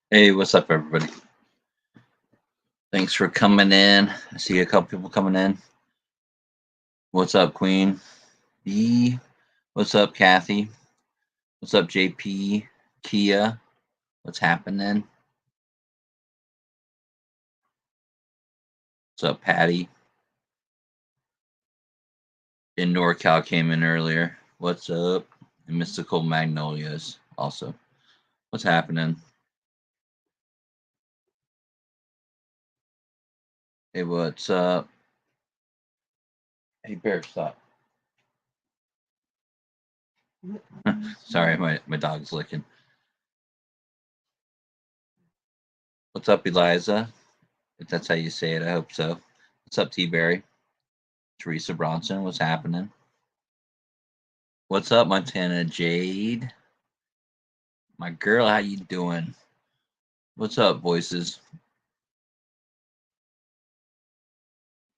Hey, what's up, everybody? Thanks for coming in. I see a couple people coming in. What's up, Queen? B. What's up, Kathy? What's up, JP? Kia? What's happening? What's up, Patty? In NorCal came in earlier. What's up? And Mystical Magnolias also. What's happening? Hey, what's up? Hey, Bear, stop. Sorry, my dog's licking. What's up, Eliza? If that's how you say it, I hope so. What's up, T-Berry? Teresa Bronson, what's happening? What's up, Montana Jade? My girl, how you doing? What's up, voices?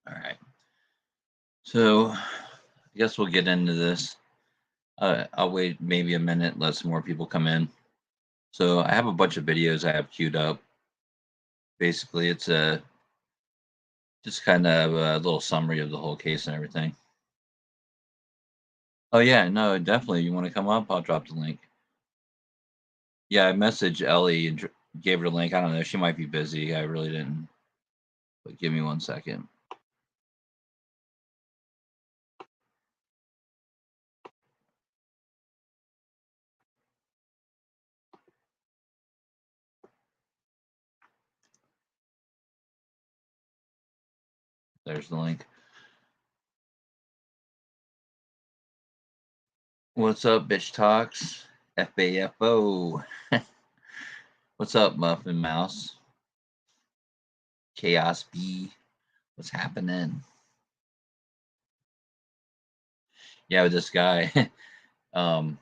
All right. So I guess we'll get into this. I'll wait maybe a minute, let some more people come in. So I have a bunch of videos I have queued up. Basically, it's just kind of a little summary of the whole case and everything. Oh yeah, no, definitely. You want to come up? I'll drop the link. Yeah, I messaged Ellie and gave her the link. I don't know. She might be busy. I really didn't. But give me 1 second. There's the link. What's up, bitch talks? FAFO. What's up, Muffin Mouse? Chaos B. What's happening? Yeah, with this guy. I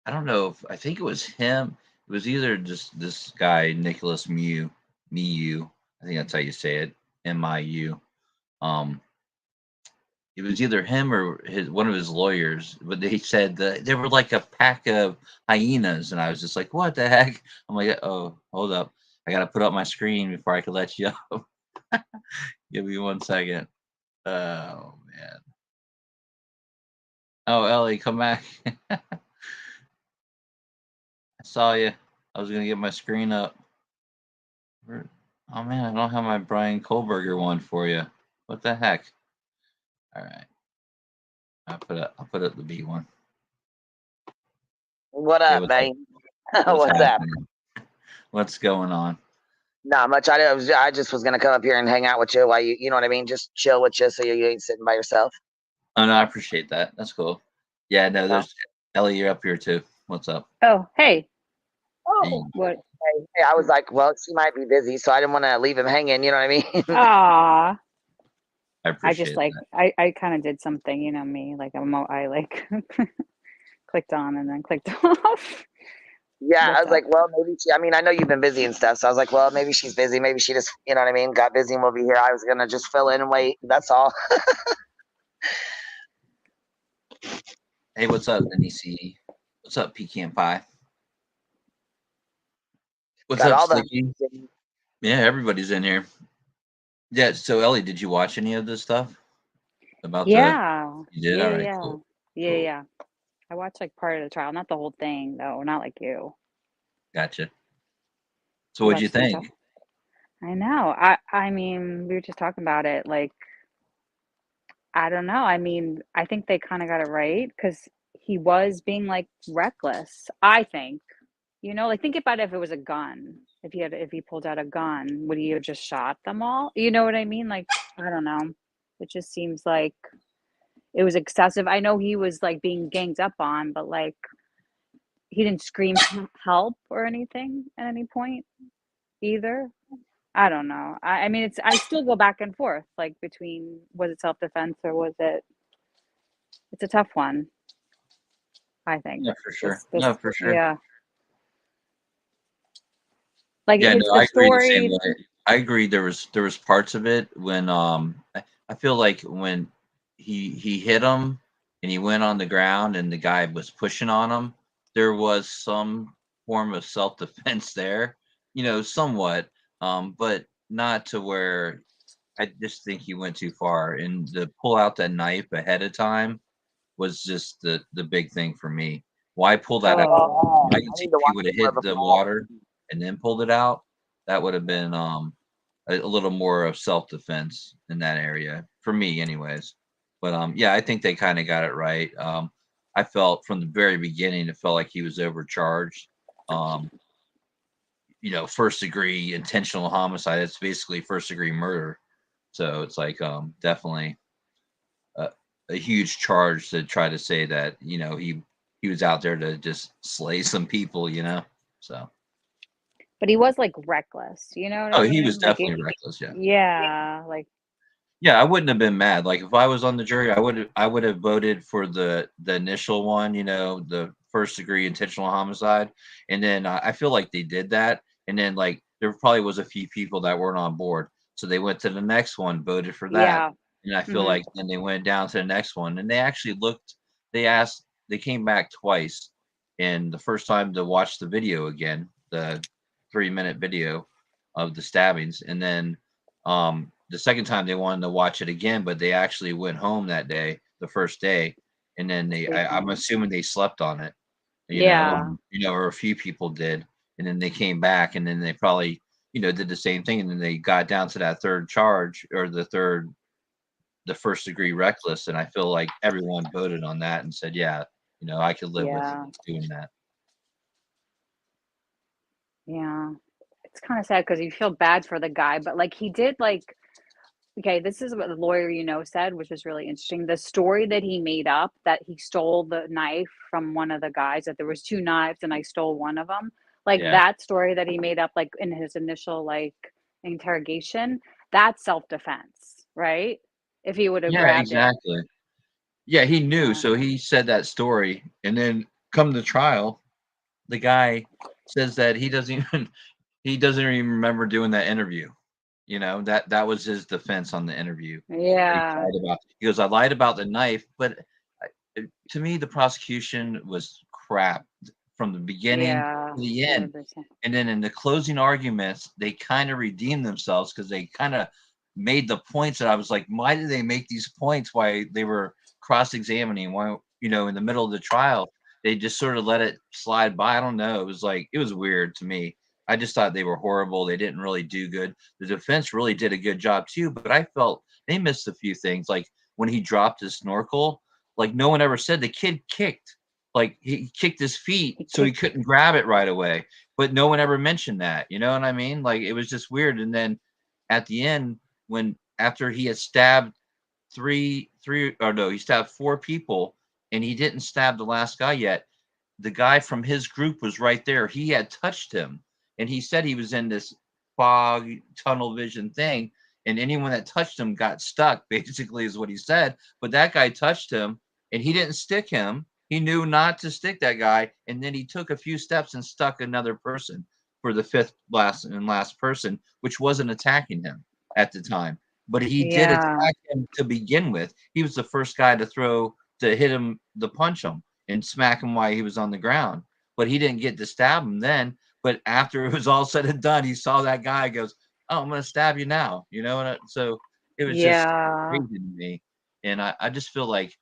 don't know if I think it was him. It was either just this guy, Nicholas Miu. I think that's how you say it. MIU. It was either him or one of his lawyers, but they said that they were like a pack of hyenas, and I was just like, "What the heck?" I'm like, "Oh, hold up, I gotta put up my screen before I can let you up." Give me 1 second. Oh man. Oh, Ellie, come back. I saw you. I was gonna get my screen up. Oh man, I don't have my Brian Kohlberger one for you. What the heck? All right. I'll put up the B one. What up, hey, man? What's up? What's going on? Not much. I just was gonna come up here and hang out with you while you know what I mean, just chill with you so you ain't sitting by yourself. Oh no, I appreciate that. That's cool. Yeah, no, there's Ellie, you're up here too. What's up? Oh, hey. Oh, Hey. What? Hey, I was like, well, she might be busy, so I didn't want to leave him hanging. You know what I mean? Aw. I appreciate just like that. I kind of did something, you know me, like I like clicked on and then clicked off. Yeah, What's I was up? like, well, maybe she. I mean, I know you've been busy and stuff, so I was like, well, maybe she's busy. Maybe she just, you know what I mean, got busy and will be here. I was gonna just fill in and wait. That's all. Hey, what's up, NEC? What's up, Pecan Pie? What's got up, all Sticky? Yeah, everybody's in here. Yeah, so Ellie, did you watch any of this stuff? About Yeah. You did? Yeah, All right, yeah. cool. Yeah, Cool. yeah. I watched like part of the trial, not the whole thing though, not like you. Gotcha. So what'd you think? I know. I mean, we were just talking about it, like I don't know. I mean, I think they kind of got it right because he was being like reckless. I think, like think about if it was a gun. If he pulled out a gun, would he have just shot them all? You know what I mean? Like, I don't know. It just seems like it was excessive. I know he was like being ganged up on, but like he didn't scream help or anything at any point either. I don't know. I mean, I still go back and forth, like between was it self defense or was it? It's a tough one. I think Yeah, for sure. this, No, for sure. yeah. Like Yeah, his no, the I agree the same story, way. I agree there was parts of it when I feel like when he hit him and he went on the ground and the guy was pushing on him, there was some form of self-defense there, somewhat, but not to where I just think he went too far. And to pull out that knife ahead of time was just the big thing for me. Why pull that out? oh, I can I see need to if he watch would have more of hit the the ball. water and then pulled it out, that would have been a little more of self-defense in that area for me anyways. But yeah, I think they kind of got it right. I felt from the very beginning it felt like he was overcharged. Um, first degree intentional homicide, it's basically first degree murder. So it's like definitely a, a huge charge to try to say that he was out there to just slay some people. So but he was like reckless. You know what I oh, he was mean? Like, definitely reckless. Yeah, yeah, like yeah, I wouldn't have been mad. Like if I was on the jury, I would have voted for the initial one, the first degree intentional homicide, and then I feel like they did that, and then like there probably was a few people that weren't on board, so they went to the next one, voted for that, yeah, and I feel hmm like then they went down to the next one, and they actually looked, they came back twice, and the first time to watch the video again, the 3-minute video of the stabbings, and then the second time they wanted to watch it again, but they actually went home that day, the first day, and then I'm sleeping. assuming they slept on it, Yeah, or a few people did, and then they came back, and then they probably, did the same thing, and then they got down to that third charge or the first degree reckless, and I feel like everyone voted on that and said, yeah, I could live with yeah, doing that. yeah. It's kind of sad because you feel bad for the guy, but like he did like okay, this is what the lawyer said, which is really interesting. The story that he made up that he stole the knife from one of the guys, that there was two knives and I stole one of them. Like Yeah, that story that he made up like in his initial like interrogation, that's self-defense, right? If he would have yeah, grabbed it. exactly. Yeah, he knew, Yeah. so he said that story, and then come to trial, the guy says that he doesn't even remember doing that interview. That was his defense on the interview that he Yeah. lied about. He goes, "I lied about the knife," but to me, the prosecution was crap from the beginning Yeah. to the end. 100%. And then in the closing arguments, they kind of redeemed themselves because they kind of made the points that I was like, why did they make these points? Why they were cross-examining? Why, in the middle of the trial, they just sort of let it slide by. I don't know. It was weird to me. I just thought they were horrible. They didn't really do good. The defense really did a good job too, but I felt they missed a few things. Like when he dropped his snorkel, like no one ever said the kid kicked. Like he kicked his feet He so he kicked. couldn't grab it right away. But no one ever mentioned that. You know what I mean? Like it was just weird. And then at the end, when after he had stabbed he stabbed 4 people and he didn't stab the last guy yet, the guy from his group was right there. He had touched him, and he said he was in this fog tunnel vision thing, and anyone that touched him got stuck. Basically, is what he said. But that guy touched him, and he didn't stick him. He knew not to stick that guy, and then he took a few steps and stuck another person for the fifth last person, which wasn't attacking him at the time. But he did Yeah. attack him to begin with. He was the first guy to hit him, to punch him and smack him while he was on the ground. But he didn't get to stab him then. But after it was all said and done, he saw that guy, goes, "Oh, I'm going to stab you now." So it was just Yeah. crazy to me. And I just feel like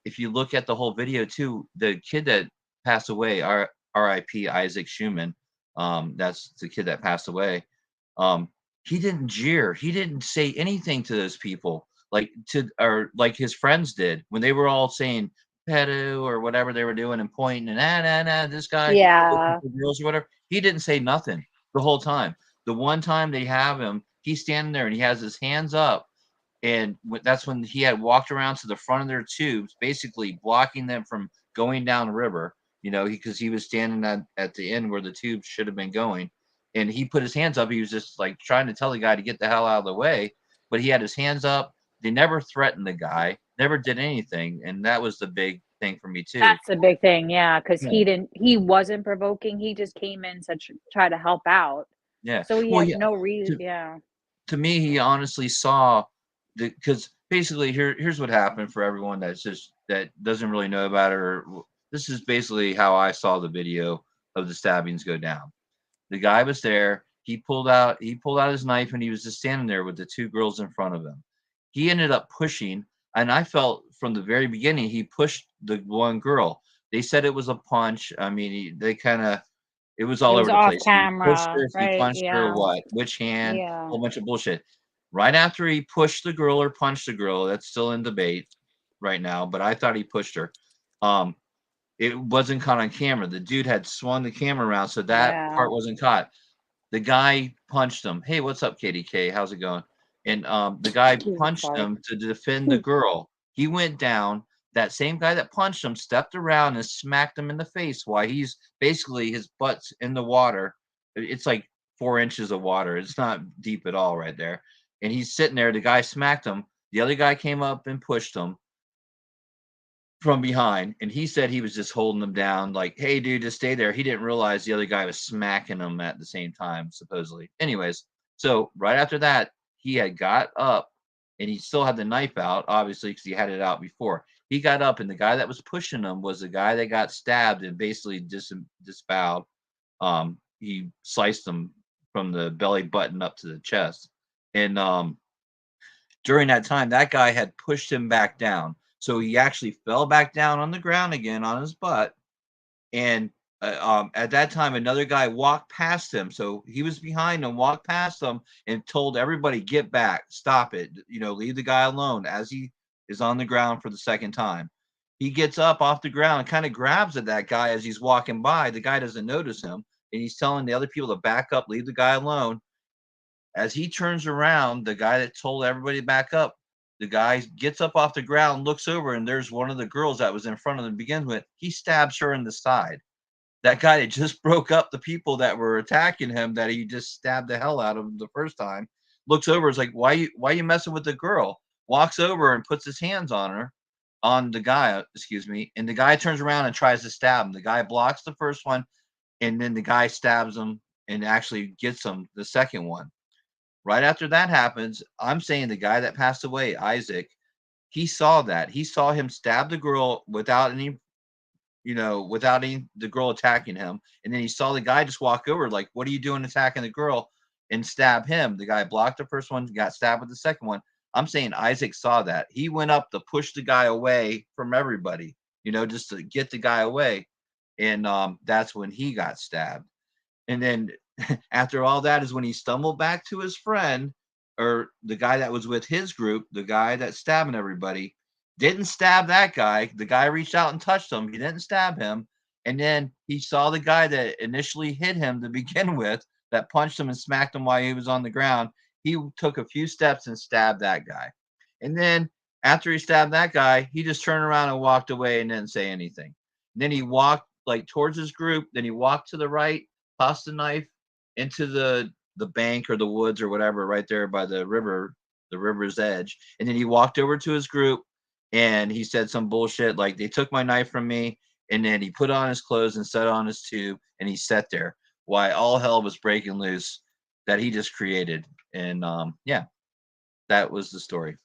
if you look at the whole video too, the kid that passed away, R.I.P. Isaac Schumann, that's the kid that passed away. Um, he didn't jeer. He didn't say anything to those people. like or like his friends did when they were all saying pedo or whatever they were doing and pointing and this guy looking Yeah. for girls or whatever. He didn't say nothing the whole time. The one time they have him, he's standing there and he has his hands up, and that's when he had walked around to the front of their tubes, basically blocking them from going down the river. You know, because he was standing at the end where the tubes should have been going, and he put his hands up. He was just like trying to tell the guy to get the hell out of the way, but he had his hands up. They never threatened the guy, never did anything, and that was the big thing for me too. That's a big thing, yeah, because Yeah, he wasn't provoking, he just came in to try to help out. yeah. So he Well, had yeah. no reason. To, Yeah. to me, he honestly saw because basically here's what happened for everyone that doesn't really know about it. Or this is basically how I saw the video of the stabbings go down. The guy was there. He pulled out his knife and he was just standing there with the two girls in front of him. He ended up pushing, and I felt from the very beginning he pushed the one girl. They said it was a punch. I mean, they kind of it was It all was over the off place. He pushed her, camera, he right? punched her, Yeah. what? Which hand? A Yeah. whole bunch of bullshit. Right after he pushed the girl or punched the girl, that's still in debate right now, but I thought he pushed her. Um, it wasn't caught on camera. The dude had swung the camera around, so that Yeah. part wasn't caught. The guy punched him. Hey, what's up, KDK? How's it going? And the guy punched Sorry. him to defend the girl. He went down. That same guy that punched him stepped around and smacked him in the face while he's basically his butt's in the water. It's like 4 inches of water. It's not deep at all right there. And he's sitting there. The guy smacked him. The other guy came up and pushed him from behind, and he said he was just holding him down, like, "Hey, dude, just stay there." He didn't realize the other guy was smacking him at the same time, supposedly. Anyways, so right after that, he had got up, and he still had the knife out, obviously, because he had it out before. He got up, and the guy that was pushing him was the guy that got stabbed and basically disemboweled. He sliced him from the belly button up to the chest, and during that time, that guy had pushed him back down. So he actually fell back down on the ground again on his butt. And at that time, another guy walked past him. So he was behind him, walked past him, and told everybody, "Get back, stop it. You know, leave the guy alone." As he is on the ground for the second time, he gets up off the ground and kind of grabs at that guy as he's walking by. The guy doesn't notice him, and he's telling the other people to back up, leave the guy alone. As he turns around, the guy that told everybody to back up, the guy gets up off the ground, looks over, and there's one of the girls that was in front of him to begin with. He stabs her in the side. That guy that just broke up the people that were attacking him, that he just stabbed the hell out of the first time, looks over, is like, why you messing with the girl? Walks over and puts his hands on her, on the guy, excuse me, and the guy turns around and tries to stab him. The guy blocks the first one, and then the guy stabs him and actually gets him the second one. Right after that happens, I'm saying the guy that passed away, Isaac, he saw that. He saw him stab the girl without any, without any the girl attacking him. And then he saw the guy just walk over, like, "What are you doing attacking the girl?" and stab him. The guy blocked the first one, got stabbed with the second one. I'm saying Isaac saw that. He went up to push the guy away from everybody, just to get the guy away. And that's when he got stabbed. And then after all that is when he stumbled back to his friend, or the guy that was with his group, the guy that's stabbing everybody, didn't stab that guy. The guy reached out and touched him. He didn't stab him. And then he saw the guy that initially hit him to begin with, that punched him and smacked him while he was on the ground. He took a few steps and stabbed that guy. And then after he stabbed that guy, he just turned around and walked away and didn't say anything. And then he walked like towards his group. Then he walked to the right, tossed the knife into the bank or the woods or whatever right there by the river's edge. And then he walked over to his group and he said some bullshit like, "They took my knife from me." And then he put on his clothes and sat on his tube and he sat there while all hell was breaking loose that he just created. And yeah, that was the story.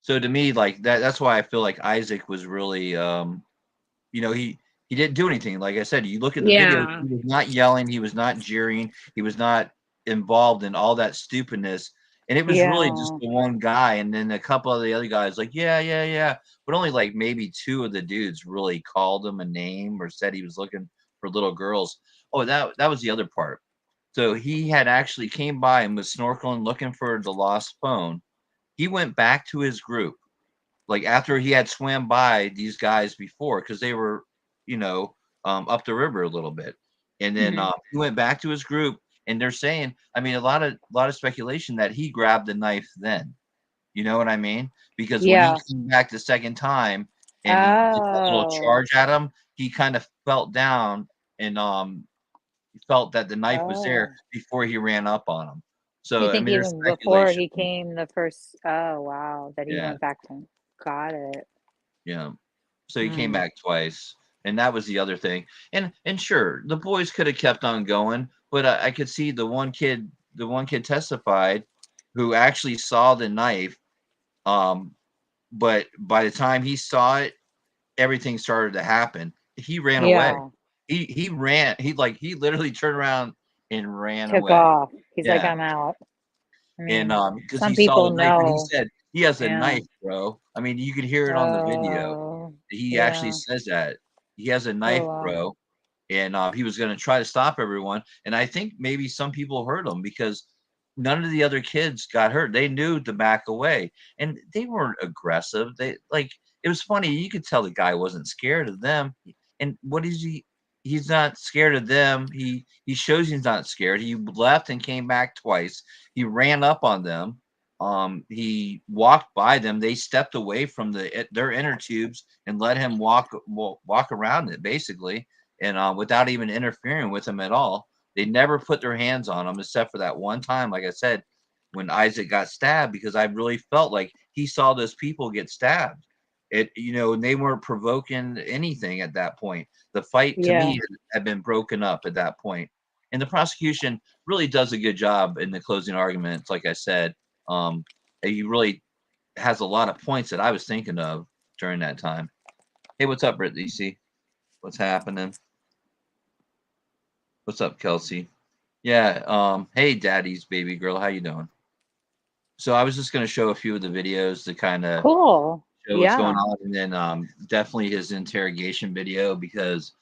So to me, like that's why I feel like Isaac was really he didn't do anything. Like I said, you look at the video, Yeah. he was not yelling, he was not jeering, he was not involved in all that stupidness. And it was really just Yeah. the one guy, and then a couple of the other guys, like, yeah, yeah, yeah. But only like maybe two of the dudes really called him a name or said he was looking for little girls. Oh, that was the other part. So he had actually came by and was snorkeling looking for the lost phone. he went back to his group, like after he had swam by these guys before, because they were, you know, up the river a little bit, and then Mhm. he went back to his group, and they're saying, I mean, a lot of speculation that he grabbed the knife then. You know what I mean? Because when he Yeah. came back the second time and he did that little Oh. charge at him, he kind of felt down and he felt that the knife was there Oh. before he ran up on him. You So I think mean, there's even before speculation. he came the first oh, wow, that he Yeah, went back to got it. yeah. So he came Mm. back twice, and that was the other thing. And sure, the boys could have kept on going, but I could see the one kid testified who actually saw the knife. Um, but by the time he saw it, everything started to happen. He ran away. Yeah. He ran. He literally turned around and ran Took away. off. He's like, Yeah. "I'm out." I And mean, because some he saw people the knife and he know. said, "He has a Yeah. knife, bro." I mean, you could hear it on the video. Oh. He actually Yeah. says that. He has a Oh, knife, wow. bro. And he was going to try to stop everyone. And I think maybe some people heard him because none of the other kids got hurt. They knew to back away, and they weren't aggressive. They like it was funny. You could tell the guy wasn't scared of them. And what is he? He's not scared of them. He shows he's not scared. He left and came back twice. He ran up on them. He walked by them. They stepped away from their inner tubes and let him walk around it basically, and without even interfering with him at all. They never put their hands on him except for that one time, like I said, when Isaac got stabbed, because I really felt like he saw those people get stabbed. And they weren't provoking anything at that point. The fight to Yeah. me had been broken up at that point. And the prosecution really does a good job in the closing arguments, like I said. He really has a lot of points that I was thinking of during that time. Hey, what's up, Britt DC? What's happening? What's up, Kelsey? Yeah, hey daddy's baby girl, how you doing? So I was just gonna show a few of the videos to kind of Cool. show what's going Yeah. on, and then definitely his interrogation video because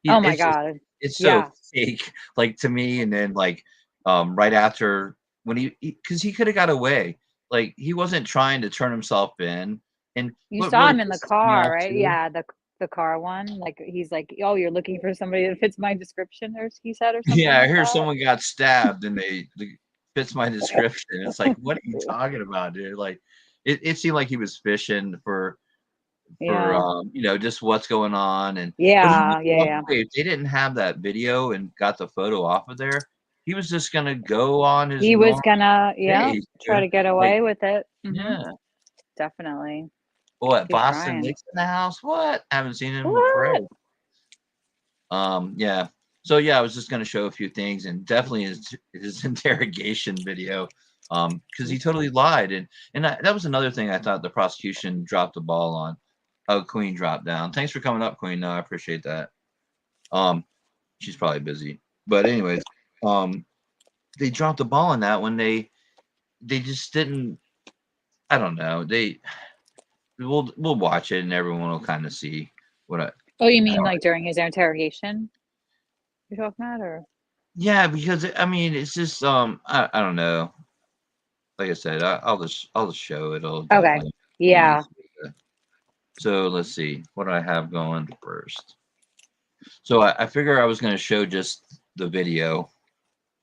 Oh my it's just God. it's so Yeah. fake, like to me. And then like right after when because he could have got away, like he wasn't trying to turn himself in. And You what saw really him in the pisses me car, off right? too. Yeah, the car one. Like he's like, "Oh, you're looking for somebody that fits my description," or he said, or something Yeah, I like hear that. someone got stabbed and they fits my description. It's like, what are you talking about, dude? Like, it seemed like he was fishing for Yeah. just what's going on. But he Yeah. didn't Yeah. walk Yeah. away. If they didn't have that video and got the photo off of there, he was just gonna go on his He was normal gonna, yeah, day, try dude. to get Like, away with it. yeah. Definitely. What, He's Boston trying. Nick's in the house? What? Haven't seen him in What? forever. Yeah. So yeah, I was just gonna show a few things and definitely his interrogation video. Because he totally lied. And that was another thing I thought the prosecution dropped the ball on. Oh, Queen dropped down. Thanks for coming up, Queen. No, I appreciate that. Um, she's probably busy. But anyways, they dropped the ball on that when they just didn't. I don't know. We'll watch it and everyone will kind of see what I. Oh, you mean How, like during his interrogation? You're talking about, or yeah, because I mean it's just I don't know. Like I said, I'll just show it. It'll okay? definitely be Yeah. easy. So let's see what do I have going first. So I figure I was going to show just the video,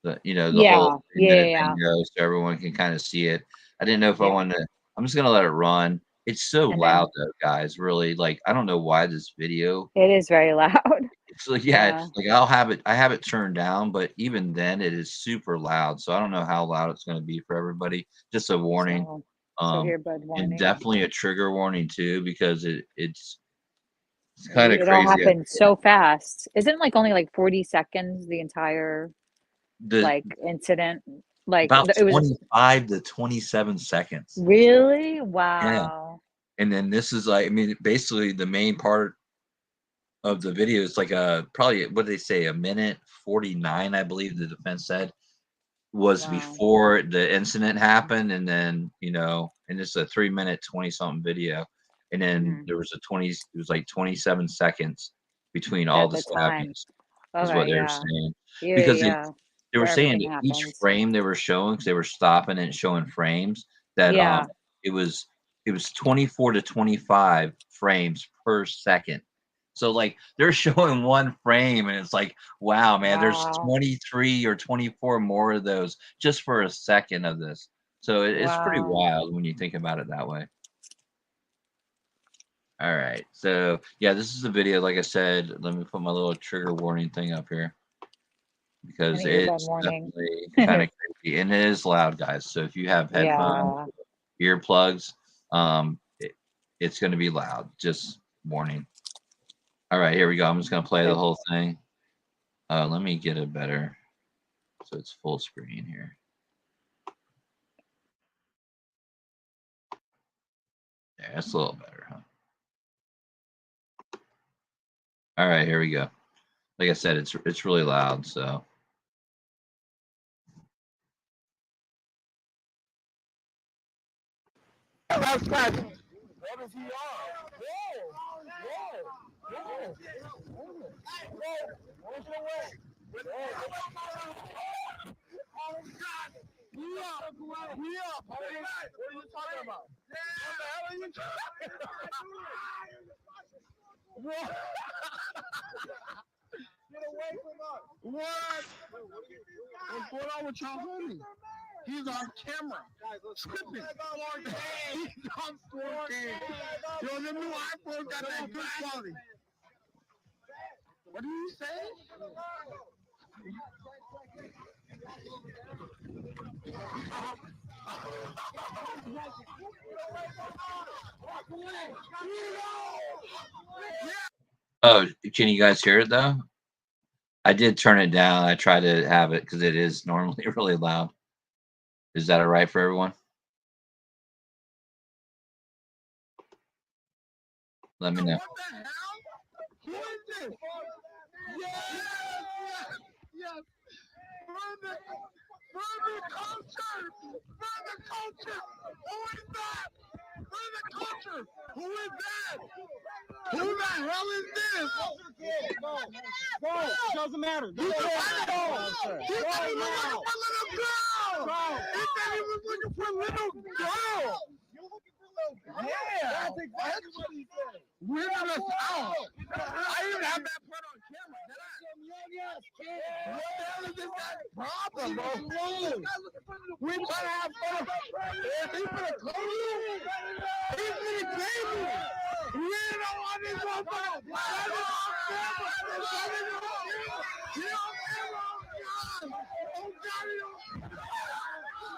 the whole Yeah. Yeah. minute Yeah. video, so everyone can kind of see it. I didn't know if I Yeah. wanted to. I'm just going to let it run. It's so And loud then though, guys. Really, like I don't know why this video. it is very loud. It's like yeah, Yeah. like I have it turned down, but even then it is super loud. So I don't know how loud it's going to be for everybody. Just a warning. So Um, earbud and warning. definitely a trigger warning too, because it's kind of It all crazy. happened so fast. Isn't like only like 40 seconds the entire The like incident? Like About it was 25 to 27 seconds. really Yeah. wow. And then this is like, I mean, basically the main part of the video is like probably what did they say, a minute 49, I believe the defense said, was Wow. before the incident happened. And then, and it's a 3-minute 20 something video. And then Hmm. there was it was like 27 seconds between all At the the time. stabbings, is what Okay, they were yeah. saying. Yeah, Because yeah. they were Where saying everything that each happens. frame they were showing, because they were stopping and showing frames that Yeah. it was 24 to 25 frames per second. So like they're showing one frame and it's like, wow, man, there's Wow. 23 or 24 more of those just for a second of this. So it's pretty Wow. wild when you think about it that way. All right. So yeah, this is a video, like I said, let me put my little trigger warning thing up here because An earbud it's warning. definitely kind of creepy and it is loud, guys. So if you have headphones, Yeah. earplugs, it's going to be loud. Just warning. All right, here we go. I'm just going to play the whole thing. Let me get it better so it's full screen here. Yeah, that's a little better, huh? All right, here we go. Like I said, it's really loud, so. Outside. What is he on? Whoa! Whoa! Whoa! What's the way? Oh God! We up! We up! What are you talking about? What the hell are you talking about? Get away from us! What? What's going on with y'all homie? He's on camera. Tripping. He's on 4K. Yo, the new iPhone got that good quality. What do you say? Oh, can you guys hear it though? I did turn it down. I tried to have it because it is normally really loud. Is that all right for everyone? Let me know. What the hell? Who is this? Yes! Yes! Further culture! Further culture! Who is that? Further culture! Who is that? Who the hell is this? Go! Doesn't matter. He said he was looking for little girl! He said he was looking for little girl! Yeah! That's exactly what he said. We're not us out. I even have that part on camera. What the hell is this guy's problem, bro? We trying to have fun. He's gonna close you. He's gonna claim you. We don't want this motherfucker. Get on camera. Get on camera. Oh God.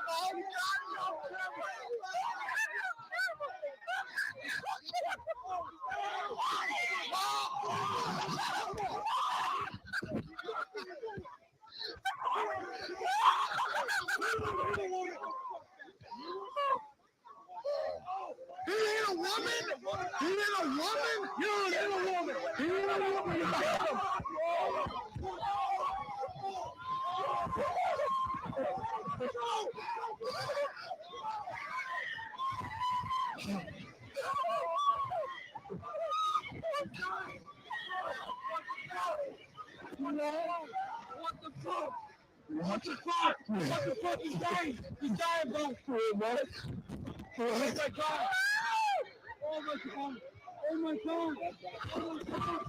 Oh God, no camera. He ain't a woman? He ain't a woman? You ain't a woman. He ain't a woman. What the fuck? What the fuck? What the fuck? He's dying. He's dying, bro. What? Oh my God. Oh my God. Oh my God. Oh my God.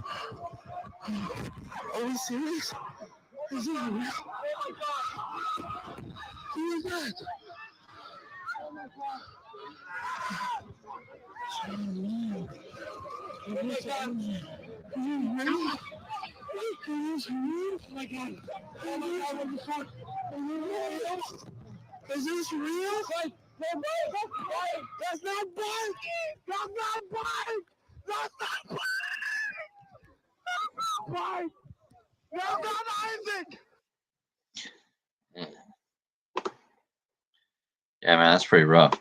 Are we serious? Is this real? Oh my God. Who is that? Oh my God. Oh no. Oh my God. Is this real? Is this real? Oh my God. Oh my God. What the fuck? Is this real? That's not bike! That's not bike! That's not bike! That's not bike! That's not Isaac! Yeah, man, that's pretty rough.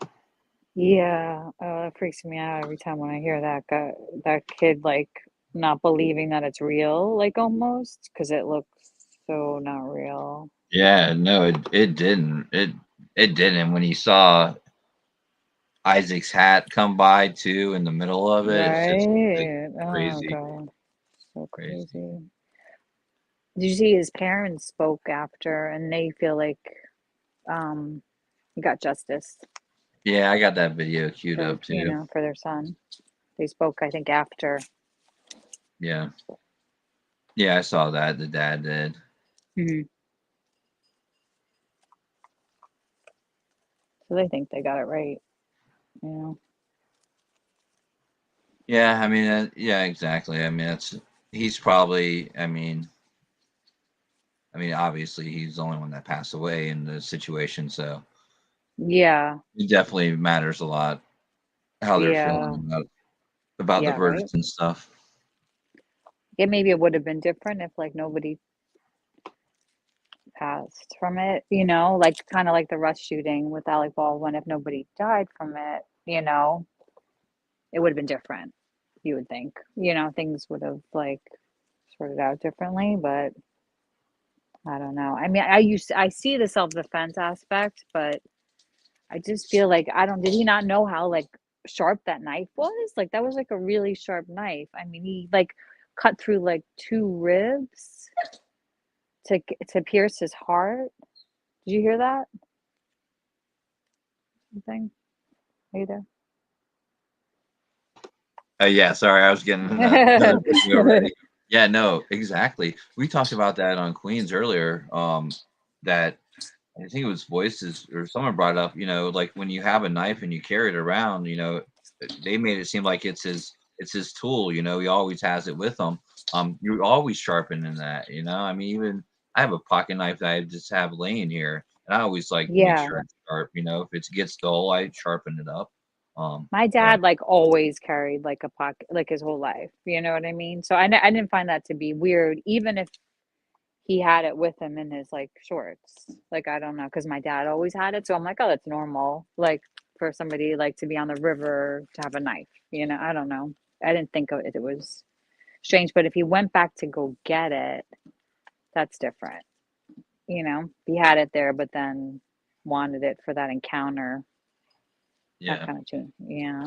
Yeah, that freaks me out every time when I hear that guy, that kid like not believing that it's real, like almost, because it looks so not real. Yeah, no, it didn't. It didn't. When you saw Isaac's hat come by too in the middle of it, it's just like Right? Oh crazy, God, so crazy. crazy. Did you see his parents spoke after, and they feel like he got justice. Yeah, I got that video queued for, up too. for their son. They spoke, I think, after. Yeah. Yeah, I saw that. The dad did. Hmm. So they think they got it right. Yeah, I mean, yeah, exactly. I mean, he's probably. Obviously, he's the only one that passed away in the situation, so Yeah. it definitely matters a lot how they're Yeah. feeling about the Yeah. Right. verdict and stuff. Yeah. Maybe it would have been different if like nobody passed from it. Like kind of like the Rush shooting with Alec Baldwin. If nobody died from it, it would have been different. You would think. Things would have like sorted out differently, but I don't know. I mean, I see the self-defense aspect, but I just feel like I don't. Did he not know how like sharp that knife was? Like that was like a really sharp knife. I mean, he like cut through like two ribs to pierce his heart. Did you hear that? Something? Are you Yeah, sorry, I was getting there? another video ready. Yeah, no, exactly. We talked about that on Queens earlier. That I think it was Voices or someone brought up. Like when you have a knife and you carry it around, they made it seem like it's his tool. He always has it with him. You're always sharpening that. I mean, even I have a pocket knife that I just have laying here, and I always like to make Yeah. sure it's sharp. If it gets dull, I sharpen it up. My But dad like always carried like a pocket like his whole life. You know what I mean? So I didn't find that to be weird, even if he had it with him in his like shorts. Like I don't know, because my dad always had it. So I'm like, oh, that's normal. Like for somebody like to be on the river to have a knife. I don't know. I didn't think of it. It was strange. But if he went back to go get it, that's different. He had it there, but then wanted it for that encounter. That yeah. kind of tune. Yeah.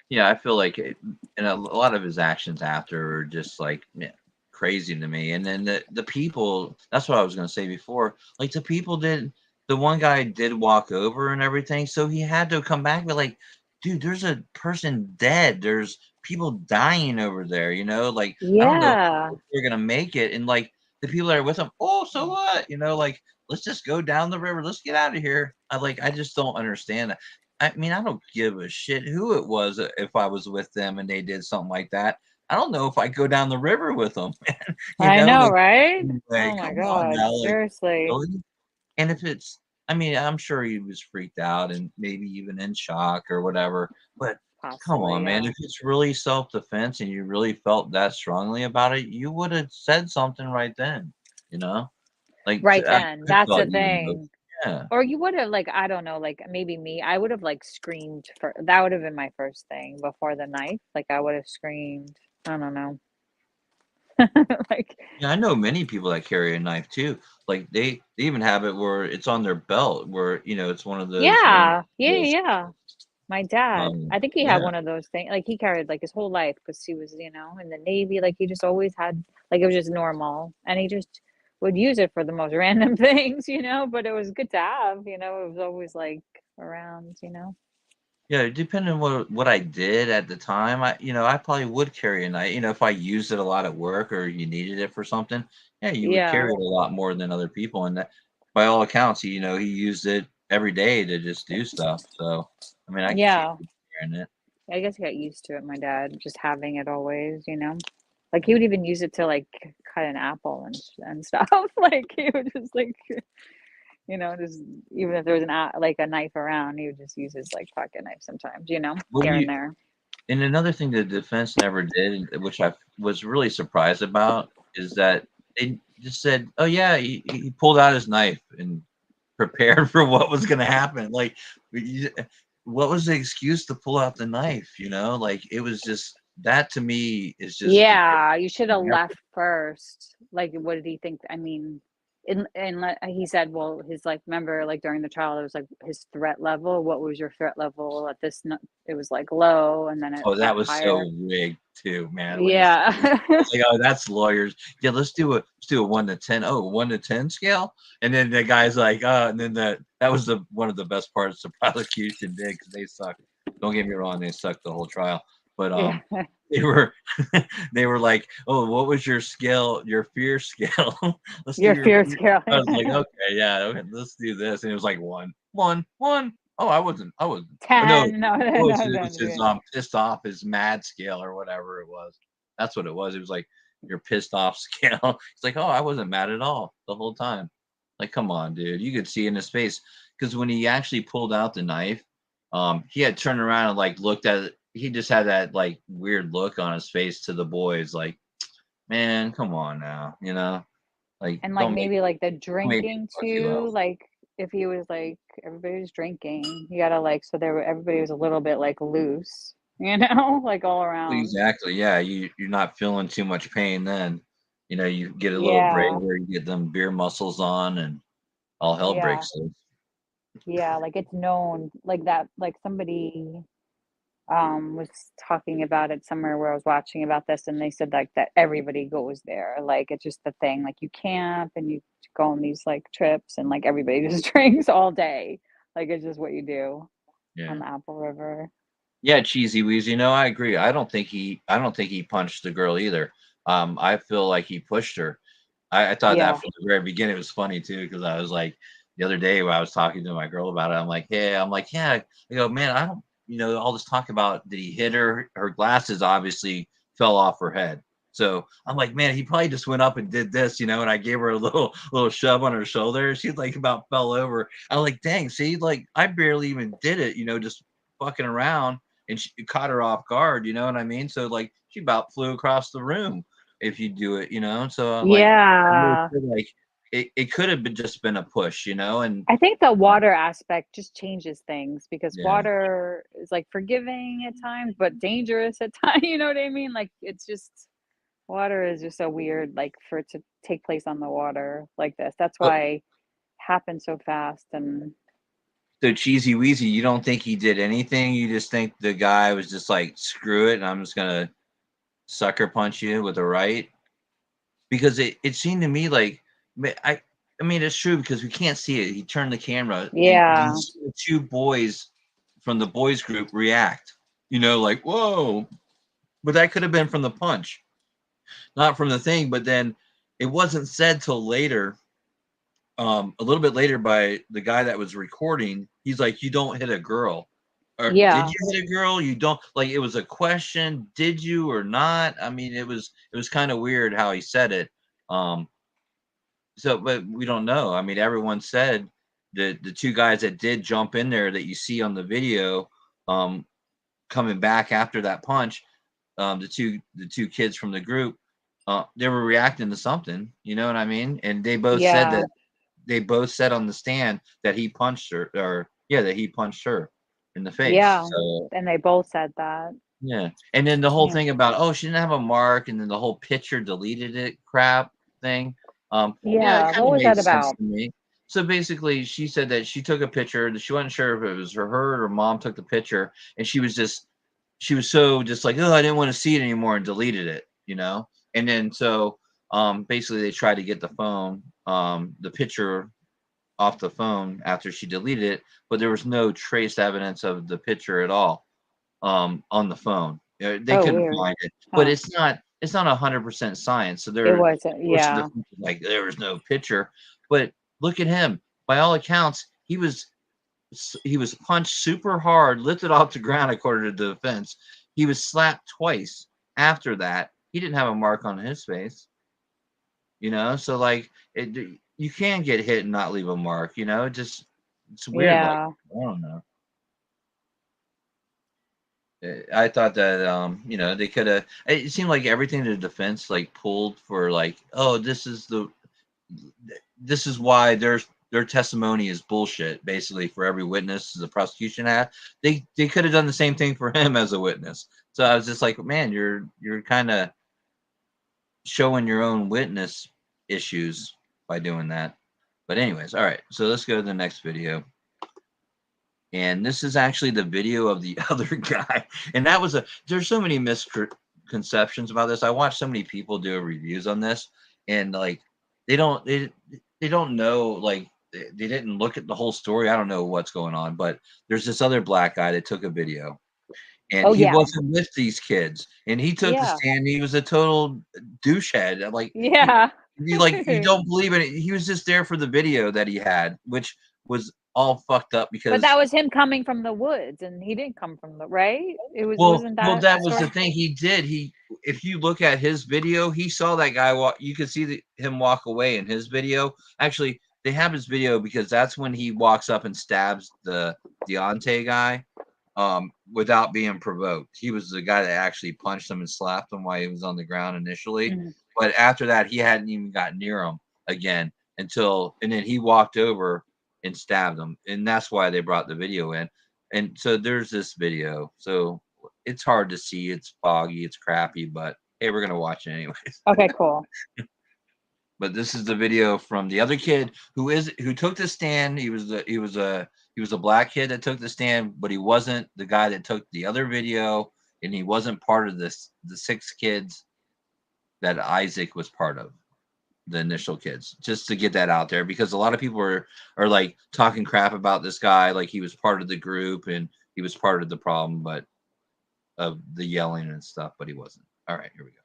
Yeah, I feel like and a lot of his actions after are just like crazy to me. And then the people, that's what I was going to say before. Like the one guy did walk over and everything. So he had to come back, but like, dude, there's a person dead. There's people dying over there, like, I don't know Yeah. if they're going to make it. And like the people that are with him, oh, so what? Like, let's just go down the river. Let's get out of here. I just don't understand that. I mean, I don't give a shit who it was if I was with them and they did something like that. I don't know if I go down the river with them. I know, Like, right? Oh my come on God. now, like, Seriously. really? And if it's, I mean, I'm sure he was freaked out and maybe even in shock or whatever. But come Possibly, on, man, yeah. if it's really self-defense and you really felt that strongly about it, you would have said something right then, you know? Like, Right I then. That's the felt you emotion. thing. Yeah. Or you would have like, I don't know, like maybe me, I would have like screamed for that would have been my first thing before the knife. Like I would have screamed. I don't know. Like Yeah, I know many people that carry a knife too. Like they even have it where it's on their belt, where it's one of those main yeah. Yeah, tools. yeah, yeah. My dad, I think he had Yeah, one of those things. Like he carried like his whole life because he was, in the Navy. Like he just always had, like it was just normal, and he just would use it for the most random things, But it was good to have, It was always like around. yeah. Depending on what I did at the time, I probably would carry a knife. If I used it a lot at work or you needed it for something, yeah, you would Yeah, carry it a lot more than other people. And that, by all accounts, he used it every day to just do stuff. So I mean, I could see yeah. him carrying it. I guess I got used to it. My dad just having it always. Like he would even use it to like cut an apple and stuff. Like he would just like just even if there was like a knife around, he would just use his like pocket knife sometimes. What do Here and you? there. And another thing the defense never did, which I was really surprised about, is that they just said, "Oh yeah, he pulled out his knife and prepared for what was going to happen." Like, what was the excuse to pull out the knife? Like it was just that to me is just Yeah, you should have never. left first. Like, what did he think? I mean, he said, well, his like, remember, like during the trial, it was like his threat level. What was your threat level at this? It was like low, and then it Oh, that got was higher. so rigged too, man. When he said Yeah. it, I was like, oh, that's lawyers. Yeah, let's do a 1 to 10. Oh, 1 to 10 scale. And then the guy's like, and then that was one of the best parts the prosecution did, because they sucked. Don't get me wrong, they sucked the whole trial. But Yeah. they were they were like, oh, what was your scale, your fear scale? Let's do Your your fear fear. scale. I was like, okay, yeah, okay, let's do this. And it was like 1, 1, 1. Oh, I wasn't. Oh, no, 10. No, it no, was, no, it no, was his pissed off, his mad scale or whatever it was. That's what it was. It was like your pissed off scale. It's like, oh, I wasn't mad at all the whole time. Like, come on, dude. You could see in his face, because when he actually pulled out the knife, he had turned around and like looked at it. He just had that like weird look on his face to the boys, like, man, come on now, like And like maybe like the don't make me drinking fuck you too, up. like if he was like everybody was drinking, you gotta like so everybody was a little bit like loose, like all around. Exactly. Yeah, you're not feeling too much pain then. You get a little Yeah, braver, you get them beer muscles on, and all hell yeah, breaks loose. yeah. Like it's known like that. Like somebody was talking about it somewhere where I was watching about this, and they said like that everybody goes there. Like it's just the thing. Like you camp and you go on these like trips, and like everybody just drinks all day. Like it's just what you do on Yeah. the Apple River. Yeah, cheesy wheezy. No, I agree. I don't think he punched the girl either. I feel like he pushed her. I thought that Yeah. from the very beginning. It was funny too, because I was like, the other day when I was talking to my girl about it, I'm like, hey, yeah. I go, man, I don't, all this talk about, did he hit her? Her glasses obviously fell off her head. So I'm like, man, he probably just went up and did this, and I gave her a little shove on her shoulder. She like about fell over. I was like, dang, see, like I barely even did it, just fucking around, and she caught her off guard. You know what I mean? So like she about flew across the room if you do it. So like I really Yeah. feel like it could have been a push, and I think the water aspect just changes things because yeah. water is like forgiving at times, but dangerous at times. You know what I mean? Like it's just water is just so weird, like for it to take place on the water like this. That's Oh, why it happened so fast. And so cheesy weezy, you don't think he did anything? You just think the guy was just like, screw it, and I'm just gonna sucker punch you with a right? Because it seemed to me like, I mean it's true because we can't see it. He turned the camera and you yeah, see the two boys from the boys group react, like, whoa. But that could have been from the punch, not from the thing. But then it wasn't said till later, a little bit later, by the guy that was recording. He's like, you don't hit a girl. Or did yeah, you hit a girl? You don't, like, it was a question, did you or not? I mean, it was kind of weird how he said it. Um, so, but we don't know. I mean, everyone said the two guys that did jump in there that you see on the video, um, coming back after that punch, the two kids from the group, they were reacting to something. You know what I mean? And yeah, they both said on the stand that he punched her, or yeah, that he punched her in the face. yeah. So And they both said that. yeah, and then the whole Yeah, thing about, oh, she didn't have a mark, and then the whole picture deleted it crap thing. Yeah, it yeah. kind What of was made that sense about? to me. So basically, she said that she took a picture, that she wasn't sure if it was her or her mom took the picture, and she was so just like, oh, I didn't want to see it anymore, and deleted it. And then so basically they tried to get the picture off the phone after she deleted it, but there was no trace evidence of the picture at all on the phone. They Oh, couldn't weird. find it, but Huh. it's not 100% science. So It there, of wasn't. course, the Yeah. defense is like, there was no picture. But look at him. By all accounts, he was punched super hard, lifted off the ground, according to the defense. He was slapped twice after that. He didn't have a mark on his face. So like you can get hit and not leave a mark. It's weird. Like, Yeah. I don't know. I thought that they could have. It seemed like everything the defense like pulled for, like, oh, this is why their testimony is bullshit. Basically, for every witness the prosecution had, they could have done the same thing for him as a witness. So I was just like, man, you're kind of showing your own witness issues. by doing that. But anyways, all right. So let's go to the next video. And this is actually the video of the other guy. And that was there's so many misconceptions about this. I watched so many people do reviews on this, and like they don't know, like they didn't look at the whole story. I don't know what's going on, but there's this other black guy that took a video, and Oh, he yeah. wasn't with these kids, and he took the Yeah. stand. He was a total douchehead. Like Yeah. you don't believe it. He was just there for the video that he had, which was all fucked up But because that was him coming from the woods, and he didn't come from the right. It was well, wasn't well, that that was the story? thing he did. If you look at his video, he saw that guy walk. You could see him walk away in his video. Actually, they have his video because that's when he walks up and stabs the Deontay guy, without being provoked. He was the guy that actually punched him and slapped him while he was on the ground initially. Mhm. But after that, he hadn't even got near him again and then he walked over and stabbed him, and that's why they brought the video in. And so there's this video. So it's hard to see. It's foggy. It's crappy. But hey, we're gonna watch it anyways. Okay, cool. But this is the video from the other kid who took the stand. He was a black kid that took the stand, but he wasn't the guy that took the other video, and he wasn't part of the 6 kids that Isaac was part of, the initial kids. Just to get that out there, because a lot of people are like talking crap about this guy, like he was part of the group and he was part of the problem, but of the yelling and stuff, but he wasn't. All right, here we go.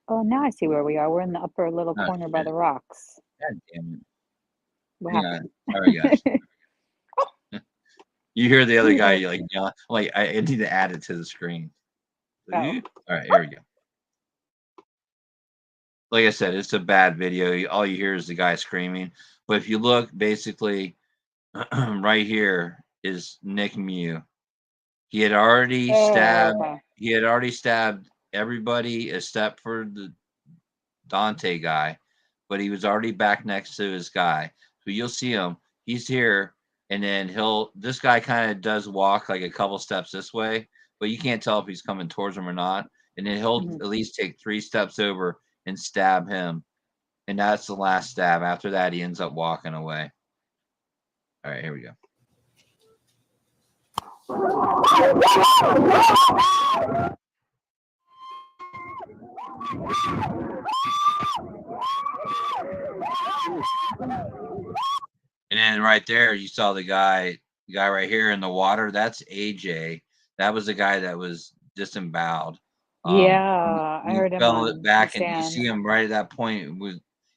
Oh, now I see where we are. We're in the upper little Oh, corner by shit. the rocks. God damn it. What Hang happened? on. All right, guys. You hear the other guy like yelling, like I need to add it to the screen. Oh. All right, here we go. Like I said, it's a bad video. All you hear is the guy screaming. But if you look, basically, right here is Nick Mew. He had already stabbed. Okay. He had already stabbed everybody except for the Dante guy, but he was already back next to his guy. So you'll see him. He's here, and then this guy kind of does walk like a couple steps this way, but you can't tell if he's coming towards him or not. And then he'll Mhm. at least take 3 steps over and stab him. And that's the last stab. After that, he ends up walking away. All right, here we go. And then right there, you saw the guy right here in the water. That's AJ. That was the guy that was disemboweled. Yeah, I He heard him fell on back, the and you stand. see him right at that point.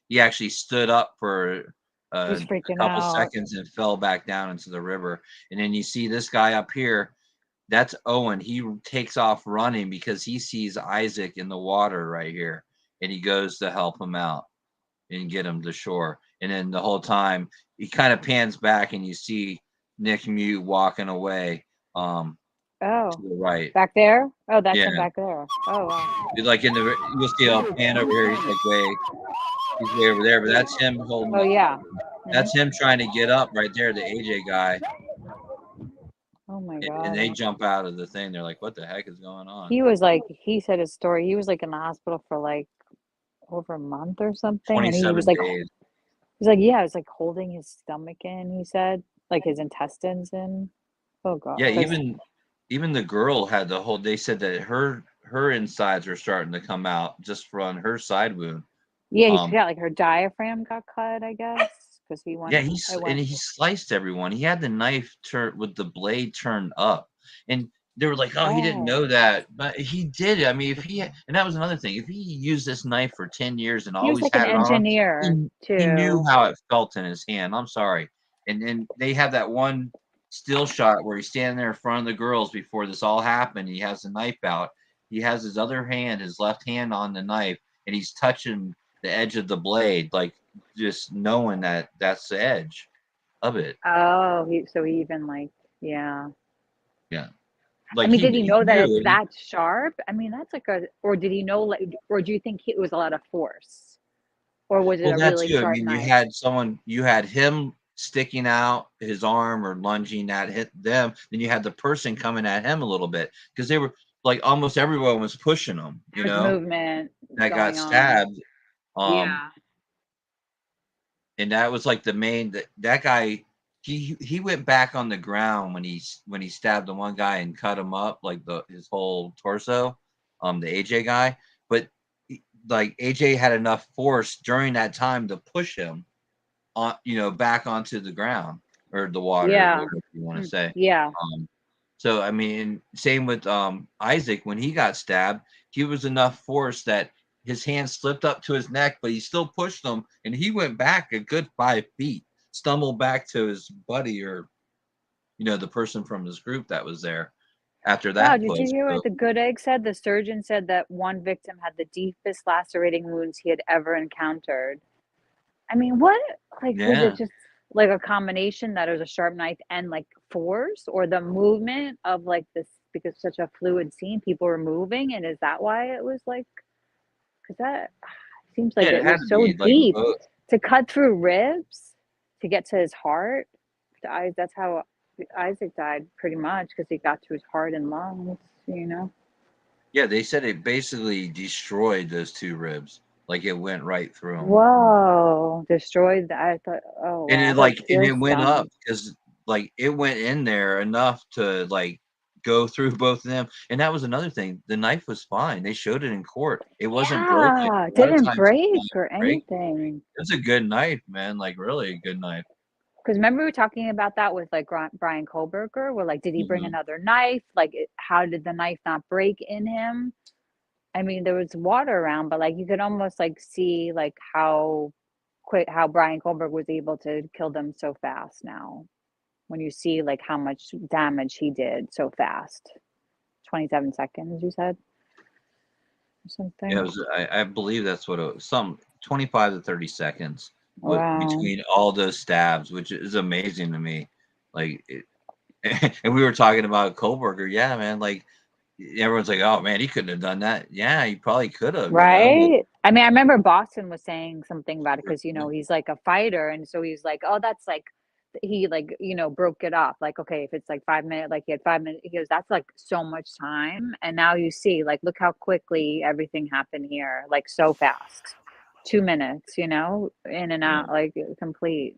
He actually stood up for He was a freaking couple out. seconds and fell back down into the river. And then you see this guy up here. That's Owen. He takes off running because he sees Isaac in the water right here, and he goes to help him out and get him to shore. And then the whole time he kind of pans back, and you see Nick Mute walking away to Oh, the right. back there? Oh, that's him Yeah. back there. Oh, wow. He's like you'll see a pan over here. He's way over there, but that's him holding. Oh, yeah. That's him trying to get up right there, the AJ guy. Oh my And they God. jump out of the thing. They're like, "What the heck is going on?" He was like, he said his story. He was like in the hospital for like over a month or something. And he 27 was like, days. he's like, yeah, it was like holding his stomach in, he said, like his intestines in. Oh God. Yeah, 'Cause- even the girl had the whole. They said that her insides were starting to come out just from her side wound. yeah, he got like her diaphragm got cut, I guess, because he went. Yeah, he sliced everyone. He had the knife turned with the blade turned up, and they were like, "Oh, he didn't know that," but he did. I mean, and that was another thing. If he used this knife for 10 years and He was always like an had it on him, engineer he knew too. how it felt in his hand. I'm sorry. And then they have that one still shot where he's standing there in front of the girls before this all happened. He has the knife out. He has his other hand, his left hand on the knife, and he's touching the edge of the blade, like just knowing that that's the edge of it. Oh, so he even like, yeah. Yeah. Like I mean, did he know that knew it's it. that sharp? I mean, that's like or did he know, like, or do you think it was a lot of force? Or was it Well, a that's really you. I sharp mean, knife? you had him sticking out his arm or lunging at them. Then you had the person coming at him a little bit because they were like almost everyone was pushing him, you There's know, movement that got going on. stabbed. Yeah. And that was like the main that guy. He went back on the ground when he stabbed the one guy and cut him up like his whole torso, the AJ guy. But like AJ had enough force during that time to push him on, back onto the ground or the water, Yeah. whatever you want to say. Yeah. So I mean, same with Isaac when he got stabbed, he was enough force that his hand slipped up to his neck, but he still pushed him, and he went back a good 5 feet, stumbled back to his buddy or the person from his group that was there after Wow, that did push. you hear So, what the good egg said? The surgeon said that one victim had the deepest lacerating wounds he had ever encountered. I mean, what? Like, was yeah, it just like a combination that it was a sharp knife and like force, or the movement of like this, because such a fluid scene, people were moving, and is that why it was like? Because that seems yeah, like it it had was to so be like deep both. to cut through ribs to get to his heart. That's how Isaac died, pretty much, because he got to his heart and lungs. You know. Yeah, they said it basically destroyed those 2 ribs, like it went right through them. Whoa, destroyed that. I thought, oh And wow, it that like and it feels went up dumb. because like it went in there enough to like go through both of them. And that was another thing. The knife was fine. They showed it in court. It wasn't broken. Yeah, A lot of didn't times break knives or break. anything. It's a good knife, man. Like really a good knife. Because remember we were talking about that with like Brian Kohlberger, where like, did he bring Mhm. another knife? Like, how did the knife not break in him? I mean, there was water around, but like you could almost like see like how quick how Brian Kohlberg was able to kill them so fast now. When you see like how much damage he did so fast. 27 seconds, you said? Or Yeah, something. I believe that's what it was. Some 25 to 30 seconds Wow. between all those stabs, which is amazing to me. Like and we were talking about Kohlberger. Yeah, man. Like everyone's like, "Oh man, he couldn't have done that." Yeah, he probably could have. But Right? I mean, I remember Boston was saying something about it because, he's like a fighter. And so he's like, oh, that's like, he like, broke it up. Like, okay, if it's like 5 minutes, like he had 5 minutes, he goes, that's like so much time. And now you see, like, look how quickly everything happened here, like so fast. 2 minutes, in and yeah. out, like complete.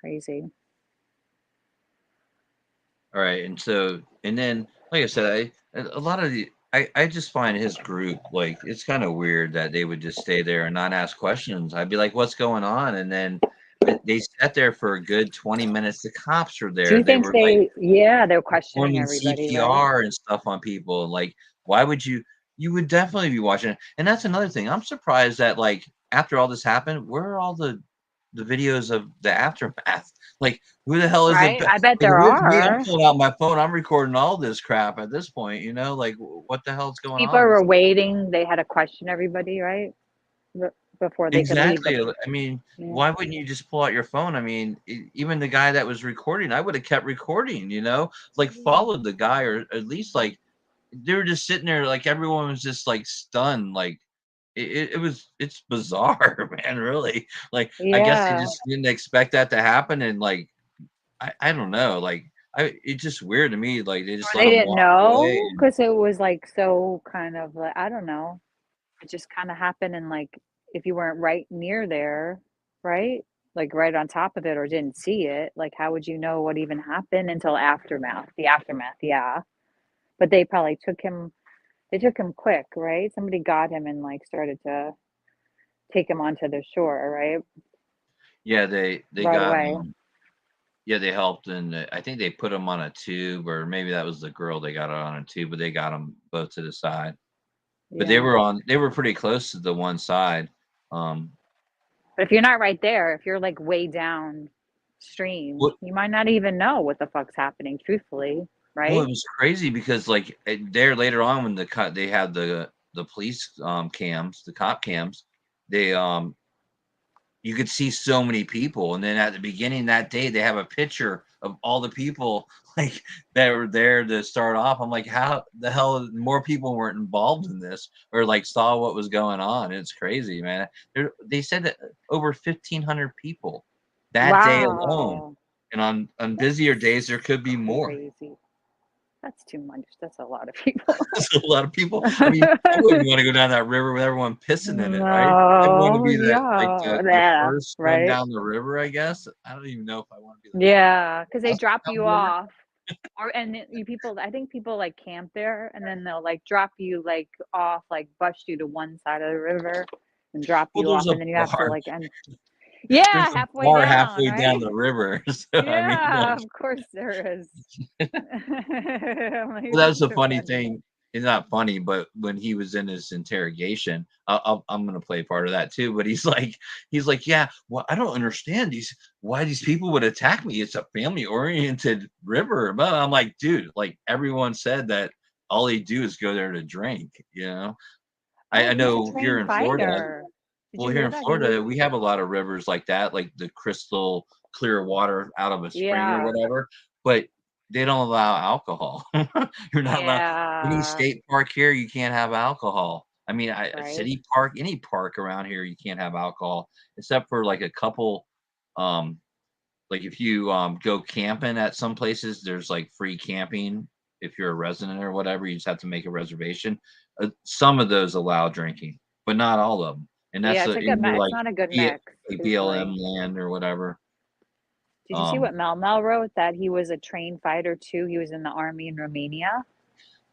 Crazy. All right, and then, like I said, a lot of I just find his group like it's kind of weird that they would just stay there and not ask questions. I'd be like, "What's going on?" And then they sat there for a good 20 minutes. The cops were Do there. you They think were like yeah, they're questioning performing everybody, right? CPR and stuff on people. Like, why would you? You would definitely be watching it. And that's another thing. I'm surprised that like after all this happened, where are all the videos of the aftermath? Like, who the hell is it? Right? I bet Like, there if it was me, I'm are. pulling out my phone. I'm recording all this crap at this point. Like, what the hell's going People on? were waiting. They had to question everybody, right? Before they could leave the. Exactly. I mean, Yeah. why wouldn't you just pull out your phone? I mean, even the guy that was recording, I would have kept recording. Like followed the guy, or at least like they were just sitting there, like everyone was just like stunned. Like it's bizarre, man. Really. Like I guess they Yeah. just didn't expect that to happen, and like I don't know. Like it's just weird to me. Like they Or just let they him didn't walk away. know because it was like so kind of like, I don't know. It just kind of happened. And like, if you weren't right near there, right? Like right on top of it or didn't see it, like how would you know what even happened until aftermath? The aftermath, yeah. But they probably they took him quick, right? Somebody got him and like started to take him onto the shore, right? Yeah, they Right got away. yeah, they helped, and I think they put him on a tube, or maybe that was the girl they got on a tube, but they got them both to the side. But Yeah. they were pretty close to the one side. Um, But if you're not right there, if you're like way downstream, what you might not even know what the fuck's happening, truthfully, Well, it right? was crazy because like there later on when they had the police cams, the cop cams, they you could see so many people, and then at the beginning that day they have a picture of all the people like that were there to start off. I'm like, how the hell more people weren't involved in this or like saw what was going on? It's crazy, man. They said that over 1,500 people that day alone, Wow. and on busier days That's there could be more. crazy. That's too much. That's a lot of people. That's a lot of people. I mean, I wouldn't want to go down that river with everyone pissing in it, right? I'd want to No, be the like yeah, the yeah, first one right. down the river, I guess. I don't even know if I want to be the Yeah, because they first drop down you the river. off, you people. I think people like camp there, and then they'll like drop you like off, like bust you to one side of the river, and drop Well, you there's off, a and then you have to bar. like and yeah, There's a halfway bar down, halfway right? down the river. So I mean, Yeah, like, of course there is. I'm like, well, that was that's the so funny funny. thing. It's not funny, but when he was in his interrogation, I'm gonna play part of that too. But he's like, yeah, well, I don't understand why these people would attack me. It's a family oriented river. But I'm like, dude, like everyone said that all they do is go there to drink. You know, Oh, I he's a know here trained in Florida. fighter. Did Well, you here hear in that? He was, Florida, we have a lot of rivers like that, like the crystal clear water out of a spring or yeah, whatever, but they don't allow alcohol. You're not allowed any yeah, state park here, you can't have alcohol. I mean, a right. city park, any park around here, you can't have alcohol except for like a couple, um, like if you go camping at some places, there's like free camping if you're a resident or whatever. You just have to make a reservation. Some of those allow drinking, but not all of them. And Yeah, that's it's a a good in your it's like not a good B, mix like usually. BLM land or whatever. Did you see Um, what Mel wrote? That he was a trained fighter too. He was in the army in Romania.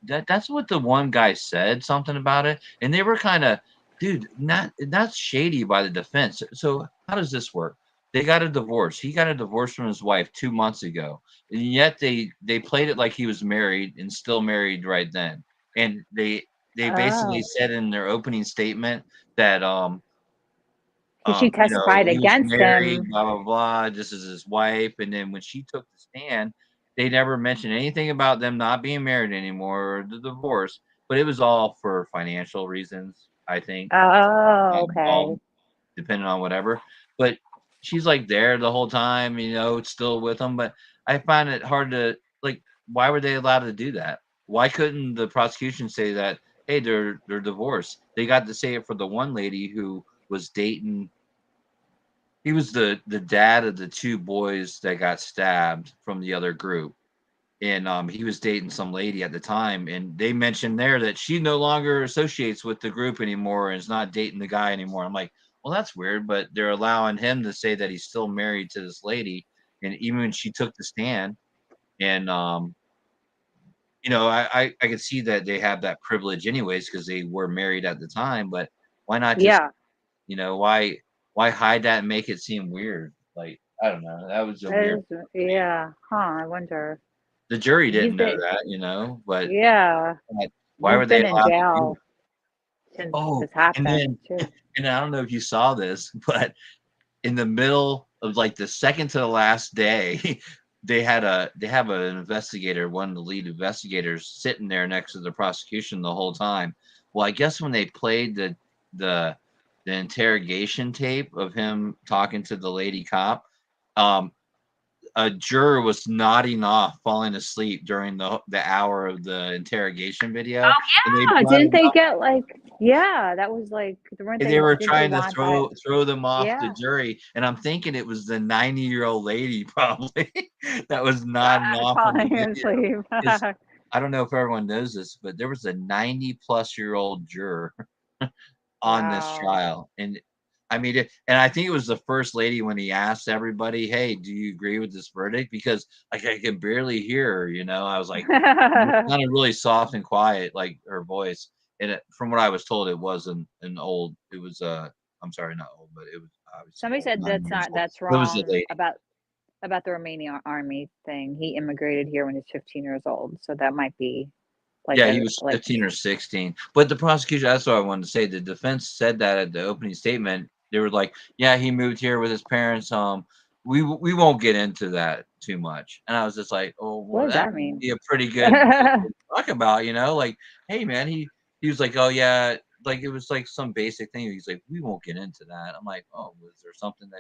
that's what the one guy said something about it, and they were kind of, dude, not that's shady by the defense. So how does this work? They got a divorce. He got a divorce from his wife 2 months ago, and yet they played it like he was married and still married right then. And they basically Oh, said in their opening statement that because she you know, testified he was against married, him. blah blah blah. This is his wife, and then when she took the stand, they never mentioned anything about them not being married anymore or the divorce. But it was all for financial reasons, I think, Oh, okay. depending on whatever. But she's like there the whole time, you know, it's still with him. But I find it hard to like. Why were they allowed to do that? Why couldn't the prosecution say that? Hey, they're divorced. They got to say it for the one lady who was dating. He was the dad of the two boys that got stabbed from the other group, and he was dating some lady at the time, and they mentioned there that she no longer associates with the group anymore and is not dating the guy anymore. I'm like, well, that's weird, but they're allowing him to say that he's still married to this lady, and even when she took the stand, and you know, I could see that they have that privilege anyways because they were married at the time, but why not just Yeah, you know, why hide that and make it seem weird? Like, I don't know. That was a weird that is. one for me. Yeah, huh? I wonder. The jury He's didn't know been. that, you know, but Yeah, like, why he's were they been in allowed to do jail it? since Oh, this and happened then too. and I don't know if you saw this, but in the middle of like the second to the last day, they have an investigator, one of the lead investigators, sitting there next to the prosecution the whole time. Well, I guess when they played the the interrogation tape of him talking to the lady cop, um, a juror was nodding off, falling asleep during the hour of the interrogation video, and they Yeah, brought didn't him they up. get like? Yeah, that was like. Weren't And they? they were Didn't they trying to want that? throw them off the Yeah, jury, and I'm thinking it was the 90-year-old lady probably that was nodding off in the falling video. asleep. Is I don't know if everyone knows this, but there was a 90-plus-year-old juror on this Wow. trial, and I mean, and I think it was the first lady when he asked everybody, "Hey, do you agree with this verdict?" Because like I can barely hear her, you know. I was like, it sounded really soft and quiet, like her voice. And from what I was told, it wasn't an old. It was I'm sorry, not old, but it was obviously Somebody old, said 9 years old. that's It was the wrong lady. about the Romanian army thing. He immigrated here when he was 15 years old, so that might be like Yeah, he a was like 15 or 16. But the prosecution, that's what I wanted to say. The defense said that at the opening statement. They were like, "Yeah, he moved here with his parents. We won't get into that too much." And I was just like, "Oh, what well, does that that would mean? be a pretty good thing to talk about, you know? Like, hey, man, he was like, oh yeah, like it was like some basic thing. He's like, we won't get into that. I'm like, oh, was there something that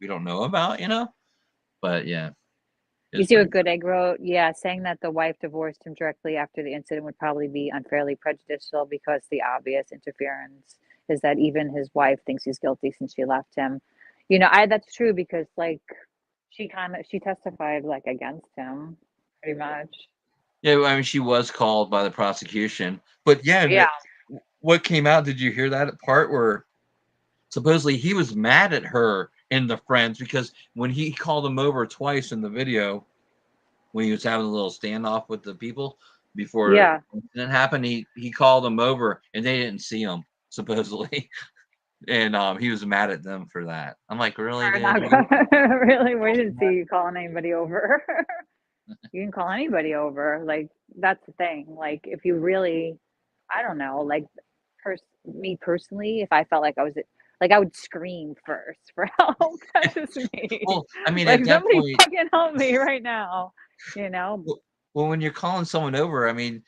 we don't know about, you know? But yeah, it You was see pretty what Good Egg wrote? Yeah, saying that the wife divorced him directly after the incident would probably be unfairly prejudicial because the obvious interference is that even his wife thinks he's guilty since she left him. You know, I that's true because like she testified like against him pretty much. Yeah, I mean, she was called by the prosecution, but yeah, Yeah. what came out? Did you hear that part where supposedly he was mad at her and the friends because when he called them over twice in the video, when he was having a little standoff with the people before Yeah. the incident happened, he called them over and they didn't see him supposedly, and he was mad at them for that. I'm like, really, Or dude? not really, we didn't see you calling anybody over. You can call anybody over. Like, that's the thing. Like, if you really, I don't know, like, me personally, if I felt like I was, like, I would scream first for help. That's just me. Well, I mean, Like, at that somebody point, fucking help me right now, you know? well, when you're calling someone over, I mean,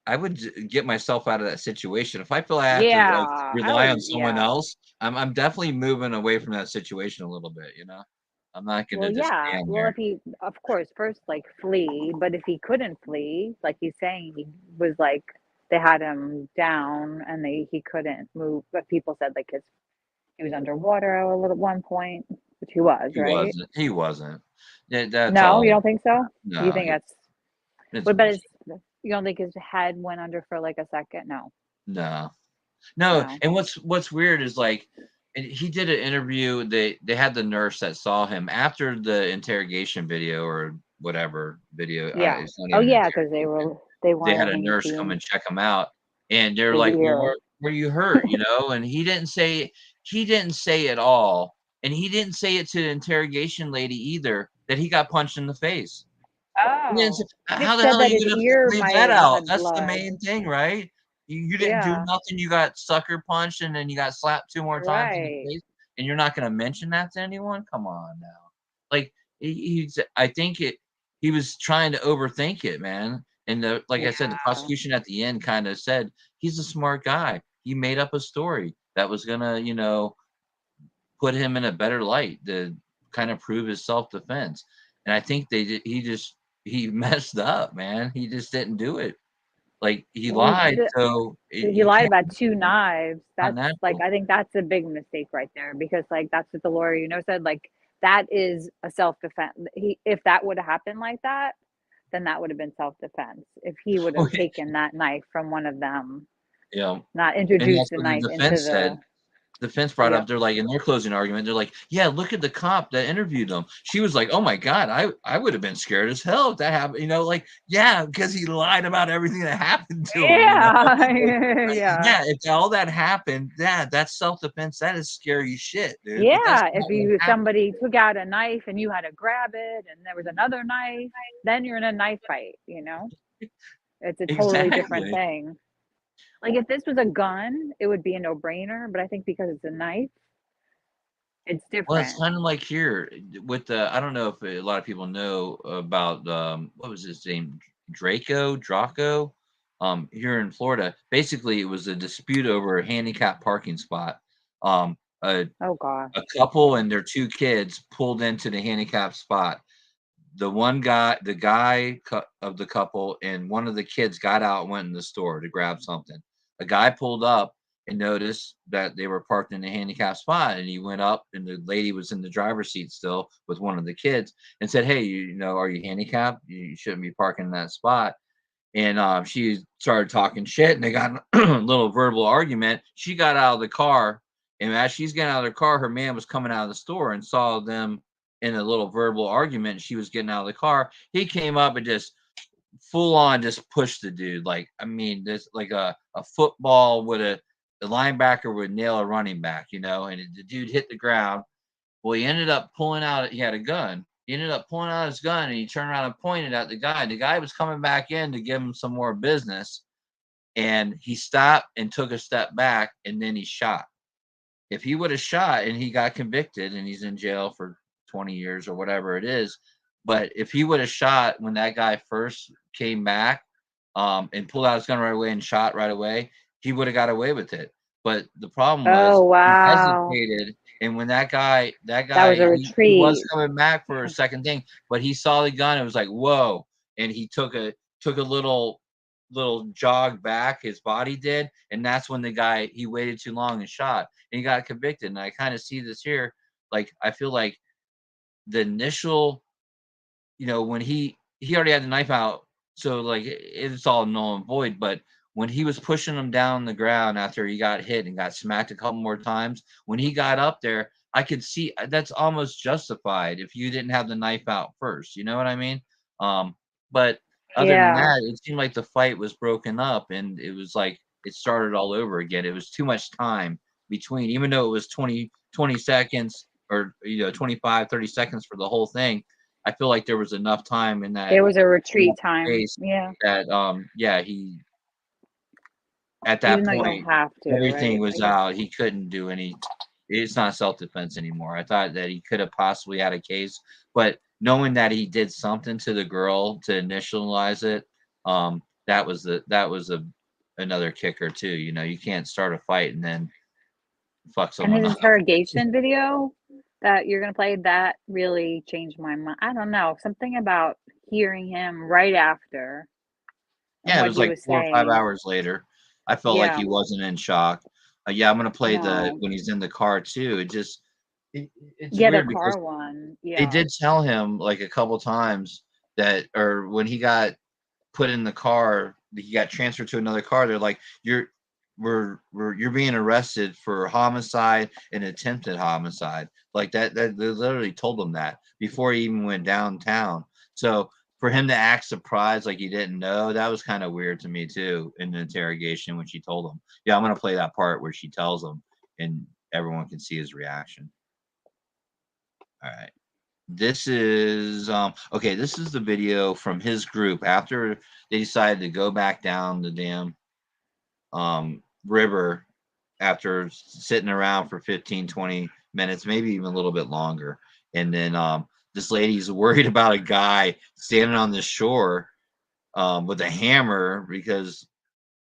I would get myself out of that situation. If I feel I have to like Yeah, I rely would, on someone yeah. else, I'm definitely moving away from that situation a little bit. I'm not Well, gonna just yeah. stand Well, if there. he, of course, first, like, flee, but if he couldn't flee, like he's saying, he was like, they had him down and he couldn't move. But people said, like, he was underwater a little at one point, which he was, He right? wasn't. He wasn't. That's No, you all. don't think so? You No, think that's, it's what about bullshit. his, you don't think his head went under for like a second? No, No, no. no. And what's weird is like, and he did an interview. They had the nurse that saw him after the interrogation video or whatever video. Yeah. It's not Oh, even an yeah, because interrogation. they They had wanted a him to nurse see come him, and check him out, and they're his like, "Well, ear. were you hurt?" And he didn't say at all, and he didn't say it to the interrogation lady either that he got punched in the face. He didn't say, Oh, he how just the said hell are that you his gonna ear leave might that have out? had That's the blood. main thing, right? You didn't do Yeah, nothing. You got sucker punched, and then you got slapped 2 more times in the right. face, and you're not gonna mention that to anyone? Come on now. Like, he's I think he was trying to overthink it, man. And like I said, the Yeah. prosecution at the end kinda said, "He's a smart guy. He made up a story that was gonna, put him in a better light to kind of prove his self-defense." And I think he messed up, man. He just didn't do it. Like, he Well, lied, so he you lied can't about 2 knives. not That's, like, natural. I think that's a big mistake right there because, like, that's what the lawyer, said, like, that is a self-defense. If that would have happened like that, then that would have been self-defense. If he would have Okay, taken that knife from one of them, yeah, not and introduced that's the what the knife into defense said. the, Defense brought up, yep. they're like, in their closing argument, they're like, "Yeah, look at the cop that interviewed him." She was like, "Oh my god, I would have been scared as hell if that happened." Like, yeah, because he lied about everything that happened to him. Yeah, Like, yeah. yeah, if all that happened, yeah, that's self-defense. That is scary shit, dude. But that's Yeah, not what if happened. somebody took out a knife and you had to grab it and there was another knife, then you're in a knife fight. It's a totally different Exactly. thing. Like, if this was a gun, it would be a no-brainer, but I think because it's a knife, it's Well, it's different. kind of like here with the. I don't know if a lot of people know about what was his name, Draco, here in Florida. Basically, it was a dispute over a handicap parking spot. Um, a Oh gosh. a couple and their 2 kids pulled into the handicap spot. The guy of the couple and one of the kids got out and went in the store to grab something. A guy pulled up and noticed that they were parked in the handicap spot, and he went up, and the lady was in the driver's seat still with one of the kids, and said, "Hey, are you handicapped? You shouldn't be parking in that spot." And she started talking shit, and they got in a little verbal argument. She got out of the car, and as she's getting out of the car, her man was coming out of the store and saw them in a little verbal argument. She was getting out of the car. He came up and just full on just pushed the dude. Like, I mean, this like a football would the linebacker would nail a running back, and the dude hit the ground. Well, he ended up pulling out, he had a gun. He ended up pulling out his gun and he turned around and pointed at the guy. The guy was coming back in to give him some more business. And he stopped and took a step back and then he shot. If he would have shot and he got convicted and he's in jail for 20 years or whatever it is, but if he would have shot when that guy first came back and pulled out his gun right away and shot right away, he would have got away with it. But the problem Oh was he wow. hesitated, and when that guy That was a he was retreat. coming back for a second thing, but he saw the gun. It was like whoa, and he took a little jog back. His body did, and that's when the guy he waited too long and shot, and he got convicted. And I kind of see this here. Like I feel like the initial, when he already had the knife out So like it's all null and void. But when he was pushing him down the ground after he got hit and got smacked a couple more times, when he got up there, I could see that's almost justified if you didn't have the knife out first. You know what I mean? But other than Yeah. that, it seemed like the fight was broken up and it was like it started all over again. It was too much time between, even though it was 20 seconds or 25, 30 seconds for the whole thing. I feel like there was enough time in that There was a retreat time. space Yeah. that yeah, he at that Even though you don't point have to, everything right? was out. He couldn't do any, it's not self-defense anymore. I thought that he could have possibly had a case, but knowing that he did something to the girl to initialize it, that was a another kicker too. You can't start a fight and then fuck And his someone up. interrogation video that you're gonna play, that really changed my mind. I don't know, something about hearing him right after and Yeah, it what was he like was 4 or 5 saying. hours later. I felt like Yeah, he wasn't in shock. Yeah, I'm gonna play the no. when he's in the car too. It's Yeah, the weird because car one. they Yeah. did tell him like a couple times that, or when he got put in the car, he got transferred to another car. They're like, you're being arrested for homicide and attempted homicide. Like that they literally told him that before he even went downtown. So for him to act surprised like he didn't know, that was kind of weird to me too in the interrogation when she told him. Yeah, I'm gonna play that part where she tells him and everyone can see his reaction. All right. This is okay, this is the video from his group after they decided to go back down the damn river after sitting around for 15, 20 minutes, maybe even a little bit longer. And then this lady's worried about a guy standing on the shore with a hammer because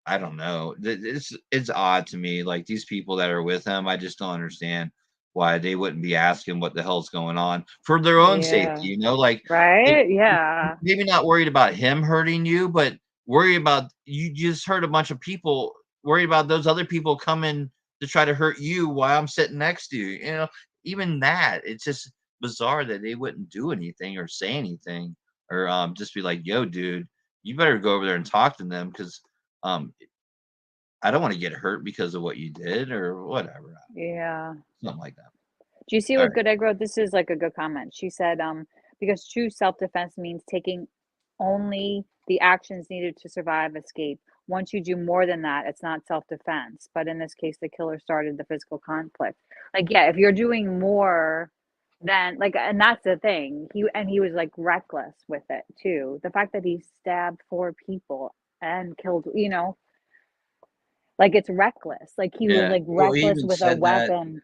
I don't know. It's odd to me. Like these people that are with him, I just don't understand why they wouldn't be asking what the hell's going on for their own Yeah. safety. Like it, Right? Yeah. maybe not worried about him hurting you, but worry about you just hurt a bunch of people. Worry about those other people coming to try to hurt you while I'm sitting next to you. Even that, it's just bizarre that they wouldn't do anything or say anything or just be like, "Yo, dude, you better go over there and talk to them because." Um, I don't want to get hurt because of what you did or whatever. Yeah. Something like that. Do you see All what right. Good Egg wrote? This is like a good comment. She said, because true self-defense means taking only the actions needed to survive escape. Once you do more than that, it's not self-defense. But in this case, the killer started the physical conflict. Like, yeah, if you're doing more than like, and that's the thing. He was like reckless with it too. The fact that he stabbed 4 people and killed, like it's reckless. Like he was Yeah. like Well, he reckless even with a said that weapon.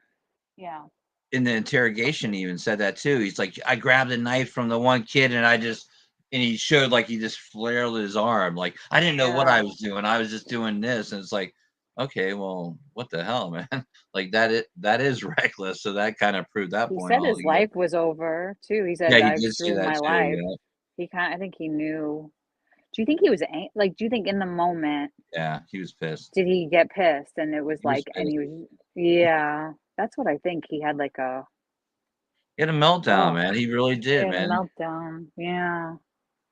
Yeah. in the interrogation. He even said that too. He's like, I grabbed a knife from the one kid and he showed like he just flailed his arm. Like, I didn't know what Yeah. I was doing. I was just doing this. And it's like, okay, well, what the hell, man? Like that is reckless. So that kind of proved that He point said his altogether. life was over too. He Yeah, said, he "I've did say ruined that my too. life." Yeah. I think he knew. Do you think he was do you think in the moment Yeah. He was pissed. did he get pissed and it was He was like and pissed. he was yeah, that's what I think. He had like a He had a meltdown, oh, man. He really he did, had a man. meltdown. Yeah.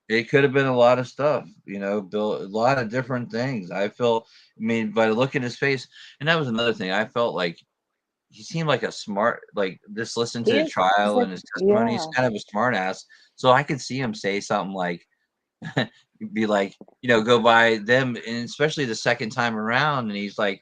It could have been a lot of stuff, Bill, a lot of different things. I mean, by the look in his face, and that was another thing. I felt like he seemed like a smart, like this listening to He the is he's trial like and his testimony, he's yeah. kind of a smart ass. So I could see him say something like, be like, go by them, and especially the second time around, and he's like,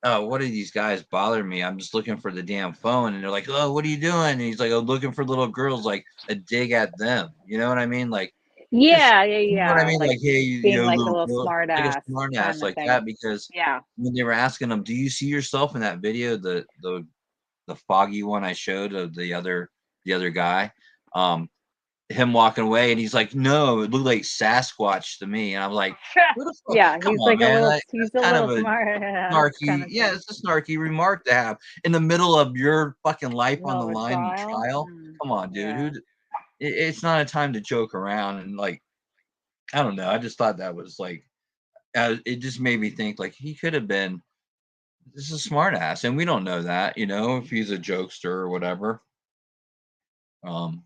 oh, what are these guys bothering me? I'm just looking for the damn phone. And they're like, oh, what are you doing? And he's like, oh, looking for little girls, like a dig at them. You know what I mean? Like, just, Yeah, yeah, you know what I yeah. mean? Like Like, hey, being like a little little girl, smart like a ass smart ass kind of like thing. that. Because Yeah. when they were asking him, do you see yourself in that video, the foggy one I showed of the other guy, him walking away, and he's like, no, it looked like Sasquatch to me. And I'm like, what the fuck? Yeah, Come he's on, like man. he's That's a kind little of a smart ass kind snarky, of yeah, thing. it's a snarky remark to have in the middle of your fucking life on Middle the of a line in trial. trial. Come on, dude. Yeah. It's not a time to joke around and like I don't know. I just thought that was like it just made me think like he could have been this is a smart ass, and we don't know that, if he's a jokester or whatever. Um,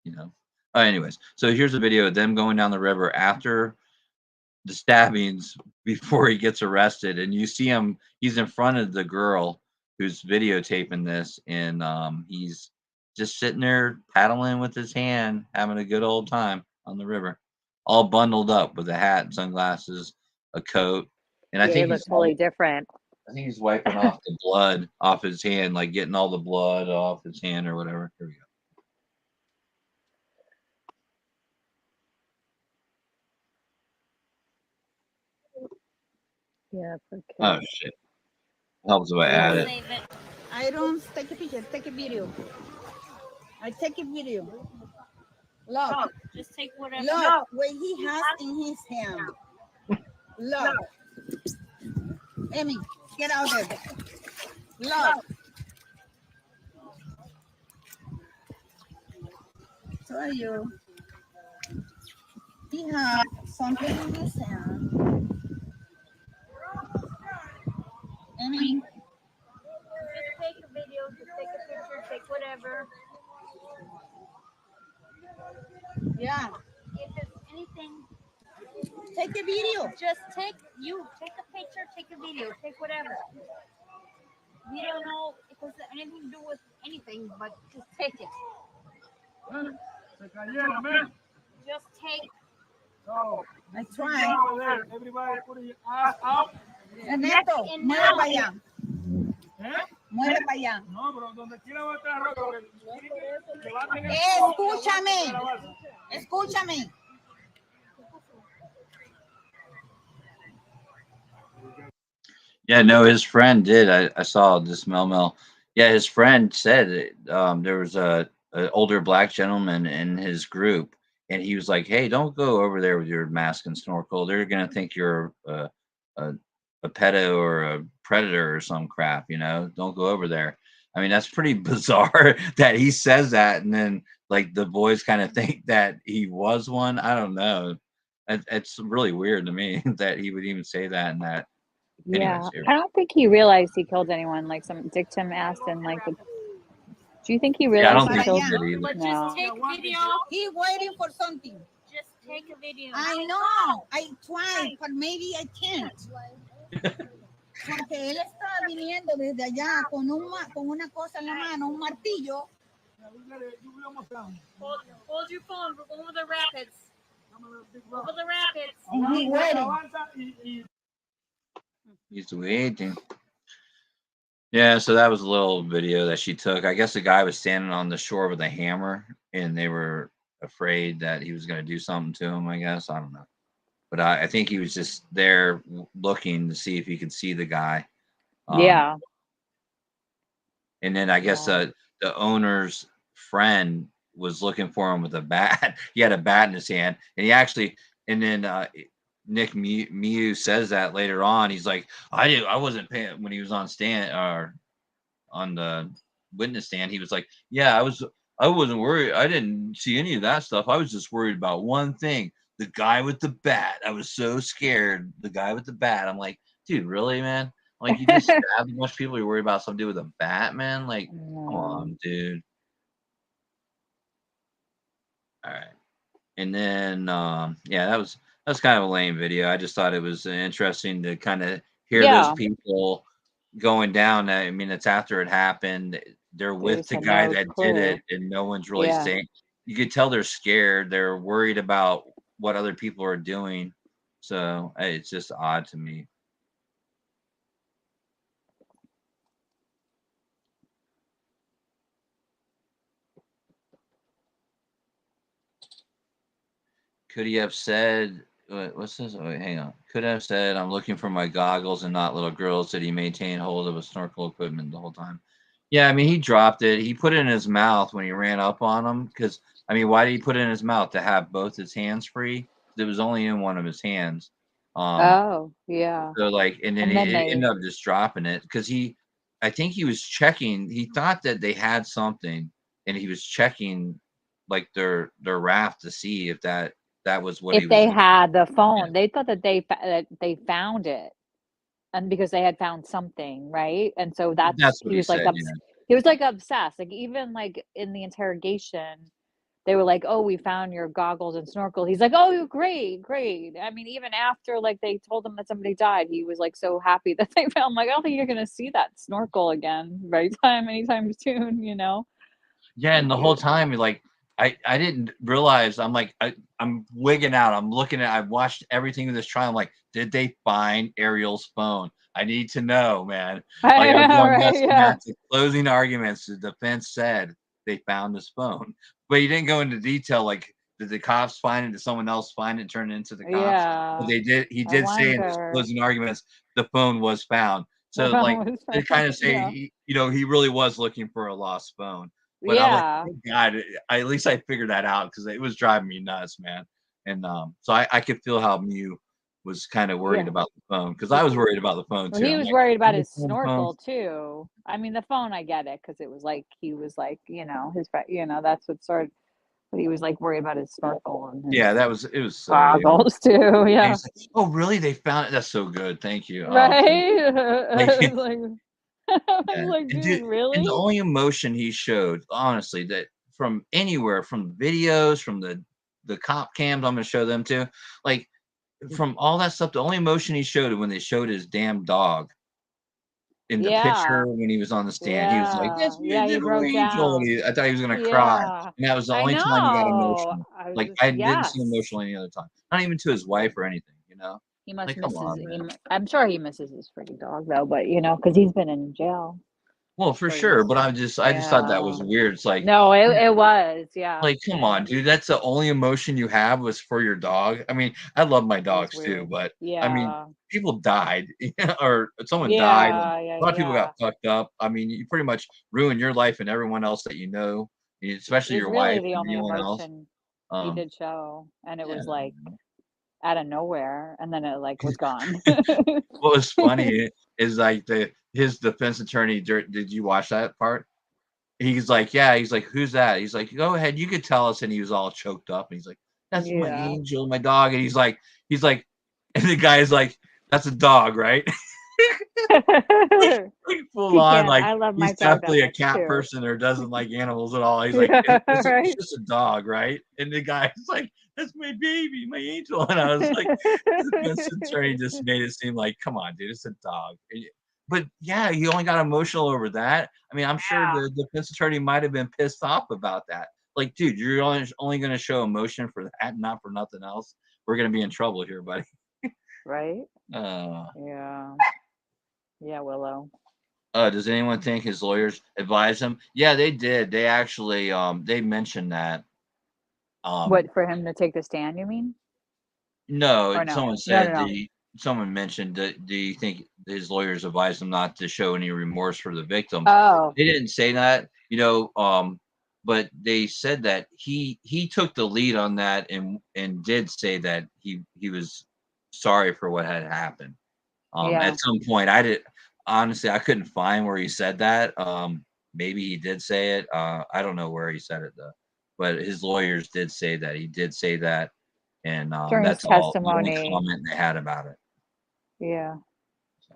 you know. Anyways, so here's a video of them going down the river after the stabbings before he gets arrested, and you see him. He's in front of the girl who's videotaping this, and he's just sitting there paddling with his hand, having a good old time on the river, all bundled up with a hat, sunglasses, a coat, and I Yeah, he think looked totally different. I think he's wiping off the blood off his hand, like getting all the blood off his hand or whatever. Here we go. Yeah, poor kid. Oh shit! Helps if I add it. I don't take a picture, take a video. I take a video. Look, Just take whatever. look what he has in his hand. Look. Emmy, get out there. Look. Tell you. He has something in his hand. Emmy. Just take a video, just take a picture, take whatever. Yeah. If it's anything, Take a video. just take a picture, take a video, take whatever. We don't know if it's anything to do with anything, but just take it. Just take. I try. Everybody put your eyes out. Ernesto, mueve para allá. Mueve para allá. No, pero donde quiera va a estar rojo. Escúchame. Escúchame. Yeah, no, his friend did. I saw this Mel. Yeah, his friend said there was a older black gentleman in his group, and he was like, "Hey, don't go over there with your mask and snorkel. They're gonna think you're a pedo or a predator or some crap. You know, don't go over there." I mean, that's pretty bizarre that he says that, and then like the boys kind of think that he was one. I don't know. It's really weird to me that he would even say that in that. Yeah, Anyways, here. I don't think he realized he killed anyone. Like some dictum asked in like the. Do you think he Yeah, I realized don't he think killed? he did either. But No. just take a video. He's waiting for something. Just take a video. I know. I tried, but maybe I can't. Porque él está viniendo desde allá con una cosa en la mano, un martillo. Hold your phone. We're over the rapids. Over the rapids. And he's waiting. He's waiting. Yeah, so that was a little video that she took. I guess the guy was standing on the shore with a hammer, and they were afraid that he was going to do something to him. I guess I don't know, but I think he was just there looking to see if he could see the guy. Yeah. And then I guess Yeah. The owner's friend was looking for him with a bat. He had a bat in his hand, and he actually. And then Nick Mew says that later on. He's like, I wasn't paying when he was on stand or on the witness stand. He was like, yeah, I wasn't worried. I didn't see any of that stuff. I was just worried about one thing, the guy with the bat. I was so scared. The guy with the bat. I'm like, dude, really, man? Like you just stabbed a bunch of people. You're worried about some dude with a bat, man? Like, come on, dude. All right. And then yeah, that was kind of a lame video. I just thought it was interesting to kind of hear those people going down. I mean, it's after it happened. They're with the guy that did it, and no one's really saying. You could tell they're scared. They're worried about what other people are doing. So it's just odd to me. Could he have said, what's this? Oh, wait, hang on. Could have said, I'm looking for my goggles and not little girls. Did he maintain hold of a snorkel equipment the whole time? Yeah, I mean, he dropped it. He put it in his mouth when he ran up on him. Because, I mean, why did he put it in his mouth? To have both his hands free? It was only in one of his hands. Oh, yeah. So, like, and then he ended up just dropping it. Because I think he was checking. He thought that they had something. And he was checking, like, their raft to see if that was what if they had the phone. They thought that they found it, and because they had found something, right? And so that's what he was said, like he was like obsessed. Like even like in the interrogation, they were like, "Oh, we found your goggles and snorkel." He's like, "Oh, great, great." I mean, even after like they told him that somebody died, he was like so happy that they found. Like, I don't think you're gonna see that snorkel again, right? Anytime soon, you know. Yeah, Like and the whole time, like, I didn't realize. I'm like, I'm wigging out. I'm looking at. I've watched everything in this trial. I'm like, did they find Ariel's phone? I need to know, man. Like, I I was know, going right? nuts. And Yeah. at the closing arguments, the defense said they found his phone, but he didn't go into detail. Like, did the cops find it? Did someone else find it and turn it into the cops? But Yeah. they did. He I did say in his wonder. closing arguments the phone was found. The So, phone like, was they found. kind of say, Yeah. he really was looking for a lost phone. But I'm like, Yeah. thank God, at least I figured that out because it was driving me nuts, man. And so I could feel how Mew was kind of worried Yeah. about the phone because I was worried about the phone Well, too. he I'm was like, worried about "Did his they find the phone?" snorkel too. I mean, the phone, I get it because it was like he was like, you know, that's what sort. But he was like worried about his snorkel and Yeah, his it was silly. goggles too. And Yeah. he's like, "Oh, really? They found it? That's so good. Thank you." Thank you. Right. Like, I was like, I was yeah, like, and dude, dude, and the really? only emotion he showed, honestly, that from anywhere, from videos, from the cop cams, I'm gonna show them too, like from all that stuff, the only emotion he showed when they showed his damn dog in the Yeah. picture when he was on the stand. He was like, Yeah. "That's my Yeah. He little broke angel," and down. I thought he was gonna cry, Yeah. and that was the I only time he got know. emotional. I was Like just, I didn't see him yes. emotional any other time, not even to his wife or anything. He must Like, miss come his. on, man. I'm sure he misses his freaking dog though, but you know, because he's been in jail. Well, I'm for sure he sure, misses. but I just thought that Yeah. was weird. It's like, No, it was. Yeah. like, come Yeah. on, dude. That's the only emotion you have was for your dog. I mean, I love my It was dogs too, weird. but I mean, Yeah. people died, or someone died, and Yeah. Yeah. a lot of people got Yeah. fucked up. I mean, you pretty much ruined your life and everyone else that you know, especially Is your really wife the and only anyone else. emotion he Um, did show, and it yeah. was like out of nowhere, and then it like was gone. What was funny is like his defense attorney. Did you watch that part? He's like, yeah. He's like, who's that? He's like, go ahead, you could tell us. And he was all choked up. And he's like, that's my Yeah. angel, my dog. And he's like, and the guy's like, that's a dog, right? Like full He on, can't. like I love my he's dog that definitely a much cat too. person or doesn't like animals at all. He's like, Yeah. it's Right. just a dog, right? And the guy's like, that's my baby, my angel. And I was like, the defense attorney just made it seem like, come on, dude, it's a dog. But yeah, he only got emotional over that. I mean, I'm sure Yeah. the defense attorney might have been pissed off about that. Like, dude, you're only going to show emotion for that, not for nothing else. We're going to be in trouble here, buddy. Right. Uh, Yeah. Yeah. Willow. does anyone think his lawyers advised him? Yeah, they did. They actually, they mentioned that. Um, What, for him to take the stand? You mean? no, Or no? someone No. No. said No. someone mentioned that. Do you think his lawyers advised him not to show any remorse for the victims? Oh. They didn't say that, but they said that he took the lead on that and did say that he was sorry for what had happened. Yeah. At some point, I couldn't find where he said that. Maybe he did say it. I don't know where he said it though, but his lawyers did say that he did say that, and During his that's all the only testimony. comment they had about it. Yeah. So,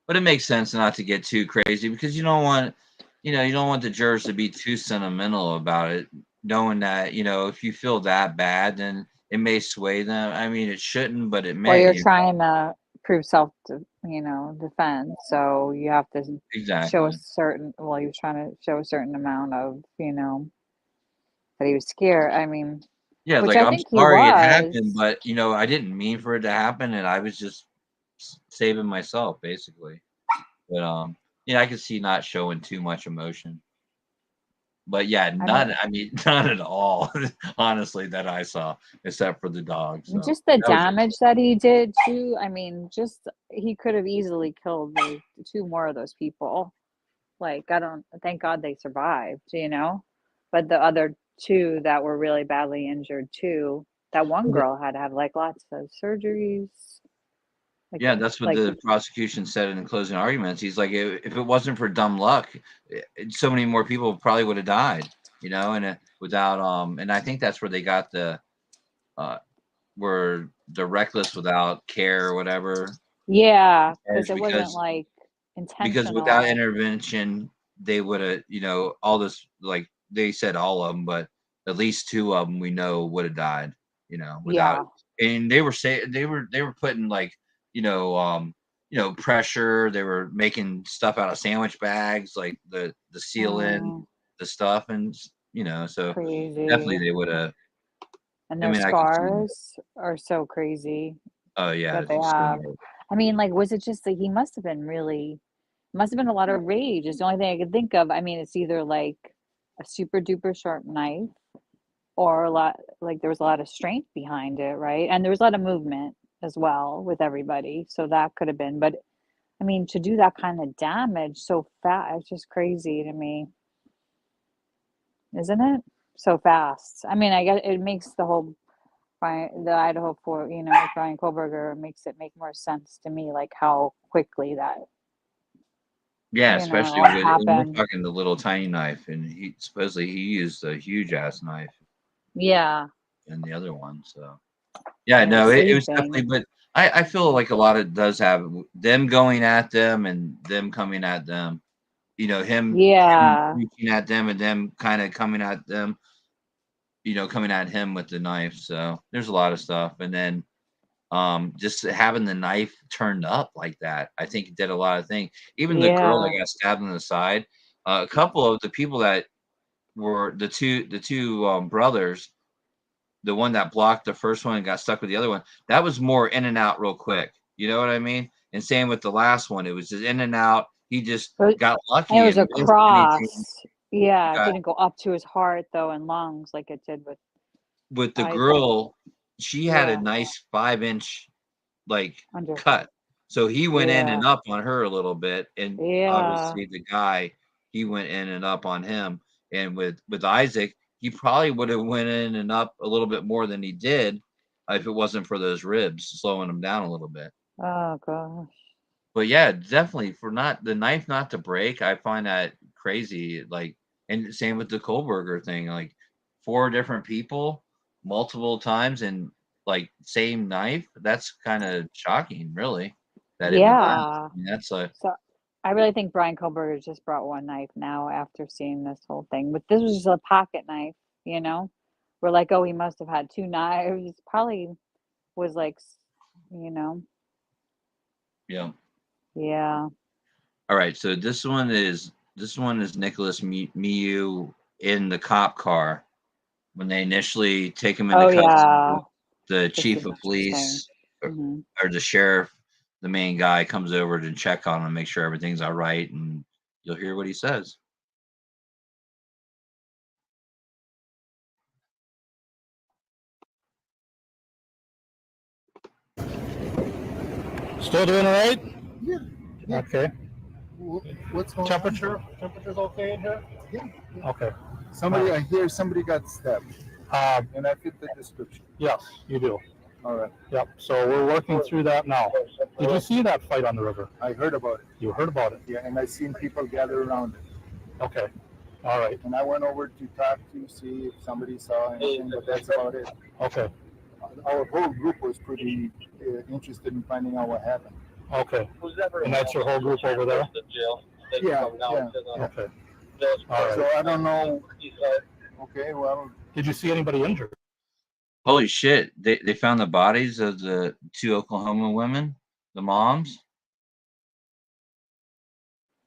but it makes sense not to get too crazy because you don't want the jurors to be too sentimental about it, knowing that if you feel that bad, then it may sway them. I mean, it shouldn't, but it Well, may. you're trying to prove defense, so you have to show a Exactly. certain. Well, you're trying to show a certain amount of, that he was scared. I mean, Yeah, which like, I "I'm think he sorry it happened, was. but, I didn't mean for it to happen, and I was just saving myself, basically." But, I could see not showing too much emotion. But, yeah, I mean, none I mean, none at all, honestly, that I saw, except for the dog, so just the that was damage that he did too. I mean, just he could have easily killed two more of those people. Like, I don't. Thank God they survived. But the other two that were really badly injured too. That one it. girl had to have like lots of surgeries. Like, Yeah, that's what like the prosecution said in the closing arguments. He's like, If it wasn't for dumb luck, so many more people probably would have died, and without and I think that's where they got uh, were the reckless without care or whatever yeah, because charge it wasn't like because without intentional. intervention they would have all this, like they said all of them, but at least 2 of them we know would have died, without. And they were saying they were putting like, pressure. They were making stuff out of sandwich bags, like the seal in the stuff, and so definitely Crazy. they would have. And I their mean, I could see that. scars are so crazy Oh yeah, that they it's have. so I mean, like, was it just that he must have been a lot of rage? It's the only thing I could think of. I mean, it's either like a super duper sharp knife or there was a lot of strength behind it, right? And there was a lot of movement as well with everybody. So that could have been, but I mean, to do that kind of damage so fast, it's just crazy to me, isn't it? So fast. I mean, I guess it makes the Idaho for, Brian Kohlberger makes it make more sense to me, like how quickly that, Yeah, especially when we're happened. talking the little tiny knife, and he supposedly he used a huge ass knife Yeah. in the other one. So yeah, And he was no, it was definitely. sleeping. But I feel like a lot of it does have them going at them and them coming at them. Him Yeah. reaching at them and them kind of coming at them. Coming at him with the knife. So there's a lot of stuff, and then just having the knife turned up like that, I think it did a lot of things. Even the girl that Yeah. got stabbed in the side, a couple of the people that were the two brothers, the one that blocked the first one and got stuck with the other one, that was more in and out real quick. You know what I mean? And same with the last one, it was just in and out. He just But got and it lucky was a and missed anything. cross. Yeah, it Got didn't go up to his heart though and lungs like it did with with the Isaac. girl, she had a Yeah. nice 5-inch like Under. cut. So he went in Yeah. and up on her a little bit, and Yeah. obviously the guy, he went in and up on him. And with Isaac, he probably would have went in and up a little bit more than he did if it wasn't for those ribs slowing him down a little bit. Oh gosh. But yeah, definitely for not the knife not to break, I find that crazy. Like, and same with the Kohlberger thing, like 4 different people, multiple times, and like same knife. That's kind of shocking, really, that it would last. Yeah. I mean, that's a So I really think Brian Kohlberger just brought one knife now after seeing this whole thing. But this was just a pocket knife, you know? We're like, oh, he must have had 2 knives. Probably was like, you know, yeah. yeah. All right, so this one is Nicholas Miu in the cop car when they initially take him into Oh custody. yeah. The This chief is of interesting. police or, Hmm. or the sheriff, the main guy, comes over to check on him, make sure everything's all right, and you'll hear what he says. Still doing all right? Yeah. Okay. What's going Temperature's okay in here? on? Yeah. Okay. I hear somebody got stabbed, and I fit the description. Yes, you do. All right. Yep. So we're working through that now. Did you see that fight on the river? I heard about it. You heard about it? Yeah, and I seen people gather around it. Okay. All right. And I went over to talk to see if somebody saw anything, but that's about it. Okay. Our whole group was pretty interested in finding out what happened. Okay. And that's your whole group over there? Yeah. Okay. All right. So I don't know. Okay, well. Did you see anybody injured? Holy shit! They found the bodies of the 2 Oklahoma women, the moms.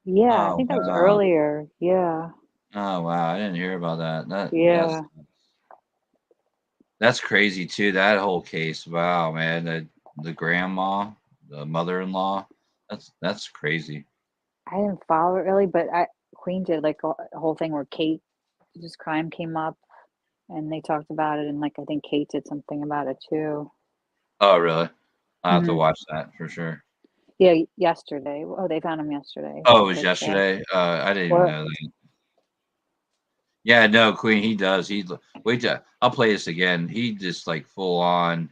Yeah, I Oh think that was wow! earlier. Yeah. Oh wow! I didn't hear about that. Yeah. That's crazy too. That whole case. Wow, man. The grandma, the mother-in-law. That's crazy. I didn't follow it really, but Queen did like a whole thing where Kate, just crime came up and they talked about it, and like I think Kate did something about it too. Oh really? I have to Hmm. watch that for sure. Yeah, yesterday. Oh, they found him yesterday. Oh, it was Thursday. yesterday. I didn't even What? know that. Yeah, no, Queen. He does. I'll play this again. He just like full on.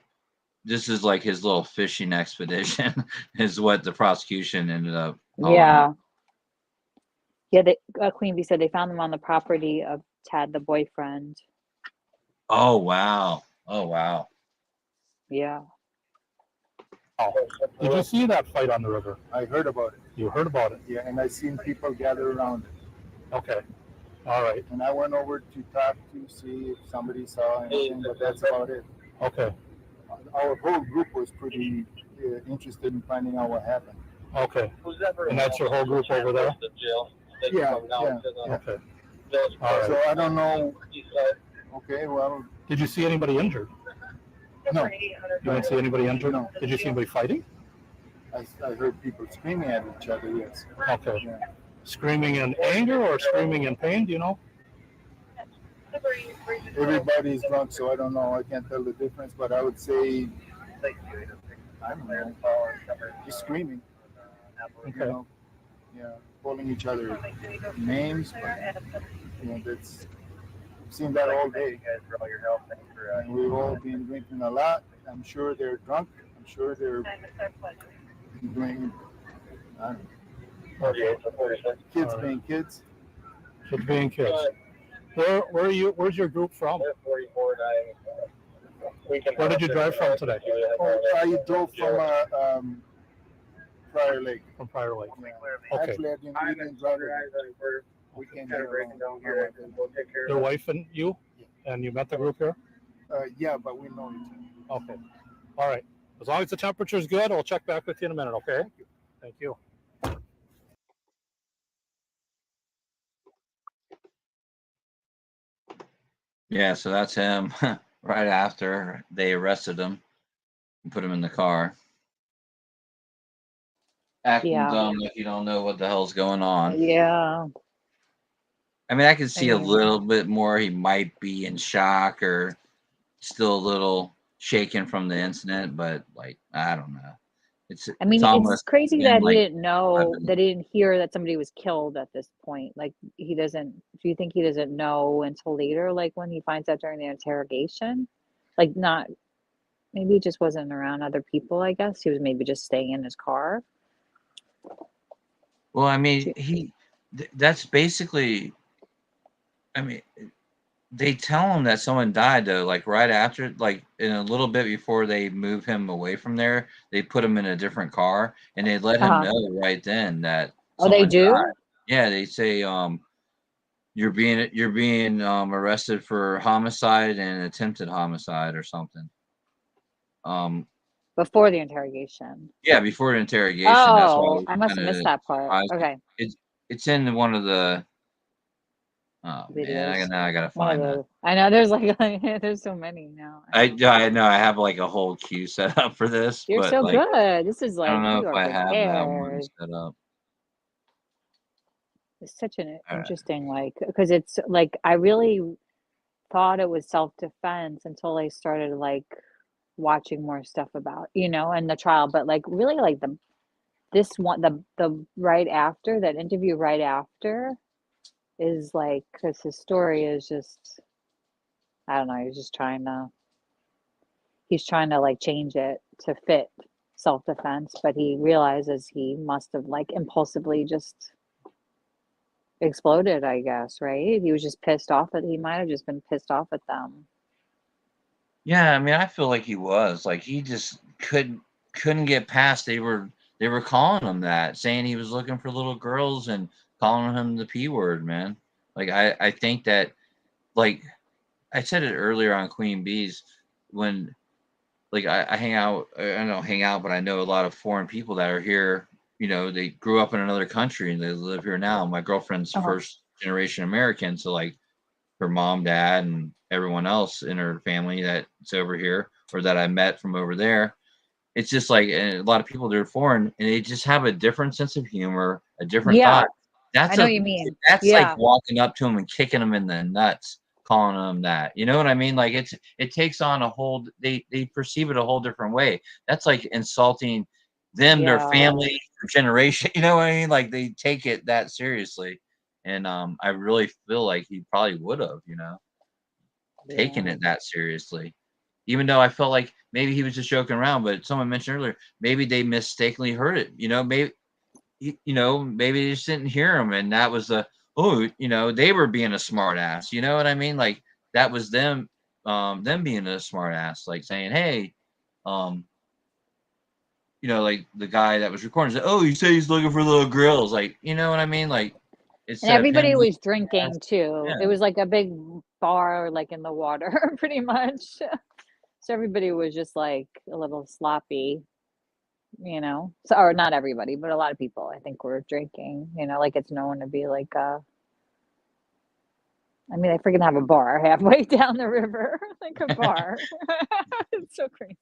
This is like his little fishing expedition, is what the prosecution ended up calling it. Yeah. Yeah, Queen Bee said they found them on the property of Tad, the boyfriend. Oh wow! Oh wow! Yeah. Oh. Did you see that fight on the river? I heard about it. You heard about it? Yeah, and I seen people gather around it. Okay. All right. And I went over to talk to see if somebody saw anything, but that's about it. Okay. Our whole group was pretty interested in finding out what happened. Okay. And that's your whole group over there? Yeah. Okay. All right. So I don't know. Okay, well. Did you see anybody injured? No. You didn't see anybody injured? No. Did you see anybody fighting? I heard people screaming at each other, yes. Okay. Yeah. Screaming in anger or screaming in pain, do you know? Everybody's drunk, so I don't know. I can't tell the difference, but I would say, I don't know, just screaming. Okay. You know, yeah, calling each other names. But, you know, that's, I've seen that all day. And we've all been drinking a lot. I'm sure they're drunk. I'm sure they're doing, I don't know. Kids being kids. Kids being kids. Where are you? Where's your group from? Where did you drive from today? Oh, I drove from Prior Lake. From Prior Lake. Yeah. Okay. Actually, we didn't drive it. We came here alone. Your wife and you? Yeah. And you met the group here? Yeah, but we know each other. Okay. All right. As long as the temperature's good, I'll check back with you in a minute, okay? Thank you. Yeah, so that's him right after they arrested him and put him in the car. Acting dumb like you don't know what the hell's going on. Yeah. I mean, I can see a little bit more. He might be in shock or still a little shaken from the incident, but like, I don't know. I mean, it's crazy that he didn't know, that he didn't hear that somebody was killed at this point. Like, he doesn't, do you think he doesn't know until later, like when he finds out during the interrogation? Like, not, maybe he just wasn't around other people, I guess. He was maybe just staying in his car. Well, I mean, that's basically, I mean, they tell him that someone died though, like right after, like in a little bit before they move him away from there, they put him in a different car and they let him know right then that they do died. Yeah, they say you're being arrested for homicide and attempted homicide or something. Before the interrogation. Yeah, before the interrogation. Oh, that's why I must have missed that part. Okay. It's in one of the videos. Man, I gotta find that. I know there's like there's so many now. I know I have like a whole queue set up for this. You're but so like, good. This is like, I don't know you if are I prepared. have that one set up. It's such an interesting, like, because it's like I really thought it was self-defense until I started like watching more stuff about, in the trial. But like really like the right after that interview right after is like, because his story is just, I don't know, he's trying to like change it to fit self-defense, but he realizes he must have like impulsively just exploded, I guess, right? He was just pissed off he might have just been pissed off at them. Yeah, I mean, I feel like he was like, he just couldn't get past. They were calling him that, saying he was looking for little girls and calling him the P word, man. Like, I think that, like I said it earlier on Queen Bees, when like I hang out, I don't hang out, but I know a lot of foreign people that are here. They grew up in another country and they live here now. My girlfriend's first generation American, so like her mom, dad, and everyone else in her family that's over here or that I met from over there. It's just like a lot of people that are foreign and they just have a different sense of humor, a different thought. I know what you mean. That's like walking up to them and kicking them in the nuts, calling them that. You know what I mean? Like it takes on a whole. They perceive it a whole different way. That's like insulting them, their family, their generation. You know what I mean? Like they take it that seriously, and I really feel like he probably would have, taken it that seriously. Even though I felt like maybe he was just joking around, but someone mentioned earlier, maybe they mistakenly heard it. Maybe maybe they just didn't hear him, and that was they were being a smart ass. You know what I mean? Like that was them being a smart ass, like saying, hey, like the guy that was recording said, oh, you say he's looking for little girls, like, you know what I mean? Like It's And that everybody penalty. was drinking too. Yeah. It was like a big bar, like in the water, pretty much. So everybody was just like a little sloppy, you know. So, or not everybody, but a lot of people, I think, were drinking. You know, like it's known to be like I mean, they freaking have a bar halfway down the river, like a bar. It's so crazy.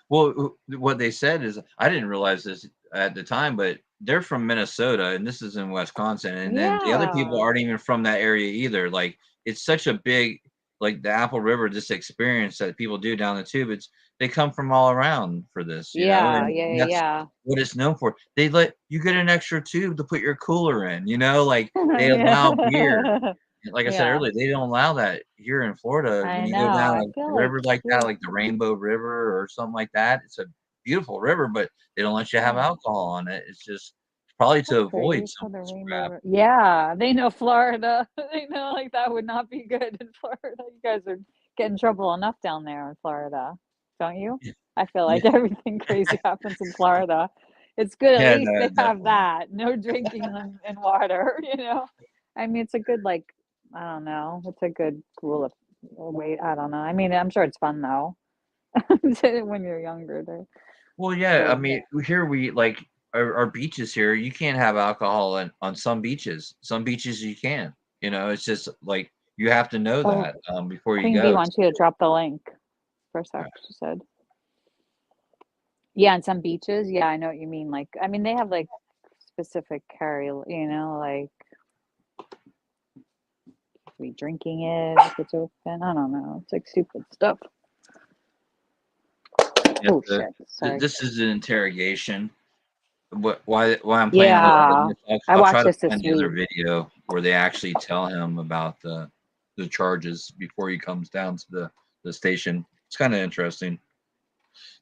Well, what they said is I didn't realize this at the time, but they're from Minnesota and this is in Wisconsin. And then the other people Yeah. aren't even from that area either. Like it's such a big, like the Apple River, this experience that people do down the tube. They come from all around for this, you know, Yeah, and yeah, that's yeah, what it's known for. They let you get an extra tube to put your cooler in, you know, like they allow beer. yeah. Like I said Yeah, earlier, they don't allow that here in Florida. When I you know. go down I a feel like river like that, here, like the Rainbow River or something like that, it's a beautiful river, but they don't let you have yeah. alcohol on it. It's just probably to That's avoid crazy. It's some called of the this Rainbow crap. Yeah, they know Florida. They know like that would not be good in Florida. You guys would get in trouble enough down there in Florida, don't you? Yeah, I feel yeah, like everything crazy happens in Florida. It's good at yeah, least no, they have definitely. that. No drinking in water, you know? I mean, it's a good like I don't know. It's a good rule of wait, I don't know. I mean, I'm sure it's fun though. When you're younger, they're Well, yeah, I so mean, here we like our beaches here. You can't have alcohol on some beaches. Some beaches you can. You know, it's just like you have to know Oh, that before you Queen Bee go. wants you to drop the link for a sec, she said. Yeah, and some beaches. Yeah, I know what you mean. Like, I mean, they have like specific carry, you know, like we drinking it if it's open. I don't know. It's like stupid stuff. Yeah, Oh shit! Sorry. this is an interrogation. Why I'm playing a little bit of Yeah, this, I I'll try watched to this find the other week. video where they actually tell him about the charges before he comes down to the station. It's kind of interesting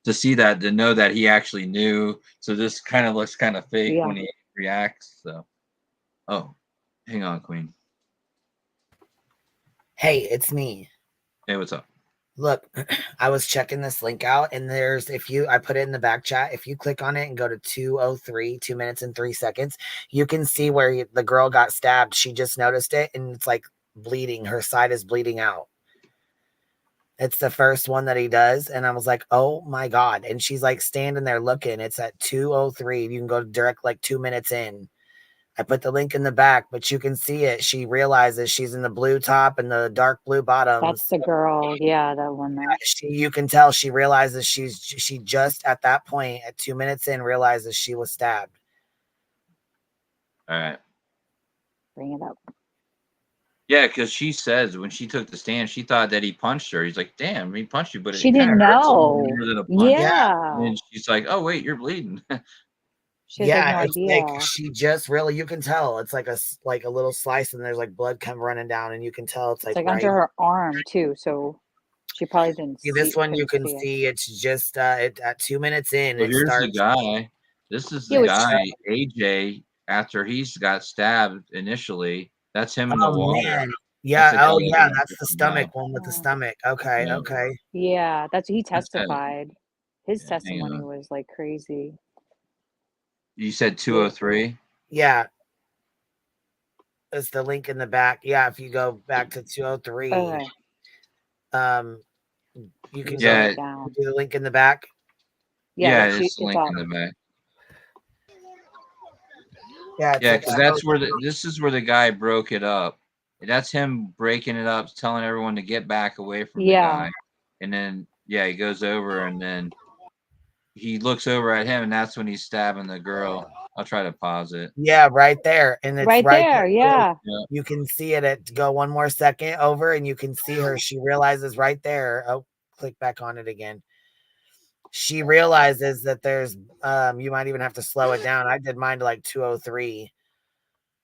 to see that, to know that he actually knew. So this kind of looks kind of fake Yeah. when he reacts. So, oh, hang on, Queen. Hey, it's me. Hey, what's up? Look, I was checking this link out, and I put it in the back chat. If you click on it and go to 2:03, 2 minutes and 3 seconds, you can see where the girl got stabbed. She just noticed it, and it's like bleeding. Her side is bleeding out. It's the first one that he does. And I was like, oh my God. And she's like standing there looking. It's at 2:03. You can go direct like 2 minutes in. I put the link in the back, but you can see it. She realizes she's in the blue top and the dark blue That's bottoms. the girl. Yeah, that one there. You can tell she realizes she just at that point at 2 minutes in realizes she was stabbed. All right. Bring it up. Yeah, because she says when she took the stand, she thought that he punched her. He's like, "Damn, he punched you," but She it kind didn't of hurts a little know. more than a punch. Yeah. And Yeah. then she's like, "Oh wait, you're bleeding." She has like Yeah, no it's like idea. she just really, you can tell it's like a little slice and there's like blood come running down and you can tell it's It's like like right. under her arm too, so she probably didn't See, this one you couldn't can see it. see it's just at 2 minutes in So it here's the starts. guy. This is Yeah, the was guy, AJ, after he's got stabbed initially. That's him in the Oh water. man. That's the Yeah, guy oh yeah, that that's the freaking died. stomach one with the oh, stomach. Okay, Yeah. okay. yeah, that's he That's it. testified. His Yeah, hang testimony on. was like crazy. You said Yeah. 203? Yeah. It's the link in the back. Yeah, if you go back to 203, Okay. you can go Yeah, Down. to the link in the back. Yeah, yeah, like it's the it's link up. in the back. Yeah, it's Yeah, like because that's where this is where the guy broke it up. That's him breaking it up, telling everyone to get back away from the Yeah. guy. And then he goes over and then he looks over at him and that's when he's stabbing the girl. I'll try to pause it. yeah, right there. And it's Right right there, there. yeah. Yeah. You can see it at go one more second over and you can see her. She realizes right there. Oh, click back on it again. She realizes that there's you might even have to slow it down. I did mine to like 203.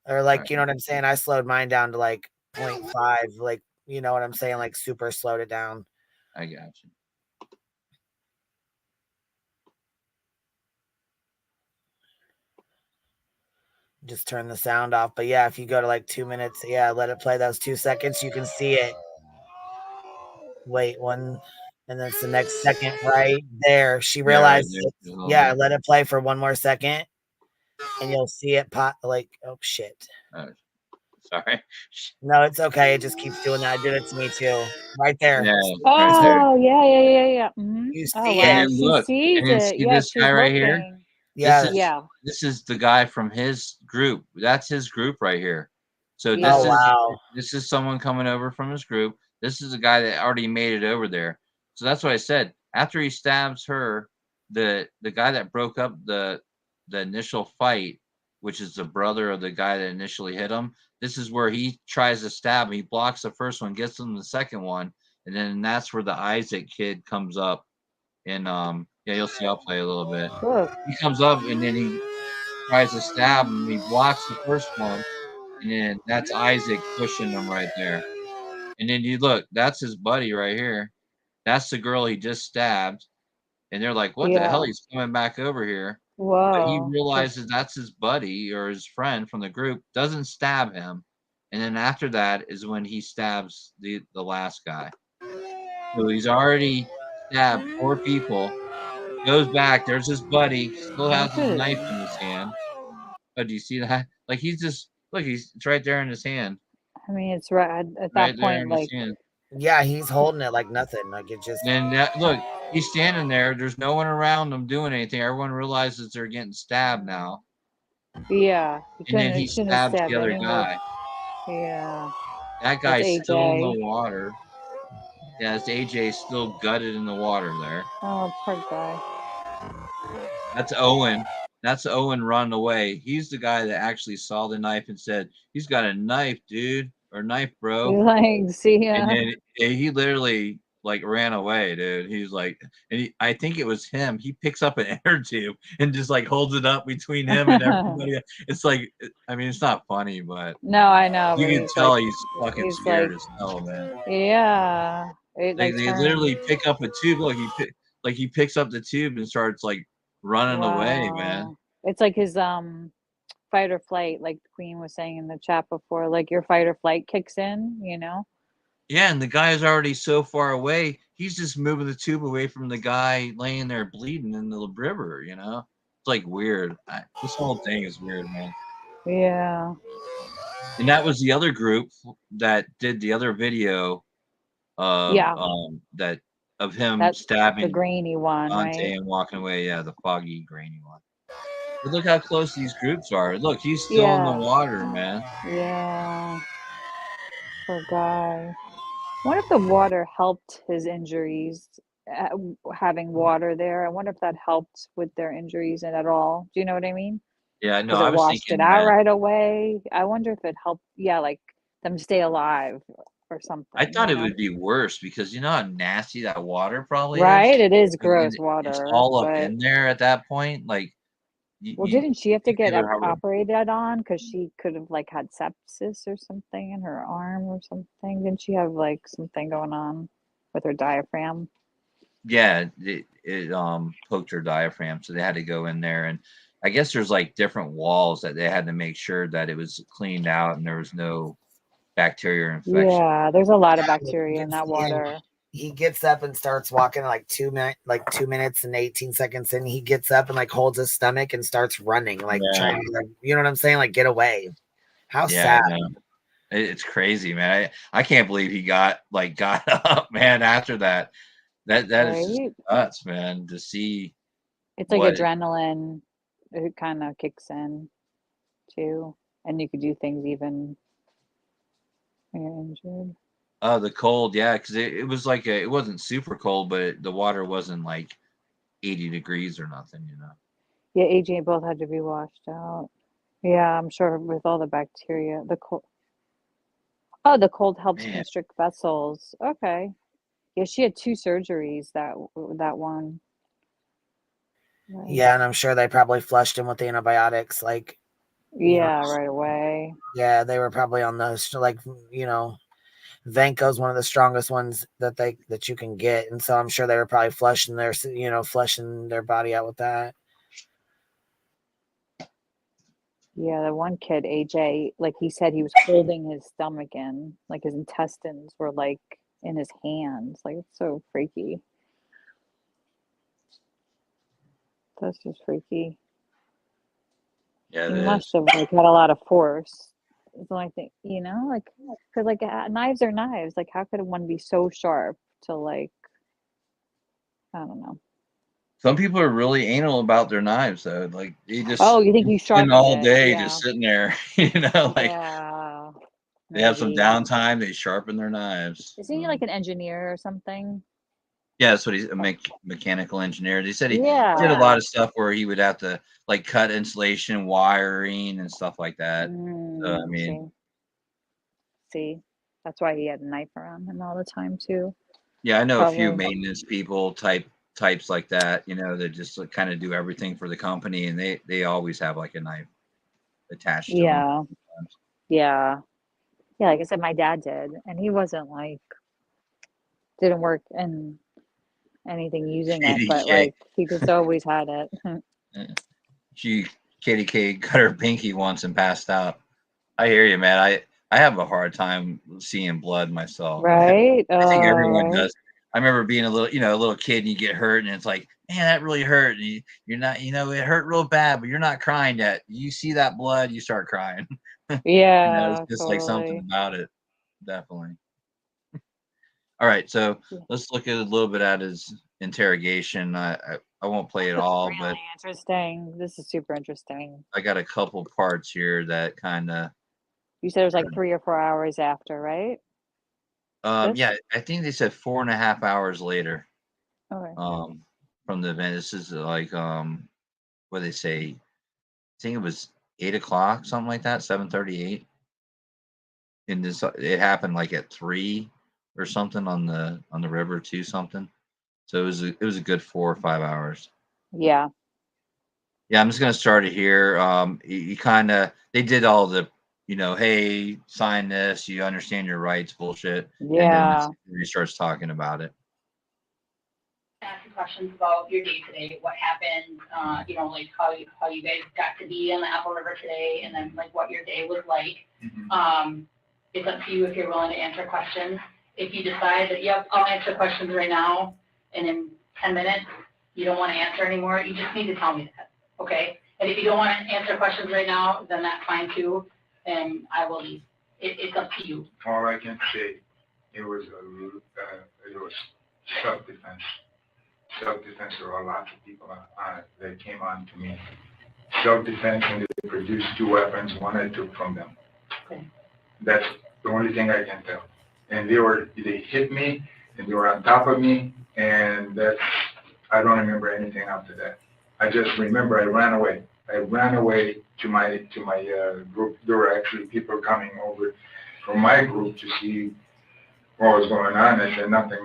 Or like, Right. you know what I'm saying? I slowed mine down to like 0.5, like, you know what I'm saying? Like super slowed it down. I got you. Just turn the sound off. But yeah, if you go to like 2 minutes, yeah, let it play those 2 seconds, you can see it. Wait, one, and then it's the next second right there. She Yeah, right realized, there. yeah, let it play for one more second, and you'll see it pop. Like, oh shit. All right. Sorry. No, it's okay. It just keeps doing that. It did it to me too. Right there. Yeah, Right there. Oh, yeah. Mhm. You Oh, see And wow. it? then She look, sees and then it. see Yeah, this she's guy right here. looking. This Yes. is Yeah. this is the guy from his group. That's his group right here. So Yeah. Oh wow. this is someone coming over from his group. This is a guy that already made it over there. So that's what I said. After he stabs her, the guy that broke up the initial fight, which is the brother of the guy that initially hit him, this is where he tries to stab him. He blocks the first one, gets him the second one, and then that's where the Isaac kid comes up. And yeah, you'll see. I'll play a little bit. Look. He comes up and then he tries to stab him. He blocks the first one, and then that's Isaac pushing him right there. And then you look, that's his buddy right here. That's the girl he just stabbed. And they're like, what the hell? Yeah. He's coming back over here. But he Whoa. realizes that's his buddy or his friend from the group, doesn't stab him. And then after that is when he stabs the last guy. So he's already stabbed 4 people. Goes back. There's his buddy. Still has Look his at knife in his hand. Oh, do you see that? Like he's just look. It's right there in his hand. I mean, it's right at that Right there point, in his like, hand. Yeah, he's holding it like nothing. Like it just. And that, look, he's standing there. There's no one around him doing anything. Everyone realizes they're getting stabbed now. yeah. And then He he shouldn't have stabs stabbed the other anyway. guy. Yeah. That That's guy's still in the AJ. water. Yeah, it's AJ still gutted in the water there. Oh, poor guy. That's Owen. That's Owen running away. He's the guy that actually saw the knife and said, he's got a knife, dude, or knife, bro. You like see And ya. then he literally like ran away, dude. He's like, and I think it was him. He picks up an inner tube and just like holds it up between him and everybody. It's like, I mean, it's not funny, but No, I know, you but can he's tell like, he's fucking he's scared like, as hell, man. yeah. It Like like they turned. literally pick up a tube. Look, he picks up the tube and starts like running away, man. Wow. It's like his fight or flight, like Queen was saying in the chat before, like your fight or flight kicks in, you know? Yeah, and the guy is already so far away. He's just moving the tube away from the guy laying there bleeding in the river. You know, it's like weird. This whole thing is weird, man. Yeah. And that was the other group that did the other video of Yeah. that of him That's the stabbing grainy one, Dante right? and walking away. Yeah, the foggy, grainy one. But look how close these groups are. Look, he's still in the Yeah. water, man. Yeah. Poor guy. I wonder if the water helped his injuries, having water there. I wonder if that helped with their injuries and at all. Do you know what I mean? Yeah, no, Because I it was washed it thinking out that. right away. I wonder if it helped, yeah, like them stay alive or something, I thought you it know? would be worse because you know how nasty that water probably is? Right? It is Like, gross it's water, all up but in there at that point, like, well, you didn't she have to think they get would have operated on because she could have like had sepsis or something in her arm or something? Didn't she have like something going on with her diaphragm? yeah, it poked her diaphragm, so they had to go in there, and I guess there's, like, different walls that they had to make sure that it was cleaned out and there was no bacteria or infection. Yeah, there's a lot of Yeah, you bacteria in can that see him. water. He gets up and starts walking like 2 minutes and 18 seconds in. He gets up and like holds his stomach and starts running, like Yeah. trying to, like, you know what I'm saying? Like get away. How Yeah, sad. I know. It's crazy, man. I can't believe he got up, man, after that. That is just Right? nuts, man, to see It's like what adrenaline. It kind of kicks in too, and you could do things even when you're injured. the cold, yeah, because it was like it wasn't super cold, but the water wasn't like 80 degrees or nothing, you know. Yeah, AJ both had to be washed out. Yeah, I'm sure with all the bacteria, the cold. Oh, the cold helps Man, constrict vessels. Okay. Yeah, she had 2 surgeries that one. Right. Yeah, and I'm sure they probably flushed him with the antibiotics. Like, you know, Yeah, right away. yeah, they were probably on those, like, you know, Vanco's one of the strongest ones that you can get, and so I'm sure they were probably flushing their body out with that. Yeah, the one kid, AJ, like he said he was holding his stomach in, like his intestines were like in his hands. Like it's so freaky. That's just freaky. yeah, He it must is. have like had a lot of force. It's the only thing, like, because like knives are knives. Like, how could one be so sharp to like, I don't know. Some people are really anal about their knives, though. Like they just Oh, you think he spend sharpened all it? day Yeah. just sitting there, like Yeah. they have some Maybe. downtime, they sharpen their knives. Isn't he like an engineer or something? Yeah, that's what he's a mechanical engineer. They said he did a Yeah. lot of stuff where he would have to like cut insulation, wiring, and stuff like that. So I mean, See, that's why he had a knife around him all the time too. yeah, I know a few Probably. maintenance people types like that. That just kind of do everything for the company, and they always have like a knife attached to them. Yeah. Yeah. Yeah, like I said, my dad did, and he wasn't like didn't work in anything using it, but KDK. like he just always had it. Katie K cut her pinky once and passed out. I hear you, man. I have a hard time seeing blood myself. Right? I think everyone Right. does. I remember being a little kid, and you get hurt, and it's like, man, that really hurt. And you're not, it hurt real bad, but you're not crying yet. You see that blood, you start crying. It's Yeah, just like something totally. about it, definitely. All right, so Yeah. let's look at a little bit at his interrogation. I won't play it This is all, really but interesting. This is super interesting. I got a couple parts here that kind of. You said it was like 3 or 4 hours after, right? Yeah, I think they said 4.5 hours later. Okay. From the event. This is like what they say. I think it was 8 o'clock, something like that, 7:38. And this it happened like at 3 or something on the river too, something. So it was a good 4 or 5 hours. Yeah. Yeah, I'm just gonna start it here. You kind of they did all the hey, sign this, you understand your rights, bullshit, and then Yeah. he starts talking about it. Ask you questions about your day today, what happened, like how you guys got to be on the Apple River today, and then like what your day was like. It's up to you if you're willing to answer questions. If you decide that, yep, I'll answer questions right now, and in 10 minutes you don't want to answer anymore, you just need to tell me that, okay? And if you don't want to answer questions right now, then that's fine too, and I will leave. It's up to you. All I can say, it was self-defense. Self-defense. There were lots of people that came on to me. Self-defense, and they produced 2 weapons. One I took from them. Okay. That's the only thing I can tell. And they hit me, and they were on top of me, and I don't remember anything after that. I just remember I ran away. I ran away to my group. There were actually people coming over from my group to see what was going on. I said, nothing,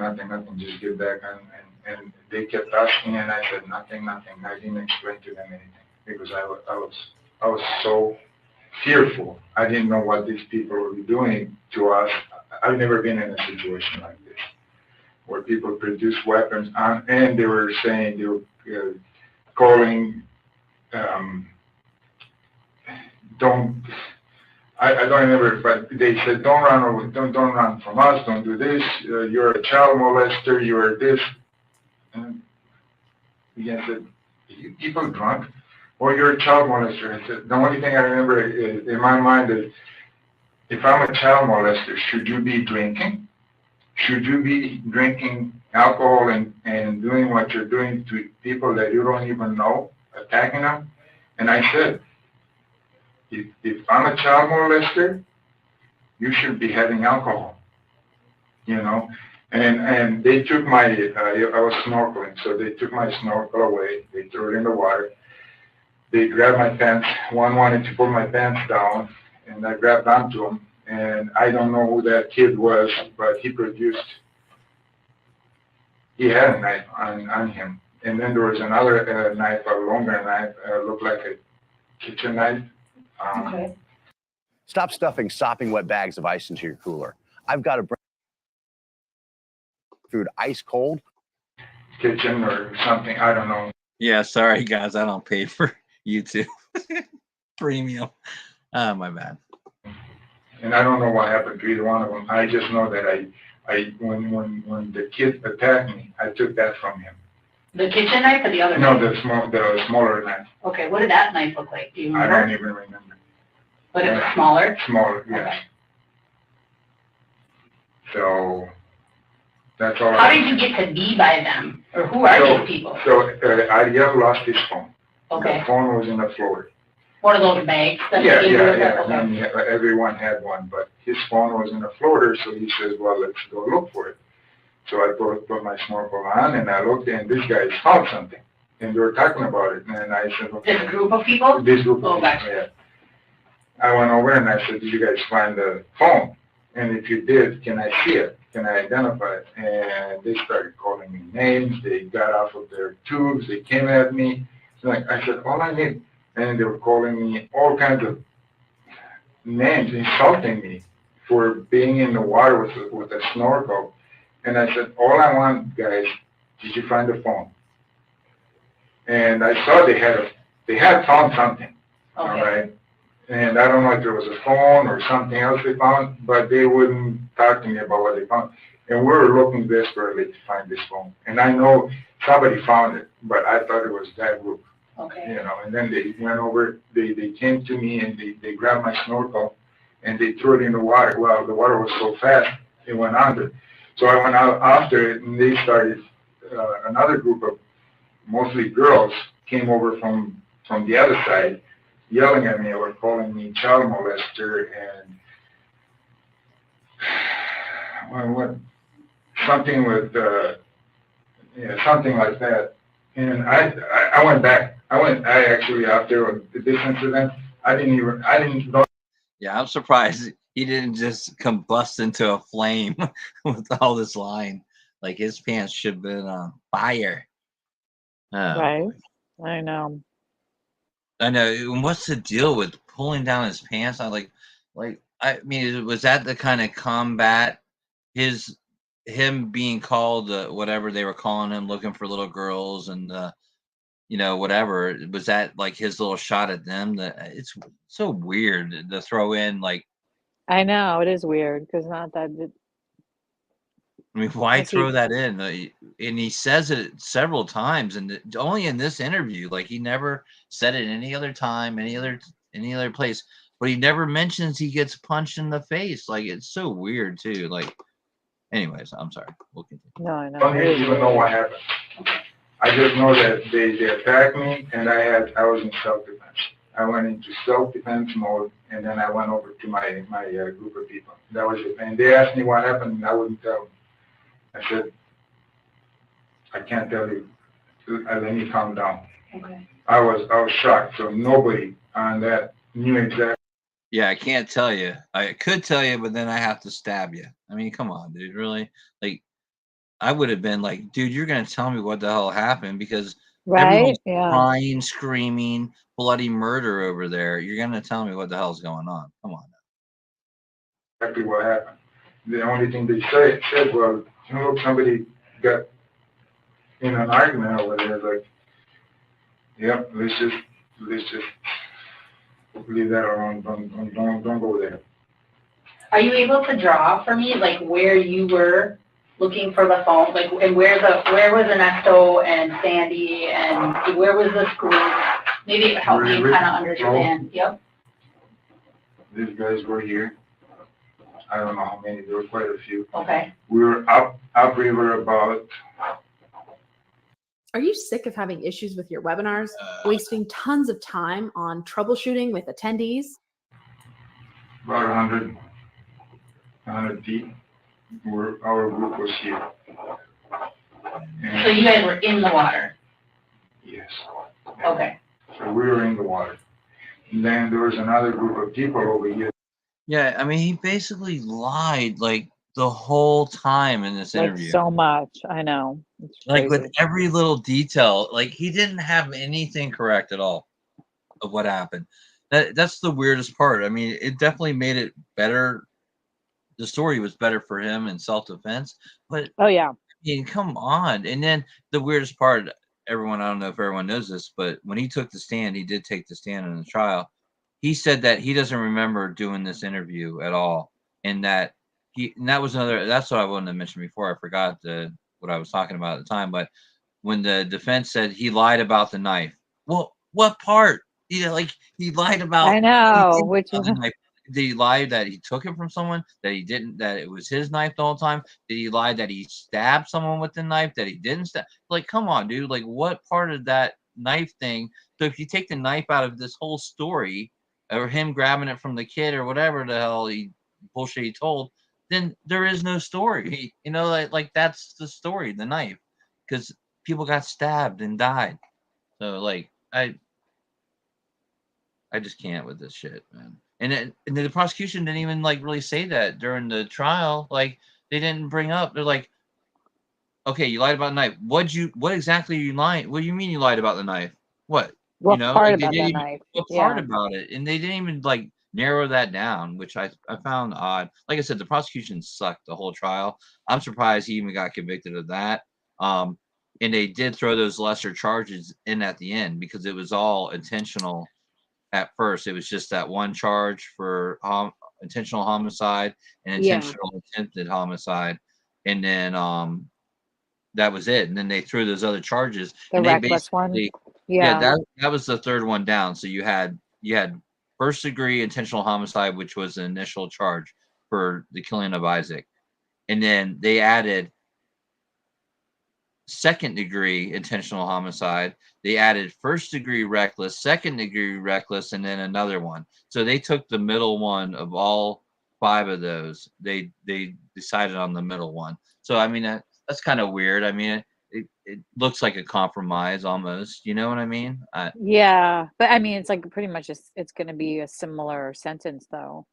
just get back on. And they kept asking, and I said, nothing. I didn't explain to them anything because I was so fearful. I didn't know what these people were doing to us. I've never been in a situation like this where people produce weapons and they were saying, they were calling, I don't remember, but they said, don't run away, don't run from us, don't do this, you're a child molester, you're this. And again, I said, are you people drunk? Or you're a child molester. I said, the only thing I remember in my mind is, if I'm a child molester, should you be drinking? Should you be drinking alcohol and doing what you're doing to people that you don't even know, attacking them? And I said, if I'm a child molester, you should be having alcohol, And they took I was snorkeling, so they took my snorkel away. They threw it in the water. They grabbed my pants. One wanted to pull my pants down, and I grabbed onto him. And I don't know who that kid was, but he had a knife on him. And then there was another knife, a longer knife, looked like a kitchen knife. Okay. Stop stuffing sopping wet bags of ice into your cooler. I've got to bring food ice cold. Kitchen or something, I don't know. Yeah, sorry guys, I don't pay for YouTube premium. My bad. And I don't know what happened to either one of them. I just know that when the kid attacked me, I took that from him. The kitchen knife or the other No, knife? the smaller knife. Okay, what did that knife look like? Do you I remember? don't even remember. But it's smaller? Smaller, yes. So that's all. How did you get to be by them? Or who are these people? So Ariel lost his phone. Okay. The phone was in the floor. One of those bags? That Yeah. Okay. And everyone had one, but his phone was in the floater, so he says, well, let's go look for it. So I put my snorkel on, and I looked, and this guy found something. And they were talking about it, and I said, okay. This group of people? This group of people, gotcha. yeah. I went over and I said, did you guys find the phone? And if you did, can I see it? Can I identify it? And they started calling me names. They got off of their tubes. They came at me. Like I said, all I need. And they were calling me all kinds of names, insulting me for being in the water with a snorkel. And I said, all I want, guys, did you find the phone? And I saw they had found something. Okay. All right. And I don't know if there was a phone or something else they found, but they wouldn't talk to me about what they found. And we were looking desperately to find this phone. And I know somebody found it, but I thought it was that group. Okay. You know, and then they went over, they came to me and they grabbed my snorkel and they threw it in the water. Well, the water was so fast, it went under. So I went out after it and they started, another group of mostly girls came over from the other side, yelling at me or calling me child molester and what something with something like that. And I went back. I actually after this incident, I didn't know. Yeah, I'm surprised he didn't just combust into a flame with all this lying. Like his pants should have been on fire. Right. I know. I know. And what's the deal with pulling down his pants? I mean, was that the kind of combat him being called whatever they were calling him, looking for little girls and whatever? Was that like his little shot at them? That it's so weird to throw in like. I know it is weird because not that. I mean, why throw that in? And he says it several times, and only in this interview. Like he never said it any other time, any other place. But he never mentions he gets punched in the face. Like it's so weird too. Like, anyways, I'm sorry. We'll continue. No, I know. I don't even know what happened. I just know that they attacked me, and I was in self-defense. I went into self-defense mode, and then I went over to my group of people. That was it. And they asked me what happened, and I wouldn't tell them. I said, I can't tell you. Let me calm down. Okay. I was shocked. So nobody on that knew exactly. Yeah, I can't tell you. I could tell you, but then I have to stab you. I mean, come on, dude. Really? Like, I would have been like, dude, you're gonna tell me what the hell happened because everyone's crying, screaming, bloody murder over there. You're gonna tell me what the hell's going on? Come on. Exactly what happened. The only thing they said was, somebody got in an argument over there. Like, yep, let's just leave that alone. Don't go there. Are you able to draw for me, like where you were looking for the phone, like, and where was Ernesto and Sandy, and where was the school? Maybe it helped me kind of understand. Yep. These guys were here. I don't know how many. There were quite a few. Okay. We were upriver about. Are you sick of having issues with your webinars, wasting tons of time on troubleshooting with attendees? About 100 feet. Our group was here. And so you guys were in the water? Yes. Okay. So we were in the water. And then there was another group of people over here. Yeah, I mean, he basically lied like the whole time in this interview. So much. I know. Like with every little detail, like he didn't have anything correct at all of what happened. That's the weirdest part. I mean, it definitely made it better. The story was better for him in self-defense, but I mean, come on. And then the weirdest part, I don't know if everyone knows this, but when he took the stand, he did take the stand in the trial. He said that he doesn't remember doing this interview at all, and that was another. That's what I wanted to mention before. I forgot what I was talking about at the time. But when the defense said he lied about the knife, well, what part? like he lied about. I know, He didn't which have the knife. Did he lie that he took it from someone? That he didn't? That it was his knife the whole time? Did he lie that he stabbed someone with the knife? That he didn't stab? Like, come on, dude. Like, what part of that knife thing? So if you take the knife out of this whole story, or him grabbing it from the kid, or whatever the hell bullshit he told, then there is no story. Like that's the story, the knife, because people got stabbed and died. So like I just can't with this shit, man. And the prosecution didn't even like really say that during the trial. Like they didn't bring up. They're like, okay, you lied about the knife. What exactly are you lying? What do you mean you lied about the knife? What? what part Like they about didn't that even knife? what part Yeah. about it, and they didn't even like narrow that down, which I found odd. Like I said, the prosecution sucked the whole trial. I'm surprised he even got convicted of that. And they did throw those lesser charges in at the end because it was all intentional. At first, it was just that one charge for intentional homicide and Yeah. intentional attempted homicide, and then that was it. And then they threw those other charges, The and they reckless one. basically, Yeah. that was the third one down. So you had first degree intentional homicide, which was the initial charge for the killing of Isaac, and then they added second degree intentional homicide. They added first degree reckless, second degree reckless, and then another one. So they took the middle one of all 5 of those. They decided on the middle one. So I mean that's kind of weird. I mean it looks like a compromise almost. You know what I mean? Yeah, but I mean, it's like pretty much it's going to be a similar sentence though.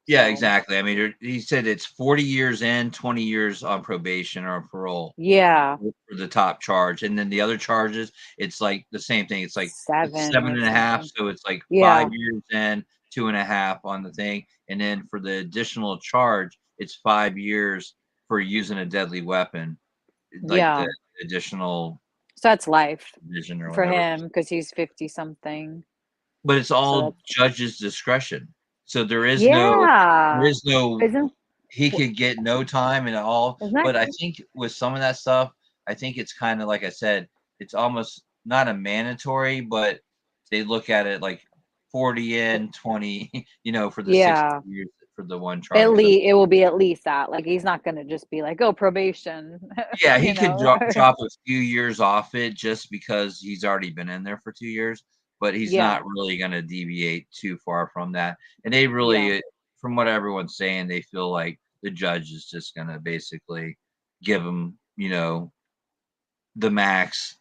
Yeah, So exactly. I mean, he said it's 40 years in, 20 years on probation or parole. yeah, For the top charge, and then the other charges, it's like the same thing. It's like 7 seven or and a half, something. so it's like Yeah. 5 years in, 2.5 on the thing, and then for the additional charge, it's 5 years for using a deadly weapon, like Yeah. the additional So that's life vision or for whatever. him because he's 50 something. But it's So all that's judge's discretion, so there is yeah. no Isn't he could get no time at all. isn't that But I think with some of that stuff, I think it's kind of like I said, it's almost not a mandatory, but they look at it like 40 in, 20, for the 60 yeah. years for the one At charge. So, least it will be at least that. Like he's not going to just be like, "Oh, probation." yeah, he you could know. drop a few years off it just because he's already been in there for 2 years, but he's Yeah. not really going to deviate too far from that. And they Yeah. really, from what everyone's saying, they feel like the judge is just going to basically give him, the max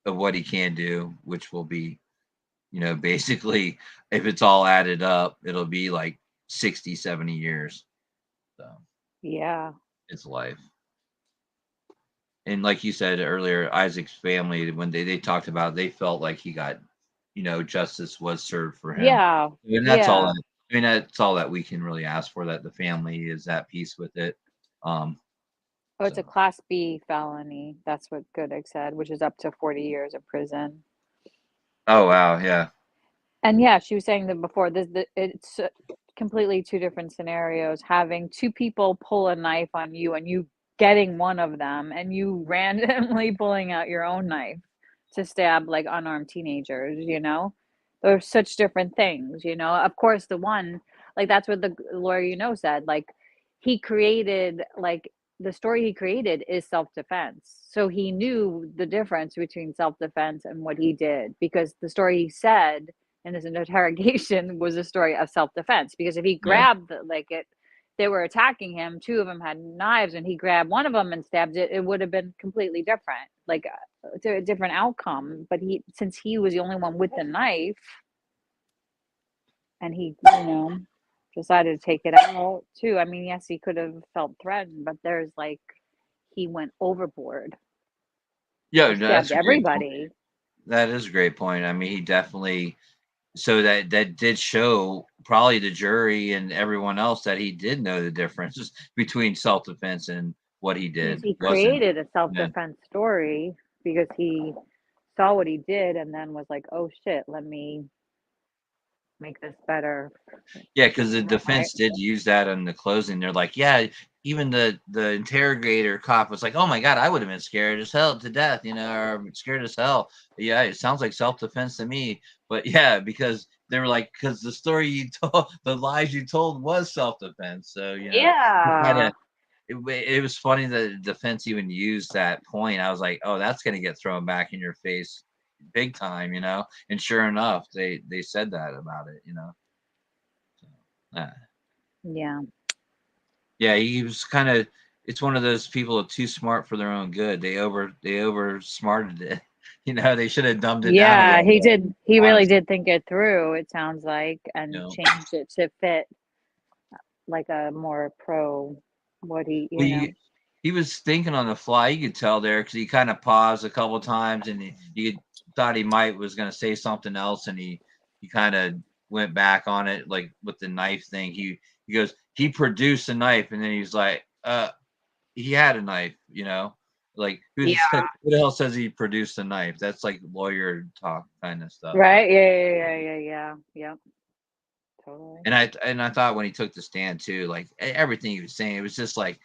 of what he can do, which will be, basically, if it's all added up, it'll be like 60, 70 years. So Yeah. it's life. And like you said earlier, Isaac's family, when they talked about it, they felt like he got, justice was served for him. Yeah. And that's all Yeah. that, I mean, that's all that we can really ask for, that the family is at peace with it. Oh, it's a So, class B felony. That's what Goodegg said, which is up to 40 years of prison. oh wow, yeah. And yeah, she was saying that before it's completely 2 different scenarios. Having 2 people pull a knife on you and you getting one of them and you randomly pulling out your own knife to stab like unarmed teenagers, They're such different things, Of course, the one, like that's what the lawyer, said, like he created like the story he created is self-defense. So he knew the difference between self-defense and what he did because the story he said in this interrogation was a story of self-defense because if he grabbed they were attacking him, 2 of them had knives and he grabbed one of them and stabbed it would have been completely different, like a different outcome. But since he was the only one with the knife and he decided to take it out too, I mean, yes, he could have felt threatened, but there's like he went overboard. Yeah, He no, that's stabbed a great point. everybody. That is a great point. I mean, he definitely, so that did show probably the jury and everyone else that he did know the differences between self-defense and what he did. He Wasn't, created a yeah, self-defense story because he saw what he did and then was like, oh shit, let me make this better. Yeah, because the defense did use that in the closing. They're like, yeah, even the interrogator cop was like, oh my God, I would have been scared as hell to death, you know, or scared as hell. Yeah, it sounds like self-defense to me. But yeah, because they were like, because the story you told, the lies you told was self-defense. So, you know, Yeah. it was funny that the defense even used that point. I was like, oh, that's going to get thrown back in your face big time, you know? And sure enough, they said that about it, you know? Yeah. Yeah, he was kind of. It's one of those people too smart for their own good. They over smarted it. You know, they should have dumbed it down a Yeah, little he bit. did. He really Honestly, did think it through, it sounds like, you and know. changed it to fit like a more pro what he, Well, you know. he was thinking on the fly. You could tell there because he kind of paused a couple times, and you thought he might was going to say something else, and he kind of went back on it, like with the knife thing. He goes, he produced a knife, and then he's like, he had a knife, you know, like who Yeah. who the hell says he produced a knife? That's like lawyer talk kind of stuff. Right? Yeah. Yep. Totally. And I thought when he took the stand too, like everything he was saying, it was just like,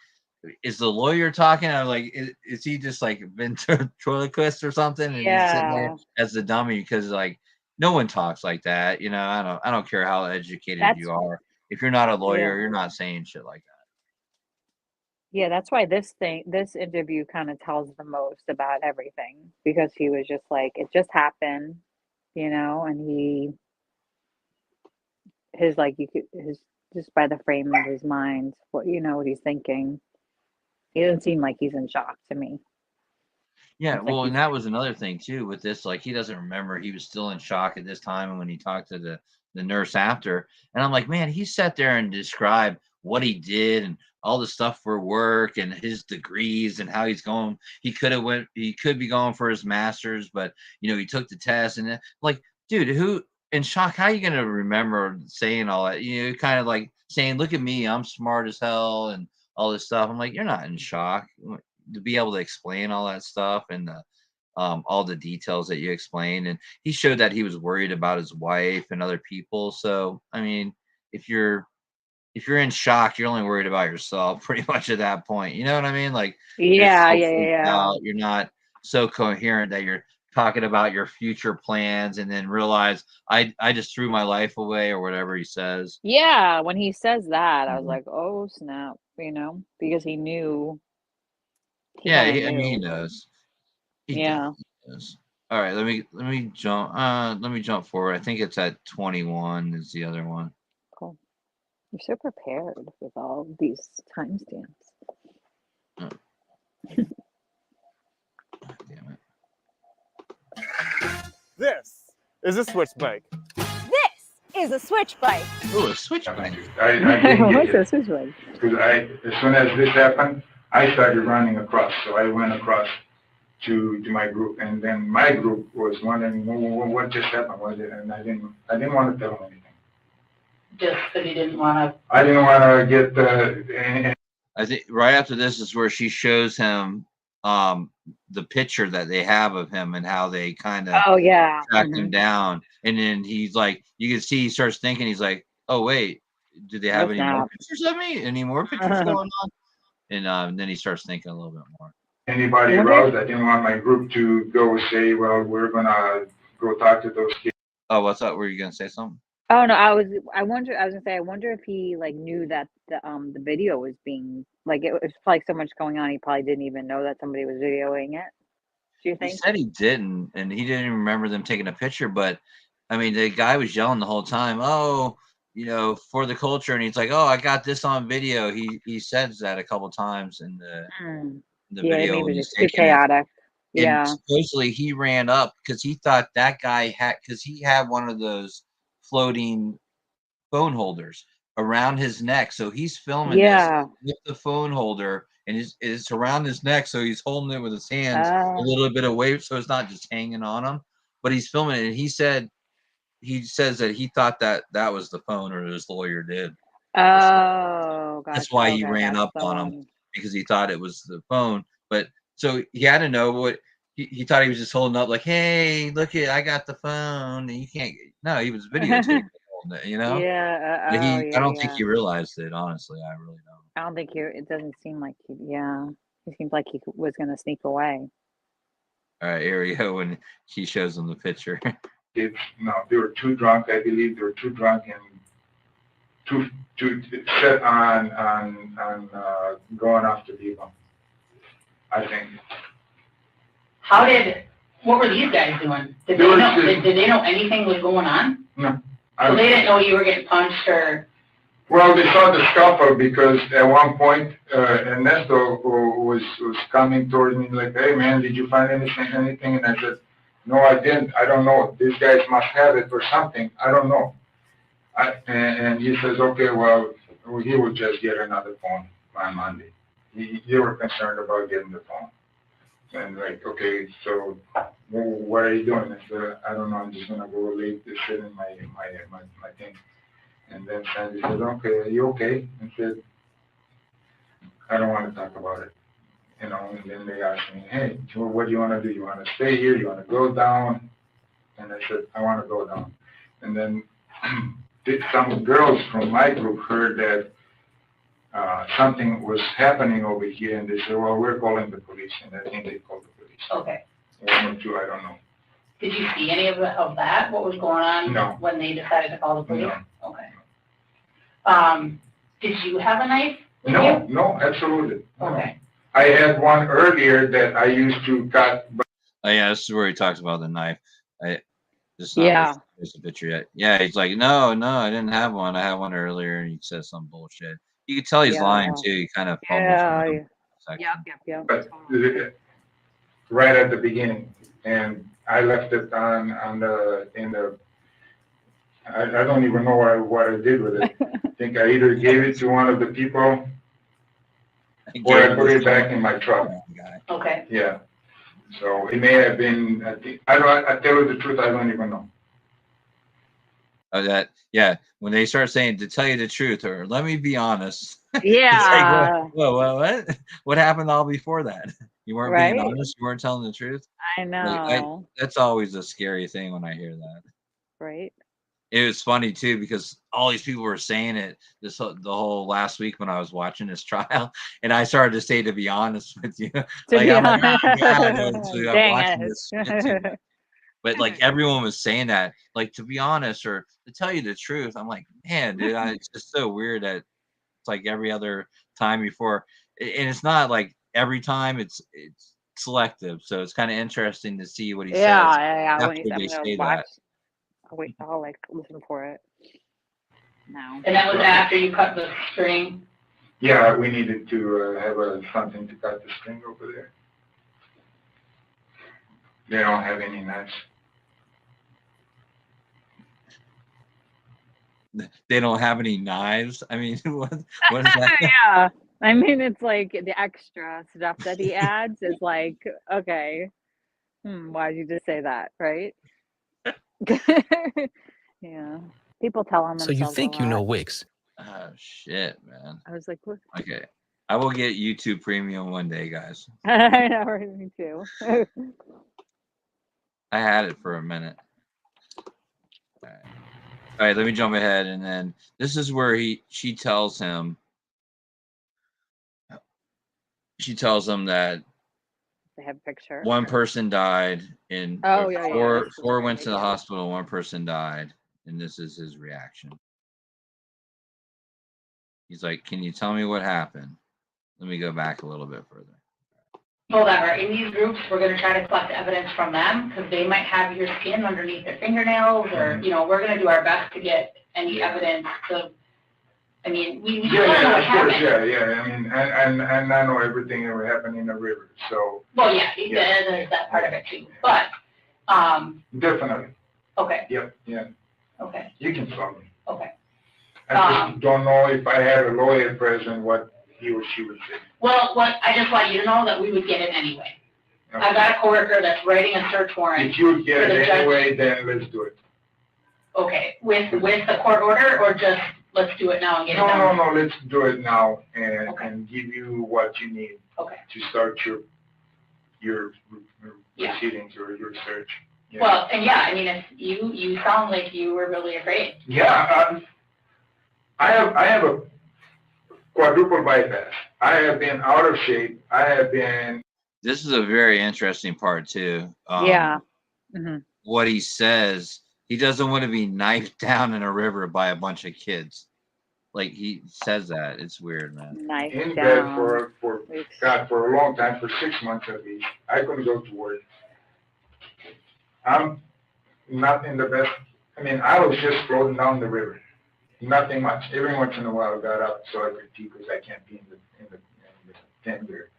is the lawyer talking? I'm like, is he just like ventriloquist or something? And he's sitting there Yeah. as the dummy because like no one talks like that, you know. I don't care how educated That's you are. If you're not a lawyer, yeah. you're not saying shit like that. Yeah, that's why this interview kind of tells the most about everything because he was just like, it just happened, you know, and his like you could his just by the frame of his mind, what you know what he's thinking. He doesn't seem like he's in shock to me. Yeah, Seems like well, and he's that was another thing too with this. Like, he doesn't remember he was still in shock at this time, and when he talked to the nurse after, and I'm like, man, he sat there and described what he did and all the stuff for work and his degrees and how he's going. He could be going for his master's, but you know, he took the test and like, dude, who in shock? How you gonna remember saying all that? You know, kind of like saying, look at me, I'm smart as hell and all this stuff. I'm like, you're not in shock to be able to explain all that stuff and all the details that you explained. And he showed that he was worried about his wife and other people. So, I mean, if you're in shock, you're only worried about yourself pretty much at that point. You know what I mean? Like you're yeah, so yeah, freaked yeah. out, you're not so coherent that you're talking about your future plans and then realize I just threw my life away or whatever he says. Yeah, when he says that, I was Mhm. like, "Oh, snap," you know, because he Yeah, kind of I mean, he knew. knows. He Yeah, definitely does. All right, let me jump forward. I think it's at 21 is the other one. cool. You're so prepared with all these timestamps. Oh. Damn it. This is a switch bike. This is a switch bike. Oh, a switchback. I didn't What's get it this? Which one? because as soon as this happened, I started running across. So I went across to my group, and then my group was wondering what just happened. Was it? And I didn't want to tell them anything. Just because you didn't want to. I didn't want to get the. I think right after this is where she shows him the picture that they have of him and how they kind of Oh yeah. tracked him down. And then he's like, you can see he starts thinking, he's like, oh wait, do they have Oh, any more snap. pictures of me? Any more pictures going on? And then he starts thinking a little bit more. Anybody aroused? I didn't want my group to go say, well, we're gonna go talk to those kids. Oh, what's up? Were you gonna say something? Oh no, I was gonna say I wonder if he like knew that the video was being like it was probably so much going on he probably didn't even know that somebody was videoing it. Do you He think? said he didn't, and he didn't even remember them taking a picture. But I mean, the guy was yelling the whole time, "Oh, you know, for the culture," and he's like, "Oh, I got this on video." He says that a couple times in the Yeah, video maybe when it was he's just too taking it. chaotic. And Yeah. supposedly he ran up because he thought that guy had because he had one of those floating phone holders around his neck. So he's filming this Yeah. with the phone holder and it's around his neck. So he's holding it with his hands a Oh. little bit away. So it's not just hanging on him, but he's filming it. And he says that he thought that that was the phone or his lawyer did. Oh, gotcha. That's why he Okay, ran that's up the on him one. because he thought it was the phone. But so he had to know what he thought he was just holding up, like, hey, look it, I got the phone. And you can't. No, he was videotaping the whole you know? Yeah. But Oh, I yeah, don't think yeah. he realized it, honestly. I really don't. I don't think it doesn't seem like he, yeah. He seemed like he was going to sneak away. All right, here we go when he shows him the picture. No, they were too drunk. I believe they were too drunk and too set on going after people. I think. What were these guys doing? Did They were they know, just- did they know anything was going on? No. So they didn't know you were getting punched or? Well, they saw the scuffle because at one point Ernesto was coming towards me like, "Hey man, did you find anything?" And I said, "No, I didn't. I don't know. These guys must have it or something. I don't know." And he says, "Okay, well, he will just get another phone on Monday." They were concerned about getting the phone. And like, okay, so what are you doing? I said, "I don't know. I'm just gonna go late to sit in my thing." And then Sandy said, "Okay, are you okay?" And said, "I don't want to talk about it." You know, and then they asked me, "Hey, what do you want to do? You want to stay here? You want to go down?" And I said, "I want to go down." And then some girls from my group heard that something was happening over here, and they said, "Well, we're calling the police." And I think they called the police. Okay. One or two, I don't know. Did you see any of that? What was going on No. when they decided to call the police? No. Okay. Did you have a knife with No, you? no, absolutely. Okay. I had one earlier that I used to cut. Oh yeah, this is where he talks about the knife. There's a picture yet. Yeah, he's like, no, I didn't have one. I had one earlier, and he says some bullshit. You can tell he's lying too. He kind of fumbles around. Yep. But right at the beginning, and I left it I don't even know what I did with it. I think I either gave it to one of the people or I put it back in my truck. Okay. Yeah. So it may have been, I tell you the truth, I don't even know. When they start saying, "To tell you the truth," or "Let me be honest." Yeah. It's like, what? What happened all before that? You weren't being honest? You weren't telling the truth? I know. That's always a scary thing when I hear that. Right. It was funny too because all these people were saying it the whole last week when I was watching this trial, and I started to say, "To be honest with you," I'm like, "Oh God, I'm watching this shit too much." But like everyone was saying that, like, "To be honest," or "To tell you the truth." I'm like, man, dude, it's just so weird that it's like every other time before, and it's not like every time. It's selective, so it's kind of interesting to see what he says Yeah. after When he's, I'm they gonna say watch. that. I'll like listen for it. No. And that was after you cut the string? Yeah, we needed to have something to cut the string over there. They don't have any knives. They don't have any knives. I mean, what is that? Yeah. I mean, it's like the extra stuff that he adds is like, okay, why'd you just say that, right? Yeah. People tell him So you think you know Wix? Oh shit, man. I was like, what? Okay, I will get YouTube Premium one day, guys. I know, right, me too. I had it for a minute. All right, let me jump ahead, and then this is where she tells him that They have a picture. one person died, and four went to the hospital. One person died, and this is his reaction. He's like, "Can you tell me what happened?" Let me go back a little bit further. People that are in these groups, we're going to try to collect evidence from them because they might have your skin underneath their fingernails, or we're going to do our best to get any evidence. I mean, we don't know what happened. Yeah. I mean, and I know everything that happened in the river. So. Well, yeah, there's that part of it too. But definitely. Okay. Yep. Yeah. Okay. You can tell me. Okay. I just don't know if I had a lawyer present what he or she would say. Well, I just want you to know that we would get it anyway. Okay. I've got a coworker that's writing a search warrant. If you would get it anyway, then let's do it. Okay, with the court order, or just let's do it now and get it done? No, let's do it now and give you what you need to start your proceedings or your search. Yeah. Well, and yeah, I mean, if you sound like you were really afraid. Yeah, I have a quadruple bypass. I have been out of shape. I have been. This is a very interesting part too. Yeah. Hmm. What he says, he doesn't want to be knifed down in a river by a bunch of kids. Like he says that. It's weird, man. Knife In bed down. for a long time, for 6 months at least. I couldn't go to work. I'm not in the best. I mean, I was just floating down the river. Nothing much. Every once in a while, I got up so I could pee because I can't pee in the tent there.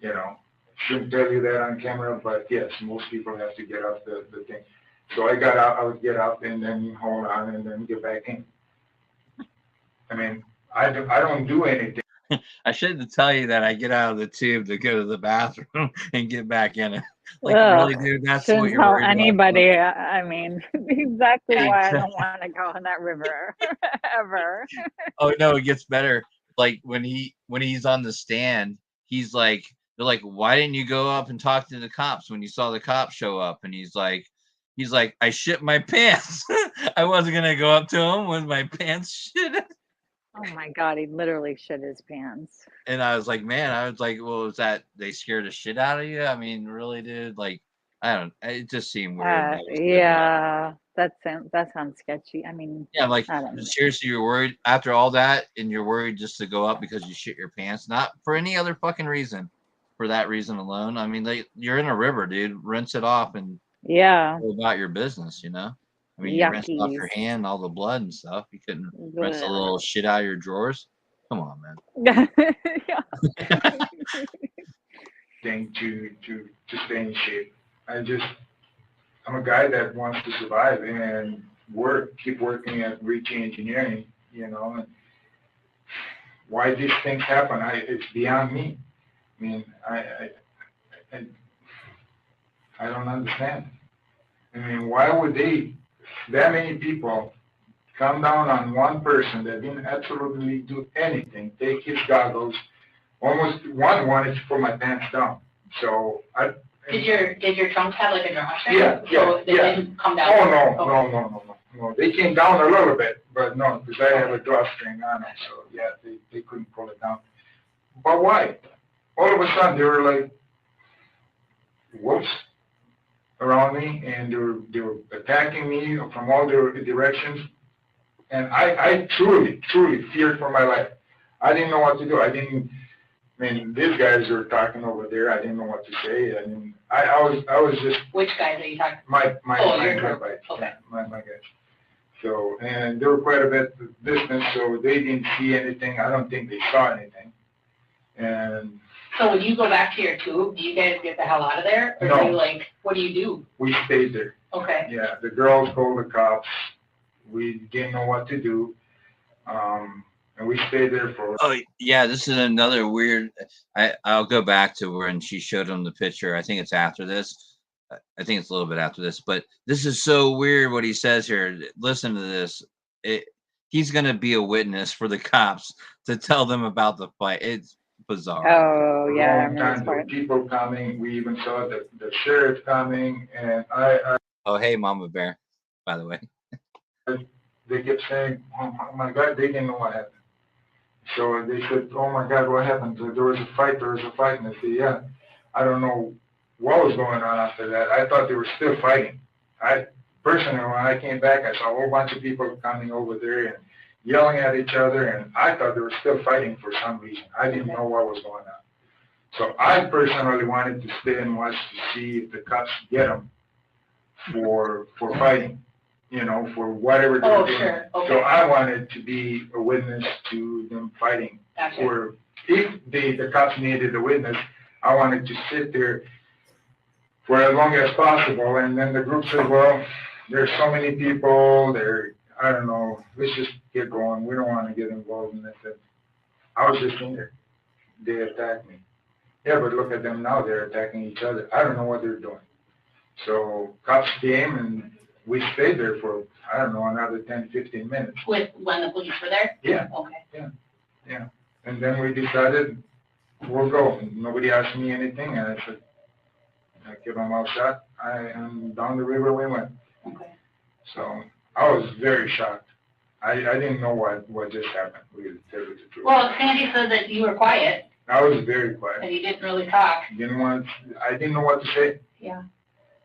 You know, shouldn't tell you that on camera, but yes, most people have to get off the thing. So I got out. I would get up and then hold on and then get back in. I mean, I don't do anything. I shouldn't tell you that I get out of the tube to go to the bathroom and get back in it. Like, Ugh, really, dude? That's shouldn't what you're tell worried anybody. I mean, exactly why I don't Exactly. want to go in that river ever. Oh no, it gets better. Like when he's on the stand, he's like, they're like, why didn't you go up and talk to the cops when you saw the cops show up? And he's like, I shit my pants. I wasn't gonna go up to him with my pants shit. Oh my God, he literally shit his pants. And I was like, man, well, is that they scared the shit out of you? I mean, really, dude? Like, I don't. It just seemed weird. And I was like, Yeah, that sounds sketchy. I mean, yeah, like I don't know. seriously, you're worried after all that, and you're worried just to go up because you shit your pants, not for any other fucking reason. For that reason alone, I mean, you're in a river, dude. Rinse it off and Yeah, go about your business. You know, I mean, you rinsed off your yuckies. hand, all the blood and stuff. You couldn't rinse a Blech. little shit out of your drawers. Come on, man. Yeah. Thing to stay in shape. I'm a guy that wants to survive and keep working at Ritchie Engineering, you know, and why these things happen, it's beyond me. I mean, I don't understand. I mean, why would that many people come down on one person that didn't absolutely do anything, take his goggles, almost one wanted to put my pants down. So Did your trunks have like a drawstring? Yeah, So they yeah. didn't come down? Oh, no. They came down a little bit, but no, because I have a drawstring on them. So yeah, they couldn't pull it down. But why? All of a sudden, they were like, whoops, around me, and they were attacking me from all directions. And I truly feared for my life. I didn't know what to do. I mean, these guys are talking over there. I didn't know what to say. I mean, I was just. Which guys are you talking? My your guys. Okay. My guys. So, and they were quite a bit distance, so they didn't see anything. I don't think they saw anything. And. So when you go back to your tube, do you guys get the hell out of there? Or No. do you what do you do? We stayed there. Okay. Yeah, the girls called the cops. We didn't know what to do. And we stayed there for. Oh yeah, this is another weird. I'll go back to when she showed him the picture. I think it's after this. I think it's a little bit after this, but this is so weird what he says here. Listen to this. He's gonna be a witness for the cops to tell them about the fight. It's bizarre. Oh yeah, I Long remember time, this there were part. people coming. We even saw the sheriff coming, and I Oh hey, Mama Bear. By the way. they kept saying, "Oh my God," they didn't know what happened. So they said, "Oh my God, what happened? There was a fight. There was a fight." And I said, "Yeah, I don't know what was going on after that. I thought they were still fighting." Personally, when I came back, I saw a whole bunch of people coming over there and yelling at each other, and I thought they were still fighting for some reason. I didn't know what was going on. So I personally wanted to stay and watch to see if the cops get them for fighting, you know, for whatever they were doing. Sure. Okay. So I wanted to be a witness to them fighting. Gotcha. Or if the cops needed a witness, I wanted to sit there for as long as possible. And then the group said, well, there's so many people there. I don't know. Let's just get going. We don't want to get involved in this. I was just in there. They attacked me. Yeah, but look at them now. They're attacking each other. I don't know what they're doing. So cops came and we stayed there for, I don't know, another 10, 15 minutes. When the police were there? Yeah. Okay. Yeah. And then we decided we'll go. And nobody asked me anything. And I said, I kept my mouth shut. And down the river we went. Okay. So I was very shocked. I didn't know what just happened, really, to tell you the truth. Well, Sandy said that you were quiet I was very quiet. and you didn't really talk. I didn't know what to say. Yeah.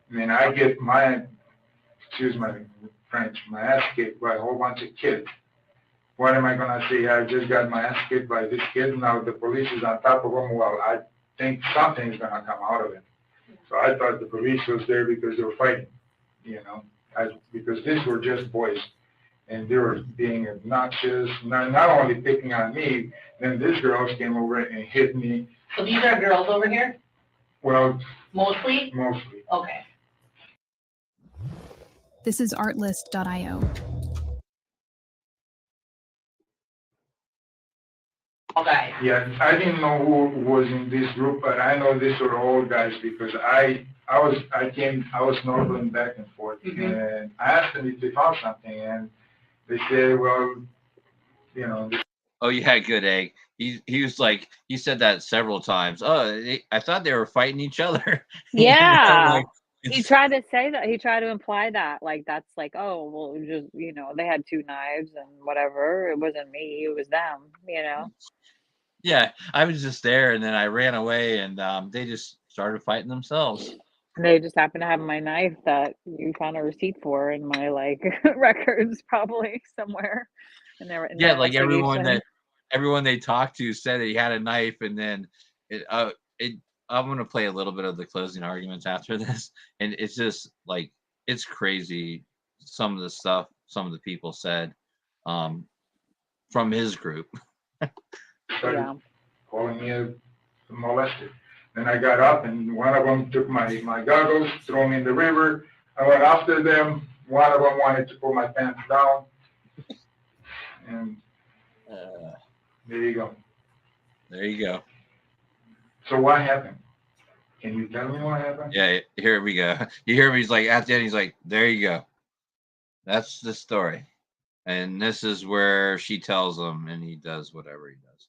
I mean, I get my, excuse my French, my ass kicked by a whole bunch of kids. What am I gonna say? I just got my ass kicked by this kid. Now the police is on top of them. Well, I think something's gonna come out of it. So I thought the police was there because they were fighting, because these were just boys. And they were being obnoxious, not only picking on me, then these girls came over and hit me. So these are girls over here? Well, Mostly? mostly. Okay. This is artlist.io. All guys. Yeah, I didn't know who was in this group, but I know these were all guys because I was snorkeling back and forth, and I asked them if they found something, and they said, well, Oh, yeah, good egg. He was like, he said that several times. Oh, I thought they were fighting each other. Yeah. Like, He tried to say that. He tried to imply that, like, that's like, oh, well, just, they had 2 knives and whatever. It wasn't me. It was them, yeah, I was just there, and then I ran away, and they just started fighting themselves. And they just happened to have my knife that you found a receipt for in my, like, records probably somewhere. And they were in Yeah, the like investigation. everyone they talked to said that he had a knife, and then I'm gonna play a little bit of the closing arguments after this, and it's just like it's crazy some of the stuff some of the people said from his group. started calling me a molester. Then I got up, and one of them took my goggles, threw them in the river. I went after them. One of them wanted to pull my pants down. And there you go. There you go. So what happened? Can you tell me what happened? Yeah, here we go. You hear him? He's like, at the end, he's like, there you go. That's the story. And this is where she tells him, and he does whatever he does.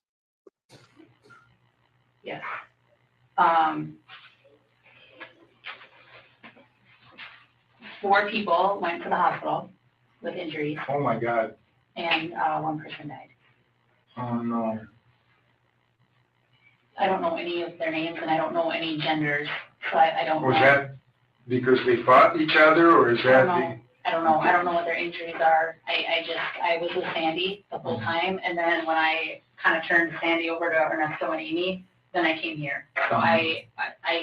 Yes. 4 people went to the hospital with injuries, Oh my God. and 1 person died. Oh no. I don't know any of their names, and I don't know any genders, so I don't know. Was that because they fought each other, or is that I don't know. I don't know what their injuries are. I was with Sandy the whole time, and then when I kind of turned Sandy over to Ernesto and Amy, then I came here. So I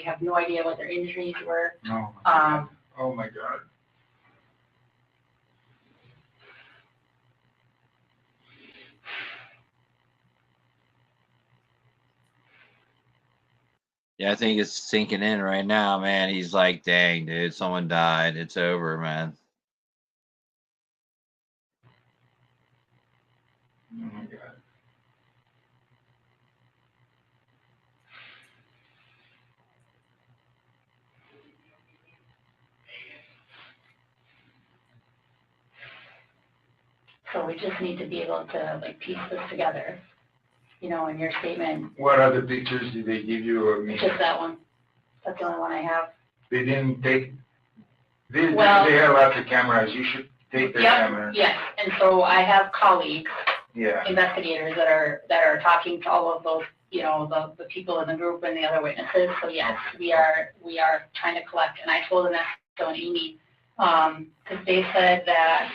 have no idea what their injuries were. No. Oh my God. Yeah, I think it's sinking in right now, man. He's like, dang, dude, someone died. It's over, man. Oh my God. So we just need to be able to like piece this together. In your statement, What other pictures did they give you of me? just that one. That's the only one I have. They didn't take. They Well- have lots of cameras. You should take their cameras. Yes, and so I have colleagues, Yeah. investigators that are talking to all of those, the people in the group and the other witnesses. So yes, we are trying to collect. And I told Ernesto and Amy, because they said that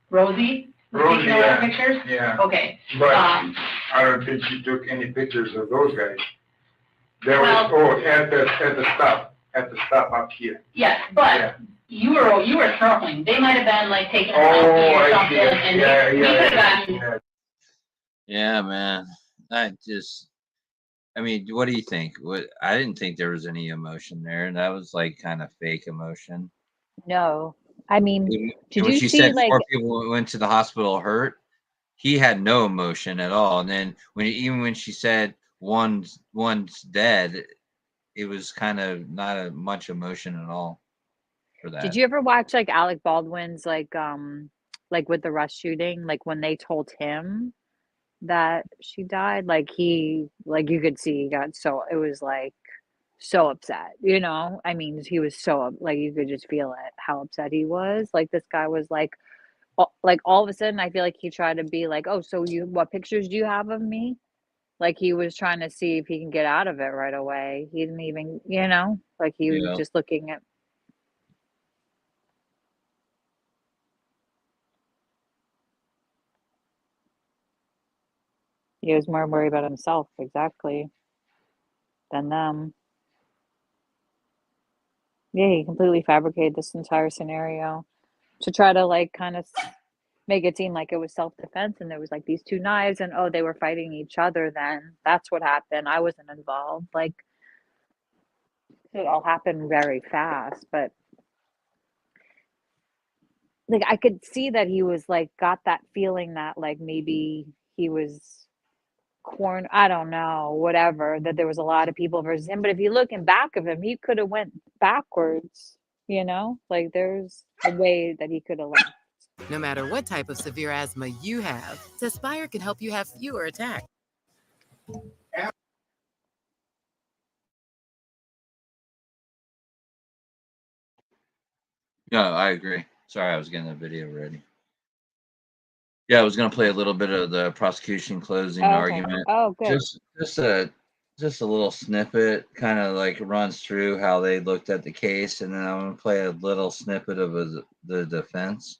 Rosie taking all the pictures. Yeah. Okay. But I don't think she took any pictures of those guys. There was at the stop up here. Yes, but Yeah. you were snorkeling. They might have been like taking a Oh, selfie or I something, see. and Yeah, we could have yeah, gotten. yeah. Yeah, man. I mean, what do you think? I didn't think there was any emotion there, and that was like kind of fake emotion. No. I mean, did when you she see, said like, 4 people went to the hospital hurt, he had no emotion at all. And then when she said one's dead, it was kind of not much emotion at all for that. did you ever watch, like, Alec Baldwin's, like with the Rush shooting, like, when they told him that she died, like, you could see he got, so it was like so upset, you know? I mean, he was so like, you could just feel it, how upset he was. Like, this guy was like, all of a sudden, I feel like he tried to be like, "Oh, so what pictures do you have of me?" Like, he was trying to see if he can get out of it right away. He didn't even, you know, like, he was Yeah. just looking at. He was more worried about himself, exactly, than them. Yeah, he completely fabricated this entire scenario to try to, like, kinda make it seem like it was self-defense and there was, like, these 2 knives and, "Oh, they were fighting each other then. That's what happened. I wasn't involved." Like, it all happened very fast, but, like, I could see that he was, like, got that feeling that, like, maybe he was I don't know, whatever, that there was a lot of people versus him, but if you look in back of him, he coulda went backwards, you know? Like, there's a way that he coulda left. No matter what type of severe asthma you have, Tespire can help you have fewer attacks. Yeah, I agree. Sorry, I was getting the video ready. Yeah, I was gonna play a little bit of the prosecution closing Oh, okay. argument. Oh, good. Just a little snippet, kind of like runs through how they looked at the case, and then I'm gonna play a little snippet of the defense,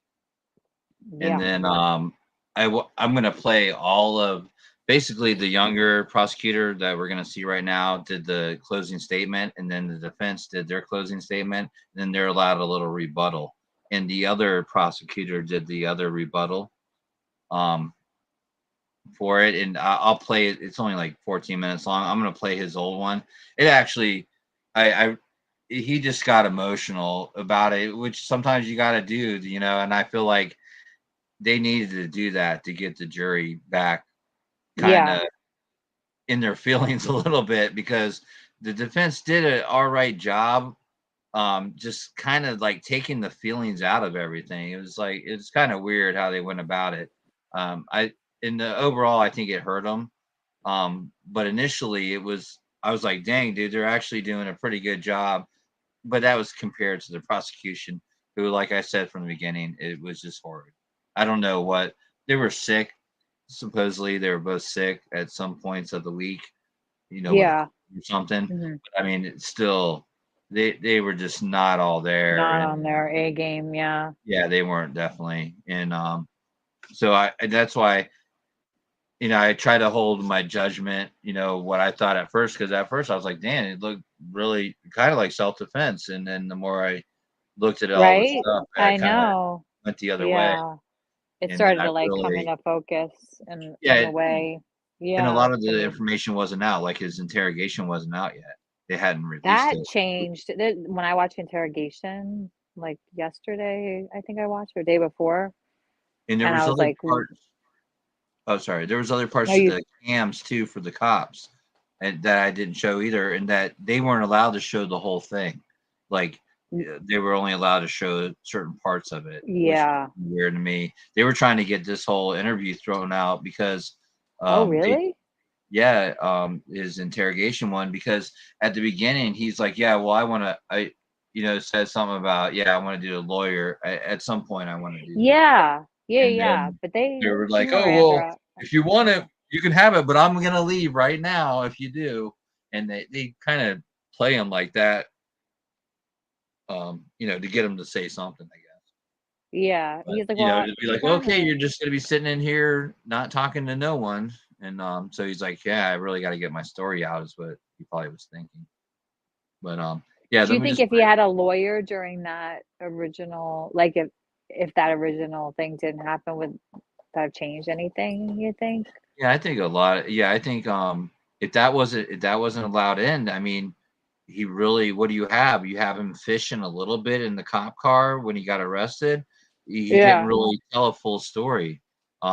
and Yeah. then I'm gonna play all of basically the younger prosecutor that we're gonna see right now did the closing statement, and then the defense did their closing statement, and then they're allowed a little rebuttal, and the other prosecutor did the other rebuttal. Um, for it, and I'll play it. It's only like 14 minutes long. I'm gonna play his old one. It actually, I he just got emotional about it, which sometimes you got to do, you know. And I feel like they needed to do that to get the jury back, kind Yeah. of in their feelings a little bit, because the defense did an all right job. Just kind of like taking the feelings out of everything. It was like it's kind of weird how they went about it. I in the overall, I think it hurt them. But initially, I was like, dang, dude, they're actually doing a pretty good job. But that was compared to the prosecution, who, like I said from the beginning, it was just horrid. I don't know what they were sick. Supposedly, they were both sick at some points of the week, you know, with a Yeah. cold or something. Mhm. But I mean, it's still, they were just not all there, Not and on their A game, yeah. yeah, they weren't definitely. And so that's why, you know, I try to hold my judgment, you know, what I thought at first, because at first I was like, damn, it looked really kind of like self-defense. And then the more I looked at all the Right? stuff, I I kind of know. went the other way. Yeah. It And then started I to, like, come really, into focus in yeah, a way. and a Yeah, lot of to the me. information wasn't out. Like his interrogation wasn't out yet. They hadn't released That it. changed when I watched Interrogation, like, yesterday, I think I watched, or day before, And there and I was was other like, parts. Oh, sorry. There was other no, parts of you the cams too for the cops, and that I didn't show either, and that they weren't allowed to show the whole thing. Like they were only allowed to show certain parts of it, which was yeah. weird to me. They were trying to get this whole interview thrown out because Oh, they really? yeah, his interrogation one, because at the beginning he's like, yeah, well, I you know, said something about, yeah, I want to do a lawyer at some point. I want to do that. Yeah. Yeah, And yeah, then but they they were like, "Oh, well, Miranda. if you want it, you can have it, but I'm gonna leave right now if you do." And they kind of play him like that, you know, to get him to say something, I guess. Yeah, But he's like, you know, "Well, to be you like, "Okay, kinda." you're just gonna be sitting in here not talking to no one." And so he's like, "Yeah, I really got to get my story out," is what he probably was thinking. But yeah, Do let you me think just if he had a lawyer during that original, like, if that original thing didn't happen, would that have changed anything, you think? yeah, I think a lot. Yeah, I think if that wasn't allowed in, I mean, he really, what do you have? You have him fishing a little bit in the cop car when he got arrested. He didn't Yeah. really tell a full story.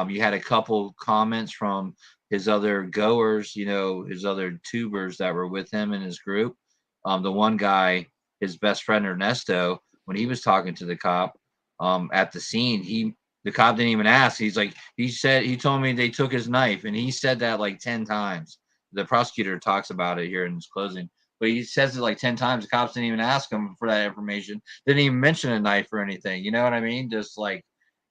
You had a couple comments from his other goers, you know, his other tubers that were with him in his group. The one guy, his best friend Ernesto, when he was talking to the cop at the scene, the cop didn't even ask. He's like, he told me they took his knife, and he said that like 10 times. The prosecutor talks about it here in his closing. but he says it like 10 times. The cops didn't even ask him for that information. Didn't even mention a knife or anything. You know what I mean? Just like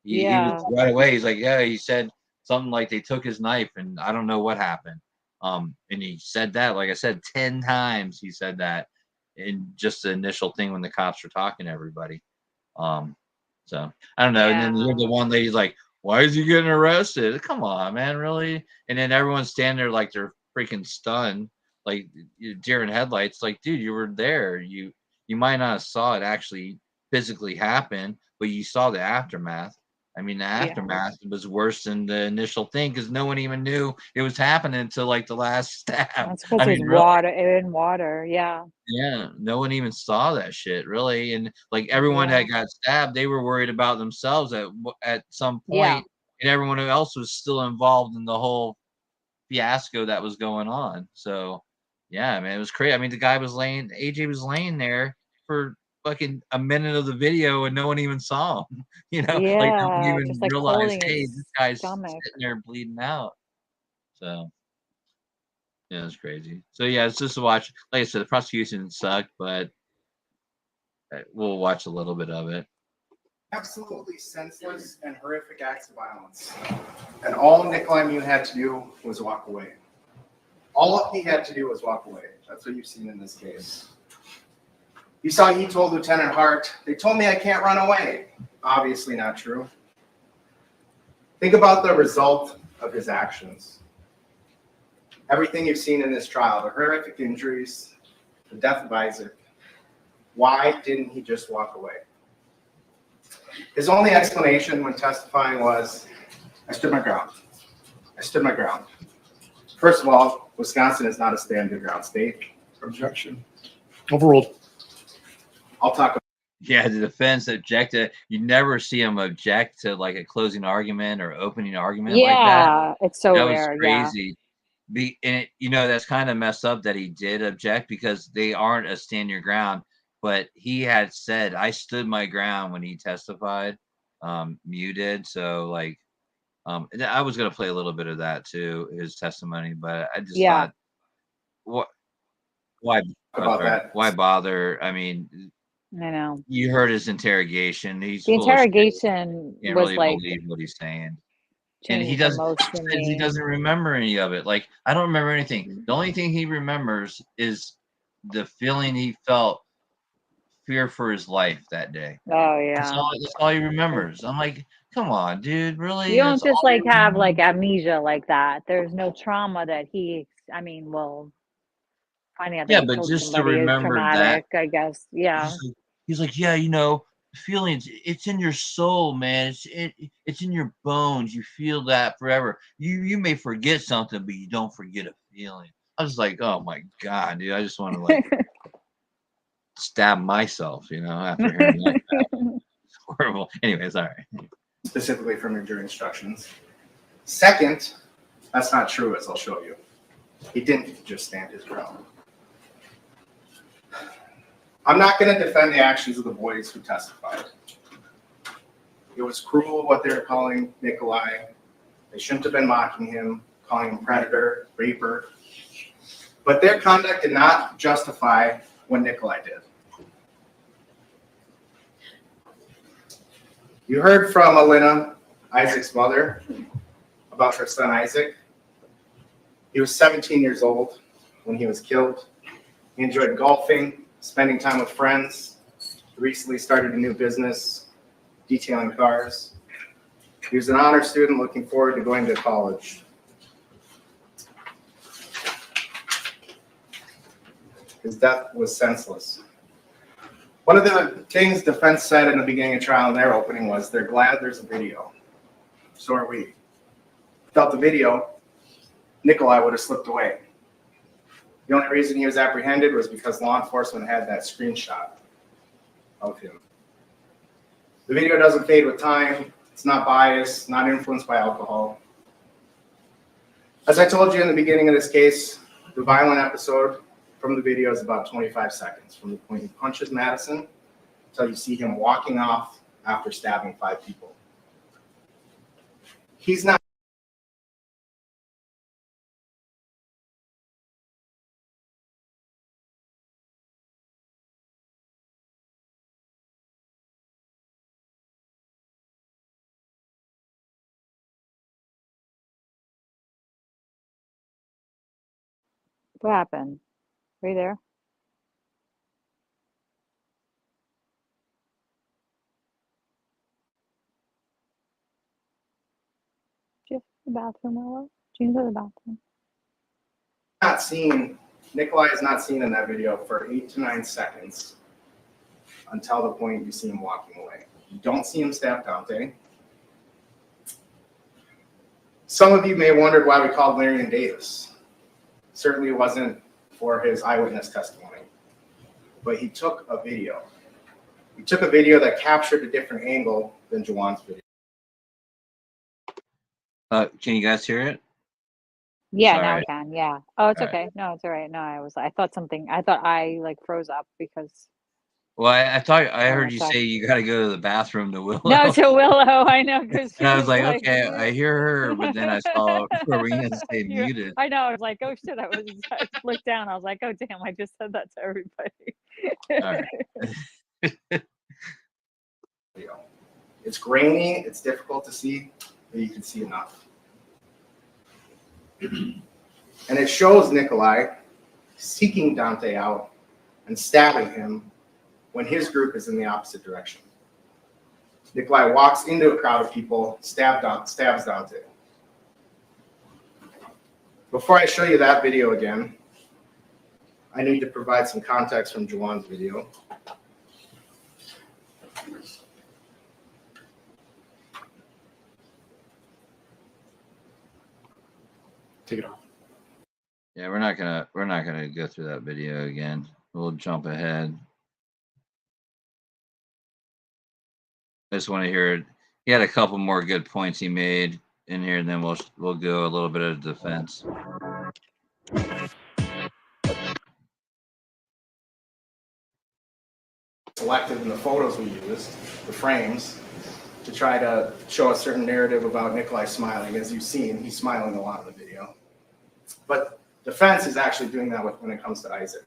he was right away. He's like, yeah, he said something like they took his knife and I don't know what happened. And he said that, like I said, 10 times he said that in just the initial thing when the cops were talking to everybody. So I don't know. And then you hear the one lady's like, why is he getting arrested? Come on, man, really? And then everyone's standing there like they're freaking stunned, like deer in headlights. Like, dude, you were there. You might not have saw it actually physically happen, but you saw the aftermath. I mean, the aftermath was worse than the initial thing because no one even knew it was happening until like the last stab. That's because I there's mean, really. water in water. Yeah. Yeah, no one even saw that shit really, and like everyone that got stabbed, they were worried about themselves at some Yeah. point, and everyone else was still involved in the whole fiasco that was going on. So, yeah, man, it was crazy. I mean, AJ was laying there for fucking a minute of the video, and no one even saw him. You know, like no one Yeah. Just even like realized, holding hey, his this guy's stomach. sitting there bleeding out. So. Yeah, it's crazy. So yeah, it's just a watch. Like I said, the prosecution sucked, but we'll watch a little bit of it. Absolutely senseless and horrific acts of violence. And all Nikolai Mew had to do was walk away. All he had to do was walk away. That's what you've seen in this case. You saw he told Lieutenant Hart, they told me I can't run away. Obviously not true. Think about the result of his actions. Everything you've seen in this trial, the horrific injuries, the death of Isaac. Why didn't he just walk away? His only explanation when testifying was, I stood my ground. I stood my ground. First of all, Wisconsin is not a stand your ground state. Objection. Overruled. I'll talk about. Yeah, the defense objected. You never see him object to like a closing argument or opening argument like that. Yeah. It's so That was rare. crazy. And that's kind of messed up that he did object because they aren't a stand your ground. But he had said, I stood my ground when he testified. Mew did. So like, I was gonna play a little bit of that too, his testimony, but I just thought, what? Why? About that. Why bother? I mean, I know. you heard his interrogation. He's The full of shit. interrogation Can't was really like believe what he's saying. And he changed the most for says he me. doesn't remember any of it. Like, I don't remember anything. The only thing he remembers is the feeling he felt, fear for his life that day. Oh yeah. That's all he remembers. I'm like, come on, dude, really? You don't That's just all like you have remember? like amnesia like that. There's no trauma that well, finding out that Yeah, he but killed just to somebody is remember that, traumatic, I guess. Yeah. he's like, yeah, feelings, it's in your soul, man. It's in your bones. You feel that forever. You may forget something, but you don't forget a feeling. I was like, oh my God, dude. I just want to like stab myself, after hearing that. It's horrible. Anyways, all right. Specifically from your jury instructions. Second, that's not true, as I'll show you. He didn't just stand his ground. I'm not going to defend the actions of the boys who testified. It was cruel what they were calling Nikolai. They shouldn't have been mocking him, calling him predator, raper. But their conduct did not justify what Nikolai did. You heard from Alina, Isaac's mother, about her son Isaac. He was 17 years old when he was killed. He enjoyed golfing, spending time with friends. He recently started a new business, detailing cars. He was an honor student looking forward to going to college. His death was senseless. One of the things defense said in the beginning of trial in their opening was they're glad there's a video. So are we. Without the video, Nikolai would have slipped away. The only reason he was apprehended was because law enforcement had that screenshot of him. The video doesn't fade with time. It's not biased, not influenced by alcohol. As I told you in the beginning of this case, the violent episode from the video is about 25 seconds, from the point he punches Madison until you see him walking off after stabbing 5 people. He's not What happened? Are you there? Did you go to the bathroom, Willow? Did you go to the bathroom? Not seen, Nikolai is not seen in that video for 8 to 9 seconds until the point you see him walking away. You don't see him stab Dante. Some of you may have wondered why we called Larian Davis. Certainly it wasn't for his eyewitness testimony, but he took a video. He took a video that captured a different angle than Juwan's video. Can you guys hear it? Yeah, now I Sorry. can. Yeah. Oh, it's All right. okay. No, it's all right. No, I thought I like froze up because Well, I thought I oh, heard you say you got to go to the bathroom to Willow. no, to Willow. I know because she And I was was like, like, okay, I hear her, but then I saw Rowena stay yeah, muted. I know. I was like, oh shit. I looked down. I was like, oh damn, I just said that to everybody. All right. It's grainy, it's difficult to see, but you can see enough. And it shows Nikolai seeking Dante out and stabbing him when his group is in the opposite direction. Nikolai walks into a crowd of people, stabs Dante. Before I show you that video again, I need to provide some context from Juwan's video. Take it off. Yeah, we're not gonna go through that video again. We'll jump ahead. I just want to hear it. He had a couple more good points he made in here, and then we'll go a little bit of defense. Selected in the photos we used, the frames, to try to show a certain narrative about Nikolai smiling. As you've seen, he's smiling a lot in the video. But defense is actually doing that when it comes to Isaac.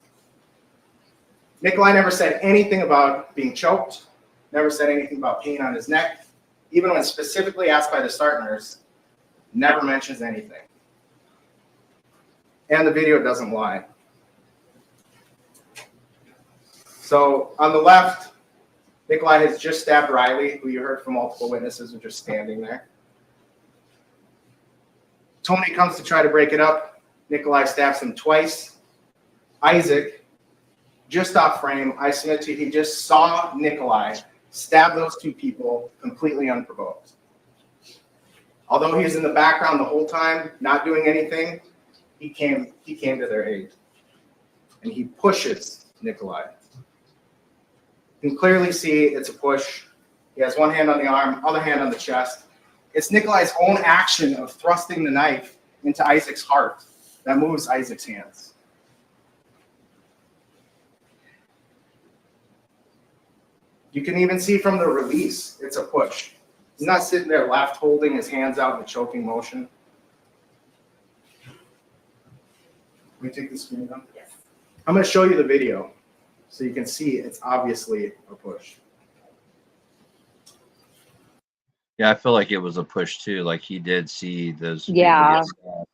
Nikolai never said anything about being choked, never said anything about pain on his neck. Even when specifically asked by the start nurse, never mentions anything. And the video doesn't lie. So on the left, Nikolai has just stabbed Riley, who you heard from multiple witnesses were just standing there. Tony comes to try to break it up. Nikolai stabs him twice. Isaac, just off frame, I submit to you, he just saw Nikolai stab those two people completely unprovoked. Although he was in the background the whole time, not doing anything, he came to their aid. And he pushes Nikolai. You can clearly see it's a push. He has one hand on the arm, other hand on the chest. It's Nikolai's own action of thrusting the knife into Isaac's heart that moves Isaac's hands. You can even see from the release, it's a push. He's not sitting there left holding his hands out in a choking motion. Can we take the screen down? Yes. I'm going to show you the video so you can see it's obviously a push. Yeah, I feel like it was a push too. Like he did see those people Yeah. get stabbed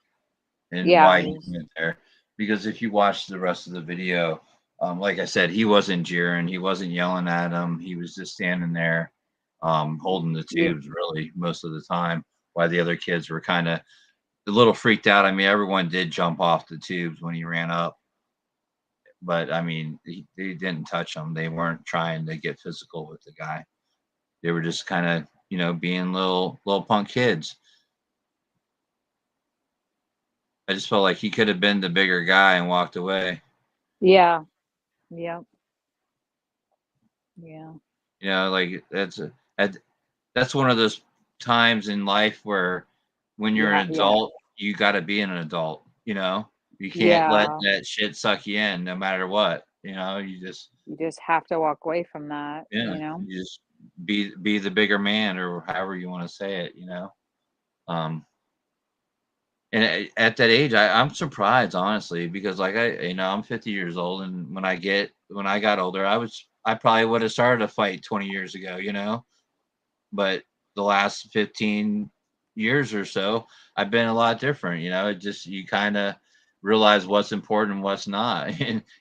and Yeah. why he went there. Because if you watch the rest of the video, like I said, he wasn't jeering, he wasn't yelling at him. He was just standing there, holding the tubes really most of the time, while the other kids were kind of a little freaked out. I mean, everyone did jump off the tubes when he ran up, but I mean, they didn't touch him. They weren't trying to get physical with the guy. They were just kind of, you know, being little punk kids. I just felt like he could have been the bigger guy and walked away. Yeah. Yeah. Yeah. You know, like that's one of those times in life where when you're an adult, you got to be an adult. You know, you can't let that shit suck you in, no matter what. You know, you just have to walk away from that. Yeah, You know, you just be the bigger man, or however you want to say it. You know, and at that age, I'm surprised, honestly, because like I'm 50 years old, and when I got older, I probably would have started a fight 20 years ago, you know, but the last 15 years or so, I've been a lot different, you know. It just, you kind of realize what's important and what's not.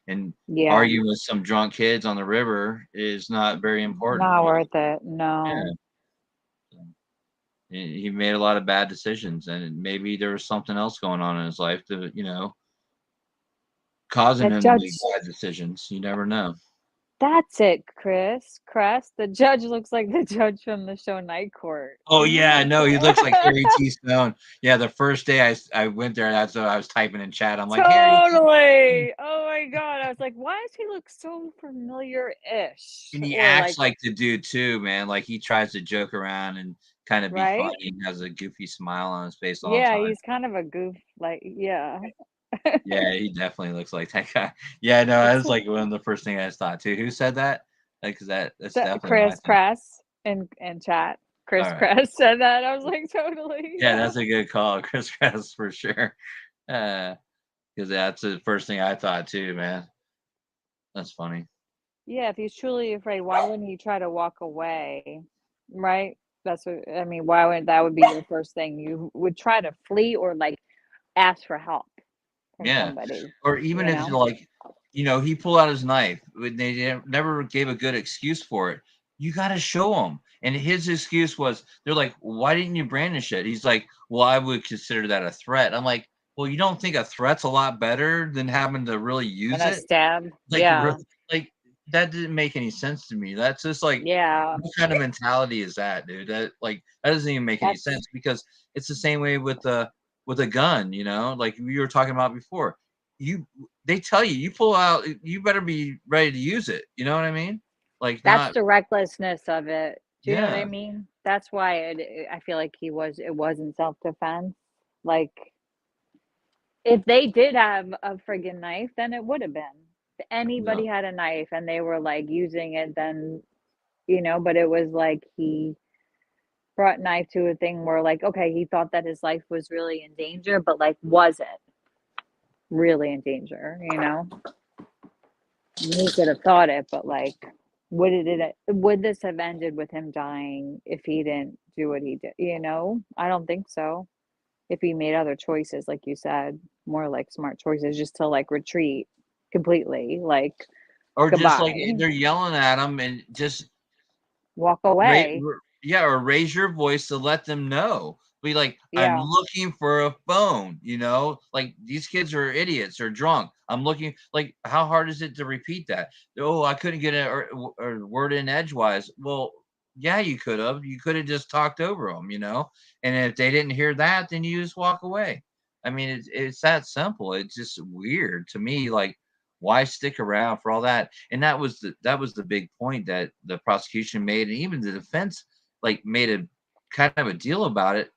And Yeah. arguing with some drunk kids on the river is not very important. Not worth it. No. Yeah. He made a lot of bad decisions, and maybe there was something else going on in his life to, causing The him to judge. make bad decisions. You never know. That's it, Chris. Crest. The judge looks like the judge from the show Night Court. Oh yeah, I know he looks like Harry T. Stone. Yeah, the first day I went there, that's what I was typing in chat. I'm like, Harry T. Totally. Oh my god. I was like, why does he look so familiar-ish? And he Or acts like the dude too, man. Like he tries to joke around and kind of be right? funny. He has a goofy smile on his face all the Yeah, time. he's kind of a goof. Like, yeah. Yeah, he definitely looks like that guy. Yeah, no, that was like one of the first things I just thought too. Who said that? Like, 'cause that's definitely what I Chris think. Cress in chat. Chris All right. Cress said that. I was like, totally. Yeah, that's a good call, Chris Kress, for sure. Because that's the first thing I thought too, man. That's funny. Yeah, if he's truly afraid, why wouldn't he try to walk away? Right? That's what I mean. Why would that would be your first thing? You would try to flee or like ask for help from Yeah. somebody. Or even if you're like, he pulled out his knife, they never gave a good excuse for it. You got to show him. And his excuse was, they're like, why didn't you brandish it? He's like, well, I would consider that a threat. I'm like, well, you don't think a threat's a lot better than having to really use And a it? stab. Like, Yeah. like that didn't make any sense to me. That's just like, Yeah. what kind of mentality is that, dude? That doesn't even make any sense, because it's the same way with a gun, like we were talking about before. They tell you pull out, you better be ready to use it. You know what I mean? Like, That's not the recklessness of it. Do you know what I Yeah. mean? That's why I feel like it wasn't self-defense. Like, if they did have a friggin' knife, then it would have been. If anybody had a knife and they were like using it, then but it was like he brought knife to a thing where like, okay, he thought that his life was really in danger, but like wasn't really in danger, He could have thought it, but like would this have ended with him dying if he didn't do what he did? I don't think so. If he made other choices, like you said, more like smart choices, just to like retreat completely, like Or just like goodbye, they're yelling at him and just walk away. or raise your voice to let them know. Be like, I'm Yeah. looking for a phone, like these kids are idiots or drunk. I'm looking, like, how hard is it to repeat that? Oh, I couldn't get a word in edgewise. Well, yeah, you could have just talked over them, and if they didn't hear that, then you just walk away. I mean, it's that simple. It's just weird to me. Like, why stick around for all that? And that was the big point that the prosecution made, and even the defense like made a kind of a deal about it.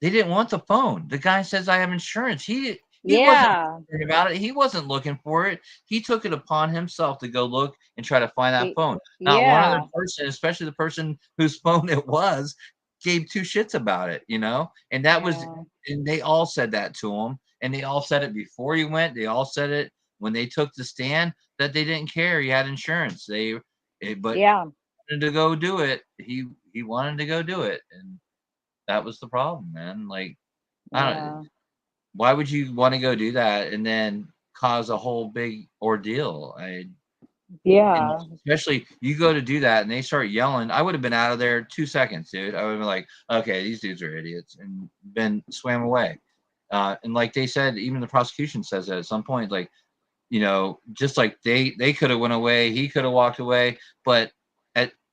They didn't want the phone. The guy says, I have insurance. He wasn't worried about it. He wasn't looking for it. He took it upon himself to go look and try to find that phone. Not one other person, especially the person whose phone it was, gave two shits about it, and that was, and they all said that to him, and they all said it before he went. They all said it when they took the stand, that they didn't care. He had insurance. But wanted to go do it. He wanted to go do it, and that was the problem, man. Like, I don't. Why would you want to go do that and then cause a whole big ordeal? Especially you go to do that and they start yelling. I would have been out of there 2 seconds, dude. I would have been like, okay, these dudes are idiots, and been swam away. And like they said, even the prosecution says that at some point, like, just like they could have went away, he could have walked away, but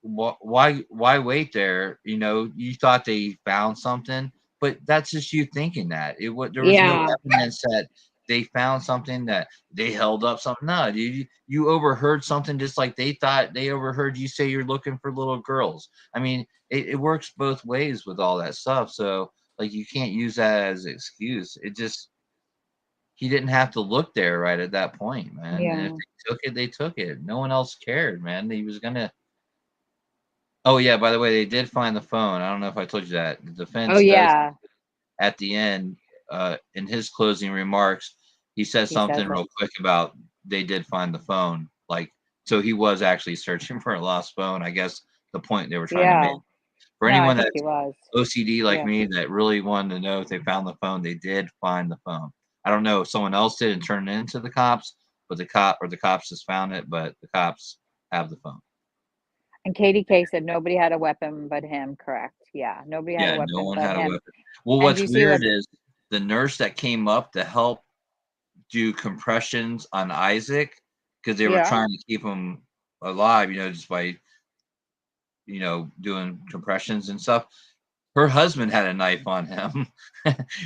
why wait there? You thought they found something, but that's just you thinking that there was no evidence that they found something, that they held up something. No, you overheard something, just like they thought they overheard you say you're looking for little girls. I mean, it works both ways with all that stuff. So like, you can't use that as an excuse. He didn't have to look there right at that point, man. And if they took it, they took it. No one else cared, man. He was gonna. Oh yeah, by the way, they did find the phone. I don't know if I told you that. The defense does at the end, in his closing remarks, he says something real quick about they did find the phone. Like, so he was actually searching for a lost phone. I guess the point they were trying to make. For anyone that's OCD like me that really wanted to know if they found the phone, they did find the phone. I don't know if someone else did and turned it into the cops, but the cops just found it, but the cops have the phone. And Katie K said nobody had a weapon but him. Correct. Yeah, nobody had a Yeah, no weapon one but had a him. weapon. Well, And do what's you see what? weird is the nurse that came up to help do compressions on Isaac because they were Yeah. trying to keep him alive, just by doing compressions and stuff. Her husband had a knife on him,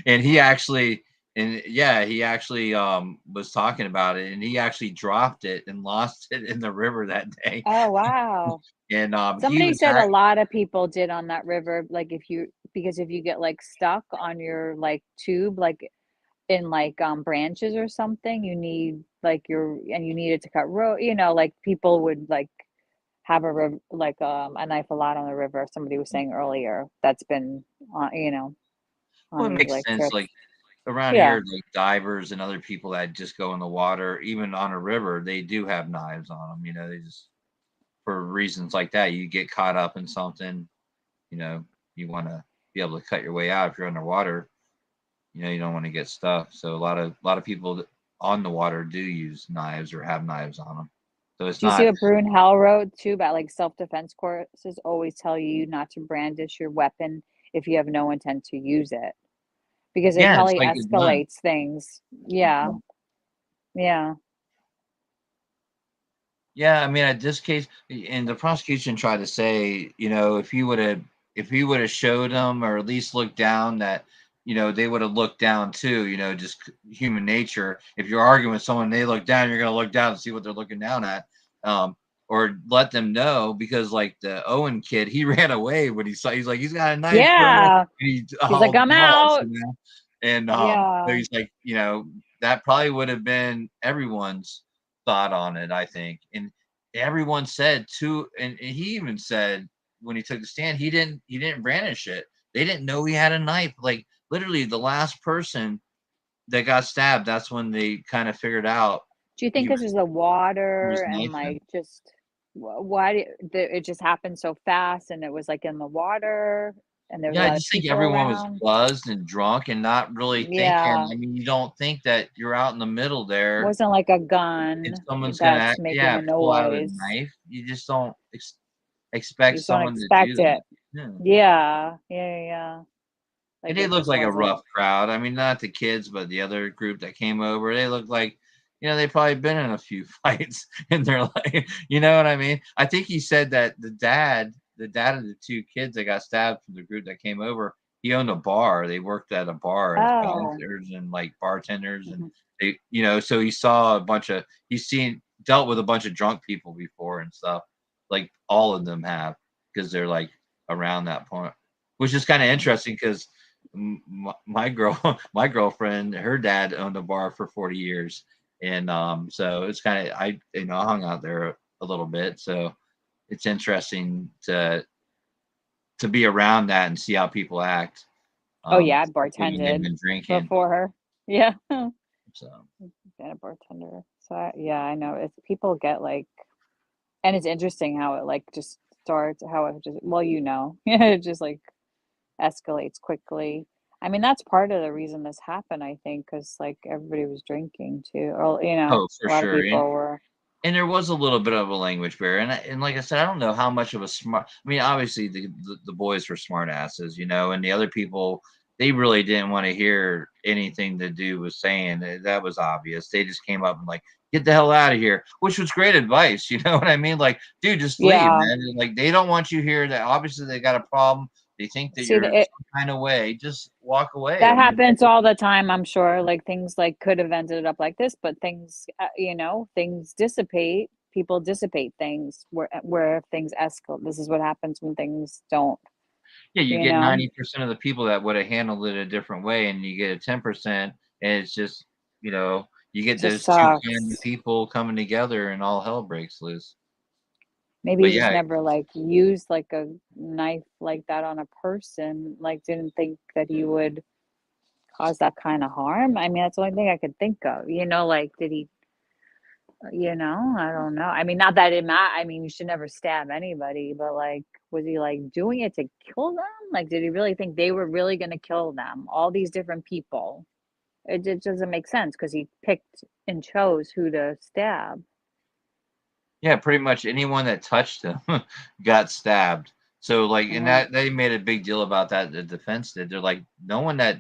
and he actually was talking about it, and he actually dropped it and lost it in the river that day. Oh wow. And he Somebody was said a lot of people did on that river, like because if you get like stuck on your like tube, like in like branches or something, you need like you needed to cut road, like people would like have a knife a lot on the river. Somebody was saying earlier that's been on well, on it these makes like sense. trips. Like around Yeah. here, like divers and other people that just go in the water, even on a river, they do have knives on them. They just for reasons like that. You get caught up in something, you want to be able to cut your way out if you're underwater. You don't want to get stuck. So a lot of people on the water do use knives or have knives on them. So it's Do you see not. what Brunel wrote too about like self-defense courses always tell you not to brandish your weapon if you have no intent to use it because it Yeah, it's probably like a gun. escalates things. Yeah. Yeah. Yeah, I mean, at this case, and the prosecution tried to say, if he would have showed them or at least looked down, that they would have looked down too. Just human nature. If you're arguing with someone, they look down, you're gonna look down and see what they're looking down at, or let them know because like the Owen kid, he ran away when he saw. He's like, he's got a knife, bro. Yeah. And he He's like, hauled I'm balls, out. and so Yeah. he's like, that probably would have been everyone's thought on it, I think. And everyone said too, and he even said when he took the stand, he didn't brandish it. They didn't know he had a knife. Like literally the last person that got stabbed, that's when they kind of figured out Do you think he this is the was water and knifing. like just it just happened so fast and it was like in the water and there was a Yeah, I lot of just think people everyone was around? buzzed and drunk and not really thinking. Yeah. I mean, you don't think that you're out in the middle there Wasn't like a and gun someone's gonna that's making a pull out a noise. knife. You just don't You expect just don't someone to do expect that. it. Yeah. Yeah. Yeah. Yeah. And Like they it looked just like a wasn't. rough crowd. I mean, not the kids, but the other group that came over. They looked like, they probably been in a few fights in their life. You know what I mean? I think he said that the dad of the two kids that got stabbed from the group that came over, he owned a bar. They worked at a bar as Oh. bouncers and like bartenders, and Mhm. they, so he saw dealt with a bunch of drunk people before and stuff. Like all of them have, because they're like around that point, which is kind of interesting because my my girlfriend, her dad owned a bar for 40 years, and so it's kind of I hung out there a little bit, so it's interesting to be around that and see how people act, Oh yeah, I especially when they've bartended been drinking. before her. Yeah. So Been a bartender. So yeah, I know it's people get like, and it's interesting how it like just starts, how it just, well, it just like escalates quickly. I mean, that's part of the reason this happened, I think, because like everybody was drinking too, or oh, a for lot of sure. people were. And there was a little bit of a language barrier, and like I said, I don't know how much of a smart. I mean, obviously the boys were smart asses, and the other people, they really didn't want to hear anything to do with saying it. That was obvious. They just came up and like, get the hell out of here, which was great advice. You know what I mean? Like, dude, just leave, Yeah. man. Like they don't want you here. That obviously they got a problem. They think that See, you're some kind of way. Just walk away. I that mean, happens all the time, I'm sure. Like things like could have ended up like this, but things, things dissipate. People dissipate things where things escalate. This is what happens when things don't, yeah, you you get know. 90% of the people that would have handled it a different way, and you get a 10%, and it's just, you get It just those two kinds of sucks. people coming together, and all hell breaks loose. Maybe But he just yeah, never like used like a knife like that on a person. Like didn't think that he would cause that kind of harm. I mean, that's the only thing I could think of. Like did he? I don't know. I mean, not that it matter. I mean, you should never stab anybody, but like, was he like doing it to kill them? Like, did he really think they were really going to kill them? All these different people. It doesn't make sense because he picked and chose who to stab. Yeah, pretty much anyone that touched him got stabbed. So like, and that they made a big deal about that. The defense did. They're like, no one that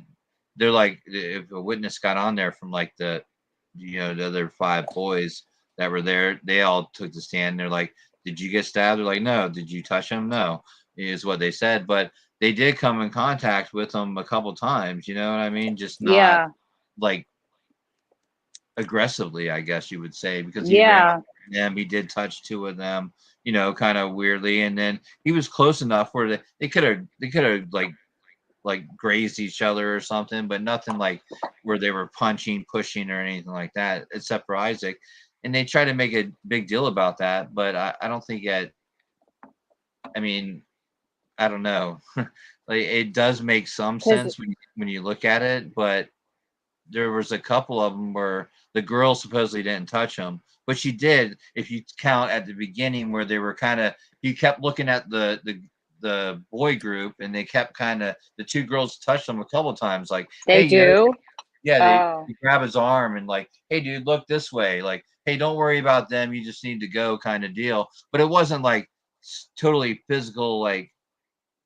they're like, if a witness got on there from like the, you know, the other 5 boys that were there, they all took the stand. They're like, did you get stabbed? They're like, no. Did you touch him? No, is what they said. But they did come in contact with him a couple times. You know what I mean? Just not like aggressively, I guess you would say, because he ran up to them. He did touch 2 of them, you know, kind of weirdly, and then he was close enough where they could have like grazed each other or something, but nothing like where they were punching, pushing, or anything like that, except for Isaac. And they try to make a big deal about that, but I don't think that. I mean, I don't know. Like, it does make some sense when you look at it, but there was a couple of them where the girl supposedly didn't touch him, but she did. If you count at the beginning where they were kind of, he kept looking at the boy group, and they kept kind of, the 2 girls touched him a couple of times, like They hey, do. they grab his arm and like, hey dude, look this way, like, hey, don't worry about them, you just need to go, kind of deal. But it wasn't like totally physical, like,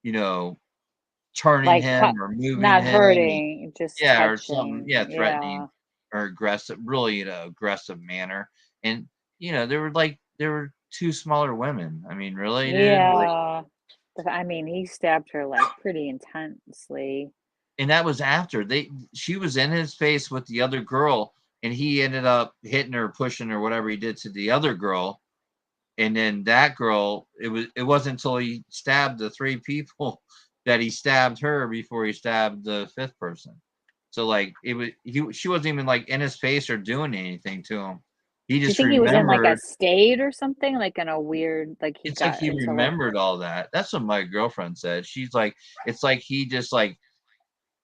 you know, turning Like him or moving not him, hurting, just or something, touching. threatening or aggressive, really in an aggressive manner. And you know, there were 2 smaller women. I mean, really, dude, like, I mean, he stabbed her like pretty intensely. and that was after she was in his face with the other girl, and he ended up hitting her, pushing her, whatever he did to the other girl. And then that girl, it wasn't until he stabbed the 3 people that he stabbed her before he stabbed the 5th person. So like, she wasn't even like in his face or doing anything to him. He Do you just think he was in like a remembered. state or something, like in a weird, like he It's like got he into like remembered all that. That's what my girlfriend said. She's like, it's like he just like,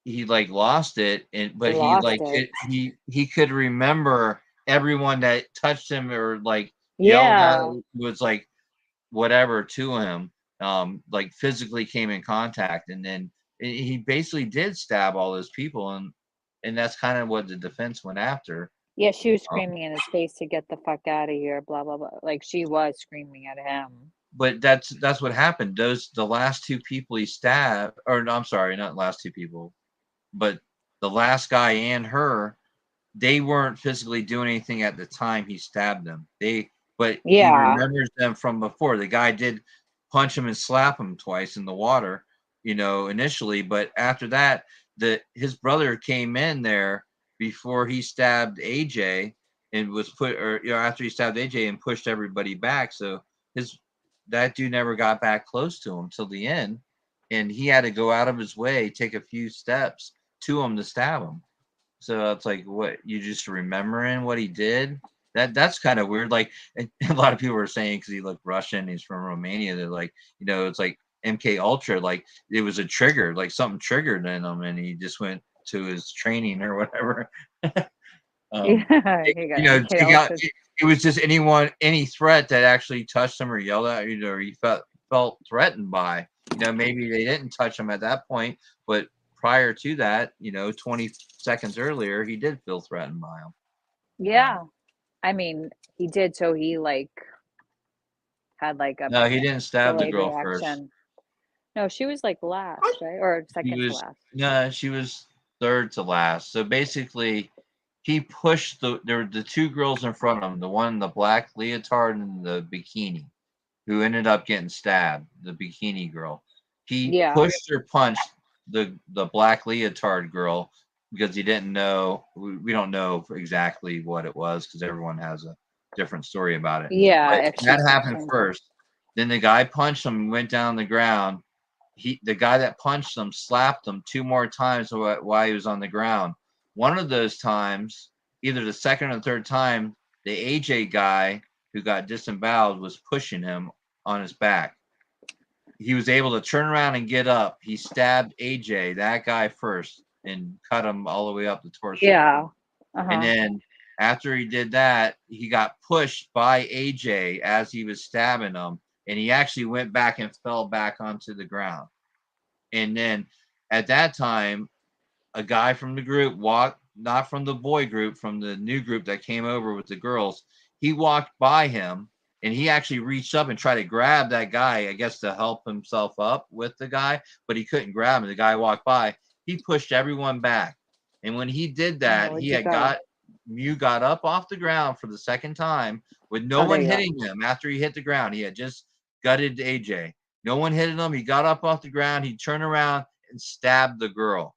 he like lost it, but he lost like it? he could remember everyone that touched him or like yelled at him, was like whatever to him, like physically came in contact, and then he basically did stab all those people, and that's kind of what the defense went after. Yeah, she was screaming in his face to get the fuck out of here, blah blah blah. Like she was screaming at him. But that's what happened. The last 2 people he stabbed, or no, I'm sorry, not last 2 people, but the last guy and her, they weren't physically doing anything at the time he stabbed them. But he remembers them from before. The guy did punch him and slap him twice in the water, you know, initially, but after that, his brother came in there before he stabbed AJ and was or you know, after he stabbed AJ and pushed everybody back. So that dude never got back close to him till the end, and he had to go out of his way, take a few steps to him to stab him. So it's like, what, you just remembering what he did? That's kind of weird. Like, a lot of people were saying because he looked Russian, he's from Romania. They're like, you know, it's like MK Ultra, like it was a trigger, like something triggered in him, and he just went to his training or whatever. You know, take out. It was just any threat that actually touched him or yelled at you, or he felt threatened by. You know, maybe they didn't touch him at that point, but prior to that, you know, 20 seconds earlier, he did feel threatened by him. Yeah, I mean, he did. So he like had like a No, he didn't stab the delayed girl first. reaction. No, she was like last, right, or second to last. No, she was 3rd to last. So basically, he pushed there were the 2 girls in front of him, the one in the black leotard and the bikini, who ended up getting stabbed, the bikini girl. He pushed or punched the black leotard girl because he didn't know. We don't know exactly what it was because everyone has a different story about it. Yeah, but that happened first. Then the guy punched him and went down the ground. The guy that punched him slapped him 2 more times while he was on the ground. One of those times, either the second or third time, the AJ guy who got disemboweled was pushing him on his back. He was able to turn around and get up. He stabbed AJ, that guy first, and cut him all the way up the torso. Yeah. And then after he did that, he got pushed by AJ as he was stabbing him, and he actually went back and fell back onto the ground. And then at that time, a guy from the group not from the boy group, from the new group that came over with the girls. He walked by him and he actually reached up and tried to grab that guy, I guess, to help himself up with the guy, but he couldn't grab him. The guy walked by. He pushed everyone back. And when he did that, where'd he you had go? Mew got up off the ground for the second time with no Oh, there one you go. hitting him after he hit the ground. He had just gutted AJ. No one hit him. He got up off the ground. He turned around and stabbed the girl.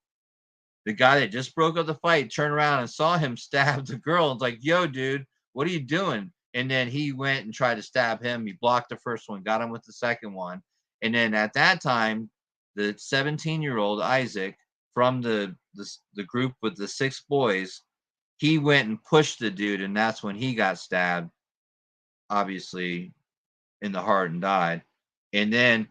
The guy that just broke up the fight turned around and saw him stab the girl. It's like, yo, dude, what are you doing? And then he went and tried to stab him. He blocked the first one, got him with the second one. And then at that time, the 17-year-old Isaac from the group with the 6 boys, he went and pushed the dude, and that's when he got stabbed, obviously, in the heart and died. And then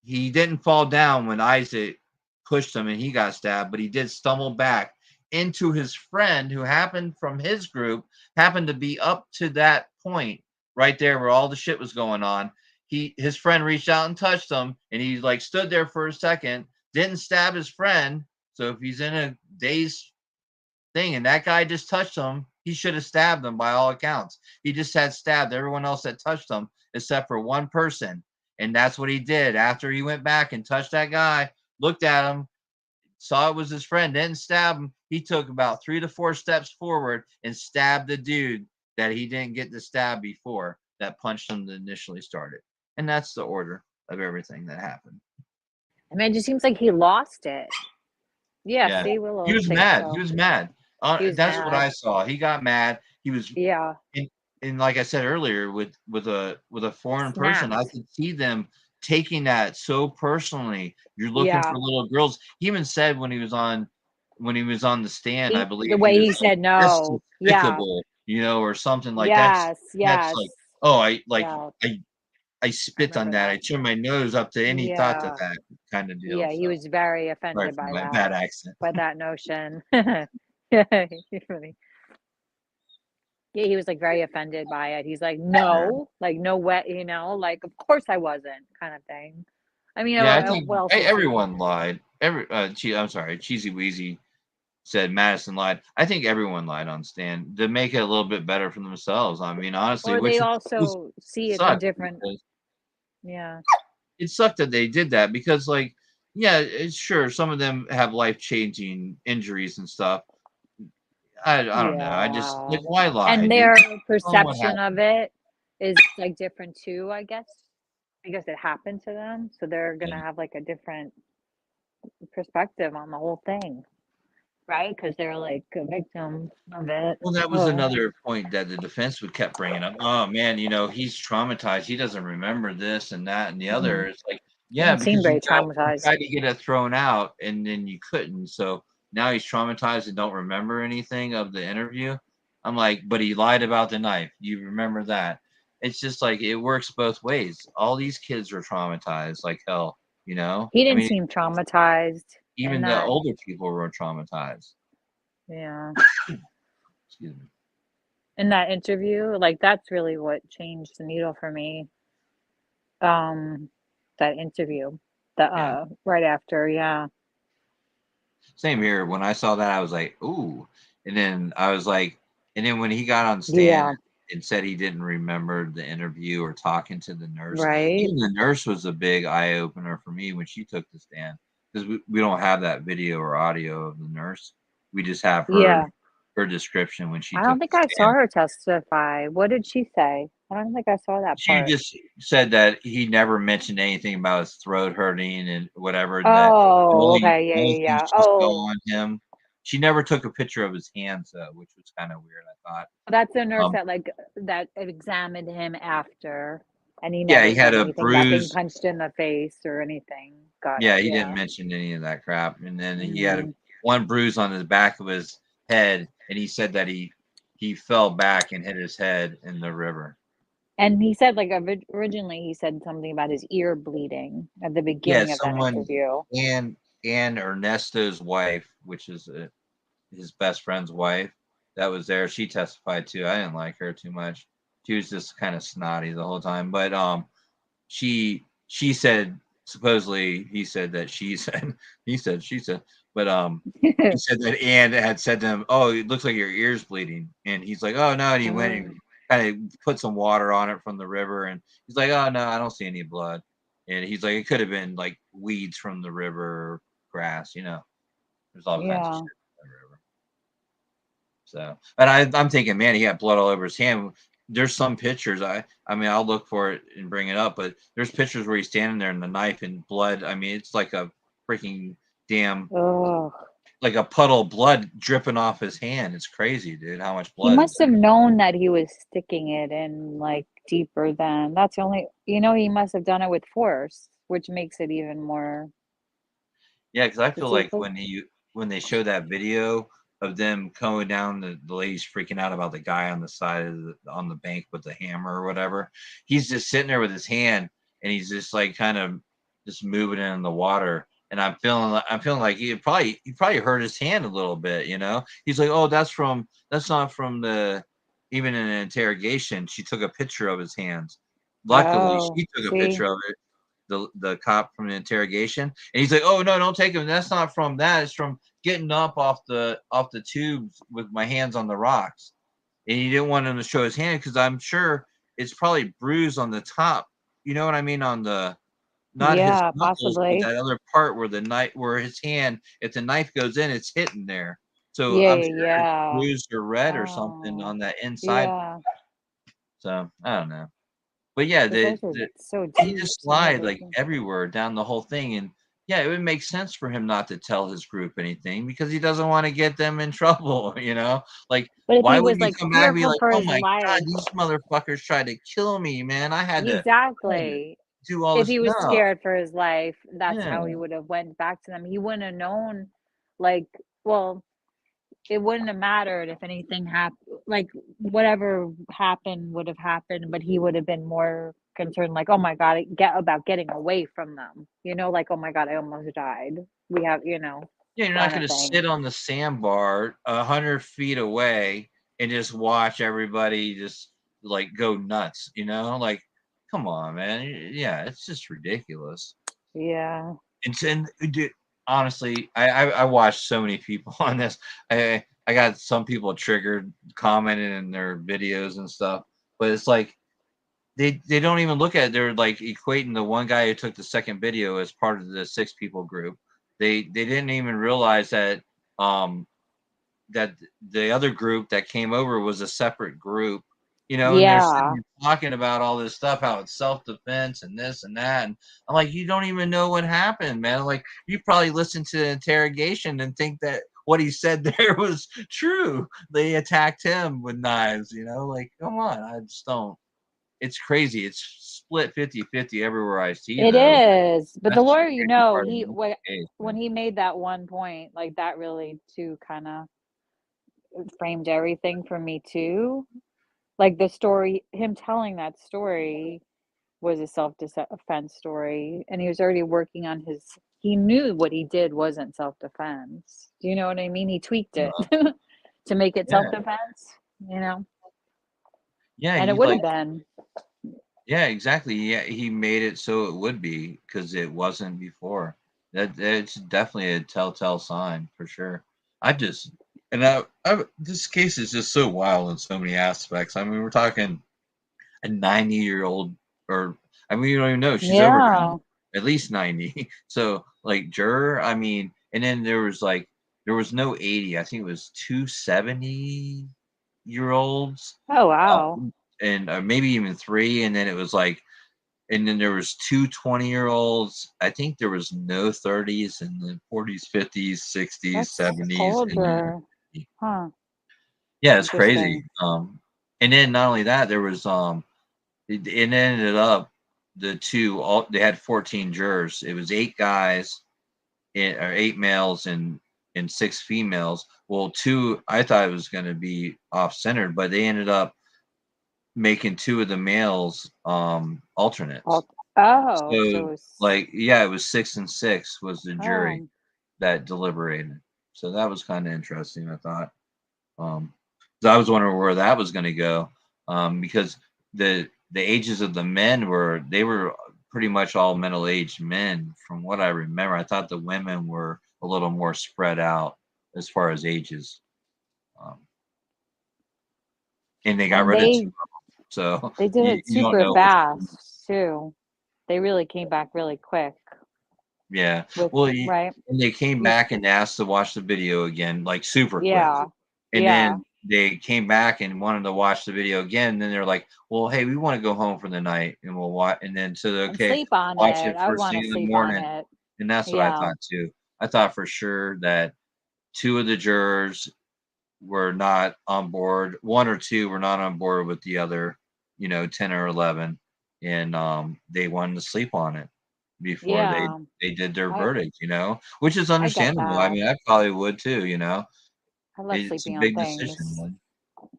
he didn't fall down when Isaac pushed him and he got stabbed, but he did stumble back into his friend who happened from his group, happened to be up to that point right there where all the shit was going on. His friend reached out and touched him, and he like stood there for a second, didn't stab his friend. So if he's in a dazed thing and that guy just touched him, he should have stabbed him by all accounts. He just had stabbed everyone else that touched him except for one person. And that's what he did. After he went back and touched that guy, looked at him, saw it was his friend, didn't stab him. He took about 3 to 4 steps forward and stabbed the dude that he didn't get to stab before, that punched him that initially started. And that's the order of everything that happened. I mean, it just seems like he lost it. Yeah, see, Willow. He was mad. He was mad. That's what I saw. He got mad. He was and like I said earlier, with a foreign person, I could see them taking that so personally. You're looking for little girls. He even said when he was on the stand, I believe the way he was said like, no, despicable, or something like that. That's like, oh, I spit on that. I turned my nose up to any thought of that kind of deal. Yeah, he was very offended by my that. bad accent. By that notion. Yeah, funny. Yeah, he was like very offended by it. He's like, no, like no way, like of course I wasn't, kind of thing. I mean, I think everyone lied. I'm sorry, Cheesy Weezy said Madison lied. I think everyone lied on stand to make it a little bit better for themselves. I mean, honestly, or they also see it a different. Yeah, it sucked that they did that because, like, yeah, it's sure some of them have life-changing injuries and stuff. I don't know. I just like, why lie? And their perception of it is like different too, I guess, because it happened to them. So they're gonna have like a different perspective on the whole thing, right? Because they're like a victim of it. Well, that was another point that the defense would kept bringing up. Oh man, he's traumatized. He doesn't remember this and that and the other. It's like, yeah, because seemed very you traumatized. tried to get it thrown out and then you couldn't. So now he's traumatized and don't remember anything of the interview. I'm like, but he lied about the knife. You remember that? It's just like it works both ways. All these kids are traumatized like hell. He didn't seem traumatized. Even the older people were traumatized. Yeah. Excuse me. In that interview, like that's really what changed the needle for me. That interview, right after, Same here. When I saw that, I was like, ooh. And then I was like, and then when he got on stand and said he didn't remember the interview or talking to the nurse, even the nurse was a big eye opener for me when she took the stand, because we don't have that video or audio of the nurse. We just have her description when she I don't took think the I stand. saw her testify. What did she say? I don't think I saw that She part. just said that he never mentioned anything about his throat hurting and whatever. Oh, okay, yeah. On him. She never took a picture of his hands, though, which was kind of weird, I thought. That's the nurse that examined him after, and he never he had said a anything about being bruise. punched in the face or anything. He didn't mention any of that crap. And then he had one bruise on the back of his head, and he said that he fell back and hit his head in the river. And he said, like, originally he said something about his ear bleeding at the beginning of that interview. And Ernesto's wife, which is his best friend's wife, that was there. She testified too. I didn't like her too much. She was just kind of snotty the whole time. But she said, supposedly he said that she said, he said, she said, But he said that Ann had said to him, "Oh, it looks like your ear's bleeding," and he's like, "Oh no," and he went and kind of put some water on it from the river, and he's like, "Oh no, I don't see any blood," and he's like, "It could have been like weeds from the river, or grass, you know. There's all kinds of Yeah. shit in the river." So, and I'm thinking, man, he had blood all over his hand. There's some pictures. I mean, I'll look for it and bring it up, but there's pictures where he's standing there and the knife and blood. I mean, it's like a freaking damn, Oh, like a puddle of blood dripping off his hand. It's crazy, dude, how much he blood is must have known that he was sticking it in like deeper than that's the only, he must have done it with force, which makes it even more. Yeah, because I feel It's like like, when they show that video of them going down, the lady's freaking out about the guy on the side of on the bank with the hammer or whatever. He's just sitting there with his hand, and he's just like kind of just moving it in the water. And I'm feeling like he probably hurt his hand a little bit, you know. He's like, "Oh, that's not from the." Even in an interrogation, she took a picture of his hands. Luckily, oh, she took a see, picture of it, the cop from the interrogation, and he's like, "Oh no, don't take him. That's not from that. It's from getting up off the tubes with my hands on the rocks." And he didn't want him to show his hand because I'm sure it's probably bruised on the top. You know what I mean? On the not his yeah, knuckles, but possibly, that other part where the knife, where his hand, if the knife goes in, it's hitting there. So yeah, I'm yeah, sure it's yeah. bruised or red or something Oh, on that inside. yeah, So I don't know. But yeah, those guys are so he deep. just Some of lied those. like everywhere down the whole thing, and yeah, it would make sense for him not to tell his group anything because he doesn't want to get them in trouble, you know? Like, But if why he would was you like come back and be fearful like, for "Oh his my god, life, these motherfuckers tried to kill me, man. I had to exactly. do all If this." he was No, scared for his life, that's yeah, how he would have went back to them. He wouldn't have known, like, well, it wouldn't have mattered if anything happened, like whatever happened would have happened, but he would have been more concerned, like, oh my God, about getting away from them, like, oh my God, I almost died. We have, yeah. You're not kind of gonna thing. sit on the sandbar 100 feet away and just watch everybody just like go nuts, you know? Like, come on, man. Yeah, it's just ridiculous. Yeah. And dude, honestly, I watched so many people on this. I got some people triggered commenting in their videos and stuff, but it's like they don't even look at it. They're like equating the one guy who took the second video as part of the 6 people group. They didn't even realize um that the other group that came over was a separate group, you know, and they're sitting Yeah. there talking about all this stuff, how it's self-defense and this and that. And I'm like, you don't even know what happened, man. Like, you probably listened to the interrogation and think that what he said there was true. They attacked him with knives, you know, like, come on. I just don't. It's crazy. It's split 50-50 everywhere I see, It though. is. But the That's the lawyer, crazy part of he the case, when man. he made that one point, like that really too kind of framed everything for me too. Like the story, him telling that story was a self-defense story, and he was already working on he knew what he did wasn't self-defense. Do you know what I mean? He tweaked it to make it Yeah. self-defense, Yeah. and it He would have like, been. yeah, exactly. Yeah, he made it so it would be because it wasn't before. That's definitely a telltale sign for sure. I just and this case is just so wild in so many aspects. I mean, we're talking a 90-year-old, or I mean, you don't even know she's over 90, Yeah. at least 90. So like juror, I mean, and then there was no 80. I think it was 270-year-olds, Oh, wow. and maybe even three, and then it was like and then there was 2 20-year-olds. I think there was no 30s and then 40s, 50s, 60s, That's 70s, and then older. Huh. yeah, it's crazy. Interesting. And then not only that, there was it ended up they had 14 jurors. It was 8 guys or 8 males and 6 females. Well, two I thought it was going to be off centered, but they ended up making 2 of the males alternates. Oh, So, so it's, like, yeah, it was 6 and 6 was the jury oh, that deliberated. So that was kind of interesting, I thought. Um, 'Cause I was wondering where that was going to go, because the ages of the men were pretty much all middle-aged men from what I remember. I thought the women were a little more spread out as far as ages. And they got And rid of 2 they of them. So they did it you don't super know which one. fast too. They really came back really quick Yeah. with Well, right? and they came With back and asked to watch the video again, like super quick. yeah. And Yeah. then they came back and wanted to watch the video again. And then they're like, "Well, hey, we want to go home for the night, and we'll watch." And then so And okay, sleep on watch it. it I first want thing to in the sleep on morning. it. And that's what I Yeah. thought too. I thought for sure that 2 of the jurors were not on board. 1 or 2 were not on board with the other, 10 or 11, and they wanted to sleep on it before Yeah. they did their I verdict, which is I get understandable. I that. mean, I probably would too, I love It's a sleeping on big decision, things. man.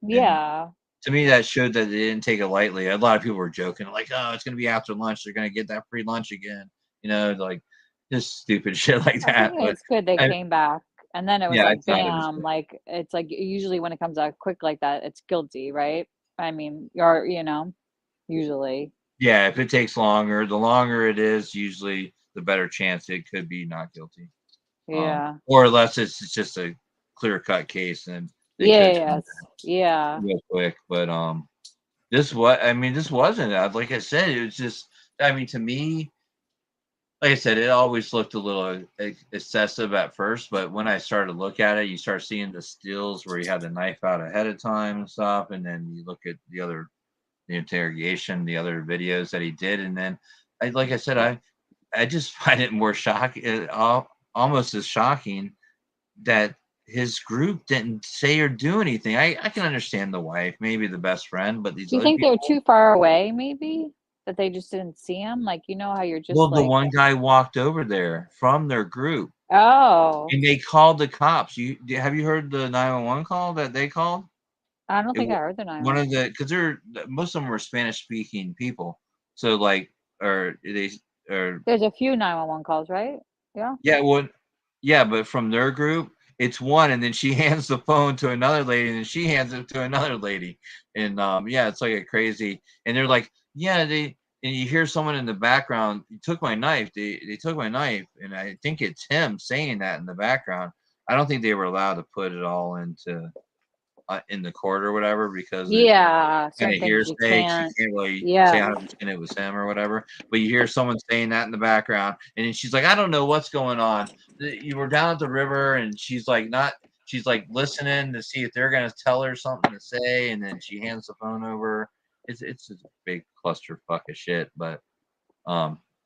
And Yeah. to me, that showed that they didn't take it lightly. A lot of people were joking, like, "Oh, it's gonna be after lunch. They're gonna get that free lunch again," like just stupid shit like I think that. But it's good they I, came back. And then it was yeah, I like, thought it was bam, good. like it's like usually when it comes out quick like that, it's guilty, right? I mean, you're, usually. Yeah, if it takes longer, the longer it is, usually the better chance it could be not guilty. Yeah. Or unless it's just a clear cut case, and they could Yes. Yeah. real quick. But this wasn't. Like I said, it was just. I mean, to me, like I said, it always looked a little excessive at first, but when I started to look at it, you start seeing the stills where he had the knife out ahead of time and stuff, and then you look at the interrogation, the other videos that he did, and then, like I said, I just find it more shocking, almost as shocking that his group didn't say or do anything. I can understand the wife, maybe the best friend, but these Do you other think they were people. too far away, maybe? That they just didn't see him? Like, how you're Well, just the like, one guy walked over there from their group, oh, and they called the cops. Have you heard the 911 call that they called? I don't It, think wa- I heard the One 911. of the because most of them were Spanish speaking people, so like or they or There's a few 911 calls, right? Yeah. yeah, well, yeah, but from their group, it's one, and then she hands the phone to another lady, and then she hands it to another lady, and yeah, it's like a crazy, and they're like, yeah, and you hear someone in the background, "You took my knife. They took my knife," and I think it's him saying that in the background. I don't think they were allowed to put it all into in the court or whatever because it Yeah. kind Certain of things you hearsay. She can't. can't really say Yeah. 100% it was him or whatever. But you hear someone saying that in the background, and then she's like, "I don't know what's going on. You were down at the river," and she's like, not. She's like listening to see if they're gonna tell her something to say, and then she hands the phone over. It's a big clusterfuck of shit, but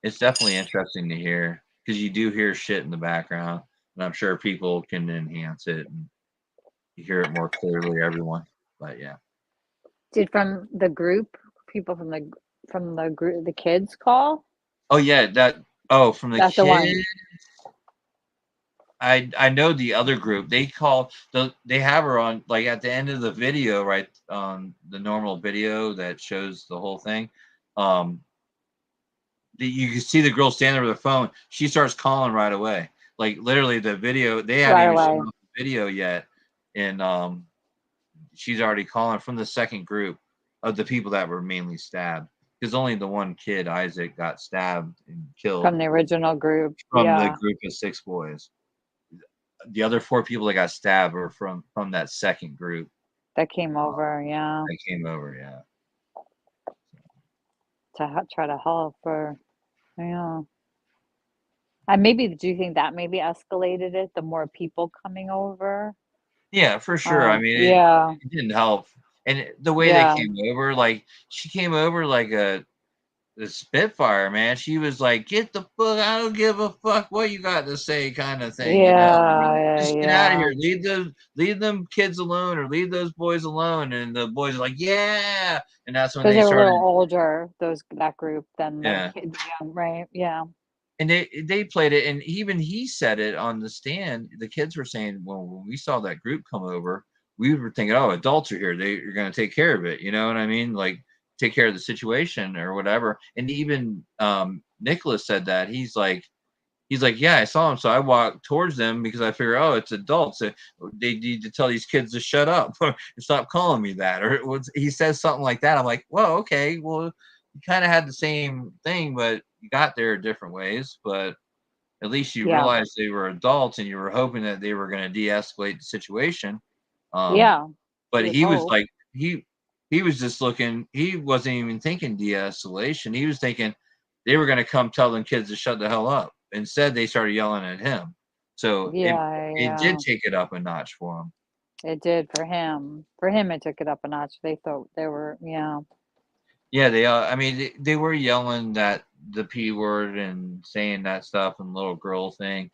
it's definitely interesting to hear because you do hear shit in the background, and I'm sure people can enhance it and you hear it more clearly. Everyone, but yeah. Did from the group, people from the group, the kids call? Oh yeah, from the That's the one. kid. I know the other group. They have her on like at the end of the video, right? On the normal video that shows the whole thing. You can see the girl standing there with her phone. She starts calling right away. Like literally the video, they haven't Right even shown away. off the video yet. And she's already calling from the second group of the people that were mainly stabbed. Because only the one kid, Isaac, got stabbed and killed From the original group. from the Yeah. group of 6 boys. The other 4 people that got stabbed were from that second group That came over. Yeah. that came over. Yeah. To try to help or, yeah. And maybe, do you think that maybe escalated it? The more people coming over? Yeah, for sure. I mean, Yeah. it didn't help. And the way they Yeah. came over, like she came over like the Spitfire, man. She was like, "Get the fuck! I don't give a fuck what you got to say," kind of thing, Yeah. Just get out of Yeah. here. Leave them kids alone, or leave those boys alone. And the boys are like, "Yeah," and that's when Because they they were a started. little older, that group, than the Yeah, kids, young, right? Yeah. and they played it, and even he said it on the stand. The kids were saying, "Well, when we saw that group come over, we were thinking, oh, adults are here. They're going to take care of it. You know what I mean? Like take care of the situation or whatever." And even Nicholas said that he's like, yeah, I saw him, so I walked towards them because I figure, oh, it's adults. They need to tell these kids to shut up and stop calling me that. Or he says something like that. I'm like, well, okay, well, you kind of had the same thing, but you got there different ways. But At least you Yeah. realized they were adults, and you were hoping that they were going to de-escalate the situation. Yeah. But you would he was hope. like he was just looking. He wasn't even thinking de-escalation. He was thinking they were going to come tell them kids to shut the hell up. Instead, they started yelling at him. So it did take it up a notch for him. It did for him. For him, it took it up a notch. They thought they were, Yeah, they. I mean, they were yelling that the P word and saying that stuff and little girl thing.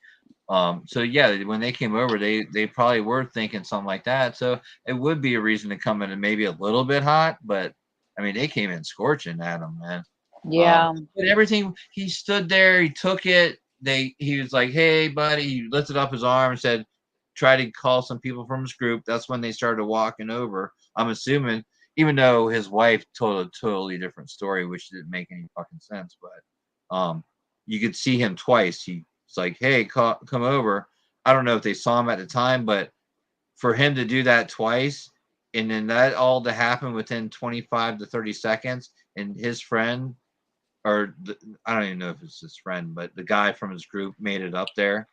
So yeah, when they came over, they probably were thinking something like that. So it would be a reason to come in and maybe a little bit hot, but I mean, they came in scorching at him, man. Yeah. But everything, he stood there, he took it. He was like, "Hey, buddy," he lifted up his arm and said, "Try to call some people from his group." That's when they started walking over. I'm assuming, even though his wife told a totally different story, which didn't make any fucking sense, but you could see him twice. He's like, "Hey, come over." I don't know if they saw him at the time, but for him to do that twice, and then that all to happen within 25 to 30 seconds, and his friend, I don't even know if it's his friend, but the guy from his group made it up there.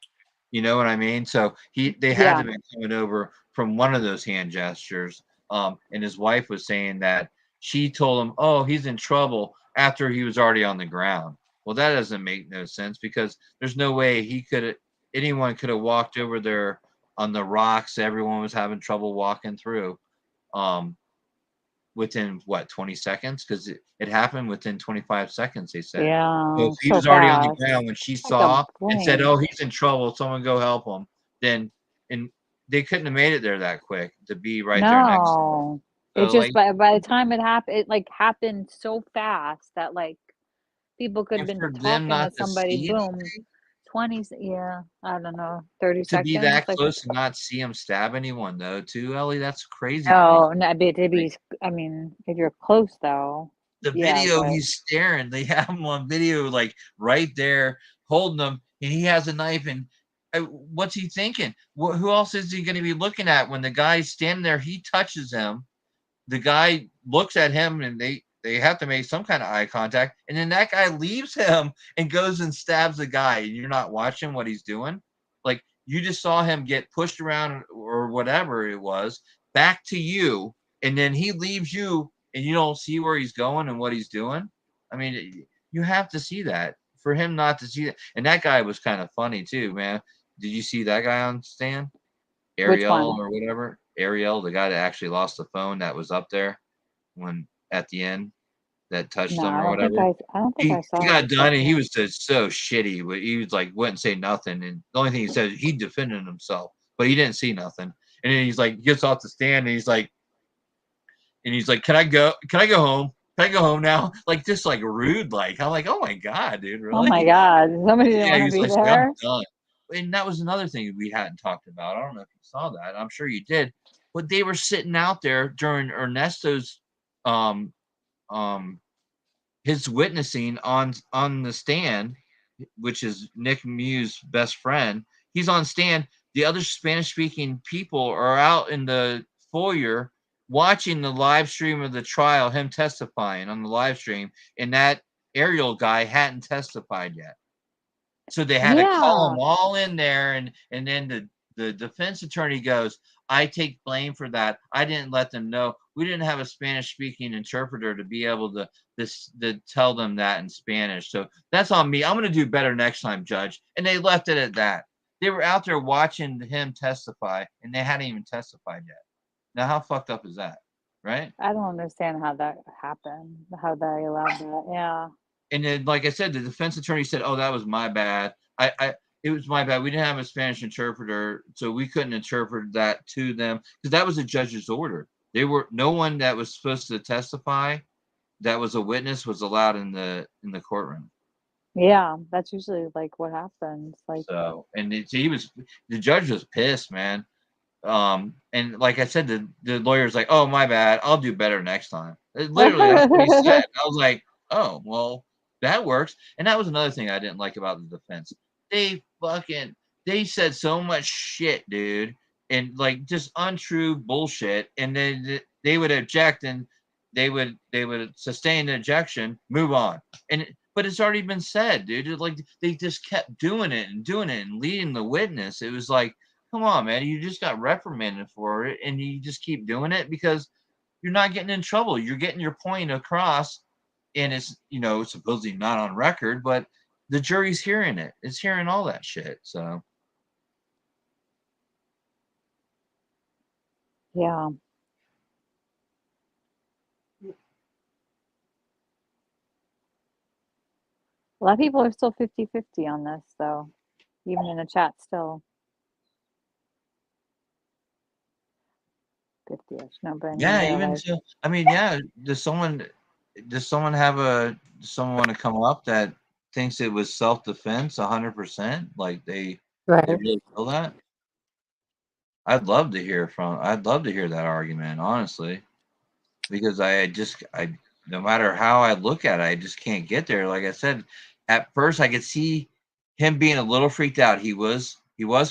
You know what I mean? So they had Yeah. to be coming over from one of those hand gestures. And his wife was saying that she told him, "Oh, he's in trouble," after he was already on the ground. Well, that doesn't make no sense, because there's no way anyone could have walked over there on the rocks everyone was having trouble walking through. Within what, 20 seconds? Because it happened within 25 seconds, they said. So Yeah. if he So was already on the fast. ground when she Like a saw and said, blink. "Oh, he's in trouble, someone go help him," then and they couldn't have made it there that quick to be right there next to him. No. It So just like, by the time it happened, it like happened so fast that like people could have and been for them talking to not to somebody, see boom, anything, 20, yeah, I don't know, 30 to be seconds. that Like, close and not see him stab anyone though, too, Ellie, that's crazy to me. no, to Like, be, I mean, if you're close though, the yeah, video, but he's staring. They have him on video, like right there, holding him, and he has a knife. And what's he thinking? Who else is he going to be looking at when the guy's standing there? He touches him. The guy looks at him, and they have to make some kind of eye contact. And then that guy leaves him and goes and stabs the guy. And you're not watching what he's doing. Like, you just saw him get pushed around or whatever it was back to you, and then he leaves you, and you don't see where he's going and what he's doing. I mean, you have to see that. For him not to see that, and that guy was kind of funny too, man. Did you see that guy on stand? which Ariel one? or whatever. Ariel, the guy that actually lost the phone that was up there when at the end that touched No, him I or don't think whatever. I don't think He I saw got him say done, and he that. was just so shitty. But he was like wouldn't say nothing, and the only thing he said, he defended himself, but he didn't see nothing. And then he's like gets off the stand, and he's like, "Can I go? Can I go home? Can I go home now?" Like, just like rude. Like, I'm like, "Oh my god, dude, Oh my really?" God, somebody didn't Yeah, want he to was be like, "I'm there. done." And that was another thing we hadn't talked about. I don't know if you saw that. I'm sure you did. But they were sitting out there during Ernesto's um um his witnessing on the stand, which is Nick Mew's best friend. He's on stand. The other Spanish speaking people are out in the foyer watching the live stream of the trial, him testifying on the live stream, and that Ariel guy hadn't testified yet. So they had to call Yeah. them all in there, and then the defense attorney goes, "I take blame for that. I didn't let them know. We didn't have a Spanish speaking interpreter to be able to tell them that in Spanish. So that's on me. I'm going to do better next time, Judge." And they left it at that. They were out there watching him testify, and they hadn't even testified yet. Now, how fucked up is that, right? I don't understand how that happened, how they allowed that. Yeah. And then, like I said, the defense attorney said, "Oh, that was my bad. It was my bad. We didn't have a Spanish interpreter, so we couldn't interpret that to them because that was a judge's order. No one that was supposed to testify that was a witness was allowed in the courtroom." Yeah, that's usually like what happens. Like, So, and the judge was pissed, man. And like I said, the lawyer's like, "Oh, my bad. I'll do better next time." Literally, that's what he said. I was like, "Oh, well, that works." And that was another thing I didn't like about the defense. They said so much shit, dude, and like just untrue bullshit. And then they would object, and they would sustain the objection, move on. And but it's already been said, dude. Like they just kept doing it and leading the witness. It was like, come on, man, you just got reprimanded for it, and you just keep doing it because you're not getting in trouble. You're getting your point across, and it's supposedly not on record, but the jury's hearing it. It's hearing all that shit. So Yeah. A lot of people are still 50-50 on this, though, even in the chat still. 50-ish. No, but I mean, yeah, they're even like, so, I mean, yeah. Does someone want to come up that thinks it was self-defense 100%? Like they right. really feel that? I'd love to hear that argument, honestly, because no matter how I look at it, I just can't get there. Like I said, at first I could see him being a little freaked out. He was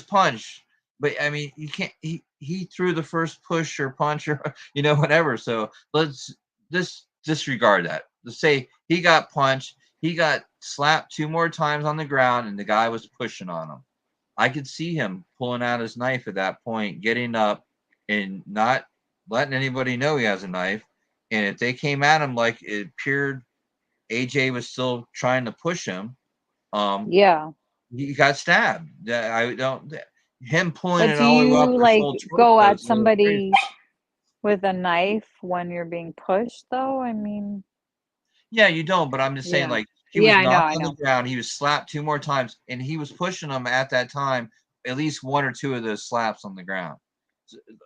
punched, but I mean, you can't. He threw the first push or punch or whatever. So let's just disregard that. Let's say he got punched. He got slapped 2 more times on the ground, and the guy was pushing on him. I could see him pulling out his knife at that point, getting up and not letting anybody know he has a knife. And if they came at him like it appeared AJ was still trying to push him, yeah. he got stabbed. I don't him pulling But it do all the way you up his like whole go torso at is a little crazy. somebody with a knife when you're being pushed, though? I mean, Yeah, you don't, but I'm just saying, yeah. like, he was Yeah, I know, knocked I on the know. ground, he was slapped 2 more times, and he was pushing him at that time, at least 1 or 2 of those slaps on the ground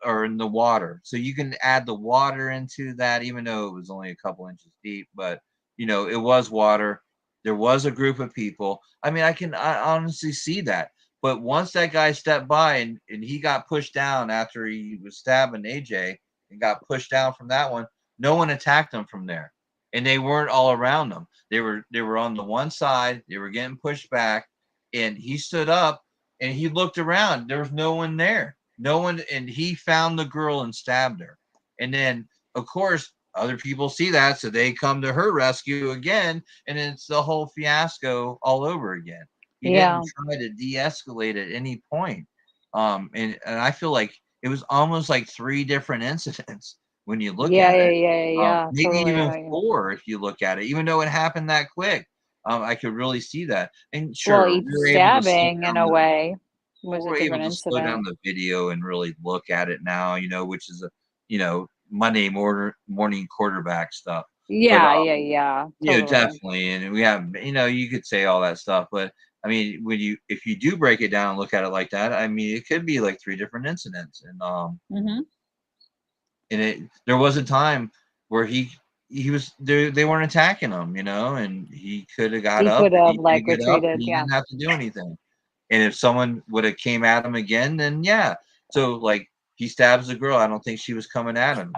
or in the water. So you can add the water into that, even though it was only a couple inches deep, but it was water. There was a group of people. I mean, I honestly see that. But once that guy stepped by and he got pushed down after he was stabbing AJ and got pushed down from that one, no one attacked him from there. And they weren't all around them. They were on the one side. They were getting pushed back, and he stood up and he looked around. There was no one there. No one, and he found the girl and stabbed her. And then, of course, other people see that, so they come to her rescue again, and it's the whole fiasco all over again. He Yeah. didn't try to de-escalate at any point. And I feel like it was almost like 3 different incidents when you look Yeah, at yeah, it. yeah, yeah. Maybe Totally. even I know. 4 if you look at it, even though it happened that quick. I could really see that. And Well, sure, each we were able to slow stabbing in down a way was a we're able different to slow down incident. the video and really look at it now, which is Monday morning quarterback stuff. But Yeah, yeah, yeah. Totally. definitely, and we have you could say all that stuff, but I mean, if you do break it down and look at it like that, I mean, it could be like 3 different incidents, and Mm-hmm. there was a time where he was they weren't attacking him, and he could have got He up could and have he like could get up and retreated. he Yeah. didn't have to do anything. And if someone would have came at him again, then yeah. So like he stabs the girl. I don't think she was coming at him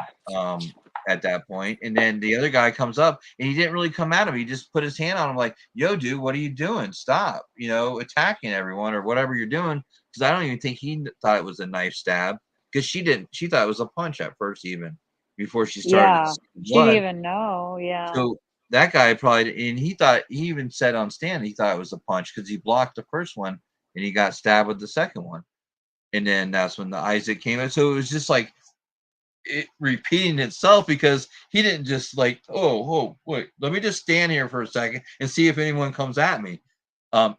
at that point. And then the other guy comes up and he didn't really come at him. He just put his hand on him like, yo, dude, what are you doing? Stop, attacking everyone or whatever you're doing. Because I don't even think he thought it was a knife stab because she didn't. She thought it was a punch at first, even before she started Yeah. to see the She didn't blood. even know. Yeah. So that guy probably, and he even said on stand he thought it was a punch because he blocked the first one and he got stabbed with the second one. And then that's when the Isaac came in. So it was just like it repeating itself because he didn't just like, oh, wait, let me just stand here for a second and see if anyone comes at me.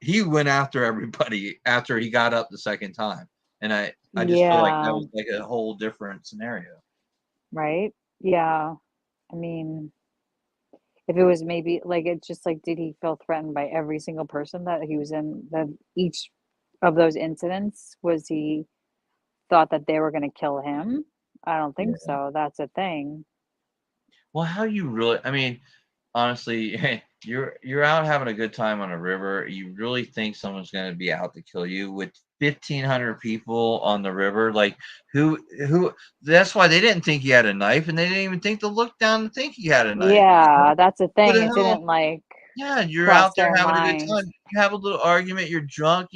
He went after everybody after he got up the second time. And I just feel like that Yeah. was like a whole different scenario. Right. Yeah. I mean, if it was maybe like it's just like, did he feel threatened by every single person that he was in each of those incidents? Was he thought that they were going to kill him? I don't think so. That's a thing. Well, how you really? I mean, honestly, you're out having a good time on a river. You really think someone's going to be out to kill you with 1,500 people on the river? Like who? That's why they didn't think he had a knife, and they didn't even think to look down and think he had a knife. Yeah, that's a Who thing. the It hell? didn't like Yeah, you're cross out there their having a good time. minds. You have a little argument. You're drunk.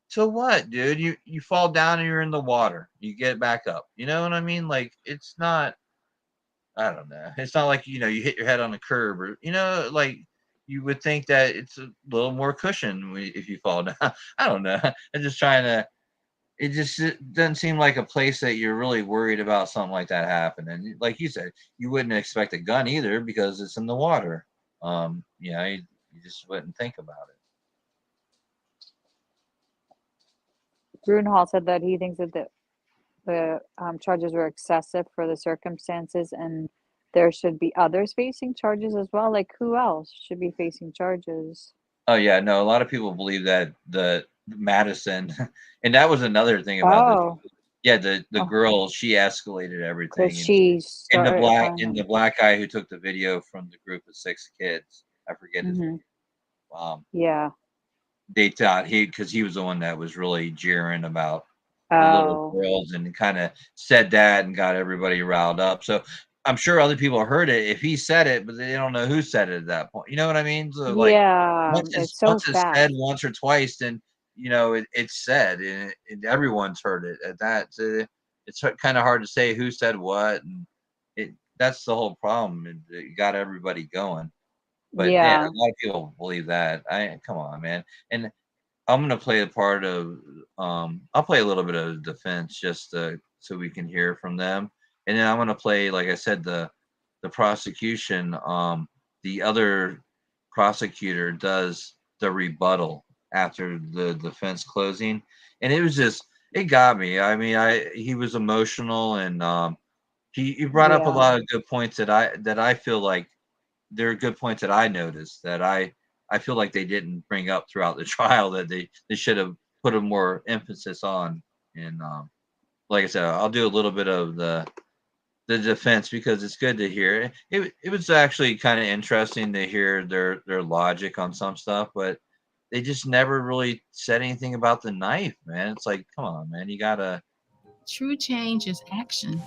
So what, dude? You fall down and you're in the water. You get back up. You know what I mean? Like it's not. I don't know. It's not like, you hit your head on a curb or, like you would think that it's a little more cushion if you fall down. I don't know. I'm just trying to, it doesn't seem like a place that you're really worried about something like that happening. Like you said, you wouldn't expect a gun either because it's in the water. You just wouldn't think about it. Grunewald said that he thinks that the charges were excessive for the circumstances, and there should be others facing charges as well. Like, who else should be facing charges? Oh yeah, no, a lot of people believe that the Madison, and that was another thing about this. Oh, Yeah, the girl, she escalated everything, because she and the started black guy who took the video from the group of 6 kids, I forget his name. Yeah. They thought because he was the one that was really jeering about the little Oh. girls and kind of said that and got everybody riled up. So I'm sure other people heard it if he said it, but they don't know who said it at that point. You know what I mean? So like Yeah, it's so once it's said fast. once or twice, then it's said and everyone's heard it at that. So it's kind of hard to say who said what, and that's the whole problem. It got everybody going. But yeah, Yeah. a lot of people believe that. Come on, man. And I'm gonna play a part of I'll play a little bit of defense just so we can hear from them. And then I'm gonna play, like I said, the prosecution. The other prosecutor does the rebuttal after the defense closing. And it got me. I mean, he was emotional and he brought up a Yeah. lot of good points that I feel like there are good points that I noticed that I feel like they didn't bring up throughout the trial that they should have put a more emphasis on. And like I said, I'll do a little bit of the defense because it's good to hear. It was actually kind of interesting to hear their logic on some stuff, but they just never really said anything about the knife, man. It's like, come on, man, you gotta True change is action.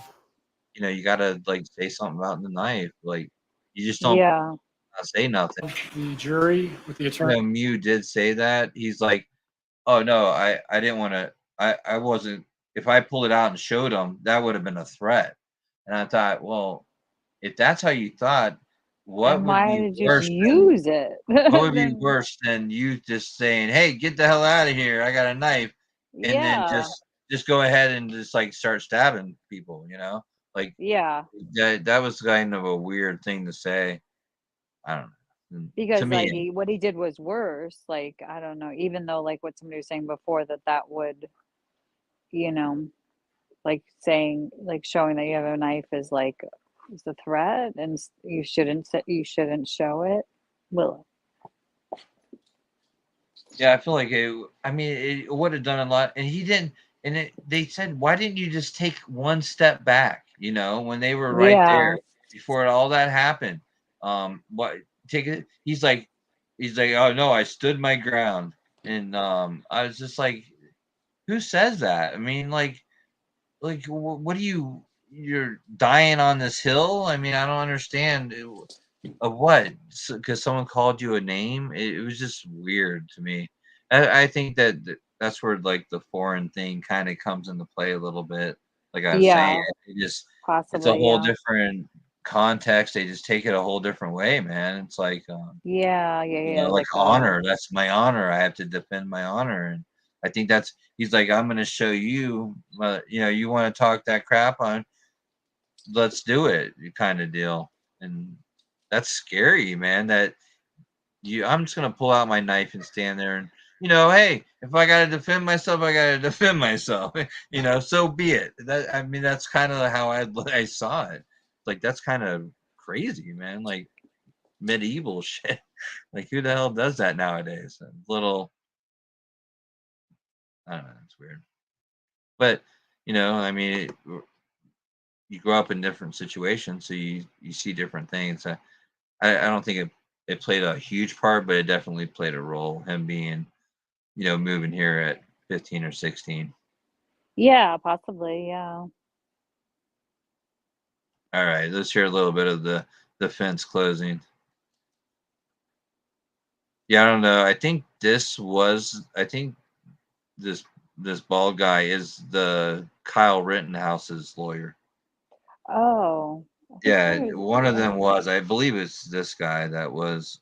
you gotta like say something about the knife. Like you just don't Yeah. say nothing. The jury with the attorney. Mew did say that. He's like, oh no, I didn't want to. I wasn't. If I pulled it out and showed him, that would have been a threat. And I thought, well, if that's how you thought, what Then would why be did you just worse than use it? what would be Then worse than you just saying, "Hey, get the hell out of here! I got a knife," and then yeah. just go ahead and just like start stabbing people, Like Yeah. that was kind of a weird thing to say. I don't know. To Because like me, what he did was worse. Like, I don't know, even though like what somebody was saying before that would, you know, like saying like showing that you have a knife is a threat and you shouldn't show it. Well, yeah, I feel like it would have done a lot, and he didn't. And they said, why didn't you just take one step back? When they were right yeah. there before all that happened. What take it? He's like, oh no, I stood my ground, and I was just like, who says that? I mean, what do you're dying on this hill? I mean, I don't understand. Of what? Because someone called you a name? It was just weird to me. I think that's where like the foreign thing kind of comes into play a little bit. Like I was saying, Yeah. it's a Possibly, whole yeah. different context. They just take it a whole different way, man. It's like Yeah. like honor. That's my honor. I have to defend my honor, and I think he's like, I'm going to show you. You want to talk that crap on? Let's do it, kind of deal. And that's scary, man. I'm just gonna pull out my knife and stand there and hey, if I gotta defend myself, I gotta defend myself. So be it. That's kind of how I saw it. Like that's kind of crazy, man. Like medieval shit. Like who the hell does that nowadays? I don't know. It's weird, but you grow up in different situations, so you see different things. I don't think it played a huge part, but it definitely played a role. Him being, moving here at 15 or 16. Yeah, possibly, yeah. All right, let's hear a little bit of the defense closing. Yeah, I don't know. I think this bald guy is the Kyle Rittenhouse's lawyer. Oh, Yeah, it was one of them right. was, I believe it's this guy that was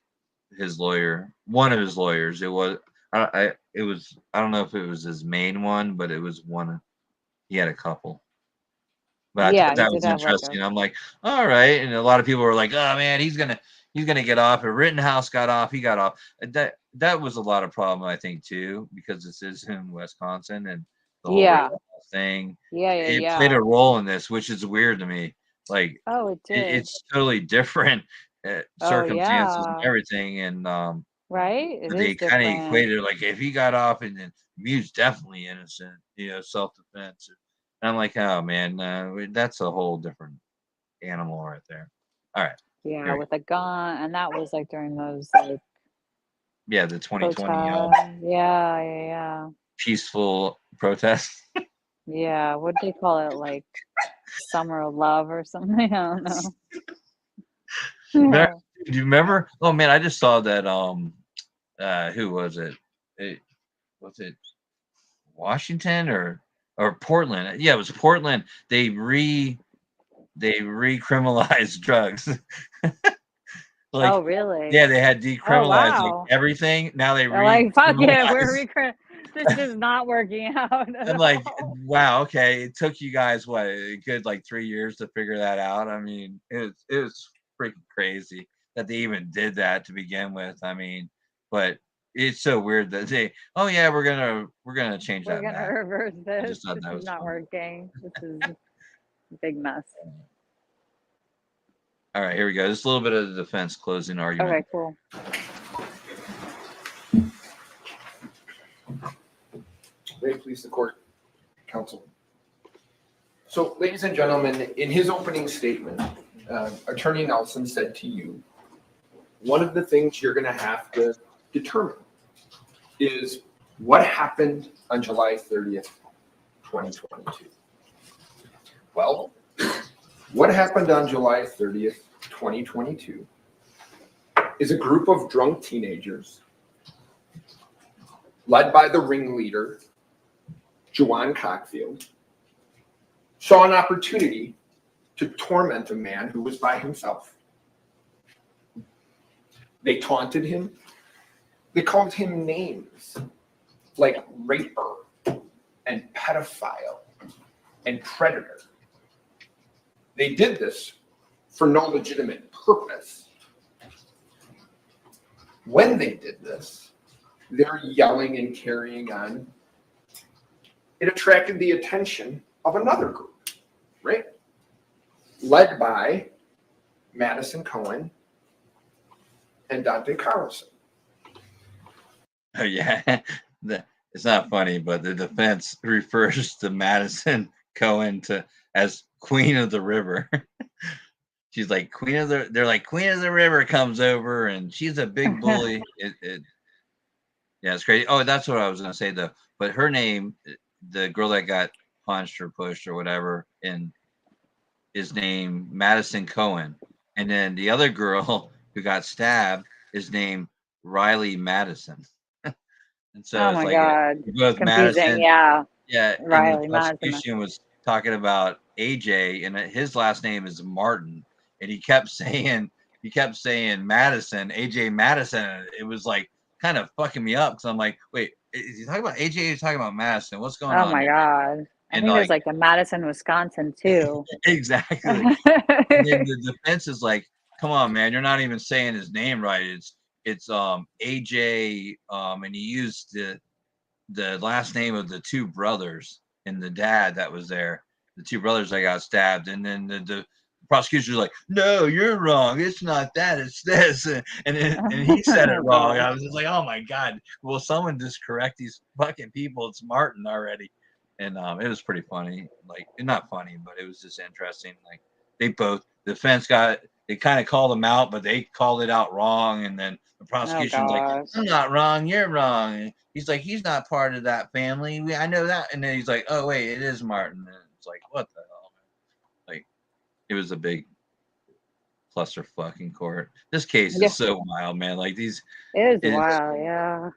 his lawyer, one of his lawyers. It was, it was, I don't know if it was his main one, but it was one. He had a couple. But I Yeah, thought he that did was have like a interesting. I'm like, all right. And a lot of people were like, oh man, he's gonna get off. If Rittenhouse got off, he got off. That was a lot of problem, I think, too, because this is in Wisconsin and the whole yeah. Rittenhouse thing. Yeah, yeah, It played yeah. a role in this, which is weird to me. Like Oh, it did. it's totally different Oh, circumstances and yeah. everything, and Right? It they is kind of different. equated like if he got off and then he's definitely innocent, self-defense. And I'm like, oh man, that's a whole different animal right there. All right, Yeah, here we go. with a gun, and that was like during those like Yeah, the 2020 protests. Yeah, yeah, yeah. peaceful protests. Yeah, what do they call it? Like summer of love or something? I don't know. Yeah. Do you remember? Oh man, I just saw that. Who was it? Was it Washington or Portland? Yeah, it was Portland. They recriminalized drugs. Like, Oh, really? yeah, they had Oh, decriminalized like wow. everything. Now they They're like, fuck it, recriminalize. this is not working out at I'm like, all. wow, okay. It took you guys what, a good like 3 years to figure that out. I mean, it was freaking crazy that they even did that to begin with. I mean, but it's so weird that they, oh yeah, we're gonna change We're that gonna back. reverse I this. just thought This that is was not funny. working. This is a big mess. All right, here we go. Just a little bit of the defense closing argument. Okay, cool. May it please the court, counsel. So, ladies and gentlemen, in his opening statement, Attorney Nelson said to you, one of the things you're going to have to determine is what happened on July 30th, 2022. Well, what happened on July 30th, 2022 is a group of drunk teenagers led by the ringleader, Juwan Cockfield, saw an opportunity to torment a man who was by himself. They taunted him. They called him names like raper and pedophile and predator. They did this for no legitimate purpose. When they did this, they're yelling and carrying on. It attracted the attention of another group, right? Led by Madison Cohen and Dante Carlson. Oh yeah, it's not funny, but the defense refers to Madison Cohen as Queen of the River. She's like they're like Queen of the River comes over and she's a big bully. Yeah, it's crazy. Oh, that's what I was gonna say though. But her name, the girl that got punched or pushed or whatever, is named Madison Cohen, and then the other girl who got stabbed is named Riley Madison. And so Oh it's my like God. both Confusing, Madison, yeah. yeah, and the Riley Madison. prosecution was talking about AJ, and his last name is Martin, and he kept saying Madison, AJ Madison. It was like kind of fucking me up because I'm like, wait, is he talking about AJ? Or is he talking about Madison? What's going Oh on my there? God. I And think there's like like a Madison, Wisconsin too. exactly. And then the defense is like, come on, man, you're not even saying his name right. It's AJ, and he used the last name of the two brothers and the dad that was there, the two brothers that got stabbed, and then the prosecution was like, no, you're wrong, it's not that, it's this, and he said it Oh, wrong. God. I was just like, oh my God, will someone just correct these fucking people? It's Martin already. And it was pretty funny, like not funny, but it was just interesting. Like the defense they kind of called him out, but they called it out wrong, and then the Oh prosecution's like, gosh. I'm not wrong, you're wrong. And he's like, he's not part of that family. I know that. And then he's like, oh wait, it is Martin. And it's like, what the hell, man? Like, it was a big clusterfuck in court. This case Yeah. is so wild, man. Like It is wild, yeah.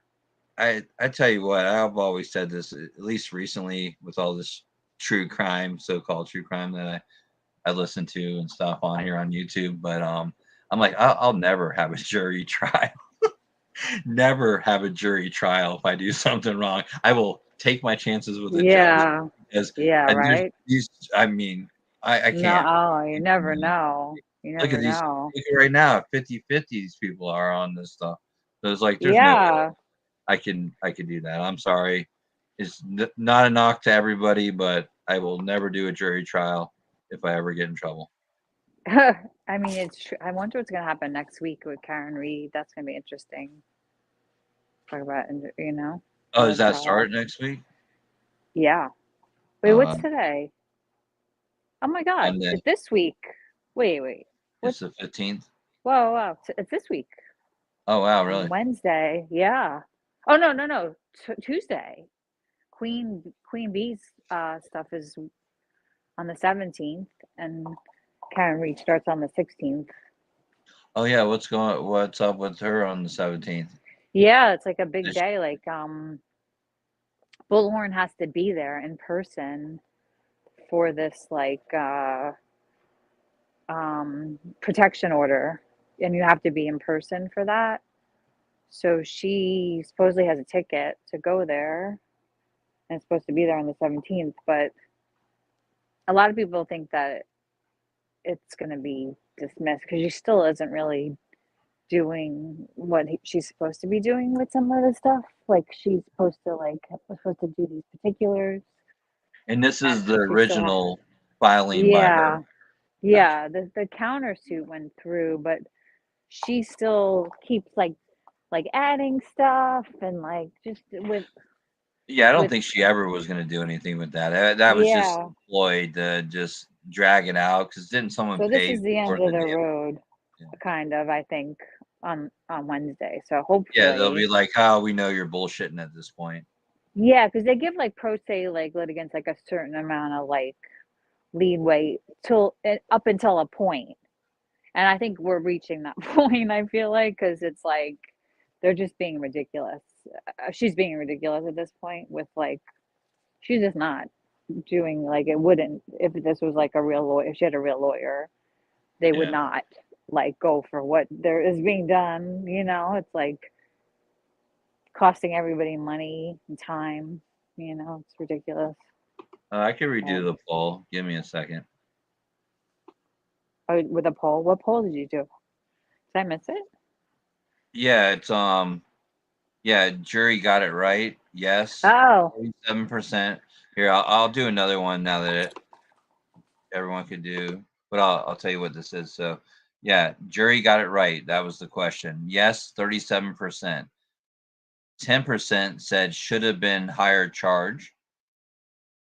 I tell you what, I've always said this, at least recently, with all this true crime, so-called true crime that I listen to and stuff on here on YouTube. But I'm like, I'll never have a jury trial. Never have a jury trial if I do something wrong. I will take my chances with the judge Yeah. because Yeah, right? I mean, I No, can't. oh, you never know. You Look at never these. know. Look at right now, 50-50 these people are on this stuff. So it's like, there's no way Yeah. I can do that. I'm sorry. It's not a knock to everybody, but I will never do a jury trial if I ever get in trouble. I mean, it's true. I wonder what's gonna happen next week with Karen Reed. That's gonna be interesting. Talk about, you know. Oh, her does that trial. start next week? Yeah. Wait, what's today? Oh my God, Monday. it's this week. Wait. It's the 15th. Whoa. It's this week. Oh wow, On really? Wednesday. Yeah. Oh no. Tuesday. Queen Bee's stuff is on the 17th, and Karen Reed starts on the 16th. Oh yeah, what's up with her on the 17th? Yeah, it's like a big Is- day. Like Bullhorn has to be there in person for this like protection order, and you have to be in person for that. So she supposedly has a ticket to go there and it's supposed to be there on the 17th, but a lot of people think that it's going to be dismissed because she still isn't really doing what she's supposed to be doing with some of the stuff. Like she's supposed to do these particulars. And this is And the she still original filing by her. Yeah, the countersuit went through, but she still keeps like adding stuff and like just with Yeah, I don't think she ever was going to do anything with that. That was just yeah. employed to just drag it out. Because didn't someone So this pay is the for end of the the deal? road, kind of, I think, on Wednesday. So Yeah, they'll hopefully, be like, "Oh, we know you're bullshitting at this point." yeah, because they give like pro se like litigants like a certain amount of like leeway till up until a point, and I think we're reaching that point. I feel like because it's like they're just being ridiculous. She's being ridiculous at this point with like she's just not doing like it wouldn't if this was like a real lawyer. If she had a real lawyer, they would Yeah. not like go for what there is being done. You know, it's like costing everybody money and time. You know, it's ridiculous. I can redo the poll. Give me a second. Oh, with a poll, what poll did you do? Did I miss it? Yeah, it's yeah, jury got it right. Yes. Oh, 47%. Here, I'll do another one now that everyone could do. But I'll tell you what this is. So, yeah, jury got it right. That was the question. Yes, 37%. 10% said should have been higher charge,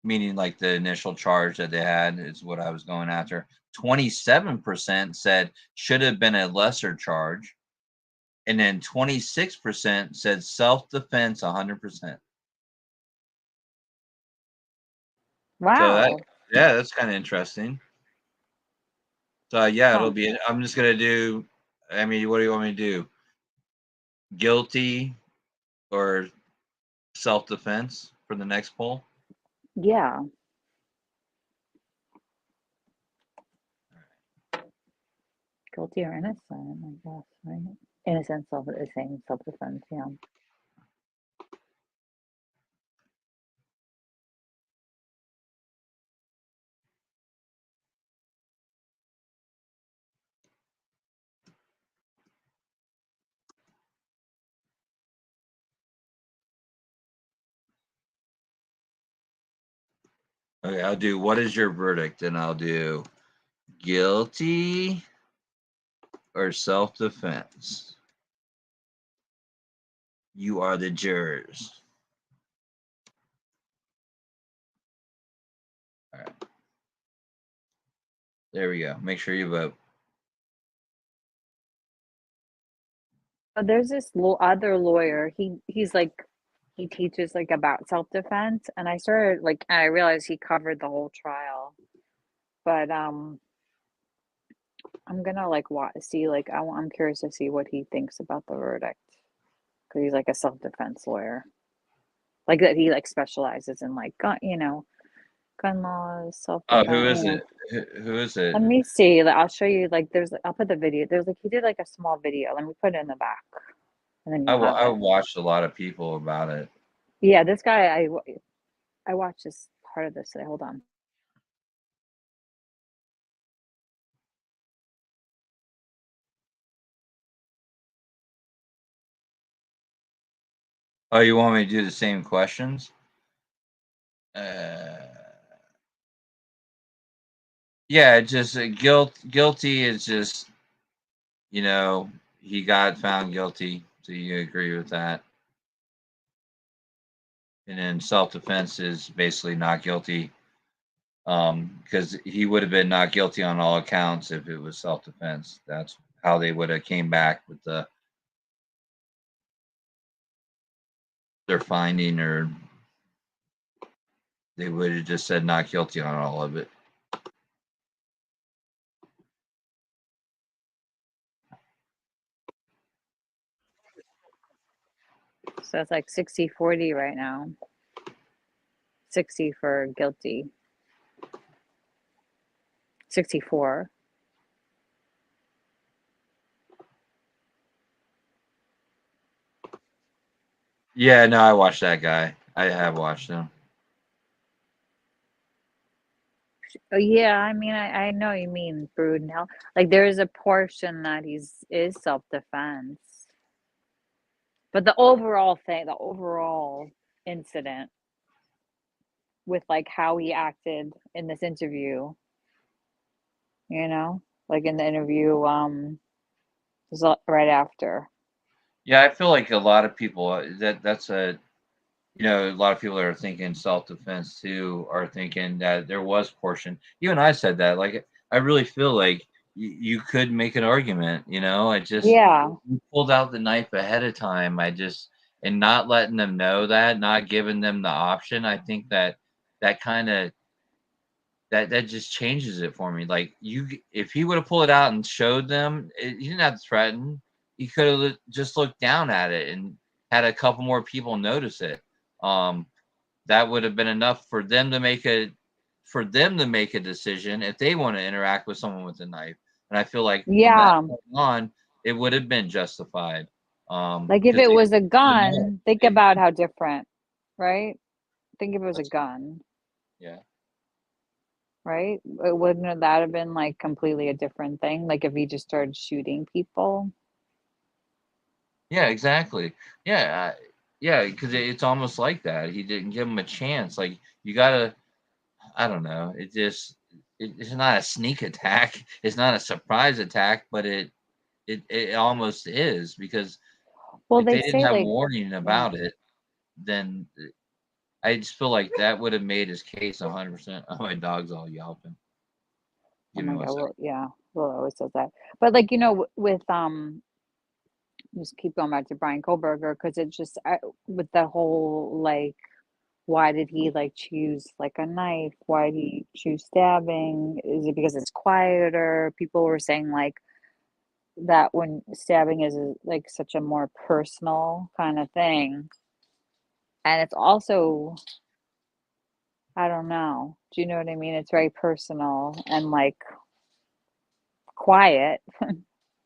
meaning like the initial charge that they had is what I was going after. 27% said should have been a lesser charge. And then 26% said self-defense 100%. So wow. that's kind of interesting. So yeah, Huh. it'll be. I'm just gonna do. I mean, what do you want me to do? Guilty or self-defense for the next poll? Yeah. Guilty or innocent, I guess, right? Innocent self is saying self-defense, yeah. Okay, I'll do. What is your verdict? And I'll do guilty or self-defense. You are the jurors. All right. There we go. Make sure you vote. There's this other lawyer. He's like he teaches like about self-defense, and I started like and I realized he covered the whole trial. But I'm gonna like see like I'm curious to see what he thinks about the verdict because he's like a self-defense lawyer, like that he like specializes in like you know Gun laws, Oh, self-defense. who is it? Who is it? Let me see. I'll show you. Like, I'll put the video. There's like he did like a small video. Let me put it in the back, and then you have I it. watched a lot of people about it. Yeah, this guy. I watched this part of this today. Hold on. Oh, you want me to do the same questions? Yeah, just guilty is just, you know, he got found guilty. So you agree with that? And then self-defense is basically not guilty. Because he would have been not guilty on all accounts if it was self-defense. That's how they would have came back with their finding, or they would have just said not guilty on all of it. So it's like 60-40 right now. 60 for guilty. 64. Yeah, no, I watched that guy. I have watched him. Oh yeah, I mean, I know you mean Brudenell. Like there is a portion that is self-defense, but the overall thing, the overall incident with like how he acted in this interview, you know, like in the interview, right after. Yeah, I feel like a lot of people that's a, you know, a lot of people that are thinking self-defense too are thinking that there was portion. You and I said that. Like, I really feel like you could make an argument. You know, I just Yeah. you pulled out the knife ahead of time. And not letting them know that, not giving them the option. I think that kind of that just changes it for me. Like if he would have pulled it out and showed them, he didn't have to threaten. He could have just looked down at it and had a couple more people notice it. That would have been enough for them to make a decision if they want to interact with someone with a knife. And I feel like from that Yeah. point on, it would have been justified. Like if it was a gun, think about how different, right? Think if it was a gun. Yeah. Right? Wouldn't that have been like completely a different thing? Like if he just started shooting people? Yeah, exactly. Yeah, yeah, because it's almost like that. He didn't give him a chance. Like you gotta, I don't know. It's not a sneak attack. It's not a surprise attack, but it almost is, because Well, if they they didn't say have like, warning yeah. about it, then I just feel like that would have made his case 100%. Oh, my dog's all yelping. Oh Give me my one God, second. well, yeah, Will always says that. But like, you know, with just keep going back to Brian Kohlberger, because it just with the whole like, why did he like choose like a knife? Why did he choose stabbing? Is it because it's quieter? People were saying like that when stabbing is like such a more personal kind of thing, and it's also, I don't know. Do you know what I mean? It's very personal and like quiet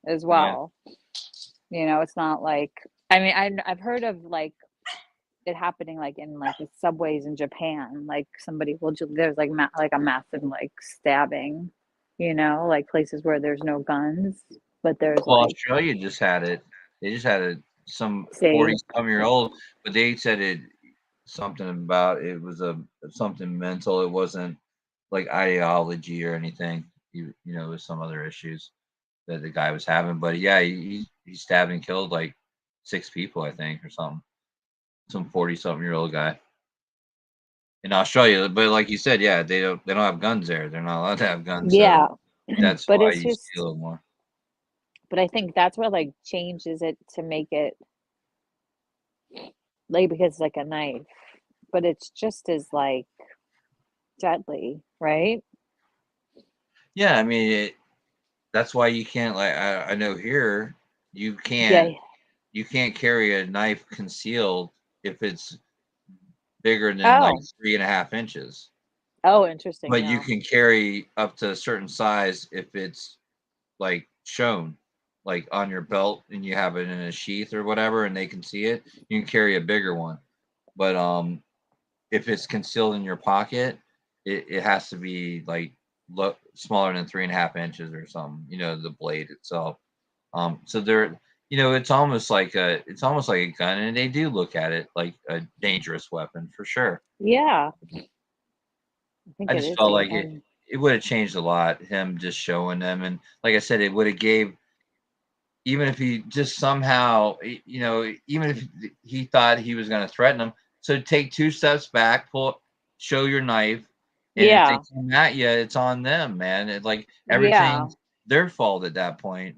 as well. You know, it's not like, I mean, I've heard of like it happening like in like the subways in Japan. Like somebody will there's like like a massive like stabbing. You know, like places where there's no guns, but there's Well, like Australia just had it. They just had some see 40-some-year-old, but they said something about it was something mental. It wasn't like ideology or anything. You know, it was some other issues that the guy was having. But yeah, he stabbed and killed like 6 people, I think, or something. Some 40-something-year-old guy in Australia. But like you said, yeah, they don't have guns there. They're not allowed to have guns. yeah. So that's But why it's you see a just, little more. but I think that's what like changes it to make it like because it's like a knife, but it's just as like deadly, right? Yeah, I mean, that's why you can't, like, I know here you Yeah. can't carry a knife concealed if it's bigger than like Oh, 3.5 inches. Oh, interesting. But you Yeah. can carry up to a certain size if it's like shown, like on your belt, and you have it in a sheath or whatever, and they can see it. You can carry a bigger one. But if it's concealed in your pocket, it has to be like smaller than 3.5 inches or something. You know, the blade itself. So they're, you know, it's almost like a gun, and they do look at it like a dangerous weapon for sure. Yeah. I think I it just is. felt like it And it would have changed a lot, him just showing them, and like I said, it would have gave, even if he just somehow, you know, even if he thought he was going to threaten them, so take 2 steps back, show your knife, and if they yeah. come at you, it's on them, man. It's like Yeah. everything's their fault at that point.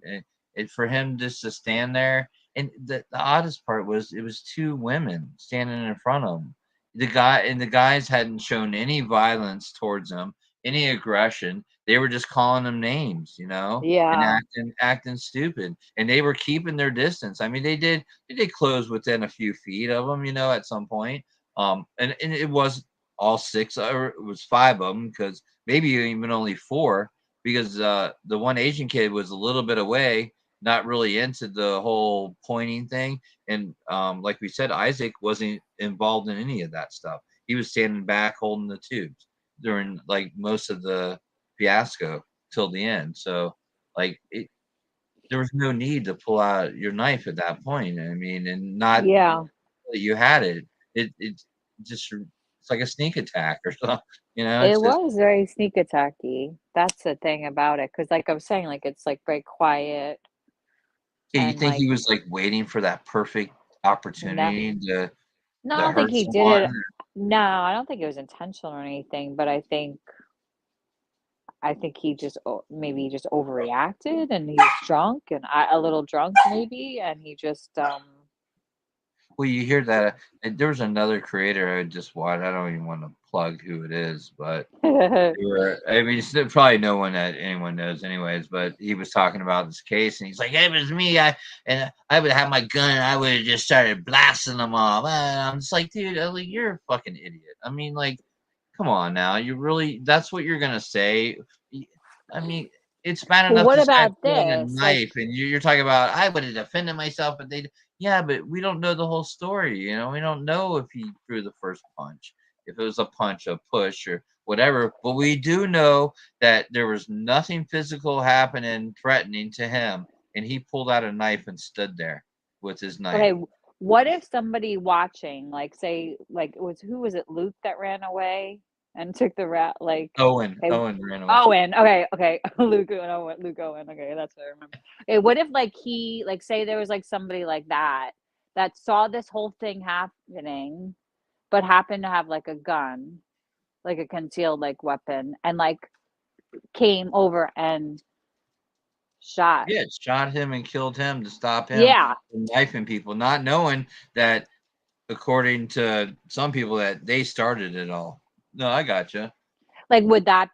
And for him just to stand there, and the oddest part was it was 2 women standing in front of him. The guys hadn't shown any violence towards him, any aggression. They were just calling them names, you know, and Yeah. acting stupid, and they were keeping their distance. I mean, they did close within a few feet of them, you know, at some point. And it was all 6, or it was 5 of them, because maybe even only 4, because the one Asian kid was a little bit away, not really into the whole pointing thing, and like we said, Isaac wasn't involved in any of that stuff. He was standing back holding the tubes during like most of the fiasco till the end. So like there was no need to pull out your knife at that point. I mean, and not Yeah. that you had it. It just it's like a sneak attack or something. You know, It it's just. was very sneak attacky. That's the thing about it. Cause like I was saying, like it's like very quiet Yeah, you and think like he was like waiting for that perfect no, opportunity no, I to don't think hurt he did it. someone? No, I don't think it was intentional or anything, but I think he just maybe just overreacted and he was drunk and a little drunk maybe, and he just Well, you hear that, and there was another creator I just watched. I don't even want to plug who it is, but I mean, it's probably no one that anyone knows, anyways. But he was talking about this case, and he's like, "Hey, it was me. I would have my gun, and I would have just started blasting them all." And I'm just like, dude, like, you're a fucking idiot. I mean, like, come on now. You really? That's what you're gonna say? I mean, it's bad Well, enough what this guy about pulling a this? Like, knife, and you're talking about I would have defended myself, but they. Yeah, but we don't know the whole story. You know, we don't know if he threw the first punch, if it was a punch, a push, or whatever. But we do know that there was nothing physical happening, threatening to him, and he pulled out a knife and stood there with his knife. okay, what if somebody watching, like, say, like, who was it, Luke that ran away and took the rat, like, okay, Owen ran away. Owen, okay, Luke Owen, okay, that's what I remember. Okay, what if, like, like, say there was, like, somebody like that that saw this whole thing happening, but happened to have, like, a gun, like a concealed, like, weapon, and, like, came over and shot. Yeah, shot him and killed him to stop him Yeah. from knifing people, not knowing that, according to some people, that they started it all. No, I gotcha. Like, would that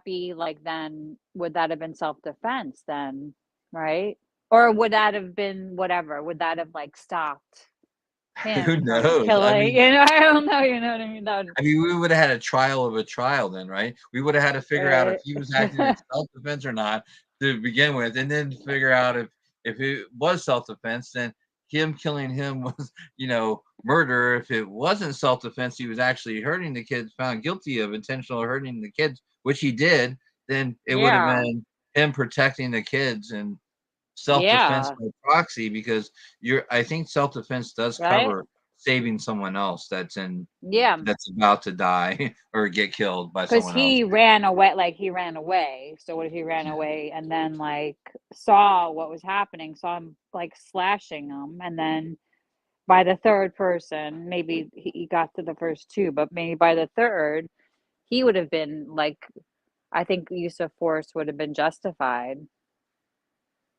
be like then would that have been self-defense then, right? Or would that have been whatever? Would that have like stopped Who him from knows? killing? You know, I don't know, you know what I mean? That would, I mean, we would have had a trial of a trial then, right? We would have had to figure out if right? he was acting in self-defense or not to begin with, and then figure out if it was self-defense, then him killing him was, you know, murder. If it wasn't self-defense, he was actually hurting the kids, found guilty of intentional hurting the kids, which he did, then it would have Yeah. been him protecting the kids and self-defense Yeah. by proxy, because I think self-defense does Right? cover saving someone else Yeah. that's about to die or get killed by Because someone else. he ran away, like he ran away. So what if he ran away and then like saw what was happening, saw him like slashing him, and then by the third person, maybe he got to the first two, but maybe by the third, he would have been like, I think use of force would have been justified,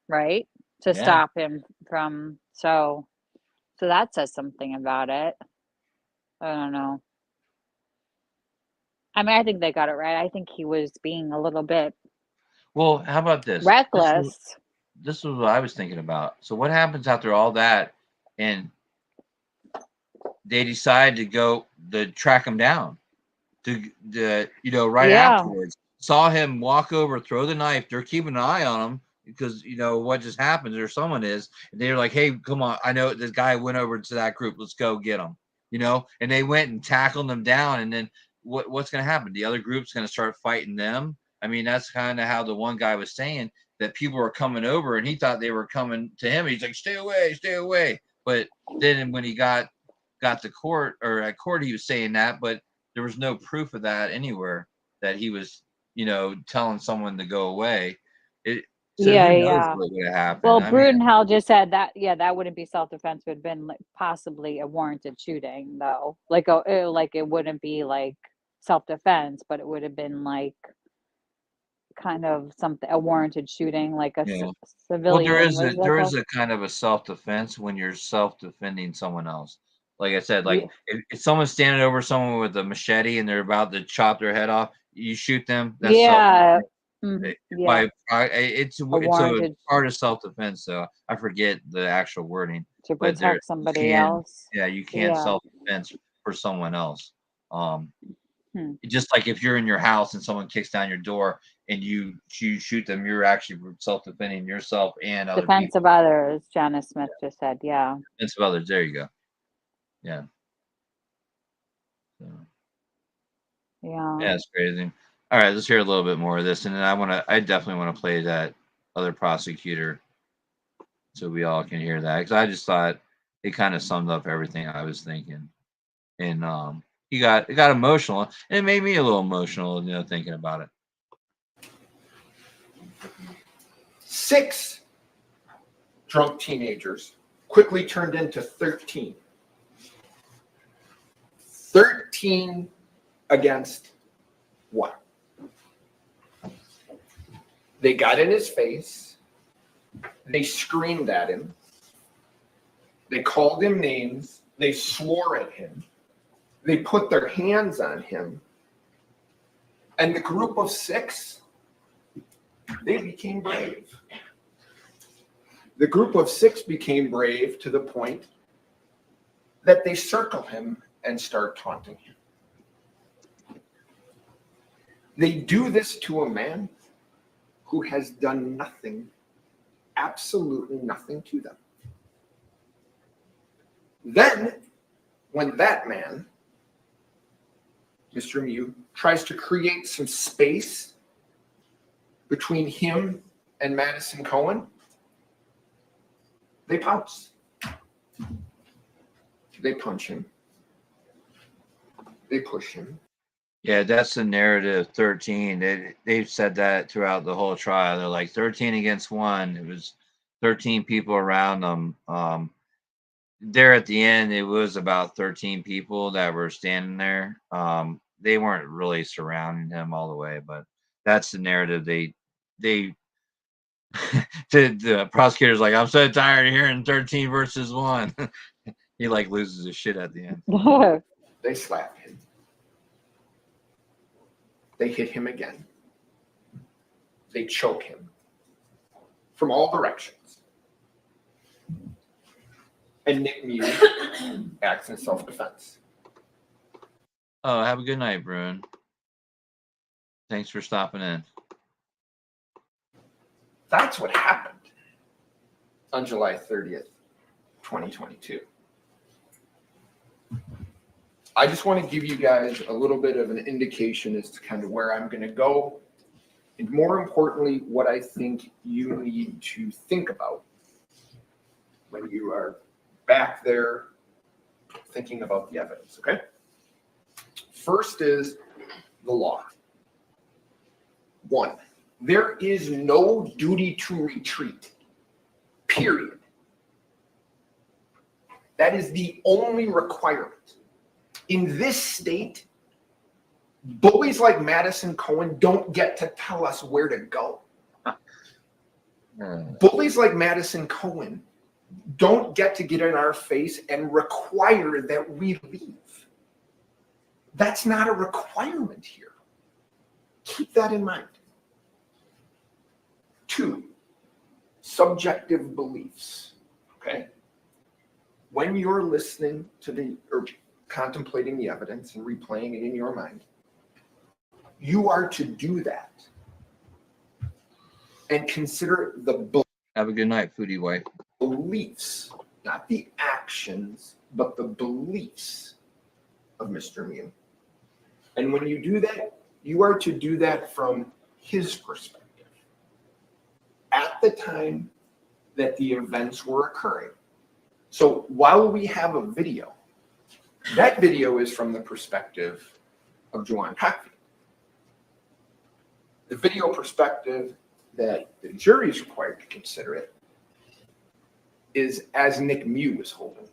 right? To Yeah. stop him from, so that says something about it. I don't know. I mean, I think they got it right. I think he was being a little bit Well, how about this? reckless. This was what I was thinking about. So what happens after all that, and they decide to track him down? right Yeah. afterwards. Saw him walk over, throw the knife. They're keeping an eye on him because what just happened or someone is. And they're like, hey, come on. I know this guy went over to that group. Let's go get him. And they went and tackled them down. And then what's going to happen? The other group's going to start fighting them. I mean, that's kind of how the one guy was saying that people were coming over and he thought they were coming to him. He's like, stay away. But then when he got to court or at court, he was saying that, but there was no proof of that anywhere that he was, telling someone to go away. Who knows what would have happened? Well, I mean, Brudenhall just said that, that wouldn't be self-defense. It would have been like possibly a warranted shooting, though. Like it wouldn't be like self-defense, but it would have been like kind of a warranted shooting, like a yeah. civilian. Well, there is a kind of a self-defense when you're self-defending someone else. Like I said, like if someone's standing over someone with a machete and they're about to chop their head off, you shoot them. That's it's a part of self-defense. So I forget the actual wording. To protect somebody else. Yeah, you can't self-defense for someone else. Just like if you're in your house and someone kicks down your door and you shoot them, you're actually self-defending yourself and other defense people. of others. Janice Smith just said, yeah. Defense of others. There you go. Yeah. So. Yeah. Yeah, it's crazy. All right, let's hear a little bit more of this, and then I definitely want to play that other prosecutor, so we all can hear that, because I just thought it kind of summed up everything I was thinking, and it got emotional, and it made me a little emotional, thinking about it. 6 drunk teenagers quickly turned into 13. 13 against 1. They got in his face. They screamed at him. They called him names. They swore at him. They put their hands on him. And the group of 6, they became brave. The group of 6 became brave to the point that they circle him and start taunting him. They do this to a man who has done nothing, absolutely nothing to them. Then, when that man, Mr. Mew, tries to create some space between him and Madison Cohen, they pounce. They punch him. They push him. Yeah, that's the narrative. 13. They've said that throughout the whole trial. They're like 13 against 1. It was 13 people around them. There at the end, it was about 13 people that were standing there. They weren't really surrounding him all the way, but that's the narrative. They the prosecutor's like, I'm so tired of hearing 13 versus 1. He like loses his shit at the end. They slap him. They hit him again. They choke him from all directions. And Nick Mew acts in self-defense. Oh, have a good night, Bruin. Thanks for stopping in. That's what happened on July 30th, 2022. I just want to give you guys a little bit of an indication as to kind of where I'm going to go, and more importantly, what I think you need to think about when you are back there thinking about the evidence, okay? First is the law. 1, there is no duty to retreat, period. That is the only requirement. In this state, bullies like Madison Cohen don't get to tell us where to go. Bullies like Madison Cohen don't get to get in our face and require that we leave. That's not a requirement here. Keep that in mind. 2, subjective beliefs. Okay? When you're listening to or contemplating the evidence and replaying it in your mind, you are to do that and consider the Have a good night, foodie wife. beliefs, not the actions, but the beliefs of Mr. Mew. And when you do that, you are to do that from his perspective. At the time that the events were occurring. So while we have a video, that video is from the perspective of Juwan Cockfield. The video perspective that the jury is required to consider it is as Nick Mew is holding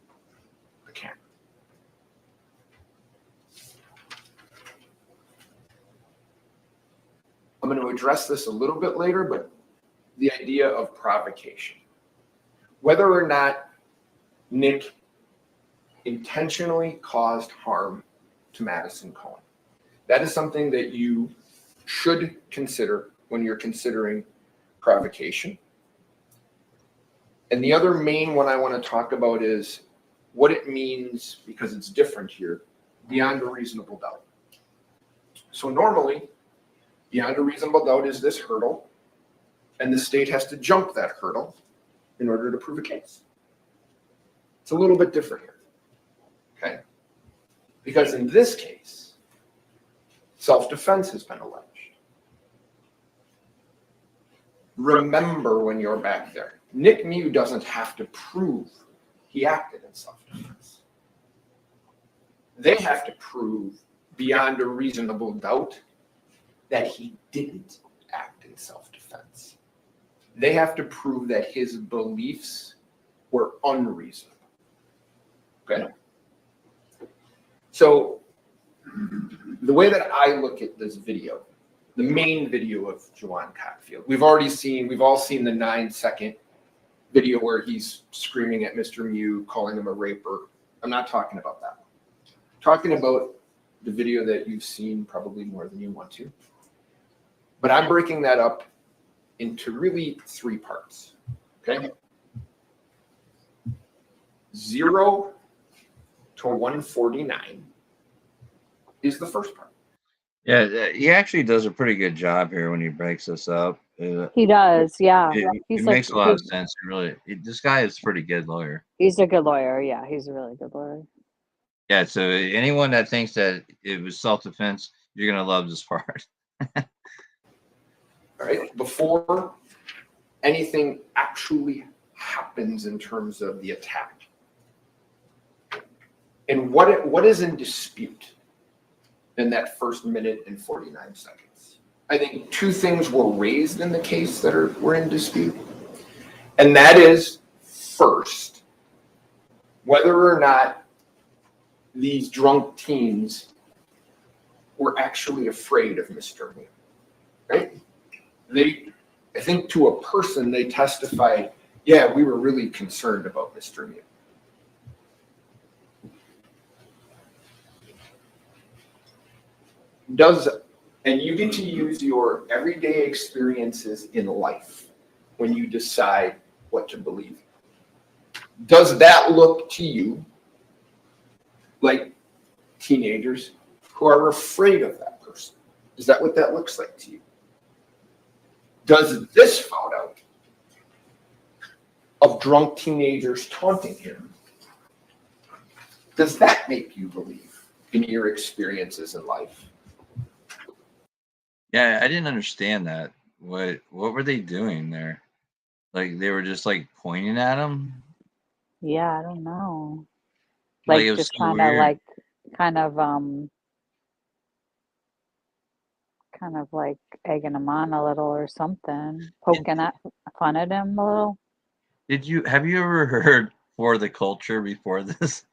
the camera. I'm going to address this a little bit later, but the idea of provocation. Whether or not Nick intentionally caused harm to Madison Cohen. That is something that you should consider when you're considering provocation. And the other main one I want to talk about is what it means, because it's different here, beyond a reasonable doubt. So normally, beyond a reasonable doubt is this hurdle, and the state has to jump that hurdle in order to prove a case. It's a little bit different here, okay? Because in this case, self-defense has been alleged. Remember when you're back there, Nick Mew doesn't have to prove he acted in self-defense. They have to prove beyond a reasonable doubt that he didn't act in self-defense. They have to prove that his beliefs were unreasonable. Okay? So the way that I look at this video, the main video of Juwan Cockfield, we've all seen the 9-second video where he's screaming at Mr. Mew, calling him a raper. I'm not talking about that one. I'm talking about the video that you've seen probably more than you want to. But I'm breaking that up into really 3 parts, okay? 0 to 149 is the first part. Yeah, he actually does a pretty good job here when he breaks this up. He does, yeah. It makes a lot of sense. This guy is a pretty good lawyer. He's a good lawyer. Yeah, he's a really good lawyer. Yeah, so anyone that thinks that it was self-defense, you're going to love this part. All right, before anything actually happens in terms of the attack. And what is in dispute in that first minute and 49 seconds? I think 2 things were raised in the case that were in dispute. And that is, first, whether or not these drunk teens were actually afraid of Mr. Mew, right? I think to a person, they testified, yeah, we were really concerned about Mr. Mew. And you get to use your everyday experiences in life when you decide what to believe. Does that look to you like teenagers who are afraid of that person? Is that what that looks like to you? Does this photo of drunk teenagers taunting him, does that make you believe in your experiences in life? Yeah, I didn't understand that. What were they doing there? Like they were just like pointing at him? Yeah, I don't know. Like it was just so kind of weird. kind of like egging him on a little or something, poking at fun at him a little. Have you ever heard For the Culture before this?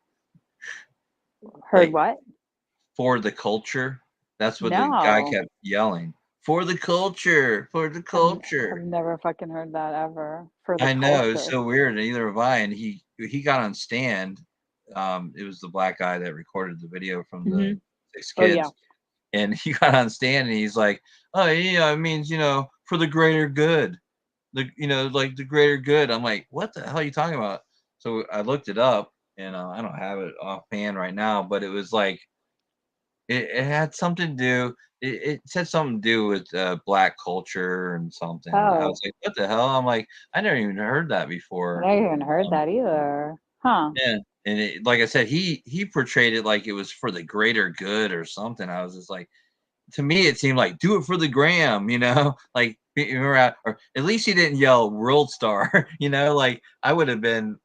Heard what? For the Culture? That's what the guy No. kept yelling. For the culture, for the culture. I've never fucking heard that ever. For the I know, it's culture. so weird. Neither have I. And he got on stand. It was the black guy that recorded the video from the 6 kids. Oh, yeah. And he got on stand and he's like, oh yeah, it means, for the greater good. Like the greater good. I'm like, what the hell are you talking about? So I looked it up and I don't have it offhand right now, but it was like it had something to do. It said something to do with black culture and something. I Oh, was like, what the hell? I'm like, I never even heard that I before. never even heard that either. Huh. Yeah, and like I said, he portrayed it like it was for the greater good or something. I was just like, to me, it seemed like do it for the gram, like or at least he didn't yell world star, like I would have been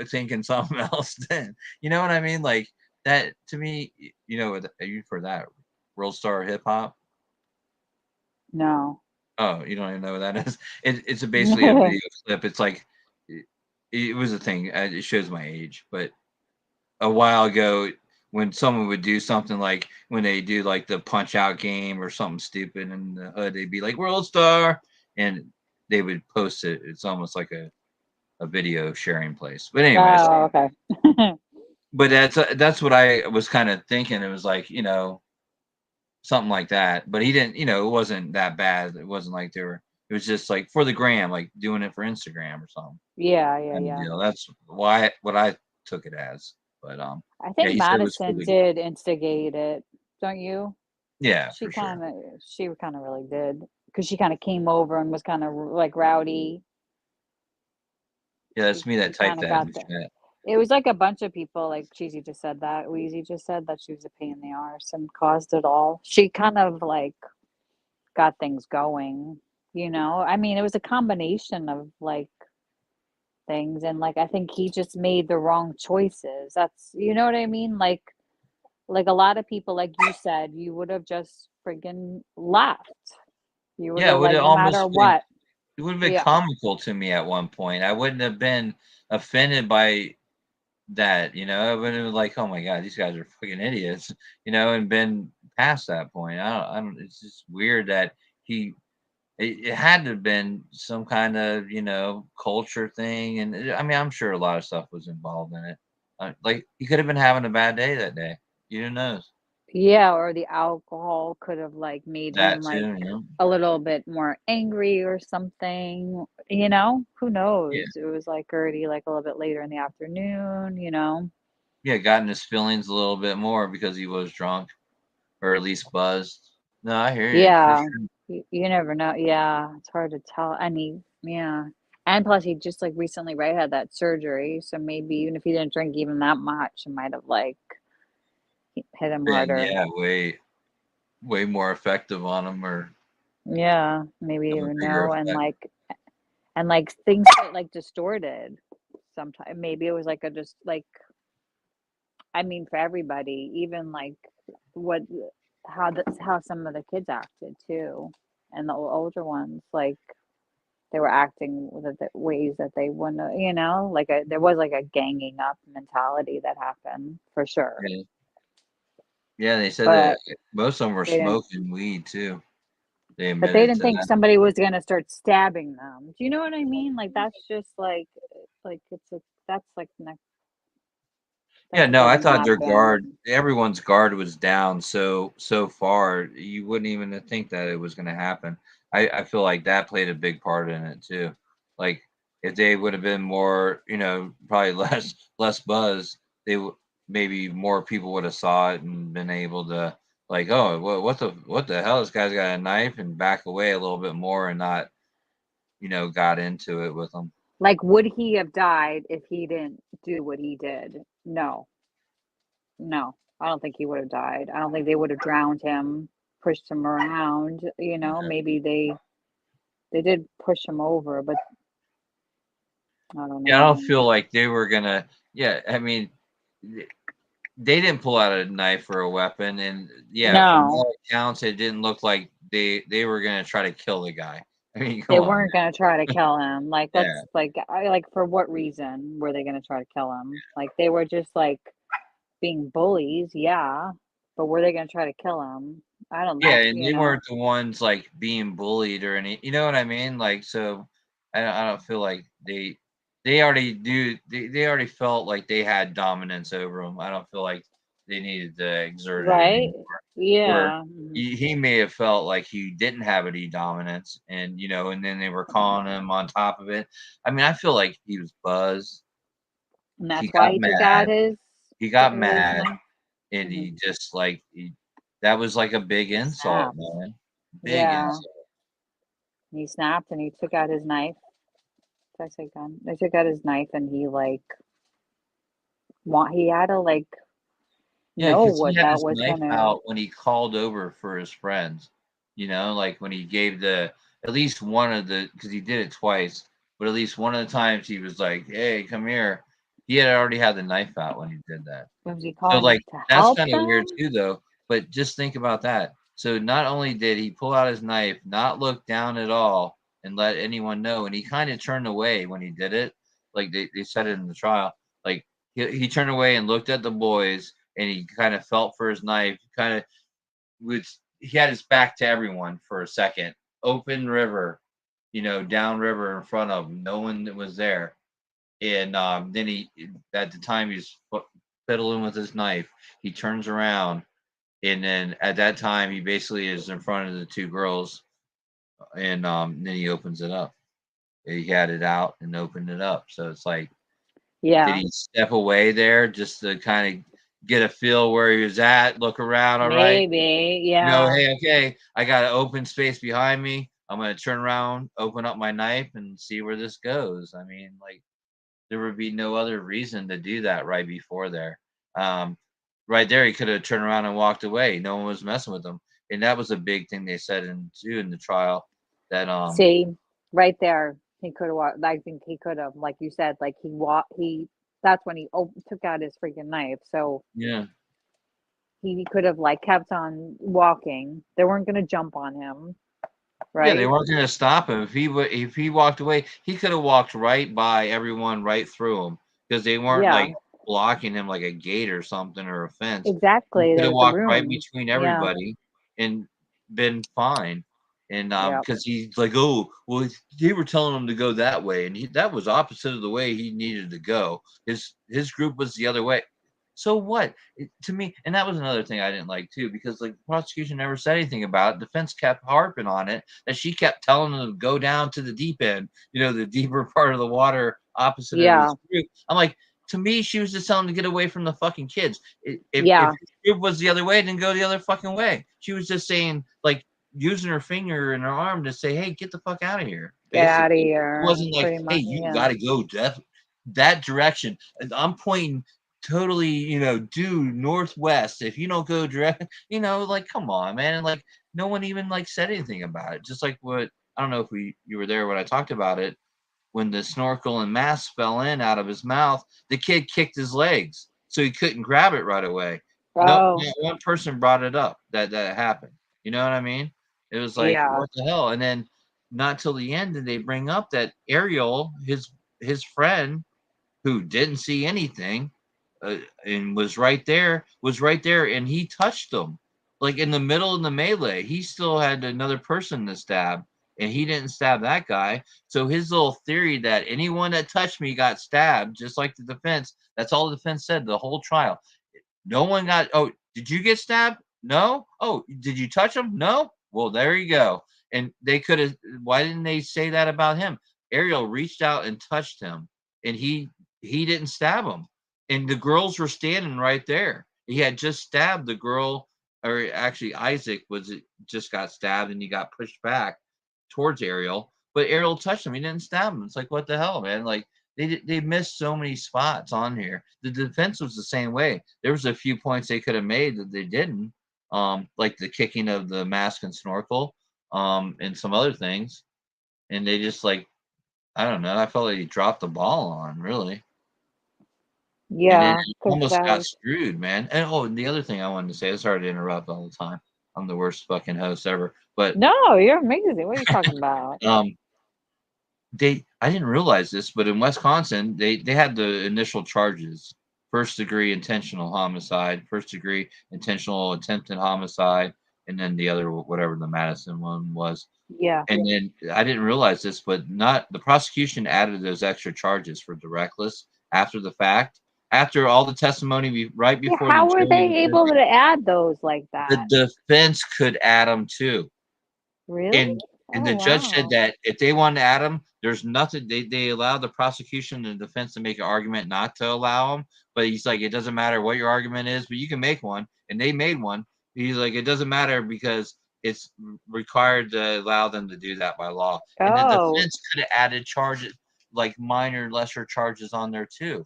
thinking something else then. You know what I mean? Like that to me, you for that world star hip hop. No. Oh, you don't even know what that is. It's basically a video clip. It's like it was a thing. It shows my age, but a while ago when someone would do something like when they do like the punch out game or something stupid in the hood, they'd be like world star and they would post it. It's almost like a video sharing place. But anyways, Oh, okay. but that's what I was kind of thinking. It was like, something like that. But he didn't, it wasn't that bad. It wasn't like it was just like for the gram, like doing it for Instagram or something. Yeah, yeah, And yeah. that's what I took it as. But I yeah, think he said it was for Madison the did instigate it, don't you? yeah, She for sure. she kind of really did because she kind of came over and was kind of like rowdy. Yeah, that's me that She typed kind of that in got the the. chat. It was like a bunch of people, like Cheesy just said that. Wheezy just said that she was a pain in the arse and caused it all. She kind of like got things going, I mean, it was a combination of like things, and like I think he just made the wrong choices. That's you know what I mean? Like a lot of people, like you said, you would have just friggin' left. You would Yeah, have it would like have no matter almost been what. it would have been Yeah. comical to me at one point. I wouldn't have been offended by that, I would have been like, oh my god, these guys are fucking idiots, and been past that point. I don't. It's just weird that he. It had to have been some kind of, culture thing, and I mean, I'm sure a lot of stuff was involved in it. Like he could have been having a bad day that day. You who knows? Yeah, or the alcohol could have like made him That like too, a little bit more angry or something, Who yeah. knows? It was like already like a little bit later in the afternoon. Yeah, got in his feelings a little bit more because he was drunk or at least buzzed. No, I hear you for Yeah. sure. You never know. Yeah, it's hard to tell. Yeah. And plus he just like recently, right, had that surgery, so maybe even if he didn't drink even that much, it might have like hit him And harder. yeah, way more effective on him or Yeah, maybe have a even bigger know, effect. and like things get like distorted sometimes. Maybe it was like a just like I mean for everybody, even like what how some of the kids acted too, and the older ones like they were acting with the ways that they wouldn't, like there was like a ganging up mentality that happened for sure, Yeah. Yeah, they said that but most of them were they didn't. smoking weed too. They But they admitted didn't to think that. somebody was gonna start stabbing them. Do you know what I mean? Like that's just like it's a that's like Yeah, that no, I shouldn't thought happen. everyone's guard was down so far. You wouldn't even think that it was going to happen. I feel like that played a big part in it too. Like if they would have been more, probably less buzz, maybe more people would have saw it and been able to like, oh, what the hell? This guy's got a knife and back away a little bit more and not, got into it with them. Like, would he have died if he didn't do what he did? No, no, I don't think he would have died. I don't think they would have drowned him, pushed him around. Maybe they did push him over, but I don't Yeah, I don't know. feel like they were gonna. Yeah, I mean, they didn't pull out a knife or a weapon, and yeah, from No, all accounts, it didn't look like they were gonna try to kill the guy. I mean, come they on, weren't gonna try to kill him. Like yeah, that's like I like for what reason were they gonna try to kill him? Like they were just like being bullies, yeah. But were they gonna try to kill him? I don't, yeah, and they weren't the ones like being bullied or any. You know what I mean? Like, so I don't feel like they already do. They already felt like they had dominance over him. I don't feel like they needed to exert it right? anymore. Where Yeah. Mhm. he may have felt like he didn't have any dominance, and and then they were calling him on top of it. I mean, I feel like he was buzzed. And He that's why got he took out mad. his He got his mad, knife. and he just like that was like a big insult, Snapped. man. Big Yeah. insult. He snapped and he took out his knife. Did I say gun? They took out his knife and he like he had to like Yeah, know because he what had that his was knife gonna. out when he called over for his friends. You know, like when he gave at least one of the, because he did it twice, but at least one of the times he was like, "Hey, come here." He had already had the knife out when he did that. Was he So calling like to that's help kind of weird them? too, though. But just think about that. So not only did he pull out his knife, not look down at all, and let anyone know, and he kind of turned away when he did it. Like they said it in the trial. Like he turned away and looked at the boys, and he kind of felt for his knife. Kind of he had his back to everyone for a second. Open river, down river in front of him. No one that was there. And then he, at the time, he's fiddling with his knife. He turns around, and then at that time, he basically is in front of the two girls, and then he opens it up. He had it out and opened it up. So it's like, did Yeah. he step away there just to kind of get a feel where he was at, look around, all right? Maybe. Yeah. Hey, okay, I got an open space behind me. I'm going to turn around, open up my knife, and see where this goes. I mean, like, there would be no other reason to do that right before there. Right there, he could have turned around and walked away. No one was messing with him. And that was a big thing they said in the trial that See, right there, he could have walked. I think he could have, like you said, like he that's when he took out his freaking knife. So yeah. he could have like kept on walking. They weren't gonna jump on him, Yeah, they right? weren't going to stop him. If he walked away, he could have walked right by everyone, right through him, because they weren't Yeah. like blocking him like a gate or something or a fence. He Exactly. could have There's a walked right room. between Yeah. everybody and been fine. And Yep. because he's like, oh, well, they were telling him to go that way, and that was opposite of the way he needed to go. His group was the other way. So what? To me, and that was another thing I didn't like too, because like the prosecution never said anything about it. Defense kept harping on it, that she kept telling them to go down to the deep end, the deeper part of the water opposite of Yeah. his group. I'm like, to me, she was just telling them to get away from the fucking kids. If Yeah. his group was the other way, then go the other fucking way. She was just saying, like, using her finger and her arm to say, hey, get the fuck out of here. Get out of Basically, it here. wasn't like, Pretty hey, much. you Yeah. got to go that direction. And I'm pointing totally, due northwest. If you don't go direct, like, come on, man. And like, no one even like said anything about it. Just like what, I don't know if you were there when I talked about it, when the snorkel and mask fell in out of his mouth, the kid kicked his legs, so he couldn't grab it right away. No, Oh. not one person brought it up that happened. You know what I mean? It was like, Yeah. what the hell? And then not till the end did they bring up that Ariel, his friend, who didn't see anything, and was right there, and he touched them, like in the middle of the melee. He still had another person to stab, and he didn't stab that guy. So his little theory that anyone that touched me got stabbed, just like the defense. That's all the defense said the whole trial. No one got. Oh, did you get stabbed? No. Oh, did you touch him? No. Well, there you go. And they could have. Why didn't they say that about him? Ariel reached out and touched him, and he didn't stab him. And the girls were standing right there. He had just stabbed the girl, or actually Isaac just got stabbed, and he got pushed back towards Ariel. But Ariel touched him. He didn't stab him. It's like, what the hell, man? Like, they missed so many spots on here. The defense was the same way. There was a few points they could have made that they didn't, like the kicking of the mask and snorkel, and some other things. And they just like, I don't know. I felt like he dropped the ball on, really. And then Yeah. almost got screwed, man. And the other thing I wanted to say, sorry to interrupt all the time. I'm the worst fucking host ever. But no, you're amazing. What are you talking about? I didn't realize this, but in Wisconsin, they had the initial charges: first degree intentional homicide, first degree intentional attempted homicide, and then the other, whatever the Madison one was. Yeah. And then I didn't realize this, but not the prosecution added those extra charges for the reckless after the fact, after all the testimony right before How the were they jury. able to add those like The that? defense could add them too. Really? And Oh, the judge said wow. that if they wanted to add him, there's nothing. They allowed the prosecution and the defense to make an argument not to allow him. But he's like, it doesn't matter what your argument is, but you can make one. And they made one. He's like, it doesn't matter because it's required to allow them to do that by law. And the Oh, defense could have added charges, like minor, lesser charges on there too.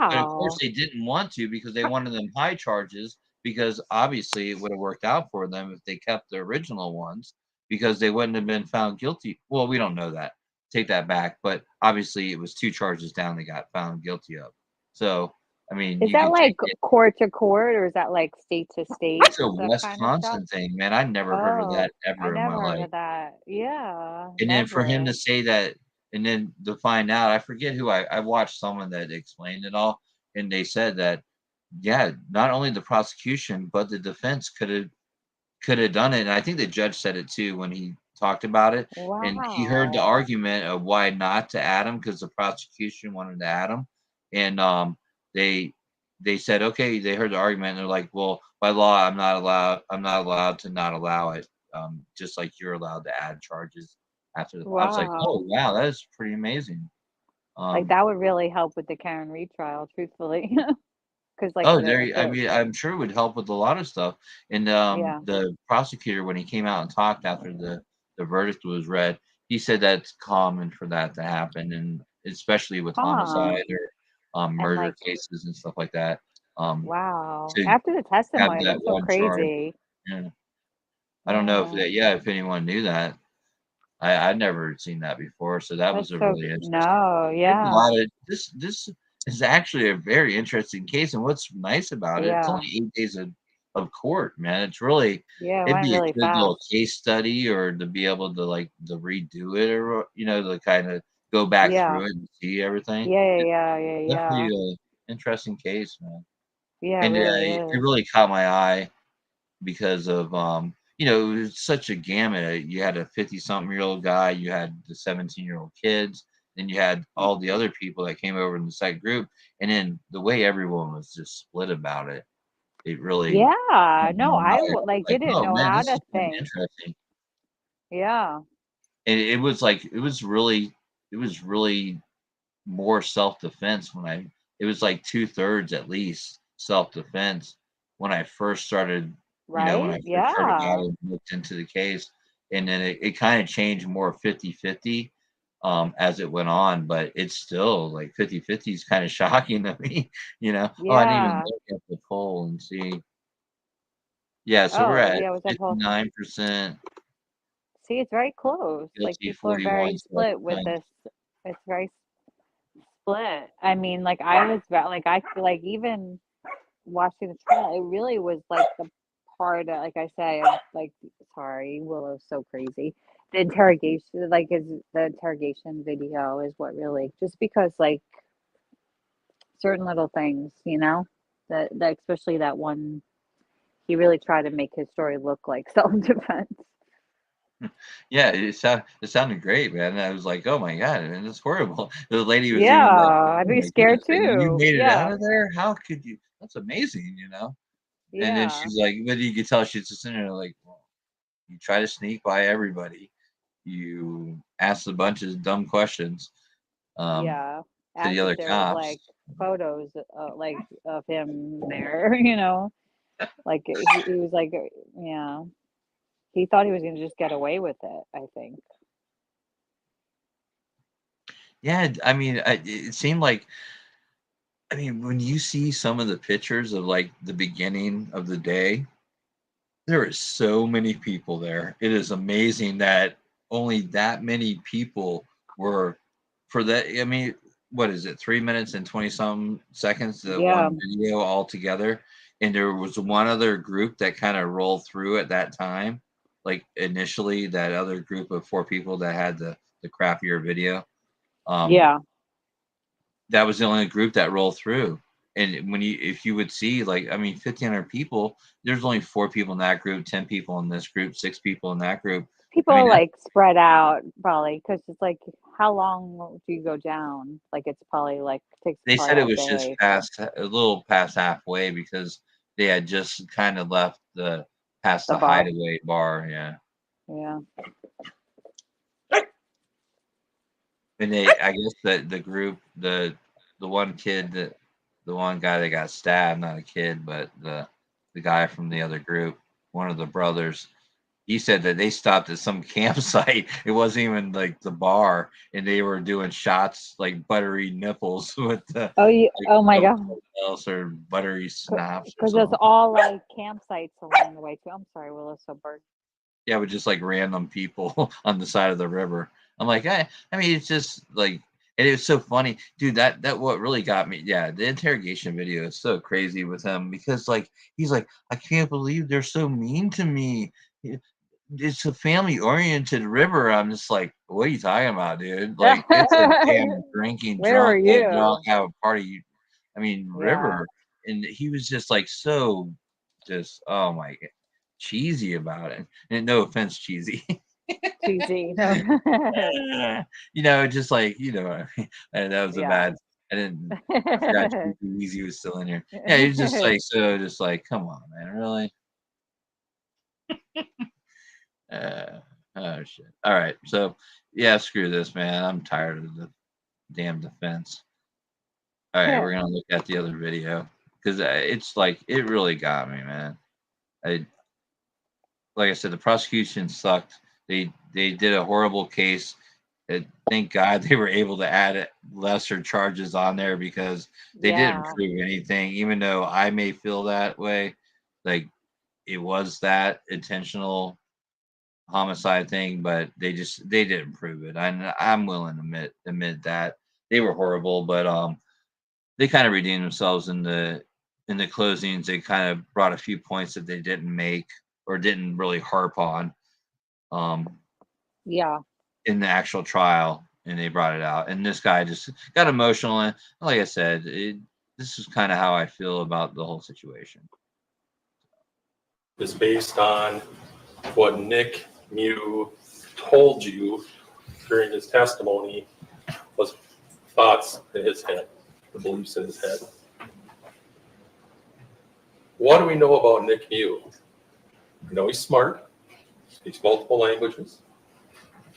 But of course, wow. they didn't want to because they wanted them high charges because obviously it would have worked out for them if they kept the original ones because they wouldn't have been found guilty. Well, we don't know that. Take that back. But obviously, it was 2 charges down they got found guilty of. So, I mean, Is you that could take like it. court to court, or is that like state to state, It's a that kind of stuff? Wisconsin thing, man. I never heard of Oh, that I ever in my never heard life. of that. Yeah, And then for him never. to say that, and then to find out, I forget who I watched someone that explained it all, and they said that, yeah, not only the prosecution but the defense could have done it. And I think the judge said it too when he talked about it, and he heard the Wow. argument of why not to add him because the prosecution wanted to add him, and they they said okay, they heard the argument, and they're like, well, by law, I'm not allowed to not allow it, just like you're allowed to add charges after the. I was like, oh Wow. wow, that is pretty amazing. Like, Um, that would really help with the Karen Reed trial, truthfully. Because like Oh, the I the mean, I'm sure it would help with a lot of stuff. And yeah. the prosecutor, when he came out and talked after the verdict was read, he said that's common for that to happen, and especially with Huh. homicide or And murder like, cases and stuff like that. Um, wow. to After the have testimony, that that's so one charge. crazy. Yeah, I don't know if Yeah. that. Yeah, if anyone knew that, I'd never seen that before. So that was That's a so really interesting. no, There's a yeah. lot of this is actually a very interesting case, and what's nice about it, it's Yeah. only 8 days of court, man. It's really Yeah, it it'd went be a really good little fast. case study or to be able to, like, to redo it or, to kinda go back Yeah. through it and see everything. Yeah, It's yeah, yeah, yeah, definitely yeah. a interesting case, man. Yeah, it And, really it is. really caught my eye because of it was such a gamut. You had a 50-something-year-old guy, you had the 17-year-old kids, then you had all the other people that came over in the second group, and then the way everyone was just split about it, it really Yeah. caught No, my I eye. like Like, didn't oh know man, how this to is kind of think. interesting. Yeah. And it was really more self-defense when it was like 2/3 at least self-defense when I first started, when Right? I first heard about Yeah. it and looked into the case. And then it kind of changed more 50-50 as it went on, but it's still like 50-50 is kind of shocking to me. Oh, I didn't even Yeah. look at the poll and see. Yeah, so we're Oh, at yeah, was that whole 59% see, it's very close. Like guilty, people are 41 very split with self-defense. this. It's very split. I mean, like I was like I feel like even watching the trial, it really was like the part like I say, I'm like sorry, Willow's so crazy. The interrogation, like is the interrogation video is what really just because like certain little things, that especially that one, he really tried to make his story look like self-defense. Yeah, it sounded great, man. I was like, "Oh my god, man, that's horrible." The lady was Yeah, even like, I'd "Oh be my scared goodness, and you too. made it out Yeah, of there? How could you? That's amazing." And then yeah. she's like, but you could tell she's just sitting there like, "Well, you try to sneak by everybody. You ask a bunch of dumb questions um, Yeah, to the as if other there was, cops." like, photos, like, of him there, Like, he was like, yeah. He thought he was gonna just get away with it, I think. Yeah, I mean, it seemed like, I mean, when you see some of the pictures of like the beginning of the day, there is so many people there. It is amazing that only that many people were for that. I mean, what is it? 3 minutes and 20 some seconds, the Yeah, one video altogether. And there was one other group that kind of rolled through at that time. Like initially, that other group of 4 people that had the crappier video. Um, yeah. that was the only group that rolled through. And if you would see, like, I mean, 1,500 people, there's only 4 people in that group, 10 people in this group, 6 people in that group. People I mean, are, like, spread out probably because it's like, how long do you go down? Like, it's probably, like, takes they probably said it all was just day. a little past halfway because they had just kind of left past The the bar. hideaway bar. Yeah. Yeah. And I guess that the group, the one kid that, the one guy that got stabbed, not a kid, but the guy from the other group, one of the brothers, he said that they stopped at some campsite. It wasn't even like the bar, and they were doing shots like buttery nipples with the Oh my god. something else or buttery snaps or Because it's something. all like campsites along the way too. I'm sorry, Willis. So bird. Yeah, with just like random people on the side of the river. I'm like, I mean, it's just like, and it was so funny, dude. That what really got me. Yeah, the interrogation video is so crazy with him because like he's like, I can't believe they're so mean to me. It's a family oriented river. I'm just like, what are you talking about, dude? Like it's a damn drinking Where are drunk, get you? drunk, have a party. I mean, Yeah. river, and he was just like so, just oh my, cheesy about it. And no offense, cheesy. Cheesy. No. Just like and that was a Yeah. bad. I forgot Cheesy was still in here. Yeah, he was just like so, just like, come on, man, really. Oh shit. All right, so yeah, screw this, man. I'm tired of the damn defense. All right, we're gonna look at the other video because it's like it really got me, man. Like I said, the prosecution sucked. They did a horrible case. Thank God they were able to add lesser charges on there because they didn't Yeah. prove anything. Even though I may feel that way, like it was that intentional homicide thing, but they didn't prove it. I'm willing to admit that they were horrible, but they kind of redeemed themselves in the closings. They kind of brought a few points that they didn't make or didn't really harp on Yeah. in the actual trial, and they brought it out. And this guy just got emotional, and like I said, this is kind of how I feel about the whole situation. Is based on what Nick Mew told you during his testimony was thoughts in his head, the beliefs in his head. What do we know about Nick Mew? We know he's smart, speaks multiple languages,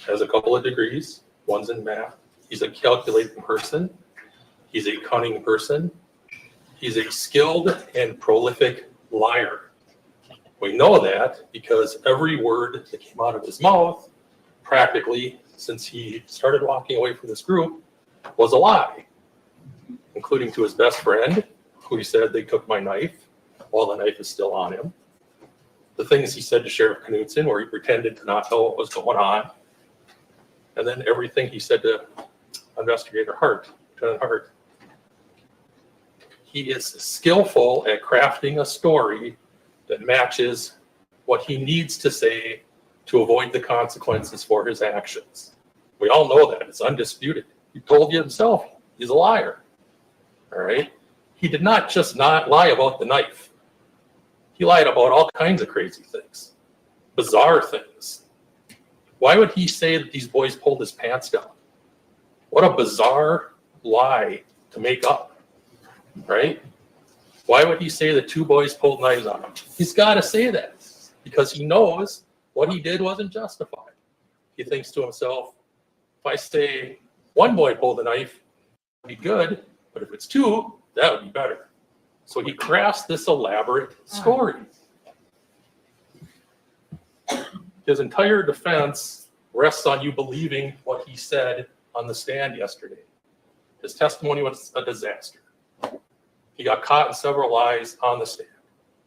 has a couple of degrees, one's in math. He's a calculating person. He's a cunning person. He's a skilled and prolific liar. We know that because every word that came out of his mouth, practically since he started walking away from this group, was a lie, including to his best friend, who he said they took my knife while the knife is still on him. The things he said to Sheriff Knudsen, where he pretended to not know what was going on. And then everything he said to Investigator Hart, Lieutenant Hart. He is skillful at crafting a story that matches what he needs to say to avoid the consequences for his actions. We all know that. It's undisputed. He told you himself he's a liar. All right? He did not just not lie about the knife. He lied about all kinds of crazy things, bizarre things. Why would he say that these boys pulled his pants down? What a bizarre lie to make up, right? Why would he say that two boys pulled knives on him? He's got to say that because he knows what he did wasn't justified. He thinks to himself, if I say one boy pulled the knife, it would be good, but if it's two, that would be better. So he crafts this elaborate story. His entire defense rests on you believing what he said on the stand yesterday. His testimony was a disaster. He got caught in several lies on the stand.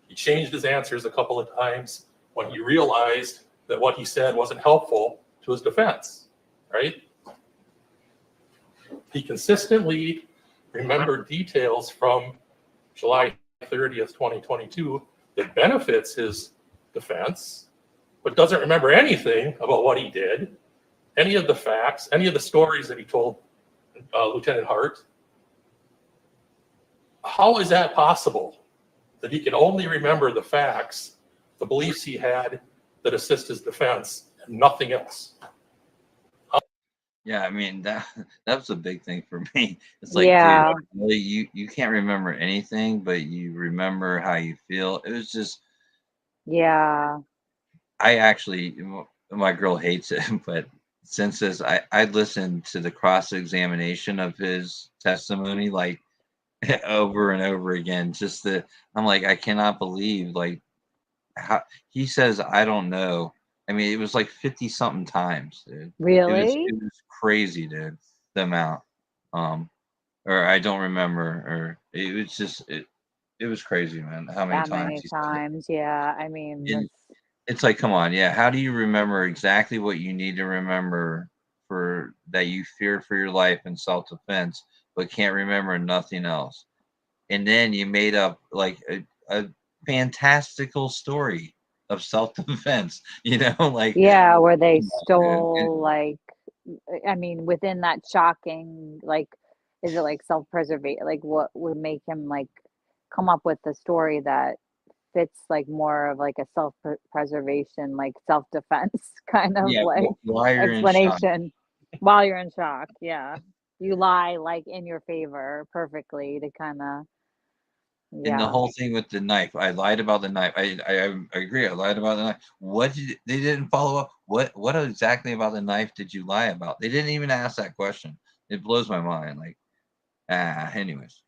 He changed his answers a couple of times when he realized that what he said wasn't helpful to his defense, right? He consistently remembered details from July 30th, 2022 that benefits his defense, but doesn't remember anything about what he did, any of the facts, any of the stories that he told Lieutenant Hart. How is that possible that he can only remember the facts, the beliefs he had that assist his defense, and nothing else? Yeah, I mean that was a big thing for me. It's like, Yeah. dude, really, you can't remember anything, but you remember how you feel. It was just, Yeah. I actually, my girl hates it, but since this, I listened to the cross-examination of his testimony like over and over again. Just the I'm like, I cannot believe like how he says I don't know. I mean, it was like 50 something times, dude. Really? It was crazy, dude. The amount. Or I don't remember, or it was just it was crazy, man. How many That times many he said it. times, yeah. I mean, And that's it's like, come on, yeah. How do you remember exactly what you need to remember for that you feared for your life in self-defense, but can't remember nothing else? And then you made up like a fantastical story of self-defense, like yeah, where they and stole like I mean, within that shocking, like, is it like self-preservation? Like, what would make him like come up with the story that fits like more of like a self-preservation, like self-defense kind of yeah, like while you're in shock. explanation while you're in shock? Yeah, you lie like in your favor perfectly to kind of And the yeah. whole thing with the knife, I lied about the knife. I agree. I lied about the knife. They didn't follow up? What exactly about the knife did you lie about? They didn't even ask that question. It blows my mind. Like, anyways,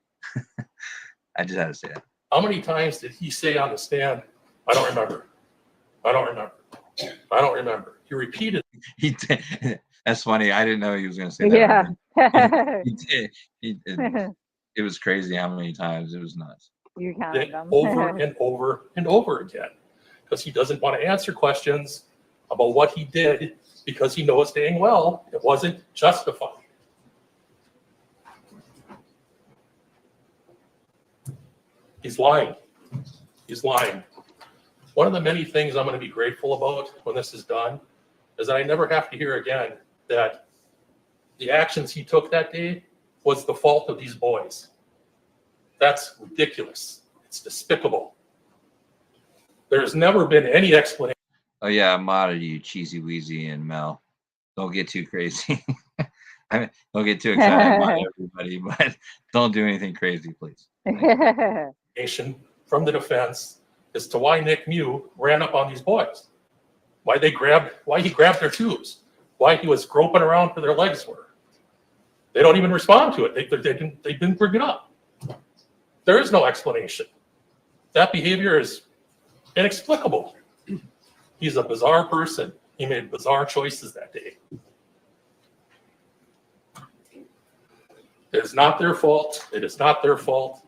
I just had to say that. How many times did he say on the stand, I don't remember. I don't remember. I don't remember. He repeated. He did. That's funny. I didn't know he was going to say Yeah. that. He did. It was crazy how many times. It was nuts. You it counted them. over and over and over again because he doesn't want to answer questions about what he did because he knows dang well it wasn't justified. He's lying. He's lying. One of the many things I'm going to be grateful about when this is done is that I never have to hear again that the actions he took that day was the fault of these boys. That's ridiculous. It's despicable. There's never been any explanation. Oh yeah, I'm out of you, Cheesy Weezy and Mel. Don't get too crazy. I mean, don't get too excited about everybody, but don't do anything crazy, please. From the defense as to why Nick Mew ran up on these boys, why he grabbed their tubes, why he was groping around where their legs were. They don't even respond to it. They didn't bring it up. There is no explanation. That behavior is inexplicable. He's a bizarre person. He made bizarre choices that day. It is not their fault. It is not their fault.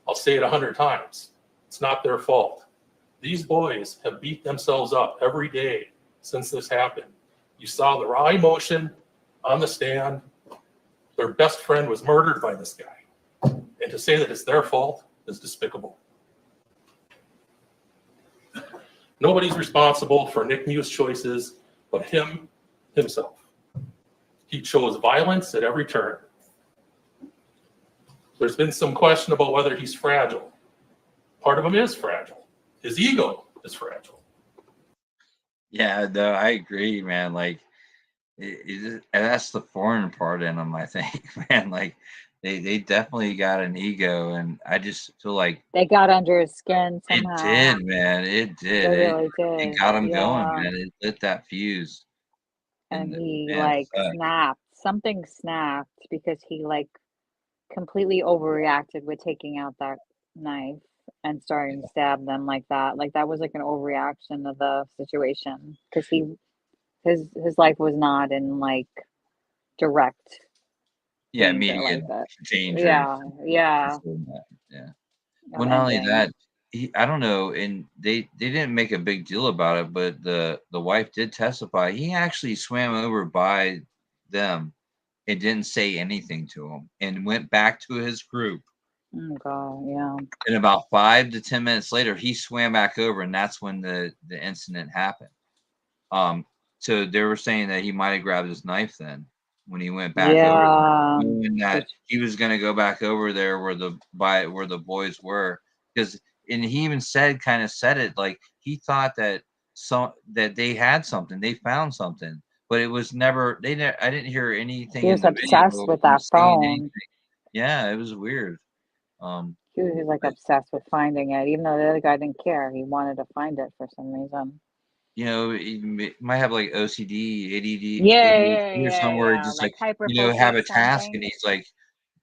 I'll say it 100 times. It's not their fault. These boys have beat themselves up every day since this happened. You saw the raw emotion on the stand. Their best friend was murdered by this guy. And to say that it's their fault is despicable. Nobody's responsible for Nick Mew's choices but himself. He chose violence at every turn. There's been some question about whether he's fragile. Part of him is fragile. His ego is fragile. Yeah, no, I agree, man. Like, and that's the foreign part in them, I think, man. Like, they definitely got an ego, and I just feel like They got under his skin it somehow. did, man. It did. They really did. It got him going, Yeah. man. It lit that fuse. And he man, like fuck. snapped. Something snapped because he like completely overreacted with taking out that knife and starting to stab them like that. Like that was like an overreaction of the situation because his life was not in like direct Yeah, danger like immediate that. danger. Yeah. Yeah. Of Well, not only ending. that, I don't know, and they didn't make a big deal about it, but the wife did testify. He actually swam over by them and didn't say anything to them, and went back to his group. Oh God, yeah. And about 5 to 10 minutes later, he swam back over, and that's when the incident happened. So they were saying that he might have grabbed his knife then when he went back over there, knowing that he was going to go back over there where the boys were, because and he even kind of said it like he thought that they had something, they found something, but it was never I didn't hear anything He in was the video obsessed of with him that saying phone. anything. Yeah, it was weird. He was like obsessed with finding it, even though the other guy didn't care. He wanted to find it for some reason. you know, he might have like OCD, ADD, Yeah, ADHD or somewhere, just like like, hyper you know, have a focus task and something. he's like,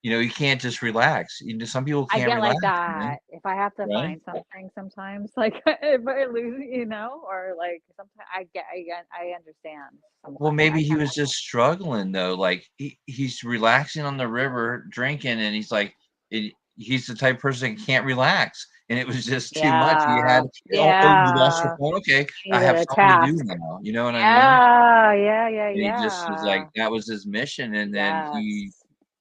you know, he can't just relax. You know, some people I can't get like relax, man, that if I have to right? find something sometimes, like if I lose, or like sometimes I understand Well, sometimes. I maybe he kind was just struggling though. Like he's relaxing on the river, drinking, and he's like, he's the type of person that can't relax, and it was just too much. He had, yeah, oh, you lost your yeah. phone. Okay, You I needed have a something to do task. now. You know what I mean? Yeah, And he just was yeah. like, that was his mission, and then Yes, he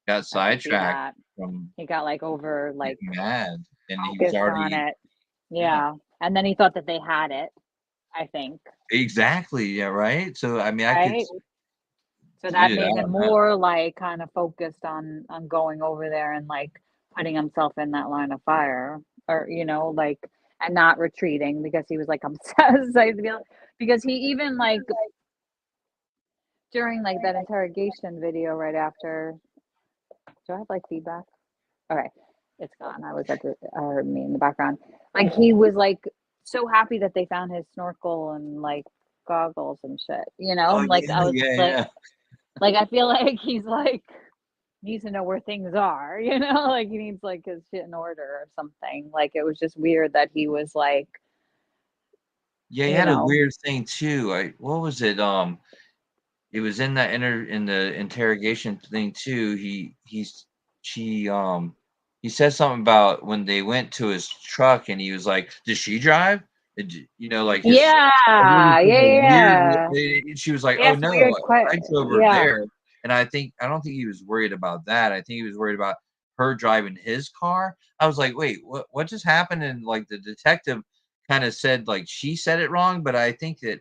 got I can see sidetracked that. from He got like over like getting mad, and he was focused on already, it. yeah, Yeah, and then he thought that they had it. I think, exactly, yeah, right. So I mean, I could, right? So that dude, I made him don't know. more like kind of focused on going over there and like putting himself in that line of fire, or like, and not retreating because he was like obsessed. I feel because he even like during like that interrogation video right after. Do I have like feedback? Okay, it's gone. I was at the I heard me in the background. Like he was like so happy that they found his snorkel and like goggles and shit. Oh Like yeah, I was yeah, like yeah. I feel like he's like needs to know where things are. Like he needs like his shit in order or something. Like it was just weird that he was like, Yeah, he you had a know, weird thing too. What was it? It was in that in the interrogation thing too. She he said something about when they went to his truck and he was like, "Did she drive?" You know, like his yeah, really kind of weird. yeah. She was like, He "Oh asked no, weird I questions. drove her Yeah, there." And I don't think he was worried about that. I think he was worried about her driving his car. I was like, "Wait, what just happened?" And like the detective kind of said like she said it wrong, but I think that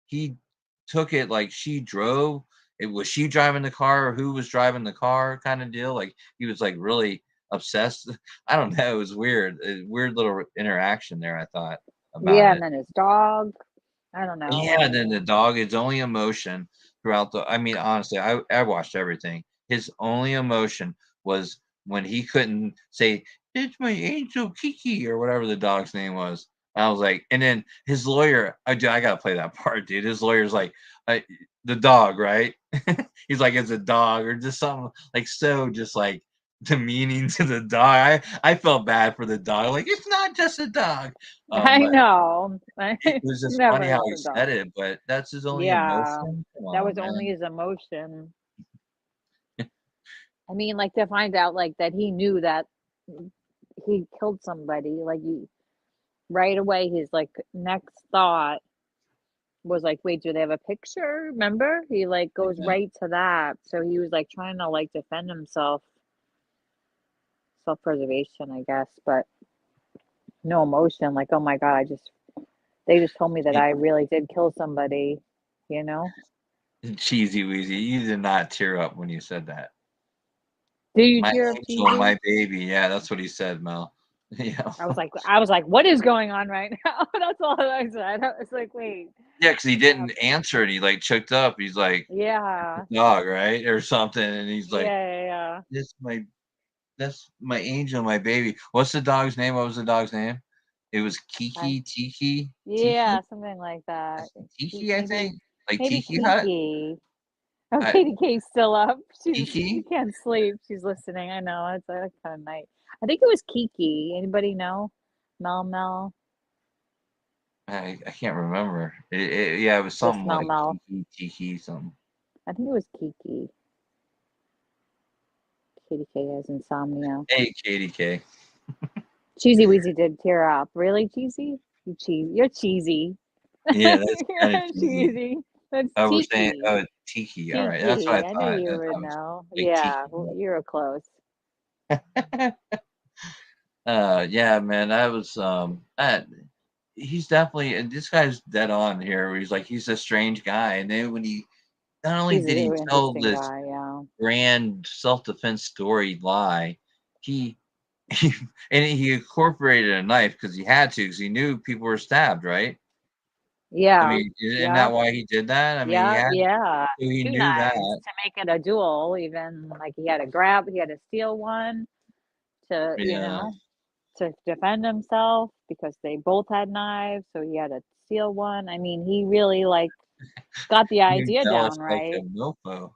he took it like she drove. It was she driving the car or who was driving the car kind of deal. Like he was like really obsessed. I don't know. It was weird. A weird little interaction there, I thought about yeah, it. and then his dog. I don't know. Yeah, and then the dog, its only emotion throughout the, I mean, honestly, I watched everything. His only emotion was when he couldn't say, "It's my angel Kiki," or whatever the dog's name was. I was like, and then his lawyer, I gotta play that part, dude. His lawyer's like, the dog, right? He's like, it's a dog, or just something like so just like demeaning to the dog. I felt bad for the dog. Like, it's not just a dog. I But know. it was just funny Never how is he a dog. said it, but that's his only Yeah, emotion? Come that was on, only man. his emotion. I mean, like to find out like that he knew that he killed somebody, like right away his like next thought was like, wait, do they have a picture? Remember? He like goes Yeah. right to that. So he was like trying to like defend himself, self-preservation, I guess, but no emotion. Like, oh my God, they just told me that Che I really did kill somebody, you know? cheesy Weezy, you did not tear up when you said that. Do you My tear up, angel, cheesy? my baby. Yeah, that's what he said, Mel. Yeah. I was like, what is going on right now? That's all I said. I was like, wait. Yeah, because he didn't answer and he like choked up. He's like, Yeah. dog, right? Or something. And he's Yeah, like, yeah, yeah. this my that's my angel, my baby. What's the dog's name? What was the dog's name? It was I, Kiki, Tiki, Tiki, yeah, something like that. Tiki, I think. Like Maybe Tiki Hut. Kiki. Oh, I, Katie K's still up. She Tiki. can't sleep. She's listening. I know. It's like kind of night. I think it was Kiki. Anybody know? Mel. I can't remember. Yeah, it was Just something like Mel. Kiki, Tiki, something. I think it was Kiki. Katie K has insomnia. Hey, Katie K. Cheesy Weezy did tear up. Really, Cheesy? You're cheesy. Yeah, that's kind of You're cheesy. cheesy. That's Oh, we're saying, Tiki. oh, Tiki. All right, that's what I Tiki. I knew thought. you I would thought it was know. like Yeah, Tiki. you were close. Yeah, man, that was that. He's definitely, and this guy's dead on here. Where he's like, he's a strange guy, and then when he not only He's a did he really tell interesting this guy. Yeah. grand self-defense story lie, he, he and he incorporated a knife because he had to, because he knew people were stabbed, right? I Yeah. mean, isn't that Yep. why he did that? I mean, he Yep. had, Yeah. so he Two knew that. knives to make it a duel. Even like he had to steal one to, Yeah. to defend himself because they both had knives, so he had to steal one. I mean, he really like got the You idea jealous down like a right. mofo.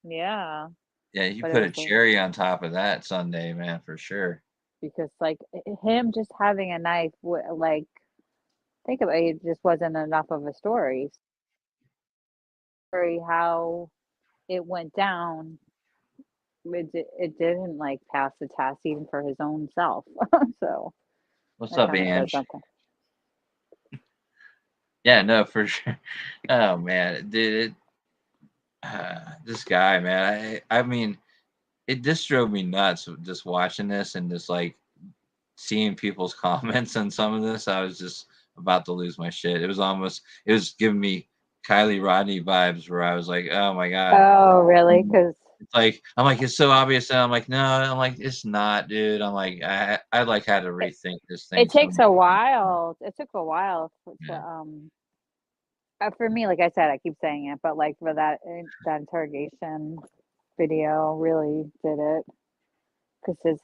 Yeah, Yeah, you but it put a was like cherry on top of that Sunday, man, for sure. because like him just having a knife, like think about it, it just wasn't enough of a story. Story how it went down, it didn't like pass the test even for his own self. So What's that up, kind of says Ange? something. Yeah, no, for sure. Oh man, dude, this guy, man. I mean, it just drove me nuts just watching this and just like seeing people's comments on some of this. I was just about to lose my shit. It was giving me Kylie Rodney vibes where I was like, oh my god. Oh, really? Because It's like I'm like it's so obvious, and I'm like no, I'm like it's not, dude. I'm like I like had to rethink this thing it so takes many a times. while. It took a while to Yeah. for me, like I said, I keep saying it, but like for that interrogation video really did it because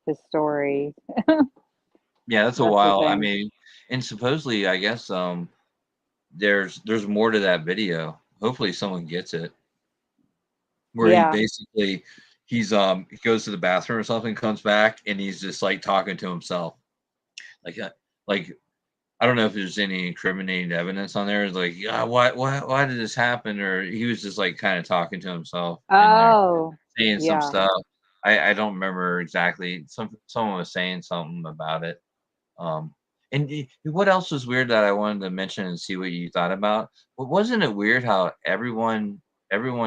his story. Yeah, that's a That's the while. I thing. mean, and supposedly, I guess there's more to that video. Hopefully, someone gets it. Where he Yeah. basically he goes to the bathroom or something, comes back, and he's just like talking to himself, like like I don't know if there's any incriminating evidence on there. It's like, yeah, why did this happen? Or he was just like kind of talking to himself in there, Oh, saying some yeah. stuff. I don't remember exactly. Someone was saying something about it. Um, and what else was weird that I wanted to mention and see what you thought about? But wasn't it weird how everyone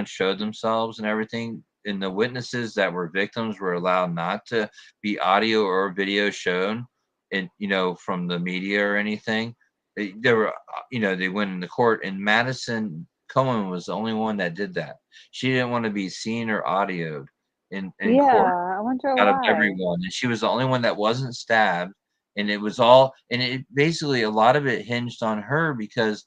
showed themselves and everything, and the witnesses that were victims were allowed not to be audio or video shown, and from the media or anything. They were, they went into court, and Madison Cohen was the only one that did that. She didn't want to be seen or audioed in court Yeah. I wonder out of why. everyone, and she was the only one that wasn't stabbed. And it basically a lot of it hinged on her because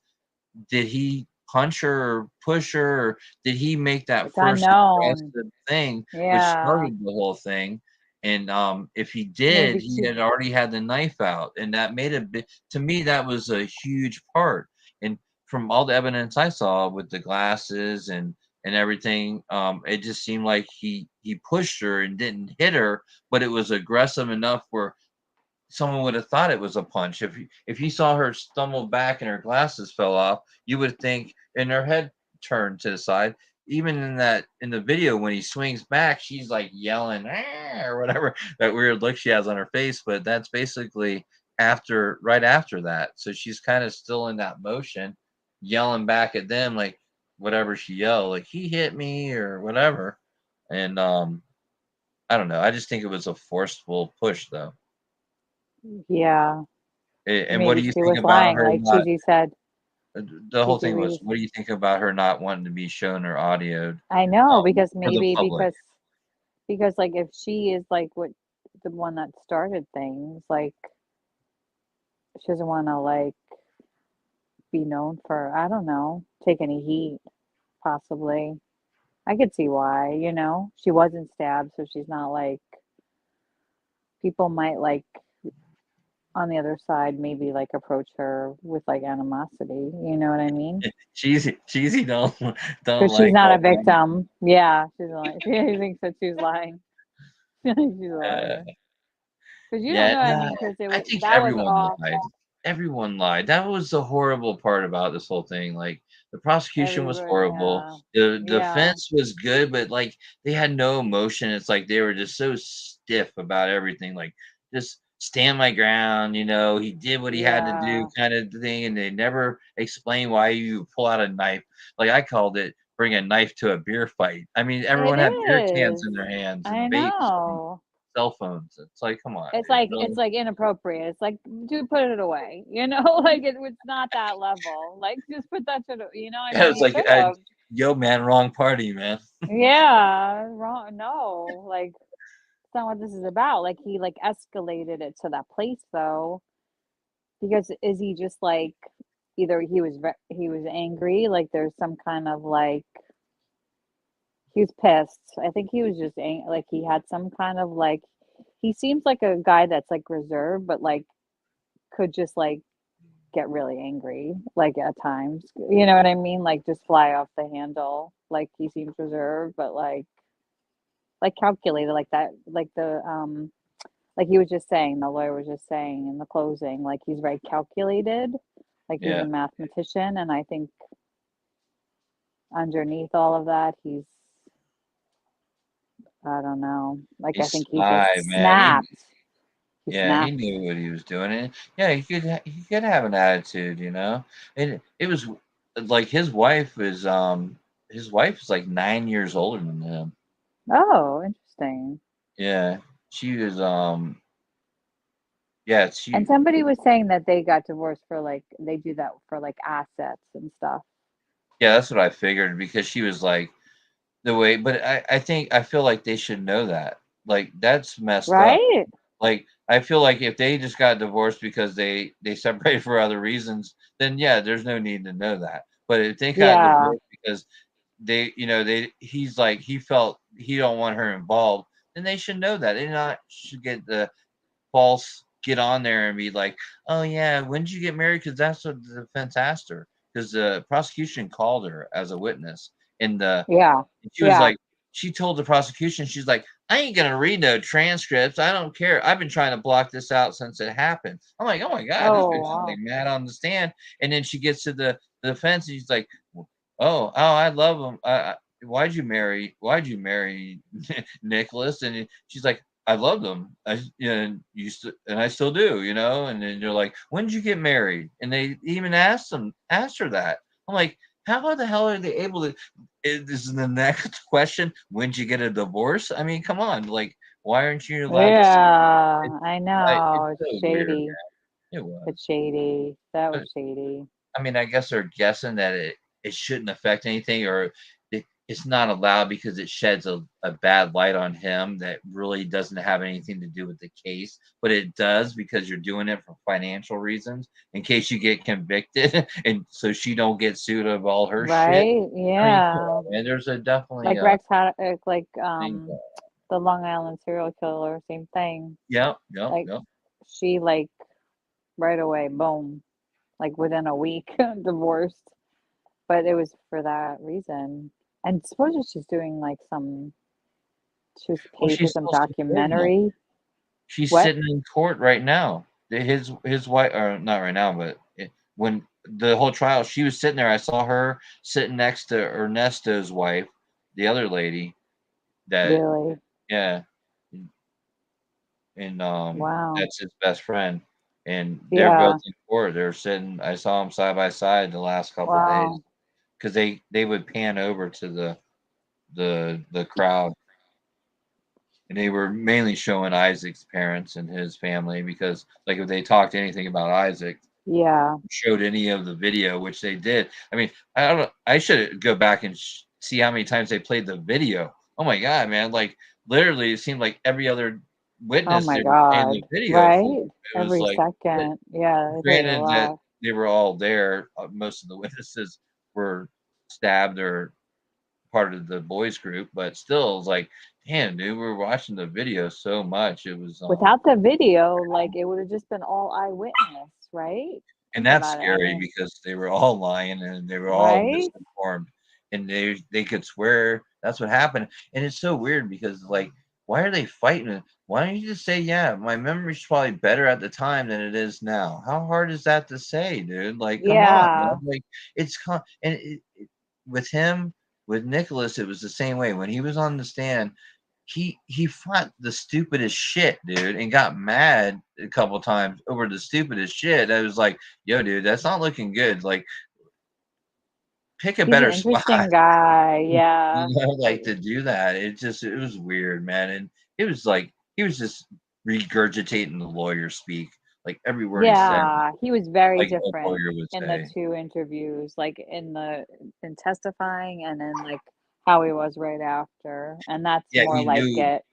did he punch her or push her, or did he make that It's first unknown. aggressive thing, which Yeah. started the whole thing? And if he did, Maybe he she. had already had the knife out, and that made a bit to me. That was a huge part. And from all the evidence I saw with the glasses and everything, it just seemed like he pushed her and didn't hit her, but it was aggressive enough where someone would have thought it was a punch. If you saw her stumble back and her glasses fell off, you would think, and her head turned to the side. Even in the video when he swings back, she's like yelling "Ah," or whatever that weird look she has on her face. But that's basically right after that. So she's kind of still in that motion, yelling back at them like whatever she yelled, like he hit me or whatever. And I don't know. I just think it was a forceful push though. Yeah. And what Maybe do you she think was about lying, her like not Cheesy said. the whole Cheesy thing was, Reeves. what do you think about her not wanting to be shown or audioed, I know because for the maybe public? because like if she is like what the one that started things, like she doesn't want to like be known for I don't know take any heat possibly. I could see why, she wasn't stabbed, so she's not like people might like on the other side maybe like approach her with like animosity. You know what I mean? Cheesy don't Because she's like not all a that. victim. Yeah, she's like she thinks that she's lying. She's a liar. Because you don't Yeah, know. I no, mean, because I think that was everyone lied. awful. Everyone lied. That was the horrible part about this whole thing. Like the prosecution was Everybody, horrible. yeah, The yeah, defense was good, but like they had no emotion. It's like they were just so stiff about everything. Like just stand my ground. He did what he had to do, yeah. kind of thing. And they never explained why you pull out a knife. Like I called it, bring a knife to a beer fight. I mean, It everyone had beer cans is. in their hands I and vapes and know. cell phones. It's like, come on, It's dude. like Really? inappropriate. It's like, dude, put it away. Like it's not that level. Like just put that shit. I Yeah, mean, it's you like, could have. yo, man, wrong party, man. Yeah, wrong. No, like it's not what this is about. Like he like escalated it to that place though, because is he just like either he was angry, like there's some kind of like He was pissed. I think he was just like he had some kind of like he seems like a guy that's like reserved, but like could just like get really angry like at times. You know what I mean? Like just fly off the handle. Like he seems reserved, but like calculated like that like the like he was just saying, the lawyer was just saying in the closing, like he's very calculated, like he's Yeah. a mathematician, and I think underneath all of that, I don't know, like I He's think he sly, just man. snapped. He Yeah, he snapped. knew what he was doing. And yeah, he could have an attitude, you know. And it was like his wife is like 9 years older than him. Oh, interesting. Yeah, she was yeah, And she somebody was saying that they got divorced for like they do that for like assets and stuff. yeah, that's what I figured because she was like the way, but I feel like they should know that. Like that's messed up. Right? Like I feel like if they just got divorced because they separated for other reasons, then yeah, there's no need to know that. But if they got Yeah. divorced because he's like he felt he don't want her involved, then they should know that. They not should get the false get on there and be like, oh yeah, when did you get married? Because that's what the defense asked her. Because the prosecution called her as a witness, and Yeah. she was like, she told the prosecution, she's like, I ain't gonna read no transcripts. I don't care. I've been trying to block this out since it happened. I'm like, oh my god, this Oh bitch is like wow. mad on the stand. And then she gets to the defense, and she's like, I love him. Why'd you marry Nicholas? And she's like, I loved him. And I still do, you know. And then you're like, when did you get married? And they even asked her that. I'm like, how the hell are they able to? This is the next question. When did you get a divorce? I mean, come on. Like, why aren't you allowed to say Yeah, it? I It's know. so It's weird, shady. man. It was. It's shady. That was But shady. I mean, I guess they're guessing that it shouldn't affect anything, or it's not allowed because it sheds a bad light on him that really doesn't have anything to do with the case, but it does because you're doing it for financial reasons in case you get convicted, and so she don't get sued of all her shit. Right? I mean, come Yeah. on, man. There's definitely Like Rex had like thing. the Long Island serial killer, same thing. Yep. Like she like right away, boom, like within a week, divorced. But it was for that reason. And supposedly she's doing like she was Well, paid for she's some still supporting him. documentary. She's What? sitting in court right now. His wife, or not right now, but when the whole trial, she was sitting there. I saw her sitting next to Ernesto's wife, the other lady. That Really? yeah, and Wow. that's his best friend, and they're both Yeah. in court. They're sitting. I saw them side by side the last couple of days Wow. because they would pan over to the crowd. And they were mainly showing Isaac's parents and his family because, like, if they talked anything about Isaac, Yeah. showed any of the video, which they did. I mean, I don't know. I should go back and see how many times they played the video. Oh my god, man! Like literally, it seemed like every other Oh witness my they were playing God. the video for. Right? It was Every like, but second. Yeah, they played a granted that lot. they were all there. Most of the witnesses were stabbed or part of the boys group, but still, it's like, damn, dude, we were watching the video so much. It was Without the video, like it would have just been all eyewitness, right? and Think that's about it. I scary mean, because they were all lying and they were all right? misinformed, and they could swear that's what happened. And it's so weird because like, why are they fighting? Why don't you just say, yeah, my memory's probably better at the time than it is now? How hard is that to say, dude? Like, come on, man. Yeah. Like, and with him, with Nicholas, it was the same way. When he was on the stand, he fought the stupidest shit, dude, and got mad a couple times over the stupidest shit. I was like, yo, dude, that's not looking good. Like, pick a He's an better spot. interesting guy. You Yeah. know, like to do that. It was weird, man. And it was like he was just regurgitating the lawyer speak, like every word he said, Yeah, he was very like a different lawyer would in the say. two interviews, like in testifying and then like how he was right after. And that's Yeah, more you like knew it.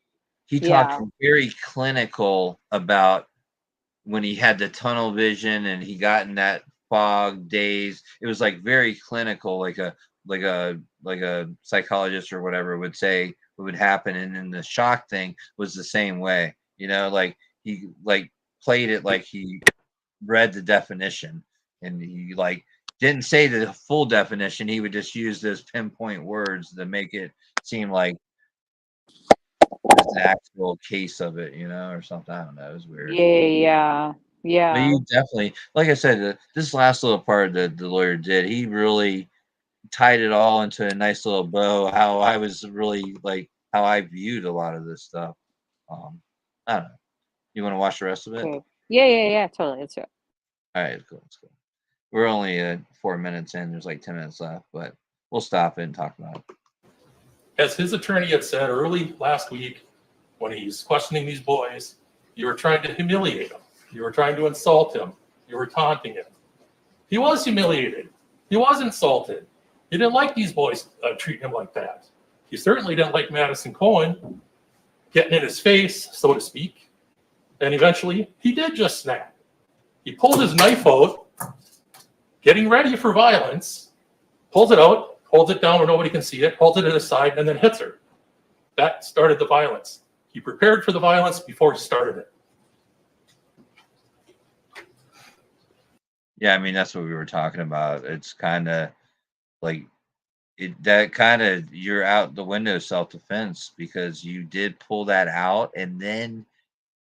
he talked Yeah. very clinical about when he had the tunnel vision and he got in that fog daze. It was like very clinical, a psychologist or whatever would say what would happen, and then the shock thing was the same way. You know, like he like played it like he read the definition, and he like didn't say the full definition. He would just use those pinpoint words to make it seem like there's an actual case of it, you know, or something. I don't know. It was weird. Yeah. But Yeah. you definitely, like I said, this last little part that the lawyer did, he really tied it all into a nice little bow. How I was really like how I viewed a lot of this stuff. I don't know. You want to watch the rest of it? Good. Yeah. Totally. Let's do it. All right, cool. Let's go. We're only 4 minutes in. There's like 10 minutes left, but we'll stop it and talk about it. As his attorney had said early last week, when he's questioning these boys, you were trying to humiliate him. You were trying to insult him. You were taunting him. He was humiliated. He was insulted. He didn't like these boys treating him like that. He certainly didn't like Madison Cohen getting in his face, so to speak. And eventually, he did just snap. He pulled his knife out, getting ready for violence, pulls it out, holds it down where nobody can see it, holds it at his side, and then hits her. That started the violence. He prepared for the violence before he started it. Yeah, I mean, that's what we were talking about. It's kind of like that kind of you're out the window self-defense because you did pull that out, and then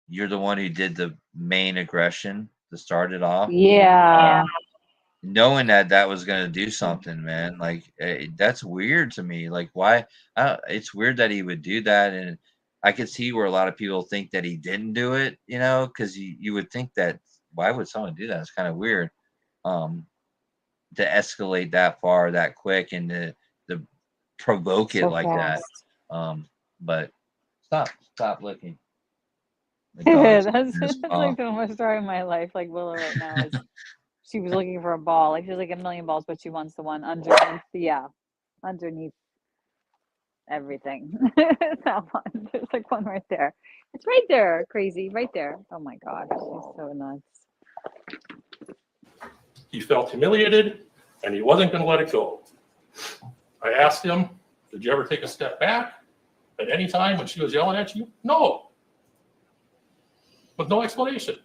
you're the one who did the main aggression to start it off. Yeah. Knowing that was going to do something, man, like that's weird to me. Like, why? It's weird that he would do that, and I could see where a lot of people think that he didn't do it, you know, because you would think that why would someone do that? It's kind of weird. To escalate that far, that quick, and to provoke it So like that. fast. But stop looking. The dog's That's in his paw. like the most story of my life. Like Willow right now is she was looking for a ball. Like she's like a million balls, but she wants the one underneath. Yeah, underneath everything. That one. There's like one right there. It's right there. Crazy. Right there. Oh my god. She's so nuts. He felt humiliated, and he wasn't going to let it go. I asked him, did you ever take a step back at any time when she was yelling at you? No. With no explanation.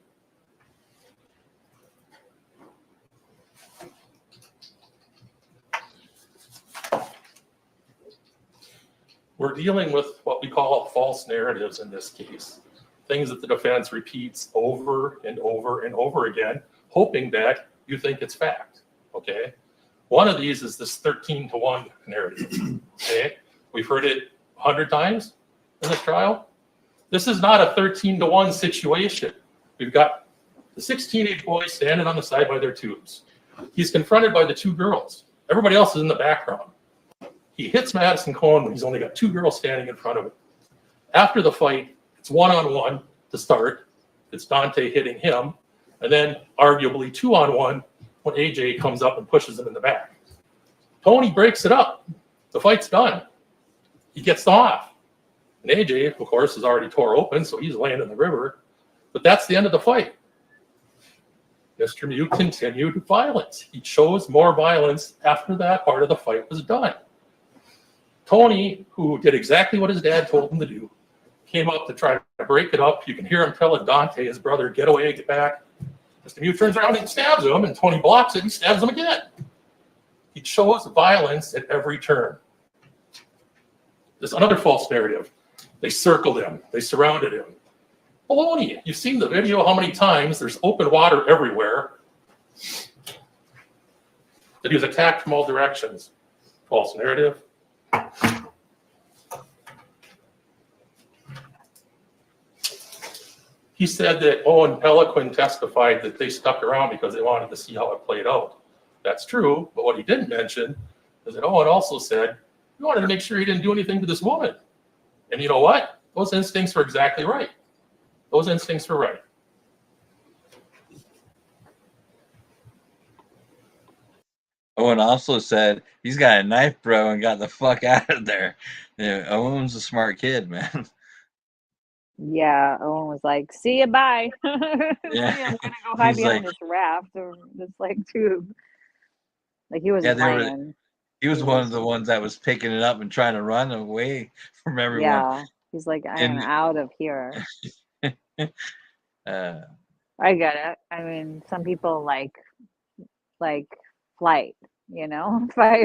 We're dealing with what we call false narratives in this case. Things that the defense repeats over and over and over again, hoping that you think it's fact, okay? One of these is this 13-to-1 narrative, okay? We've heard it 100 times in this trial. This is not a 13-to-1 situation. We've got the 6 teenage boys standing on the side by their tubes. He's confronted by the 2 girls. Everybody else is in the background. He hits Madison Cohen when he's only got 2 girls standing in front of him. After the fight, it's one-on-one to start. It's Dante hitting him. And then arguably 2-on-1 when AJ comes up and pushes him in the back. Tony breaks it up. The fight's done. He gets off. And AJ, of course, is already tore open, so he's laying in the river. But that's the end of the fight. Mr. Mew continued violence. He chose more violence after that part of the fight was done. Tony, who did exactly what his dad told him to do, came up to try to break it up. You can hear him telling Dante, his brother, get away, get back. Mr. Mew turns around and stabs him, and Tony blocks it and stabs him again. He chose violence at every turn. There's another false narrative. They circled him. They surrounded him. Baloney. You've seen the video how many times there's open water everywhere. That he was attacked from all directions. False narrative. He said that Owen Peliquin testified that they stuck around because they wanted to see how it played out. That's true, but what he didn't mention is that Owen also said he wanted to make sure he didn't do anything to this woman. And you know what? Those instincts were exactly right. Those instincts were right. Owen also said he's got a knife, bro, and got the fuck out of there. Yeah, Owen's a smart kid, man. Yeah, Owen was like, "See ya, bye." Yeah. I'm gonna go hide He's behind like- this raft or this like tube. Like he wasn't Yeah, playing. He was one of the ones that was picking it up and trying to run away from everyone. Yeah. He's like, I am And out of here. uh, I get it. I mean, some people like flight, fight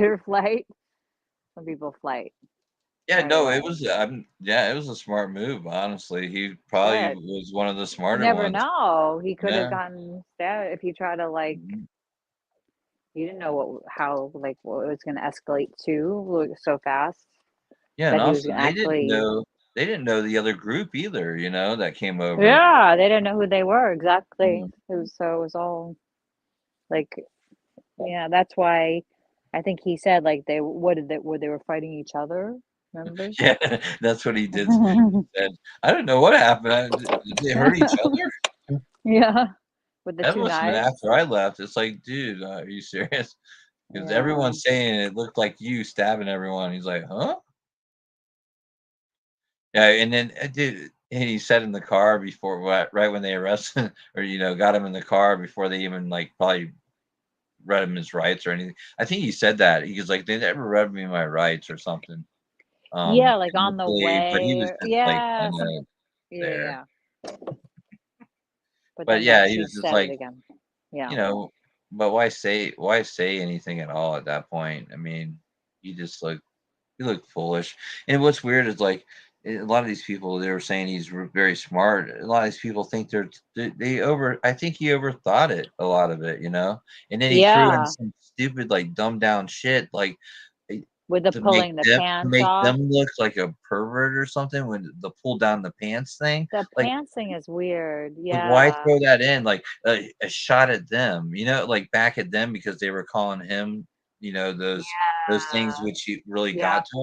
or flight. Some people flight yeah, right no, away. it was it was a smart move, honestly. He probably Good. was one of the You smarter never ones. know. He could have Yeah. gotten stabbed if you try to Mhm. you didn't know how what it was going to escalate to so fast Yeah, and that he was also gonna actually. they didn't know the other group either, that came over. Yeah, they didn't know who they were exactly. Mm. It was all like, yeah. That's why I think he said like they were fighting each other. Remember? Yeah, that's what he did. He said, "I don't know what happened. Did they hurt each other?" Yeah, with the That two must have been knives. after I left. It's like, dude, are you serious? Because Yeah. everyone's saying it looked like you stabbing everyone. He's like, huh? Yeah, and then dude, and he said in the car before right when they arrested or got him in the car before they even like probably read him his rights or anything. I think he said that. He was like, they never read me my rights or something. Yeah, like on the Initially, but he was way. just like Yeah, kind of there. yeah. But But then yeah, he he was just said it like, again. Yeah. you know, but why say anything at all at that point? I mean, he looked foolish. And what's weird is like a lot of these people they were saying he's very smart. A lot of these people think they over. I think he overthought it a lot of it, And then he threw in Yeah. some stupid like dumbed down shit like eh, With the to make pulling the them to pants make off. them look like a pervert or something when the pull down the pants thing. The Like pants thing is weird. like, why Yeah. throw that in? Like a shot at them, like back at them because they were calling him, those things Yeah. which he really Yeah. got to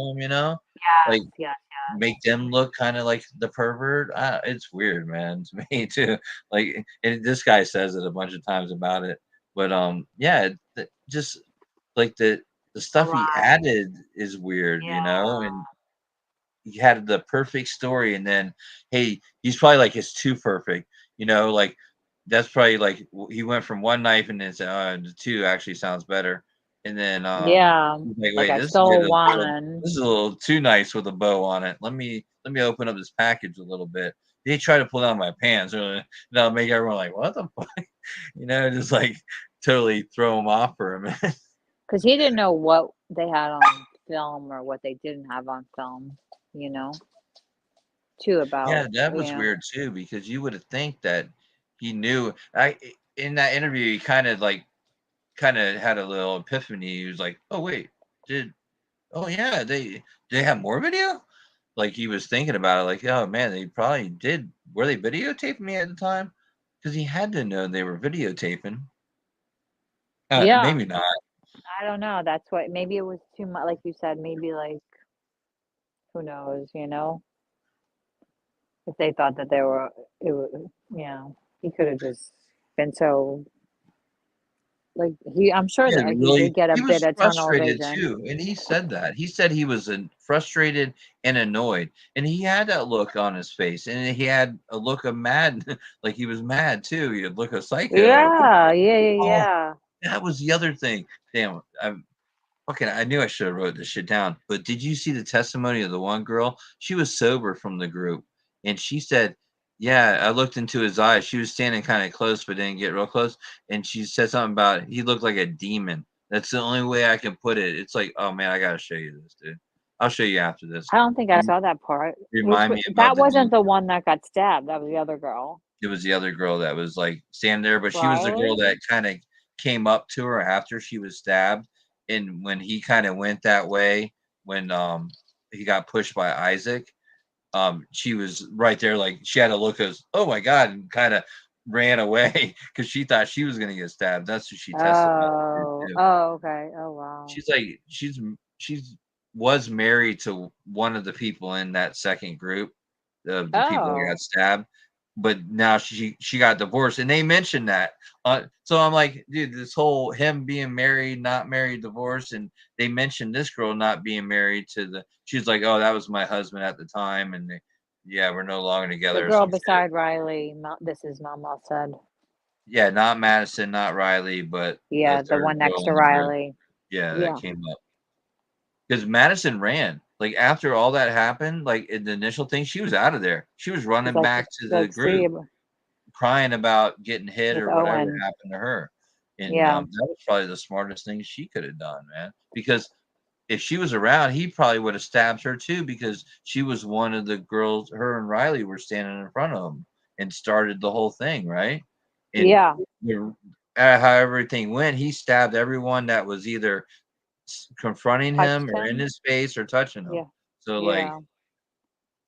like Yes, yes, make them look kind of like the pervert. It's weird, man, to me too. Like, and this guy says it a bunch of times about it, but yeah, just like the yes. A stuff he lot. added is weird, Yeah. and he had the perfect story and then hey he's probably like it's too perfect like that's probably like he went from one knife and then said the two actually sounds better and then Yeah. he's like Like wait I this is stole getting one. this is a little too nice with a bow on it let me open up this package a little bit they try to pull down my pants that'll make everyone like what the fuck just like totally throw him off for a minute. Because he didn't know what they had on film or what they didn't have on film, you know, too Yeah, about, that was weird too because you would have think that he knew. In that interview, he kind of had a little epiphany. He was like, "Oh wait, did oh yeah they have more video?" Like he was thinking about it, like, "Oh man, they probably did. Were they videotaping me at the time?" Because he had to know they were videotaping. Yeah. Maybe not. I don't know. That's what, maybe it was too much, like you said, maybe like, who knows, if they thought that they were, it was, he could have just been so, like, I'm sure Yeah, that he really, did get a he was bit of tunnel frustrated vision. too, and he said that. He said he was frustrated and annoyed, and he had that look on his face, and he had a look of mad, like he was mad too. He had look of psycho. Yeah, yeah, Oh, yeah, that was the other thing. Damn, I knew I should have wrote this shit down. But did you see the testimony of the one girl? She was sober from the group, and she said, "Yeah, I looked into his eyes. She was standing kind of close, but didn't get real close." And she said something about he looked like a demon. That's the only way I can put it. It's like, oh man, I gotta show you this, dude. I'll show you after this. I don't think I saw that part. Remind me about That the wasn't demon. the one that got stabbed. That was the other girl. It was the other girl that was like standing there, but she was the girl Riley? that kind of came up to her after she was stabbed. And when he kind of went that way, when he got pushed by Isaac, she was right there, like she had a look as oh my god, and kind of ran away because she thought she was gonna get stabbed. That's what she testified Oh, to. oh, okay. Oh, wow. She's like she's was married to one of the people in that second group of the people that Oh, got stabbed, but now she got divorced, and they mentioned that. So I'm like, dude, this whole him being married, not married, divorced, and they mentioned this girl not being married to the. She's like, oh, that was my husband at the time, and yeah, we're no longer the together or girl some shit. beside Riley. This is Mama said. Yeah, not Madison, not Riley, but the Yeah, the third one girl next to in the group. Riley. Yeah, that Yeah. came up. because Madison ran. Like after all that happened, like in the initial thing, she was out of there. She was running Like, back to the like group, Steve crying about getting hit with or whatever Owen. happened to her. And Yeah. that was probably the smartest thing she could have done, man. Because if she was around, he probably would have stabbed her too, because she was one of the girls. Her and Riley were standing in front of him and started the whole thing, right? And Yeah. how everything went, he stabbed everyone that was either confronting him Touched or in him. his face or touching him. Yeah. So like,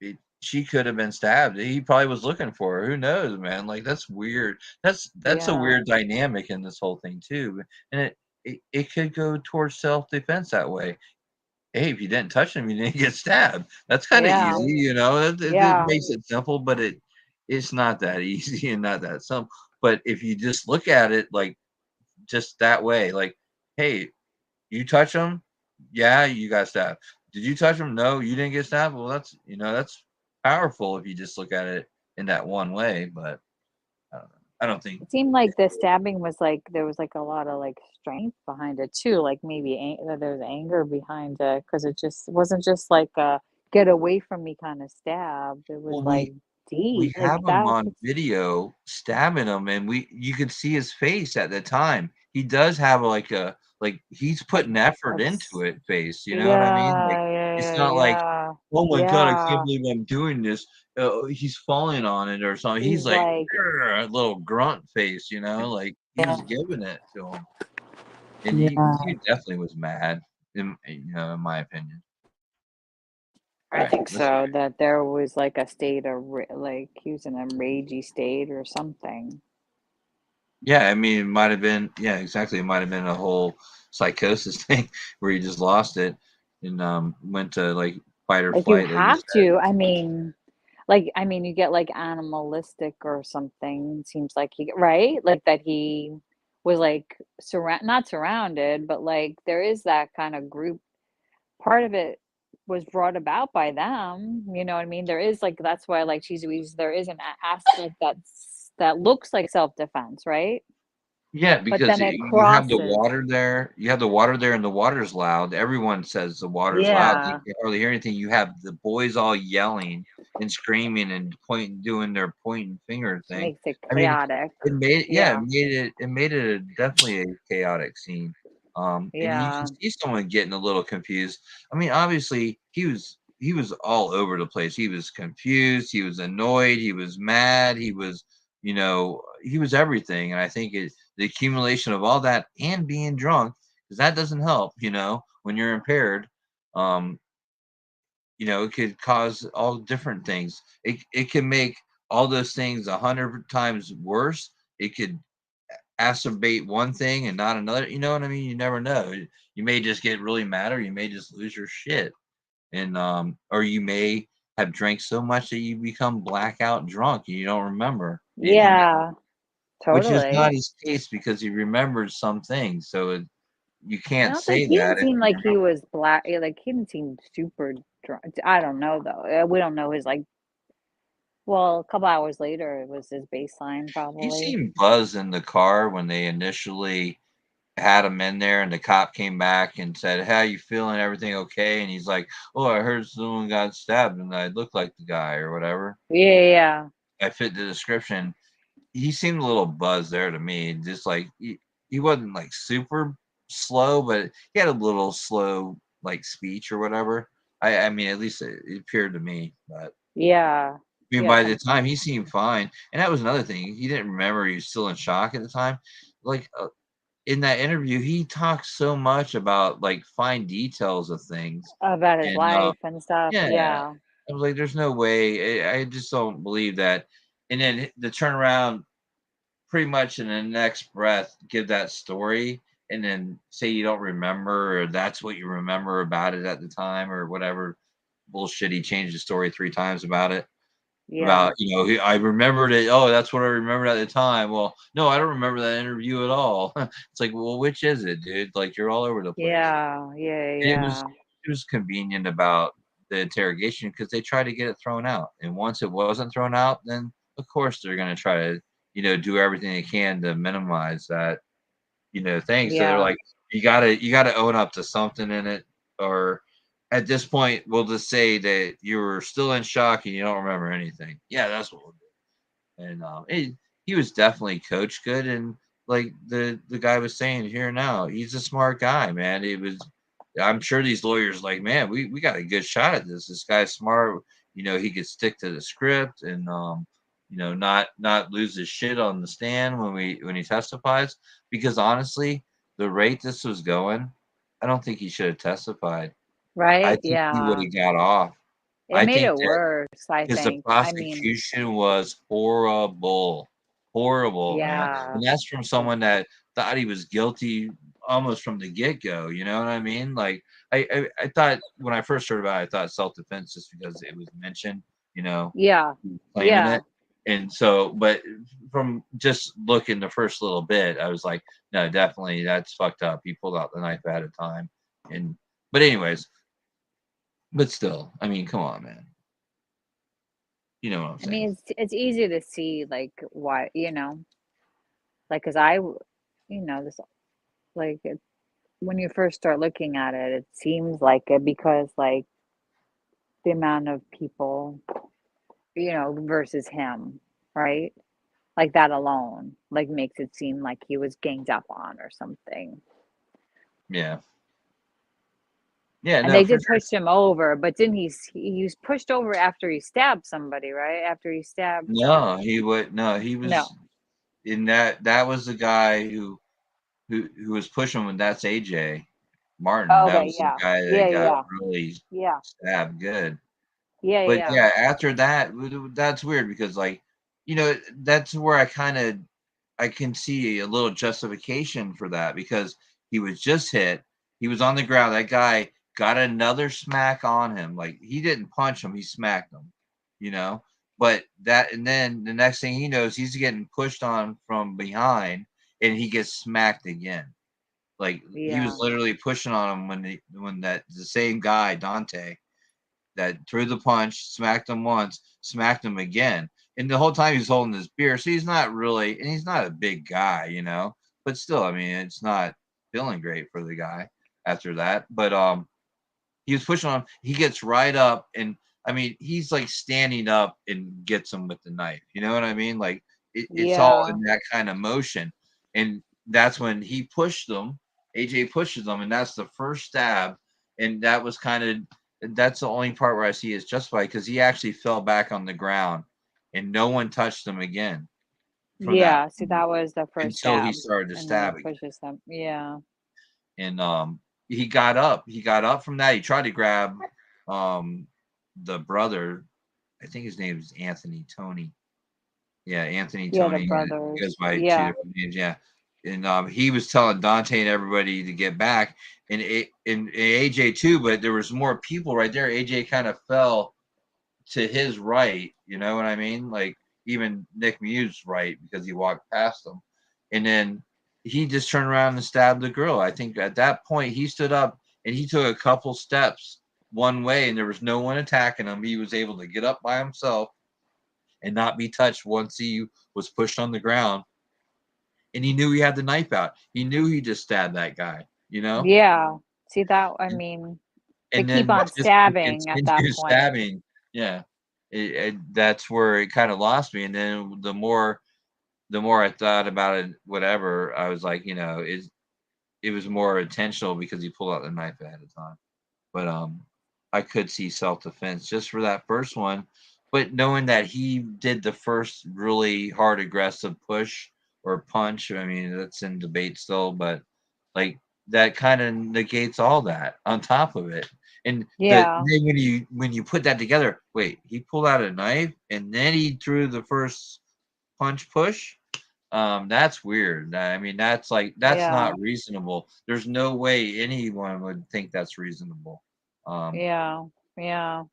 Yeah. she could have been stabbed. He probably was looking for her. Who knows, man? Like that's weird. That's a Yeah. weird dynamic in this whole thing too. And it could go towards self-defense that way. Hey, if you didn't touch him, you didn't get stabbed. That's kind of Yeah. easy, you know. It Yeah. makes it simple, but it's not that easy and not that simple. But if you just look at it like just that way, like, hey, you touch him, yeah, you got stabbed. Did you touch him? No, you didn't get stabbed. Well, that's powerful if you just look at it in that one way. But I don't know. I don't think. It seemed like the stabbing was like there was like a lot of like strength behind it too. Like maybe there was anger behind it because it just wasn't just like a get away from me kind of stab. It was Well, like we deep. Like have him that. on video stabbing him, and you could see his face at the time. He does have like he's putting effort into it face, you know what I mean? Like it's not like, Yeah. oh my god, I can't Yeah. believe I'm doing this. He's falling on it or something. He's He's like like, a little grunt face, you know, like he yeah. was giving it to him, and Yeah. he definitely was mad, in my opinion. All I right, think so. That there was like a state of like he was in a ragey state or something. Yeah, I mean, it might have been, yeah, exactly. It might have been a whole psychosis thing where you just lost it and went to like fight or Like you flight, like you have said. to. I mean, you get like animalistic or something. It seems like he right, like that he was like not surrounded, but like there is that kind of group. Part of it was brought about by them. You know what I mean? There is like that's why like cheesy weeds. There is an aspect that looks like self defense, right? Yeah, But because then it you have the crosses. water there. You have the water there, and the water's loud. Everyone says the water's loud. You Yeah, can't hardly hear anything. You have the boys all yelling and screaming and pointing, doing their pointing finger thing. makes it I mean, chaotic. yeah, Yeah, it made it definitely a chaotic scene. And you can yeah, see someone getting a little confused. I mean, obviously he was all over the place. He was confused. He was annoyed. He was mad. He was, he was everything. And I think the accumulation of all that and being drunk, because that doesn't help, when you're impaired. Um, it could cause all different things. It can make all those things 100 times worse. It could acerbate one thing and not another. You know what I mean? You never know. You may just get really mad, or you may just lose your shit, and or you may have drank so much that you become blackout drunk and you don't remember anything, yeah, which is not totally. his case because he remembers some things. So you I can't don't think say he that didn't if seem you like he was black. Like he didn't seem super drunk. I don't know though. We don't know his like. Well, a couple hours later, it was his baseline He probably. seemed buzzed in the car when they initially had him in there, and the cop came back and said, "How you feeling? Everything okay?" And he's like, "Oh, I heard someone got stabbed, and I look like the guy or whatever. Yeah, I fit the description." He seemed a little buzzed there to me, just like he wasn't like super slow, but he had a little slow like speech or whatever. I mean, at least it appeared to me, but. yeah, I mean, yeah. by the time he seemed fine, and that was another thing. He didn't remember he was still in shock at the time. Like in that interview, he talked so much about like fine details of things, About his and life and stuff. yeah, Yeah, I was like, "There's no way." I just don't believe that. And then the turnaround, pretty much in the next breath, give that story, and then say you don't remember, or that's what you remember about it at the time, or whatever bullshit. He changed the story 3 times about it. yeah, About, I remembered it. Oh, that's what I remembered at the time. Well, no, I don't remember that interview at all. It's like, well, which is it, dude? Like, you're all over the place. yeah, yeah, And yeah, it was convenient about the interrogation because they tried to get it thrown out. And once it wasn't thrown out, then of course they're going to try to, do everything they can to minimize that, thing. So they're yeah, like, you gotta own up to something in it, or at this point, we'll just say that you were still in shock and you don't remember anything. Yeah, that's what we'll do. And he was definitely coached good, and like the guy was saying here now, he's a smart guy, man. It was. I'm sure these lawyers like, man, we got a good shot at this. This guy's smart. You know, he could stick to the script and you know, not lose his shit on the stand when he testifies. Because honestly, the rate this was going, I don't think he should have testified. I Right? think he would Yeah. have got off. It I made think it that worse, I because the think. I mean, prosecution was horrible, horrible, man, yeah. and that's from someone that thought he was guilty almost from the get-go, you know what I mean? Like, I thought when I first heard about it, I thought self-defense just because it was mentioned, you know, Yeah. claiming Yeah. it, and so but from just looking the first little bit, I was like, "No, definitely, that's fucked up." He pulled out the knife at a time, and but anyways, but still, I mean, come on, man. You know what I'm I saying? mean, it's easy to see like why, you know, like cuz you know, this like when you first start looking at it, it seems like it because like the amount of people, you know, versus him, right? Like that alone, like makes it seem like he was ganged up on or something. Yeah. Yeah, And no, they for did sure. push him over, but didn't he was pushed over after he stabbed somebody, right? After he stabbed No, he would no, he no. was in that was the guy who was pushing him, and that's AJ Martin. Oh, That okay, was the yeah. guy that Yeah, got yeah. really Yeah. stabbed good. Yeah, But yeah. yeah, after that, that's weird because like, you know, that's where I can see a little justification for that because he was just hit. He was on the ground. That guy got another smack on him. Like he didn't punch him, he smacked him, you know. But that and then the next thing he knows, he's getting pushed on from behind and he gets smacked again. Like he was Yeah. literally pushing on him when that the same guy, Dante, that threw the punch, smacked him once, smacked him again. And the whole time he's holding his beer. So he's not really, and he's not a big guy, you know, but still, I mean, it's not feeling great for the guy after that. But he was pushing on him. He gets right up and I mean, he's like standing up and gets him with the knife. You know what I mean? Like it's all Yeah. in that kind of motion. And that's when he pushed them. AJ pushes them, and that's the first stab. And that was kind of that's the only part where I see is justified because he actually fell back on the ground and no one touched him again from that Yeah. See, point that was the first until he stab. started to And then he stab again. pushes them. Yeah. And he got up. He got up from that. He tried to grab the brother. I think his name is Anthony Tony. Yeah, Anthony Yeah, the Tony. He brothers. goes by two Yeah. different names. Yeah, and he was telling Dante and everybody to get back, and AJ too. But there was more people right there. AJ kind of fell to his right. You know what I mean? Like even Nick Muse right because he walked past him, and then he just turned around and stabbed the girl. I think at that point he stood up and he took a couple steps one way, and there was no one attacking him. He was able to get up by himself and not be touched once he was pushed on the ground. And he knew he had the knife out. He knew he just stabbed that guy, you know? Yeah. See that I mean, to And keep then on just to stabbing at that continue point. stabbing, yeah. That's where it kind of lost me. And then the more I thought about it, whatever, I was like, you know, it was more intentional because he pulled out the knife ahead of time. But I could see self-defense just for that first one. But knowing that he did the first really hard aggressive push or punch, I mean, that's in debate still, but like that kind of negates all that on top of it. And Yeah. then when you put that together, wait, he pulled out a knife and then he threw the first punch push. That's weird. I mean, that's Yeah. not reasonable. There's no way anyone would think that's reasonable. Um, Yeah. Yeah.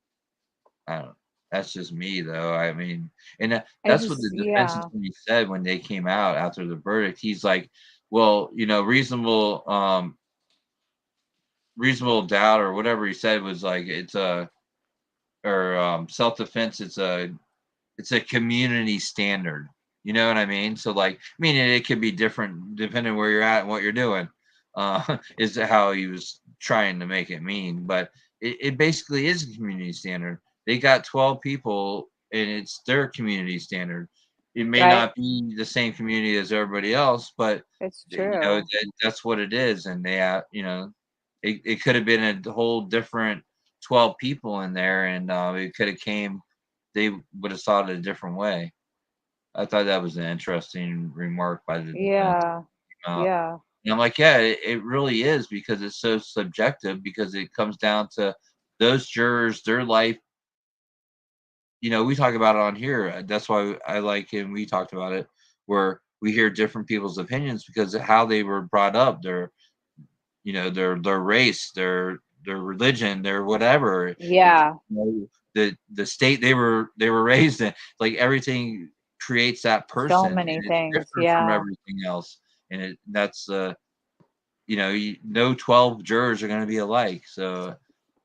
I don't know. That's just me though. I mean, and I that's what just the defense yeah. attorney said when they came out after the verdict. He's like, well, you know, reasonable doubt or whatever he said was like it's a or self-defense it's a community standard. You know what I mean? So like, I mean, it could be different depending where you're at and what you're doing. Is how he was trying to make it mean. But it basically is a community standard. They got 12 people, and it's their community standard. It may not be the same community as everybody else, but It's you know true. that's what it is. And they have, you know, it could have been a whole different 12 people in there, and it could have came. They would have saw it a different way. I thought that was an interesting remark by the defense. Yeah. Uh, Yeah. and I'm like, yeah, it really is, because it's so subjective, because it comes down to those jurors, their life. You know, we talk about it on here. That's why I like, and we talked about it, where we hear different people's opinions because of how they were brought up, their, you know, their race, their religion, their whatever. Yeah. You know, the state they were raised in, like everything creates that So person, and many it's things. different from Yeah. everything else. And that's you know, no 12 jurors are going to be alike. So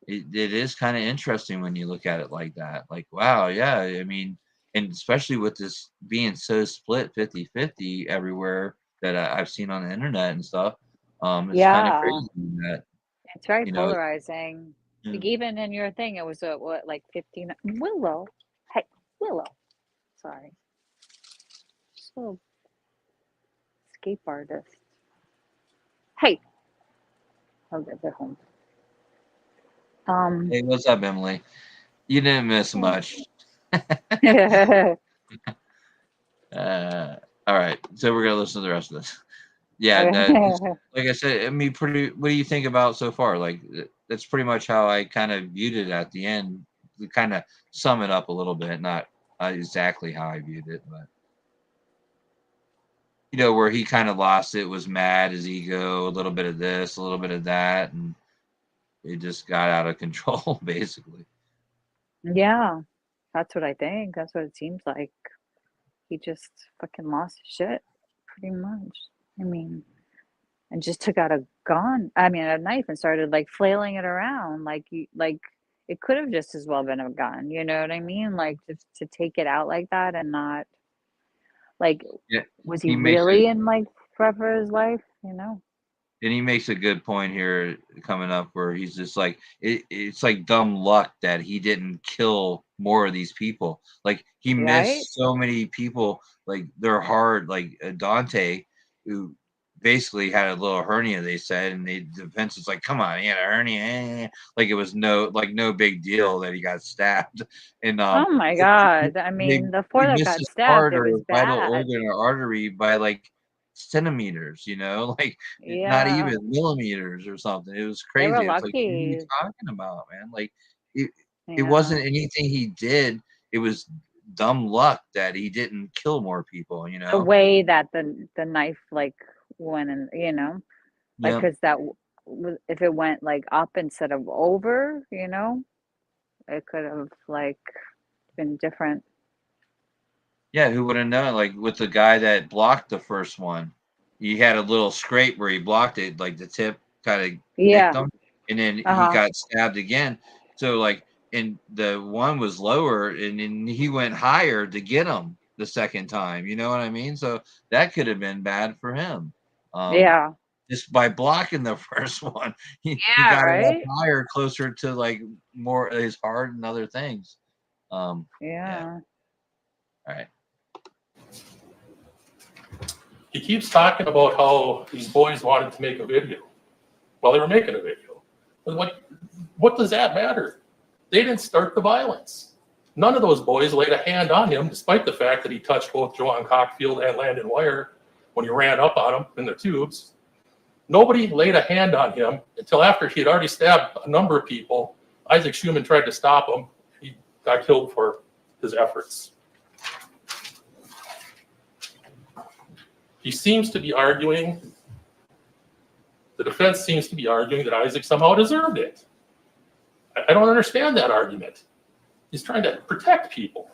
it is kind of interesting when you look at it like that. Like, wow, yeah, I mean, and especially with this being so split 50-50 everywhere that I've seen on the internet and stuff, it's kind of Yeah. crazy that, It's very you know, polarizing. yeah. Like even in your thing, it was a what, like 15 Willow. Hey, Willow. Sorry. So escape artist. Hey. Okay, they're home. Hey, what's up, Emily? You didn't miss much. All right, so we're gonna listen to the rest of this. Yeah, that is, like I said, I mean, pretty. What do you think about so far? Like, that's pretty much how I kind of viewed it at the end. To kind of sum it up a little bit, not exactly how I viewed it, but you know, where he kind of lost it, was mad, his ego, a little bit of this, a little bit of that, and it just got out of control, basically. Yeah. That's what I think. That's what it seems like. He just fucking lost his shit, pretty much. I mean, and just took out a gun. I mean, a knife and started like flailing it around, like like it could have just as well been a gun. You know what I mean? Like just to take it out like that and not like, Yeah, was he he makes it. really in like threat for his life? You know? And he makes a good point here coming up, where he's just like, it's like dumb luck that he didn't kill more of these people. Like, he Right? missed so many people, like they're hard, like Dante, who basically had a little hernia, they said, and the defense is like, come on, he had a hernia, like it was no big deal that he got stabbed. And Oh my he, God. I he mean, the four he that missed got his stabbed, heart it or was a vital bad. organ or artery by like centimeters, you know, like not Yeah. even millimeters or something. It was They were crazy. It's like, what are you lucky. talking about, man? Like, it Yeah. wasn't anything he did. It was dumb luck that he didn't kill more people, you The know? way that the knife like went in, you know, like Yeah. because that if it went like up instead of over, you know, it could have like been different. Yeah, who would have known? Like with the guy that blocked the first one, he had a little scrape where he blocked it, like the tip kind of nicked Yeah. him, and then he Uh-huh. got stabbed again. So like, and the one was lower, and then he went higher to get him the second time. You know what I mean? So that could have been bad for him. Um, Yeah. just by blocking the first one, he Yeah, got it up right? higher, closer to like more his heart and other things. Yeah. Yeah. All right. He keeps talking about how these boys wanted to make a video. Well, they were making a video. But what does that matter? They didn't start the violence. None of those boys laid a hand on him, despite the fact that he touched both Joanne Cockfield and Landon Wire when he ran up on him in the tubes. Nobody laid a hand on him until after he had already stabbed a number of people. Isaac Schumann tried to stop him. He got killed for his efforts. He seems to be arguing, the defense seems to be arguing that Isaac somehow deserved it. I don't understand that argument. He's trying to protect people.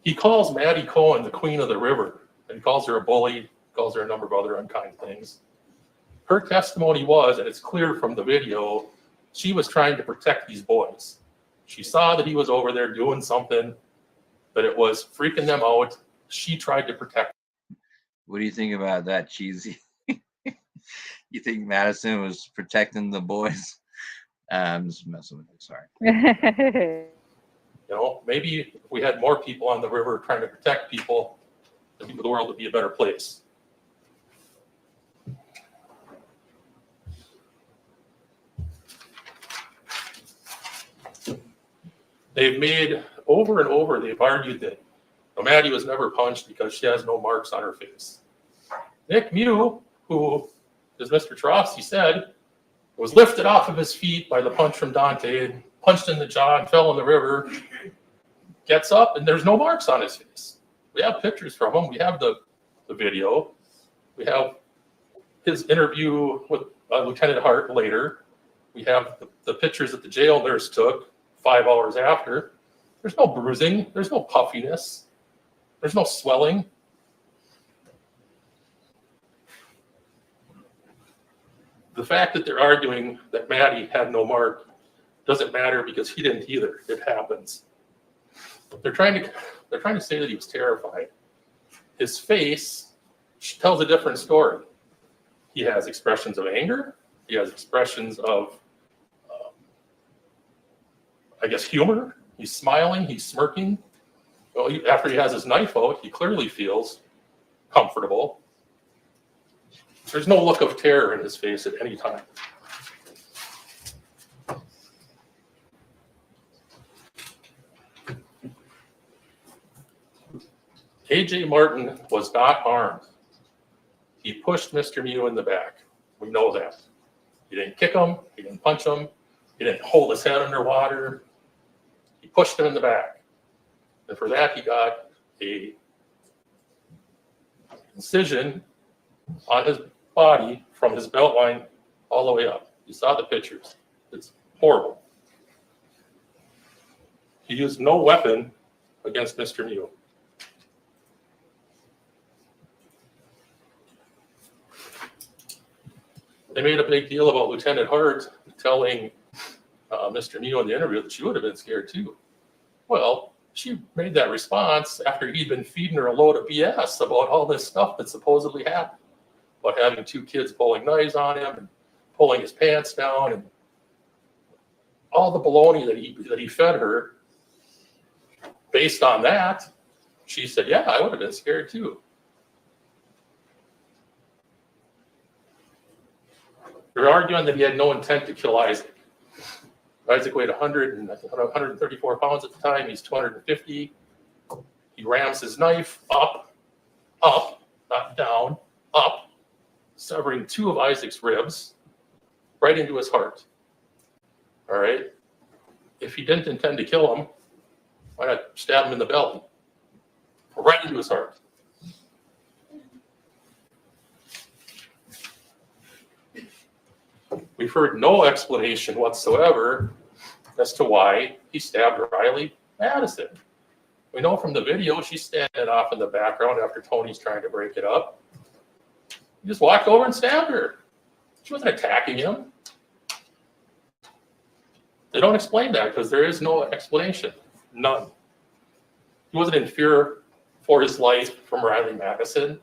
He calls Maddie Cohen the queen of the river, and he calls her a bully, calls her a number of other unkind things. Her testimony was, and it's clear from the video, she was trying to protect these boys. She saw that he was over there doing something, that it was freaking them out, she tried to protect. What do you think about that, Cheesy? You think Madison was protecting the boys? I'm just messing with you. Sorry. You know, maybe if we had more people on the river trying to protect people, the world would be a better place. They've made over and over, they've argued that Maddie was never punched because she has no marks on her face. Nick Mew, who, as Mr. Trosty said, was lifted off of his feet by the punch from Dante and punched in the jaw and fell in the river, gets up and there's no marks on his face. We have pictures from him. We have the video. We have his interview with Lieutenant Hart later. We have the pictures that the jail nurse took 5 hours after. There's no bruising. There's no puffiness. There's no swelling. The fact that they're arguing that Maddie had no mark doesn't matter because he didn't either. It happens. They're trying to say that he was terrified. His face tells a different story. He has expressions of anger. He has expressions of, I guess, humor. He's smiling. He's smirking. Well, after he has his knife out, he clearly feels comfortable. There's no look of terror in his face at any time. KJ Martin was not harmed. He pushed Mr. Mew in the back. We know that. He didn't kick him. He didn't punch him. He didn't hold his head underwater. He pushed him in the back. And for that, he got a incision on his body from his belt line all the way up. You saw the pictures. It's horrible. He used no weapon against Mr. Mew. They made a big deal about Lieutenant Hart telling Mr. Mew in the interview that she would have been scared too. Well, she made that response after he'd been feeding her a load of BS about all this stuff that supposedly happened. About having 2 kids pulling knives on him and pulling his pants down and all the baloney that he fed her. Based on that, she said, yeah, I would have been scared too. They're arguing that he had no intent to kill Isaac. Isaac weighed 134 pounds at the time. He's 250. He rams his knife up, not down, up, severing 2 of Isaac's ribs right into his heart. All right. If he didn't intend to kill him, why not stab him in the belly? Right into his heart. We've heard no explanation whatsoever as to why he stabbed Riley Madison. We know from the video she's standing off in the background after Tony's trying to break it up. He just walked over and stabbed her. She wasn't attacking him. They don't explain that because there is no explanation. None. He wasn't in fear for his life from Riley Madison.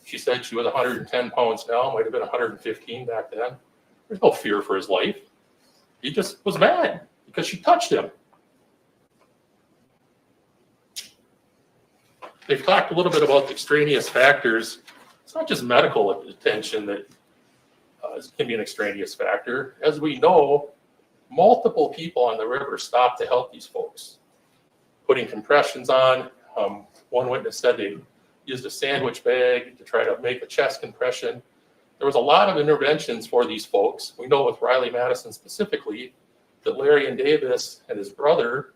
She said she was 110 pounds now, might have been 115 back then. There's no fear for his life. He just was mad because she touched him. They've talked a little bit about the extraneous factors. It's not just medical attention that can be an extraneous factor. As we know, multiple people on the river stopped to help these folks, putting compressions on. One witness said they used a sandwich bag to try to make a chest compression. There was a lot of interventions for these folks. We know with Riley Madison specifically that Larry and Davis and his brother,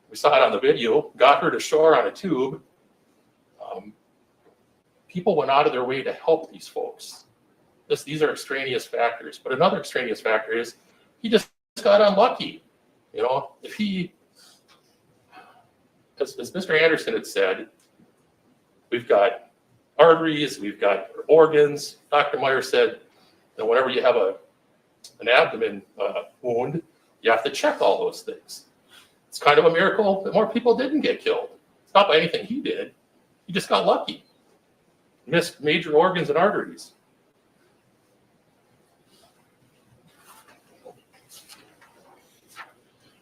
we saw it on the video, got her to shore on a tube. People went out of their way to help these folks. These are extraneous factors. But another extraneous factor is he just got unlucky. You know, if he, as Mr. Anderson had said, we've got arteries, we've got organs. Dr. Meyer said that whenever you have an abdomen wound, you have to check all those things. It's kind of a miracle that more people didn't get killed. It's not by anything he did. He just got lucky. Missed major organs and arteries.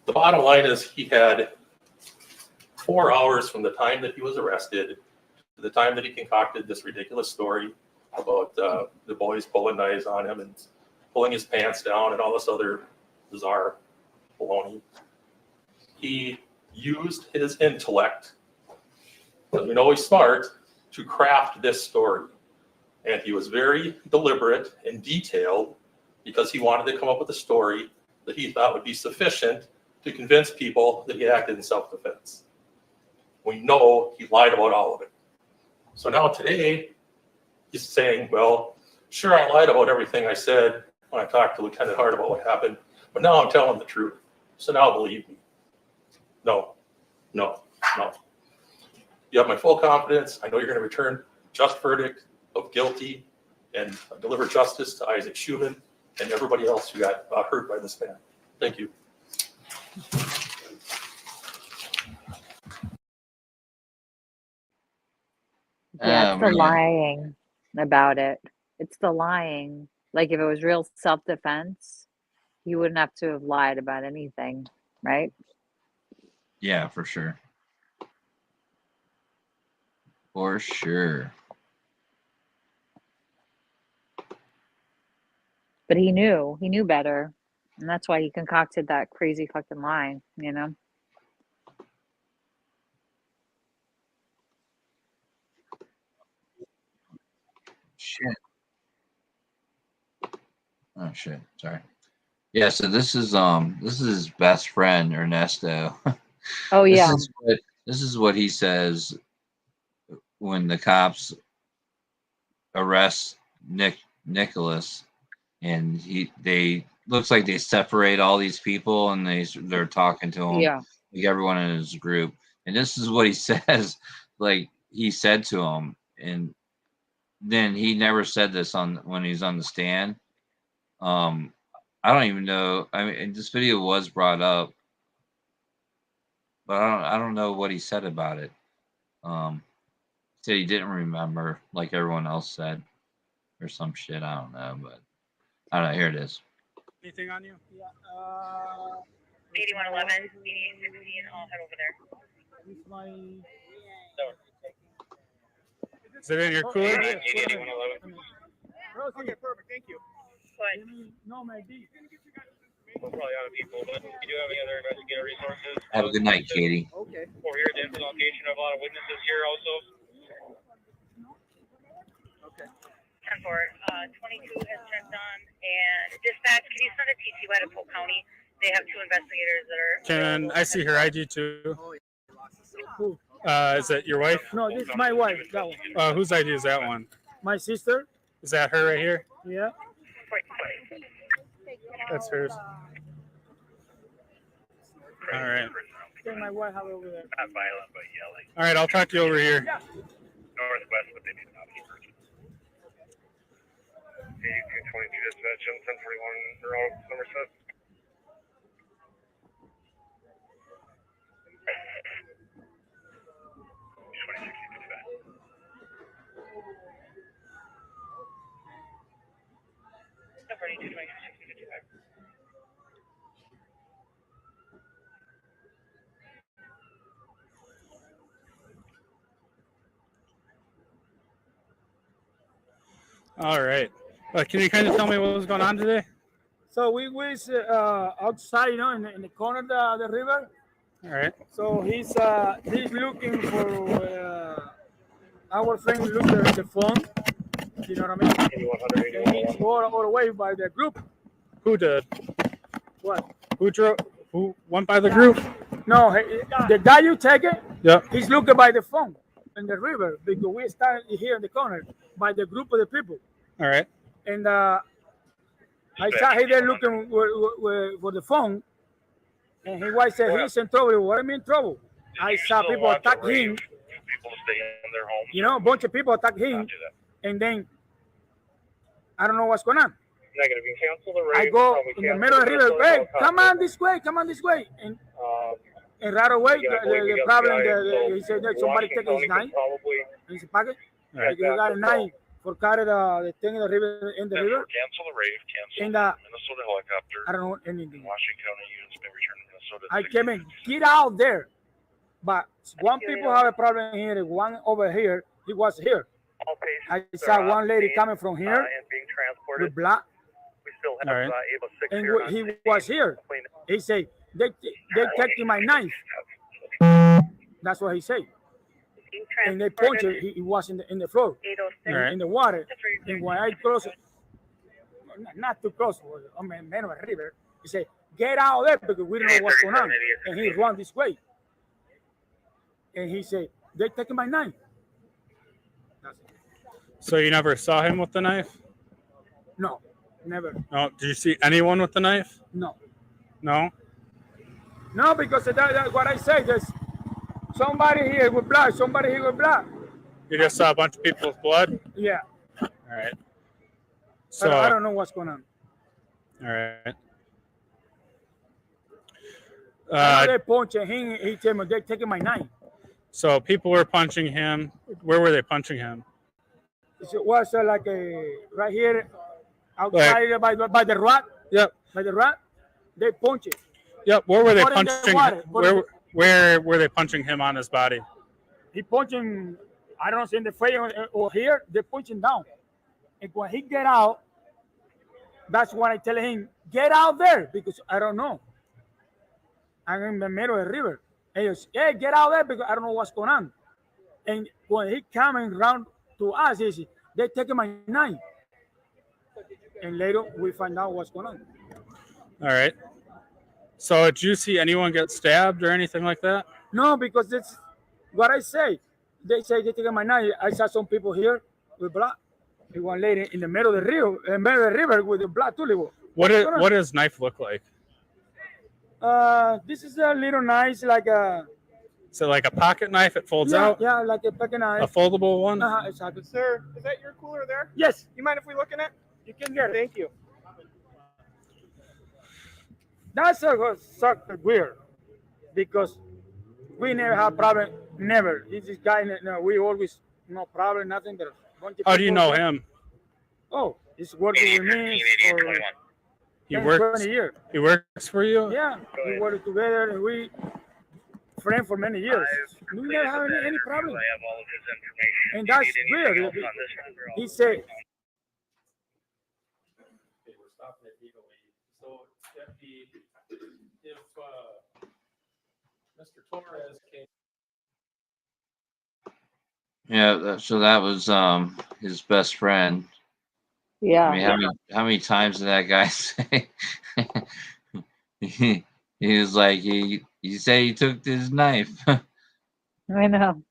The bottom line is he had 4 hours from the time that he was arrested to the time that he concocted this ridiculous story about the boys pulling knives on him and pulling his pants down and all this other bizarre baloney. He used his intellect, because we know he's smart, to craft this story. And he was very deliberate and detailed because he wanted to come up with a story that he thought would be sufficient to convince people that he acted in self-defense. We know he lied about all of it. So now today, he's saying, well, sure, I lied about everything I said when I talked to Lieutenant Hart about what happened, but now I'm telling the truth. So now believe me. No. You have my full confidence. I know you're going to return just verdict of guilty and deliver justice to Isaac Schumann and everybody else who got hurt by this man. Thank you. Yeah, it's the lying about it. It's the lying. Like if it was real self-defense, you wouldn't have to have lied about anything, right? Yeah, for sure. For sure. But he knew better. And that's why he concocted that crazy fucking lie, you know? Shit. Oh shit. Sorry. Yeah, so this is his best friend Ernesto. Oh yeah. This is what he says when the cops arrest Nicholas, and they looks like they separate all these people and they're talking to him, Yeah. like everyone in his group, and this is what he says, like he said to him, and then he never said this when he's on the stand. I don't even know. I mean, this video was brought up, but I don't know what he said about it. Said he didn't remember, like everyone else said, or some shit. I don't know, but I don't know. Here it is. Anything on you? Yeah. 8111, 8816, I'll head over there. Is it in your cooler? 8111. Okay, perfect. Thank you. No, maybe. We're probably out of people, but if you do have any other investigator resources, Have a good night, Katie. Okay. over here, the incident location of a lot of witnesses here also. Okay. 10-4, 22 has checked on, and dispatch, can you send a TTY to Polk County? They have 2 investigators that are. Can I see her ID too? Is that your wife? No, this is my wife. That one. Whose ID is that one? My sister. Is that her right here? Yeah. That's hers. All right. Take my wife out over there. Not violent, but yelling. All right, I'll talk to you over here. Northwest, but they need an option person. 22 dispatch on 1041 Road, Somerset. All right. Can you kind of tell me what was going on today? So we was outside, you know, in the corner of the river. All right. So he's looking for our friend looked at the phone. You know what I mean? And he's all away by the group. Who did? What? Who drove? Who went by the group? No, the guy you take it. Yeah. He's looking by the phone in the river because we stand here in the corner by the group of the people. All right. And I saw he there looking for the phone, and he was said he's in trouble. What do you mean trouble? I saw people attack him. People stay in their homes. You know, a bunch of people attack him, and then I don't know what's going on. Negative. You cancel the rave. I go in the middle of the river. Hey, come on this way, come on this way. And And right away, Again, I believe we the got problem, guys, so he said that somebody Washington took his County knife could probably in his pocket. Right. He got a knife for cutting the thing in the river. Cancel the rave, cancel And Minnesota helicopter. I don't know anything. Washington County units may return to Minnesota. I came in, get out there. But one people have a problem here, one over here, he was here. I saw one lady coming from here and being transported. with blood. We still have All right. Ava 6 And here on he scene. was here. He said, they taking my knife. That's what he said. And they punched it. He was in the floor, in the water. And when I close, not too close, on the man of the river, he said, get out of there because we don't know what's going on. And he run this way. And he said, they're taking my knife. So you never saw him with the knife? No, never. No. Did you see anyone with the knife? No. No? No, because that's what I say. There's somebody here with blood, somebody here with blood. You just saw a bunch of people with blood? Yeah. All right. So I don't know what's going on. All right. They punching him. He told me they're taking my knife. So people were punching him. Where were they punching him? It was like right here outside by the rat. Yep. By the rat. They punch it. Yep. Where were they Put in the punching? water. Where were they punching him on his body? He punching, I don't know, in the face or here. They punching down. And when he get out, that's when I tell him, get out there, because I don't know. I'm in the middle of the river. And he goes, hey, get out there because I don't know what's going on. And when he coming around to us, he says, they're taking my knife. And later we find out what's going on. All right. So did you see anyone get stabbed or anything like that? No, because that's what I say. They say they're taking my knife. I saw some people here with blood. And one lady in the middle of the river with the blood too. What does knife look like? This is a little knife, like a. So like a pocket knife, it folds out? Yeah, like a pocket knife. A foldable one? Exactly. Sir, is that your cooler there? Yes. You mind if we look in it? You can get it. Thank you. That's so weird because we never have problem. Never. This guy, no, we always no problem, nothing. But how do you know him? Oh, he's working with me for 20 years. He works for you? Yeah, we work together and we friends for many years. We never have any problem. I have all of his information. And that's weird. He said. If Mr. Torres came. Yeah, so that was his best friend. Yeah. I mean, how many times did that guy say? he was like he said he took his knife. I know.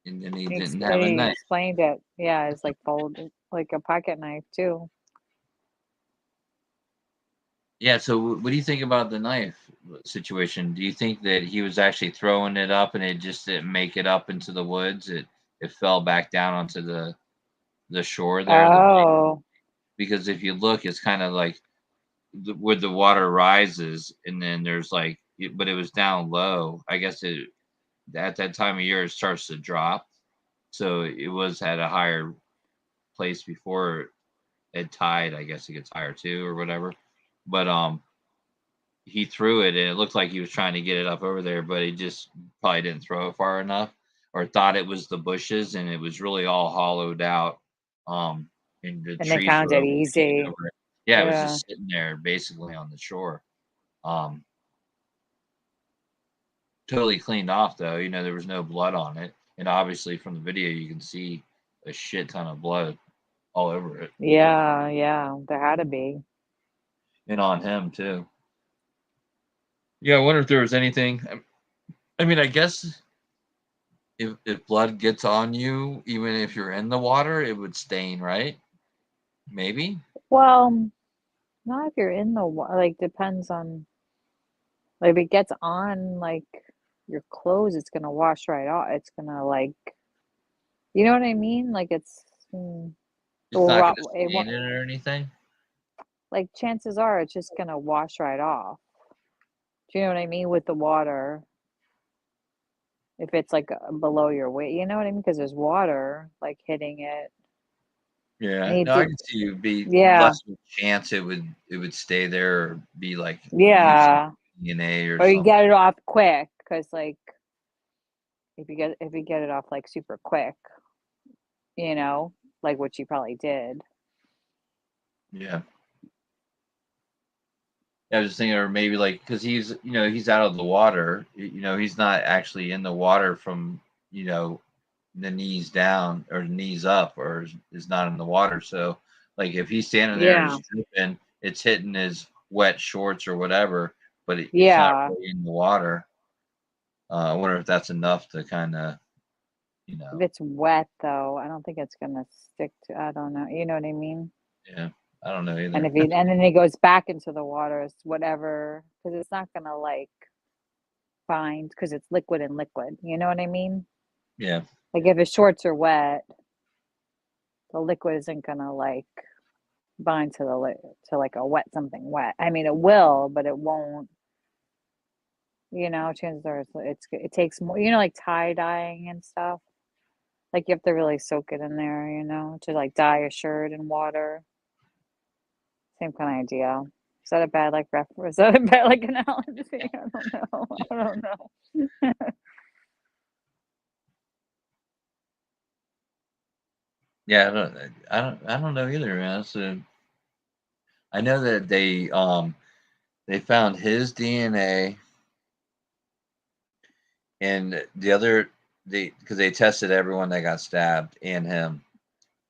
And then he didn't have a knife. Explained it. Yeah, it's like folded, like a pocket knife too. Yeah, so what do you think about the knife situation? Do you think that he was actually throwing it up and it just didn't make it up into the woods? It fell back down onto the shore there. Oh. Because if you look, it's kind of like where the water rises, and then there's like, but it was down low. I guess it at that time of year it starts to drop, so it was at a higher place before it tide. I guess it gets higher too, or whatever. But he threw it and it looked like he was trying to get it up over there, but he just probably didn't throw it far enough, or thought it was the bushes and it was really all hollowed out. And the trees they found it easy. Yeah, it was just sitting there basically on the shore. Totally cleaned off though. You know, there was no blood on it. And obviously from the video you can see a shit ton of blood all over it. Yeah, there had to be. And on him too. Yeah, I wonder if there was anything. I mean, I guess if blood gets on you, even if you're in the water, it would stain, right? Maybe. Well, not if you're in the water. Like, depends on. Like, if it gets on like your clothes, it's gonna wash right off. It's gonna like, you know what I mean? Like it's. It's not gonna stain it or anything. Like chances are it's just gonna wash right off. Do you know what I mean? With the water, if it's like below your weight, you know what I mean? Because there's water like hitting it. Yeah, Need no, I to, can see you be yeah, less of a chance it would stay there or be like using yeah. DNA or Or you something. get it off quick, because like if you get it off like super quick, you know, like what you probably did. Yeah. I was just thinking, or maybe like, because he's out of the water. He's not actually in the water from the knees down or knees up, or is not in the water. So, like, if he's standing there and Yeah, it's dripping, it's hitting his wet shorts or whatever, but it's not yeah. really in the water. I wonder if that's enough to kind of, If it's wet though, I don't think it's gonna stick to. I don't know. You know what I mean? yeah, I don't know And either. if and then it goes back into the water, it's whatever, because it's not gonna like bind because it's liquid and liquid. You know what I mean? Yeah, Like if his shorts are wet, the liquid isn't gonna like bind to to like a wet something wet. I mean, it will, but it won't. Chances are it takes more. Like tie dyeing and stuff. Like you have to really soak it in there. To like dye a shirt in water. Same kind of idea. Is that a bad like reference? Is that a bad like analogy? I don't know. I don't know. yeah, I don't know either, man. So I know that they found his DNA. And the other, because they tested everyone that got stabbed and him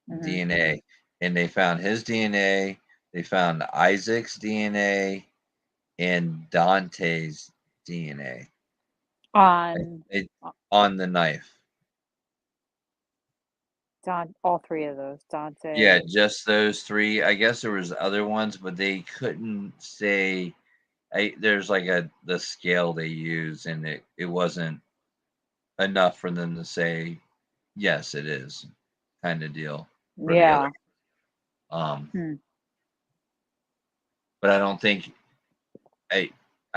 hmm DNA, and they found his DNA. They found Isaac's DNA and Dante's DNA On it, on the knife. All three of those, Yeah, Dante. just those three. I guess there was other ones, but they couldn't say. There's like the scale they use, and it wasn't enough for them to say yes, it is kind of deal for the other. Yeah. Um, Hmm. but I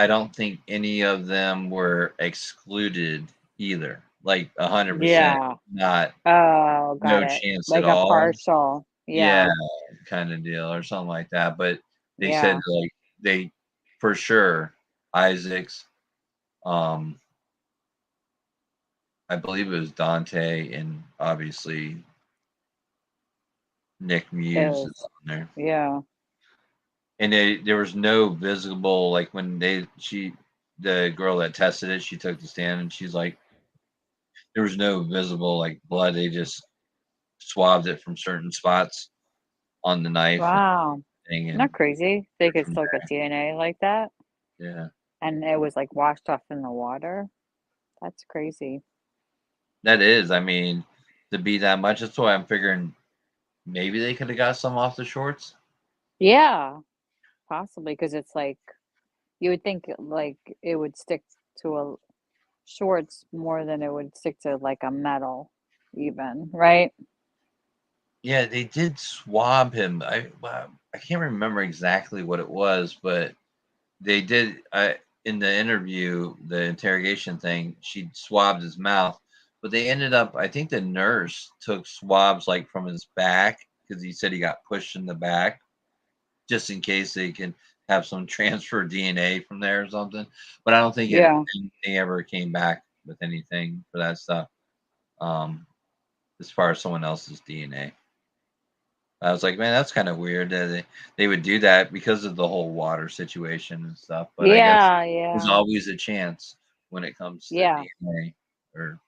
don't think any of them were excluded either. Like 100%, Yeah. not Oh, got no it. chance at Like a all. partial. Yeah, Yeah. kind of deal or something like that. But they said Yeah. like they for sure Isaac's, um, I believe it was Dante and obviously Nick Muse is Is. on there. Yeah. And there was no visible like when the girl that tested it, she took the stand and she's like, there was no visible like blood. They just swabbed it from certain spots on the knife and Wow. thing, Not and crazy. They could from still get DNA like that. there. Yeah, And it was like washed off in the water. That's crazy. that is. I mean, to be that much, that's why I'm figuring maybe they could have got some off the shorts. Yeah. Possibly because it's like you would think like it would stick to a shorts more than it would stick to like a metal even, right? Yeah, they did swab him. I can't remember exactly what it was, but they did. In the interview, the interrogation thing, she swabbed his mouth, but they ended up. I think the nurse took swabs like from his back because he said he got pushed in the back, just in case they can have some transfer DNA from there or something. But I don't think Yeah. anything ever came back with anything for that stuff. Um, as far as someone else's DNA. I was like, man, that's kind of weird that they would do that because of the whole water situation and stuff. But I guess Yeah, there's yeah. always a chance when it comes to Yeah. DNA or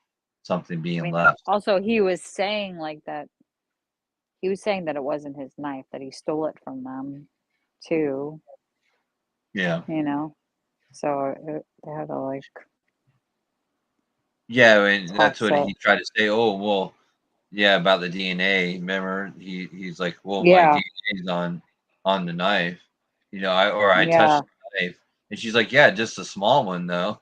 something I being mean, left. also he was saying like that he was saying that it wasn't his knife, that he stole it from them too, Yeah. So they had to like Yeah, I mean, that's test what it. he tried to say. Oh, well, yeah, about the DNA. Remember, he's like, well, my Yeah. DNA is on the knife, I touched Yeah. the knife, and she's like, yeah, just a small one though,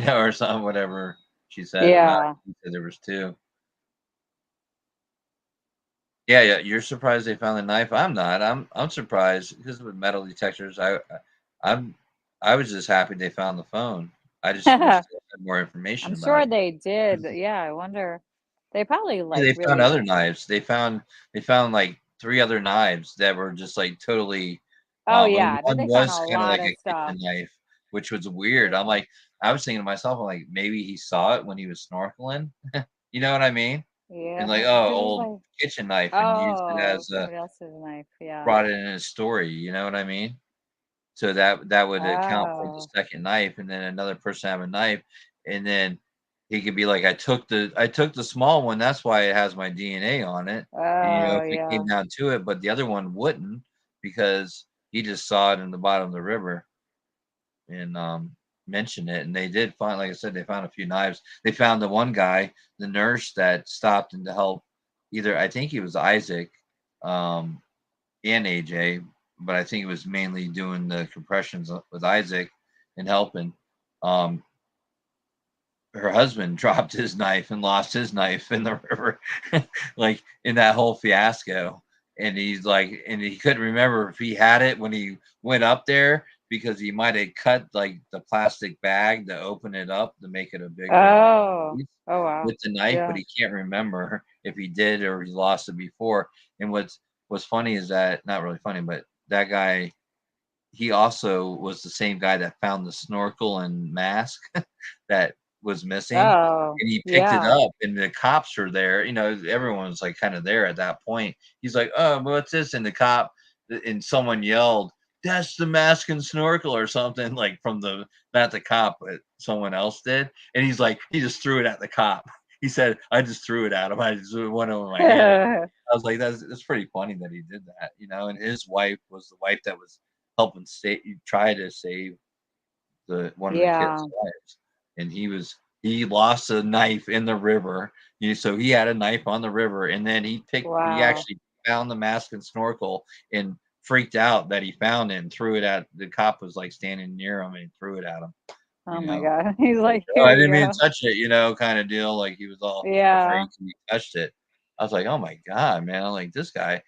or something, whatever she said about it. Yeah. He said there was two. Yeah, yeah. You're surprised they found the knife. I'm not. I'm surprised because with metal detectors, I'm I was just happy they found the phone. I just wish they had more information I'm about sure it. they did. Yeah, I wonder. They probably Yeah, like they found really. other knives. They found like 3 other knives that were just like totally. Oh And yeah, one they found a was kind of lot like of a stuff. kitchen knife, which was weird. I'm like, I was thinking to myself, I'm like, maybe he saw it when he was snorkeling. You know what I mean? And Yeah, like, oh, because it's old like, kitchen knife, and used it oh, as a somebody else's knife. Yeah. brought it in his story. You know what I mean? So that would account for the Oh. second knife, and then another person have a knife, and then he could be like, I took the small one, that's why it has my DNA on it. Oh If it yeah. came down to it, but the other one wouldn't because he just saw it in the bottom of the river and mentioned it. And they did find, like I said, they found a few knives. They found the one guy, the nurse that stopped in to help either I think he was Isaac, um, and AJ, but I think it was mainly doing the compressions with Isaac and helping. Um, her husband dropped his knife and lost his knife in the river, like in that whole fiasco. And he's like, and he couldn't remember if he had it when he went up there because he might have cut like the plastic bag to open it up to make it a bigger Oh. piece Oh wow. with the knife, but Yeah. he can't remember if he did or he lost it before. And what's funny is that not really funny, but that guy, he also was the same guy that found the snorkel and mask that was missing. Oh And he picked it yeah. up, and the cops were there. Everyone's like kind of there at that point. He's like, "Oh, what's this?" And and someone yelled, "That's the mask and snorkel," or something like from not the cop, but someone else did. And he's like, he just threw it at the cop. He said, "I just threw it at him. I just went over my head." I was like, that's pretty funny that he did that. And his wife was the wife that was helping try to save one of the kids' Yeah. lives, and he lost a knife in the river. So he had a knife on the river, and then he Wow. actually found the mask and snorkel and freaked out that he found it and threw it at the cop was like standing near him and he threw it at him. Oh my god. He's like, Oh, here I you didn't mean to go. touch it, kind of deal. Like he was all Yeah. afraid he touched it. I was like, oh my god, man! I'm like this guy,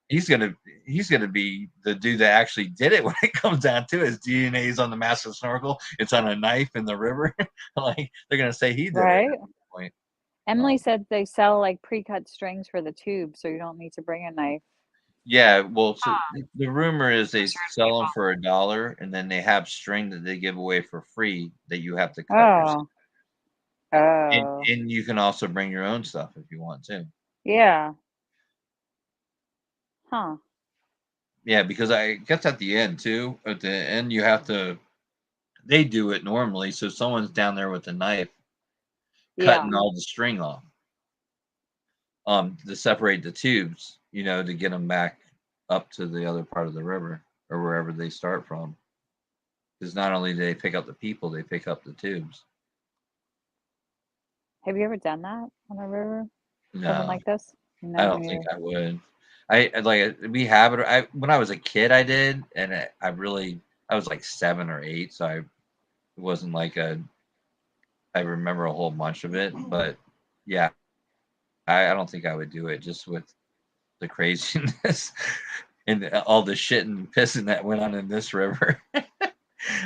he's gonna be the dude that actually did it when it comes down to it. His DNA's on the mask and snorkel. It's on a knife in the river. Like they're gonna say he did it Right. at this point. Emily said they sell like pre-cut strings for the tube, so you don't need to bring a knife. Yeah, well, so Huh. the rumor is For they certain sell them people. for $1, and then they have string that they give away for free that you have to cut yourself. Oh. And Oh. and you can also bring your own stuff if you want to. Yeah. Huh. Yeah, because I guess at the end too, at the end you have to they do it normally, so someone's down there with a knife Yeah. cutting all the string off, to separate the tubes, to get them back up to the other part of the river or wherever they start from. Because not only do they pick up the people, they pick up the tubes. Have you ever done that on a river? Something No, like this? I No, don't me think neither. I would. We have it. When I was a kid, I did, and I was like 7 or 8, so it wasn't like I remember a whole bunch of it, but yeah, I don't think I would do it just with the craziness and all the shit and pissing that went on in this river.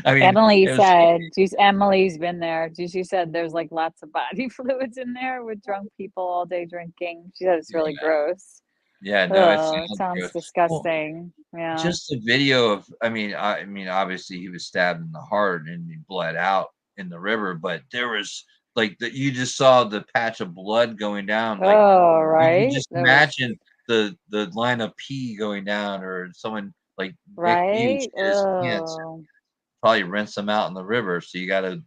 I mean, Emily it was said, Emily's been there. She said there's like lots of body fluids in there with drunk people all day drinking. She said it's really yeah, gross. yeah, no, it Oh, it sounds sounds gross. Well, disgusting. Yeah. just the video of, I mean, obviously he was stabbed in the heart and he bled out in the river, but there was like you just saw the patch of blood going down, like Oh, you right? just There was, imagine the line of pee going down, or someone like Nick Fuchs, right? his pants Oh, probably rinse them out in the river. So you got to,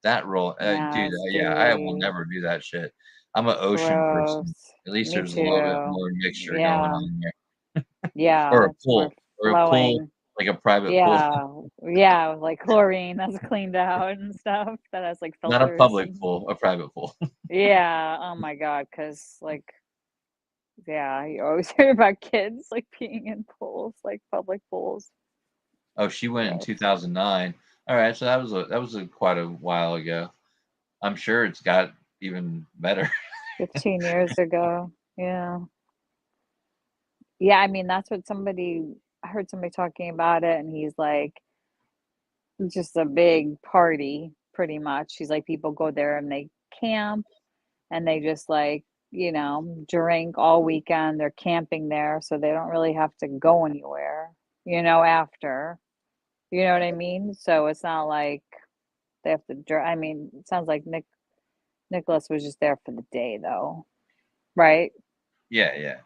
that roll, dude. Yeah, I will nasty. never do that shit. I'm an ocean Gross. person. At least Me there's a little bit too. more mixture going Yeah. on there, or Yeah. a We're pool, flowing. like a private pool, Yeah. Yeah. With like chlorine that's cleaned out and stuff that has like not a filters. public pool, a private pool. Yeah. Oh my God. Cause like, yeah, you always hear about kids like peeing in pools, like public pools. Oh, she went in Gross. 2009. All right, so that was quite a while ago. I'm sure it's got even better. 15 years ago. Yeah. Yeah. I mean, that's what I heard somebody talking about it, and he's like, It's just a big party, pretty much. She's like, people go there and they camp and they just like, drink all weekend. They're camping there, so they don't really have to go anywhere, after. You know what I mean? So it's not like they have to I mean, it sounds like Nicholas was just there for the day though, right? Yeah.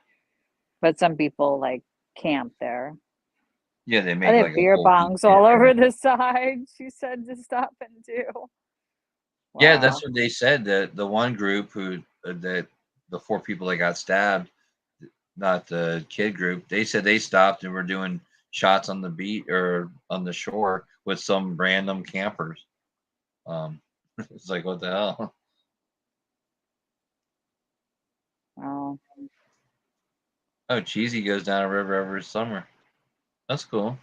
But some people like camp there. Yeah, they Oh, make they have like a beer whole bongs all over the side, she said to stop and do. Yeah, Wow. that's what they said. That the one group that the 4 people that got stabbed, not the kid group, they said they stopped and were doing shots on the beach or on the shore with some random campers. It's like, what the hell? Oh. Oh, Cheesy goes down a river every summer. That's cool.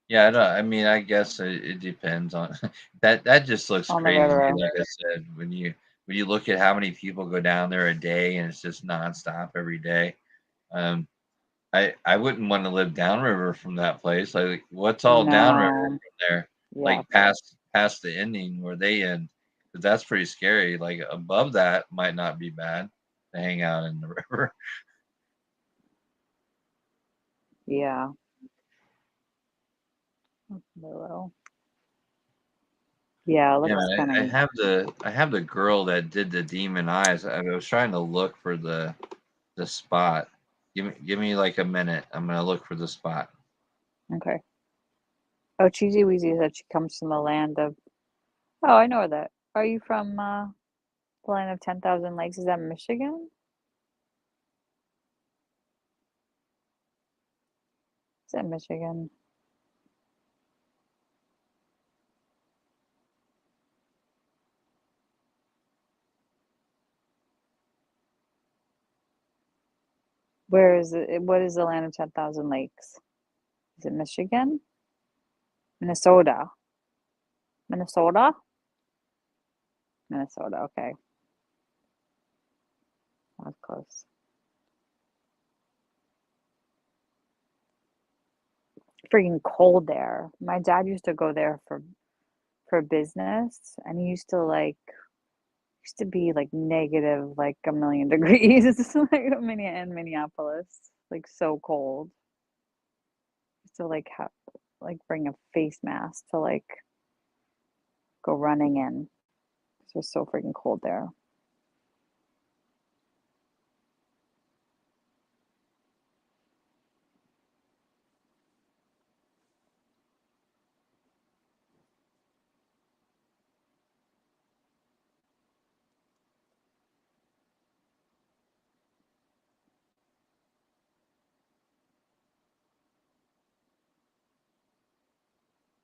Yeah, I mean, I guess it depends on that. That just looks On the crazy. river. Like I said, when you look at how many people go down there a day and it's just nonstop every day. Um, I wouldn't want to live downriver from that place. Like, what's all downriver No. from there? Yeah. Like past the ending where they end, 'cause that's pretty scary. Like above that might not be bad to hang out in the river. Yeah. Willow. Yeah, it Yeah, looks man, kind I of. have the girl that did the demon eyes. I was trying to look for the spot. Give me like a minute. I'm gonna look for the spot. Okay. Oh, Cheesy Weezy said she comes from the land of. Oh, I know that. Are you from the land of 10,000 lakes? Is that Michigan? Is that Michigan? Where is it? What is the land of 10,000 lakes? Is it Michigan? Minnesota? Minnesota? Minnesota, okay. That's close. Freaking cold there. My dad used to go there for business, and he used to be like negative like a million degrees like in Minneapolis, like so cold. Used to like have like bring a face mask to like go running in. It's just so freaking cold there.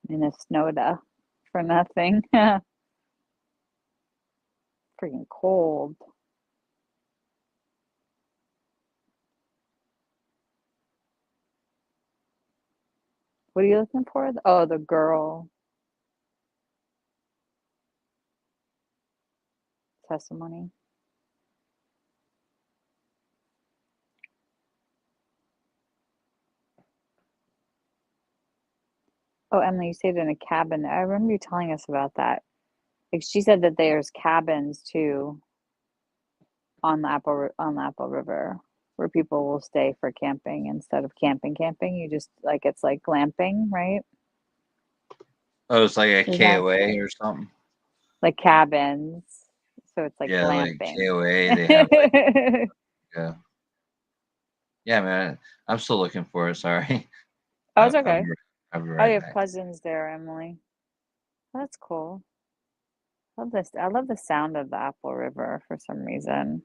Minnesota for nothing. Freaking cold. What are you looking for? Oh, the girl testimony. Oh, Emily, you stayed in a cabin. I remember you telling us about that. Like she said that there's cabins too on the Apple River where people will stay for camping instead of camping. You just like it's like glamping, right? Oh, it's like a Is that KOA or something. like cabins? So it's like Yeah, like glamping. KOA. They have like yeah. Yeah, man. I'm still looking for it. Sorry. Oh, it's okay. I'll be Oh, you right have back. cousins there, Emily. That's cool. Love this. I love the sound of the Apple River for some reason.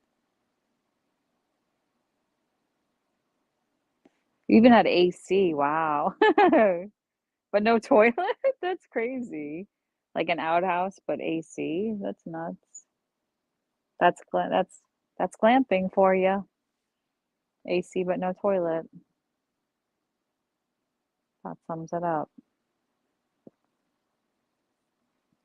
You even had AC. Wow. But no toilet? That's crazy. Like an outhouse, but AC? That's nuts. That's glamping for you. AC, but no toilet. That sums it up.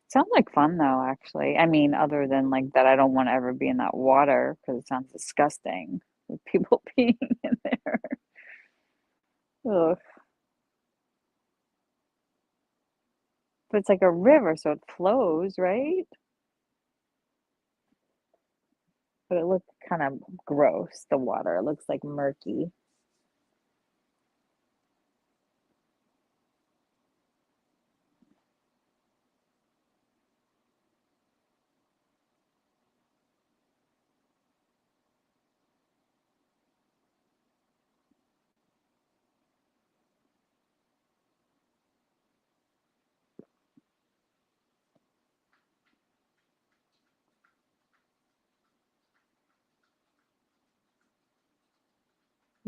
Sounds like fun though, actually. I mean, other than like that, I don't want to ever be in that water because it sounds disgusting with people peeing in there. Ugh. but it's like a river, so it flows, right? But it looked kind of gross, the water. It looks like murky.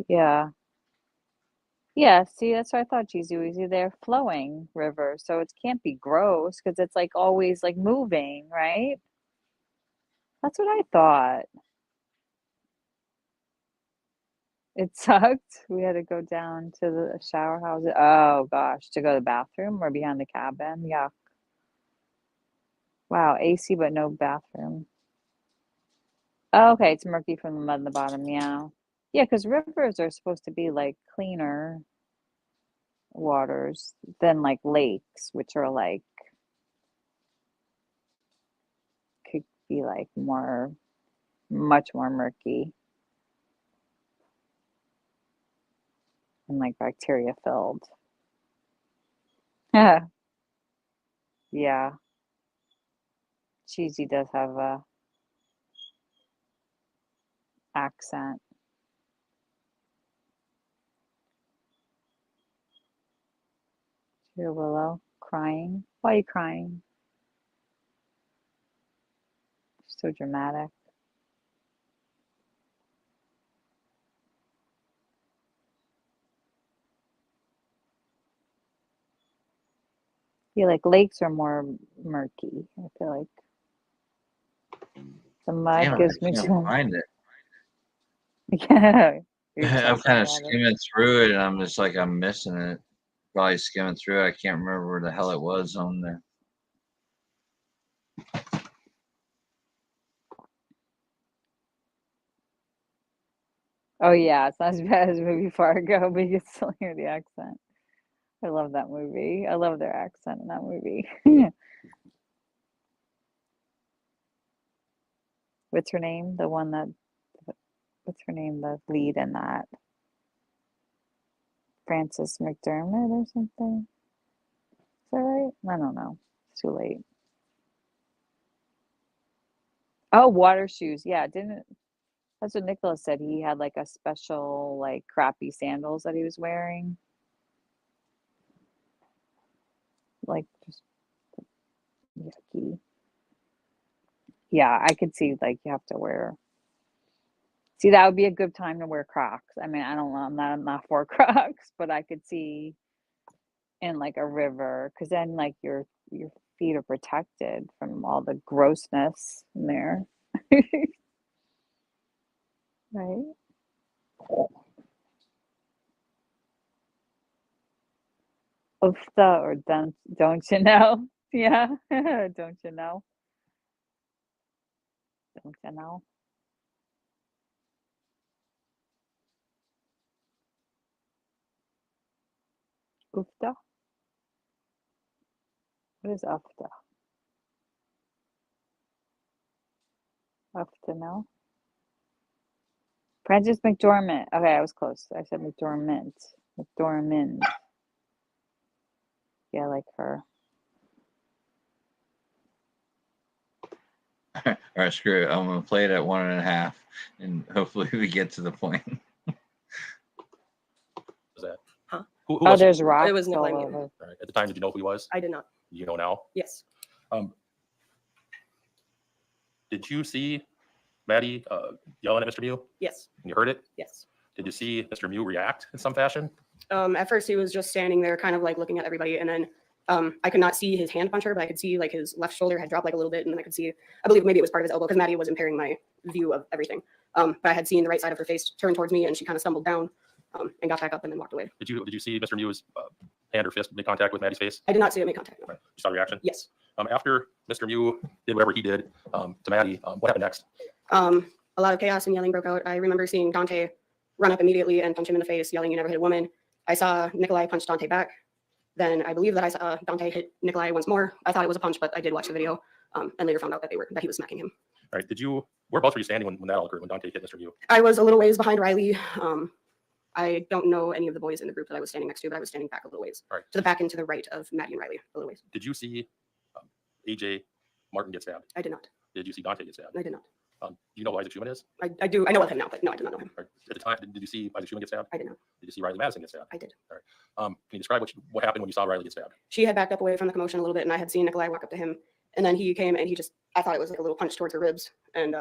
Yeah. Yeah, see, that's what I thought, Jeezy Weezy. They're flowing rivers, so it can't be gross because it's like always like moving, right? That's what I thought. It sucked. We had to go down to the shower house. Oh gosh, to go to the bathroom or behind the cabin. Yeah. Wow, AC but no bathroom. Oh, okay, it's murky from the mud in the bottom. Yeah. Yeah, because rivers are supposed to be like cleaner waters than like lakes, which are like could be like more, much more murky and like bacteria filled. Yeah. Yeah. Cheesy does have a accent. Dear Willow, crying. Why are you crying? So dramatic. Yeah, like lakes are more murky. I feel like the mud Damn it, gives I me can't some. find it. Yeah, you're just I'm not kind looking of at it. skimming through it, and I'm just like I'm missing it. Probably skimming through it. I can't remember where the hell it was on there. Oh yeah, it's not as bad as movie Fargo, but you can still hear the accent. I love that movie. I love their accent in that movie. What's her name? The one that, what's her name? The lead in that. Frances McDermott or something. Is that right? I don't know. It's too late. Oh, water shoes. Yeah, didn't that's what Nicholas said. He had like a special, like crappy sandals that he was wearing. Like just yucky. Yeah, I could see like you have to wear. See, that would be a good time to wear Crocs. I mean, I don't know. I'm not for Crocs, but I could see in like a river because then like your feet are protected from all the grossness in there. Right? Oofta or don't you know? Yeah. Don't you know? Don't you know? Oofta? What is Oofta? Oofta know? Frances McDormand. Okay, I was close. I said McDormand. McDormand. Yeah, I like her. All right, screw it. I'm gonna play it at 1.5, and hopefully we get to the point. Was that? Huh? Who Oh, was there's rocks It was all Nikolai Mew. over. All right. At the time, did you know who he was? I did not. You know now? Yes. Did you see Maddie yelling at Mr. Mew? Yes. You heard it? Yes. Did you see Mr. Mew react in some fashion? At first, he was just standing there, kind of like looking at everybody, and then I could not see his hand puncher, but I could see like his left shoulder had dropped like a little bit, and then I could see, I believe maybe it was part of his elbow because Maddie was impairing my view of everything. But I had seen the right side of her face turn towards me, and she kind of stumbled down and got back up and then walked away. Did you see Mr. Mew's hand or fist make contact with Maddie's face? I did not see it make contact. Right. You saw the reaction? Yes. After Mr. Mew did whatever he did to Maddie, what happened next? A lot of chaos and yelling broke out. I remember seeing Dante run up immediately and punch him in the face, yelling, "You never hit a woman." I saw Nikolai punch Dante back. Then I believe that I saw Dante hit Nikolai once more. I thought it was a punch, but I did watch the video and later found out that he was smacking him. All right. Whereabouts were you standing when that all occurred, when Dante hit Mr. Mew? I was a little ways behind Riley. I don't know any of the boys in the group that I was standing next to, but I was standing back a little ways. All right. To the back and to the right of Maddie and Riley, a little ways. Did you see AJ Martin get stabbed? I did not. Did you see Dante get stabbed? I did not. Do you know who Isaac Schumann is? I do. I know of him now, but no, I did not know him. All right. At the time, did you see Isaac Schumann get stabbed? I did not. Did you see Riley Madison get stabbed? I did. All right. Can you describe what happened when you saw Riley get stabbed? She had backed up away from the commotion a little bit, and I had seen Nikolai walk up to him, and then he came and I thought it was like a little punch towards her ribs, and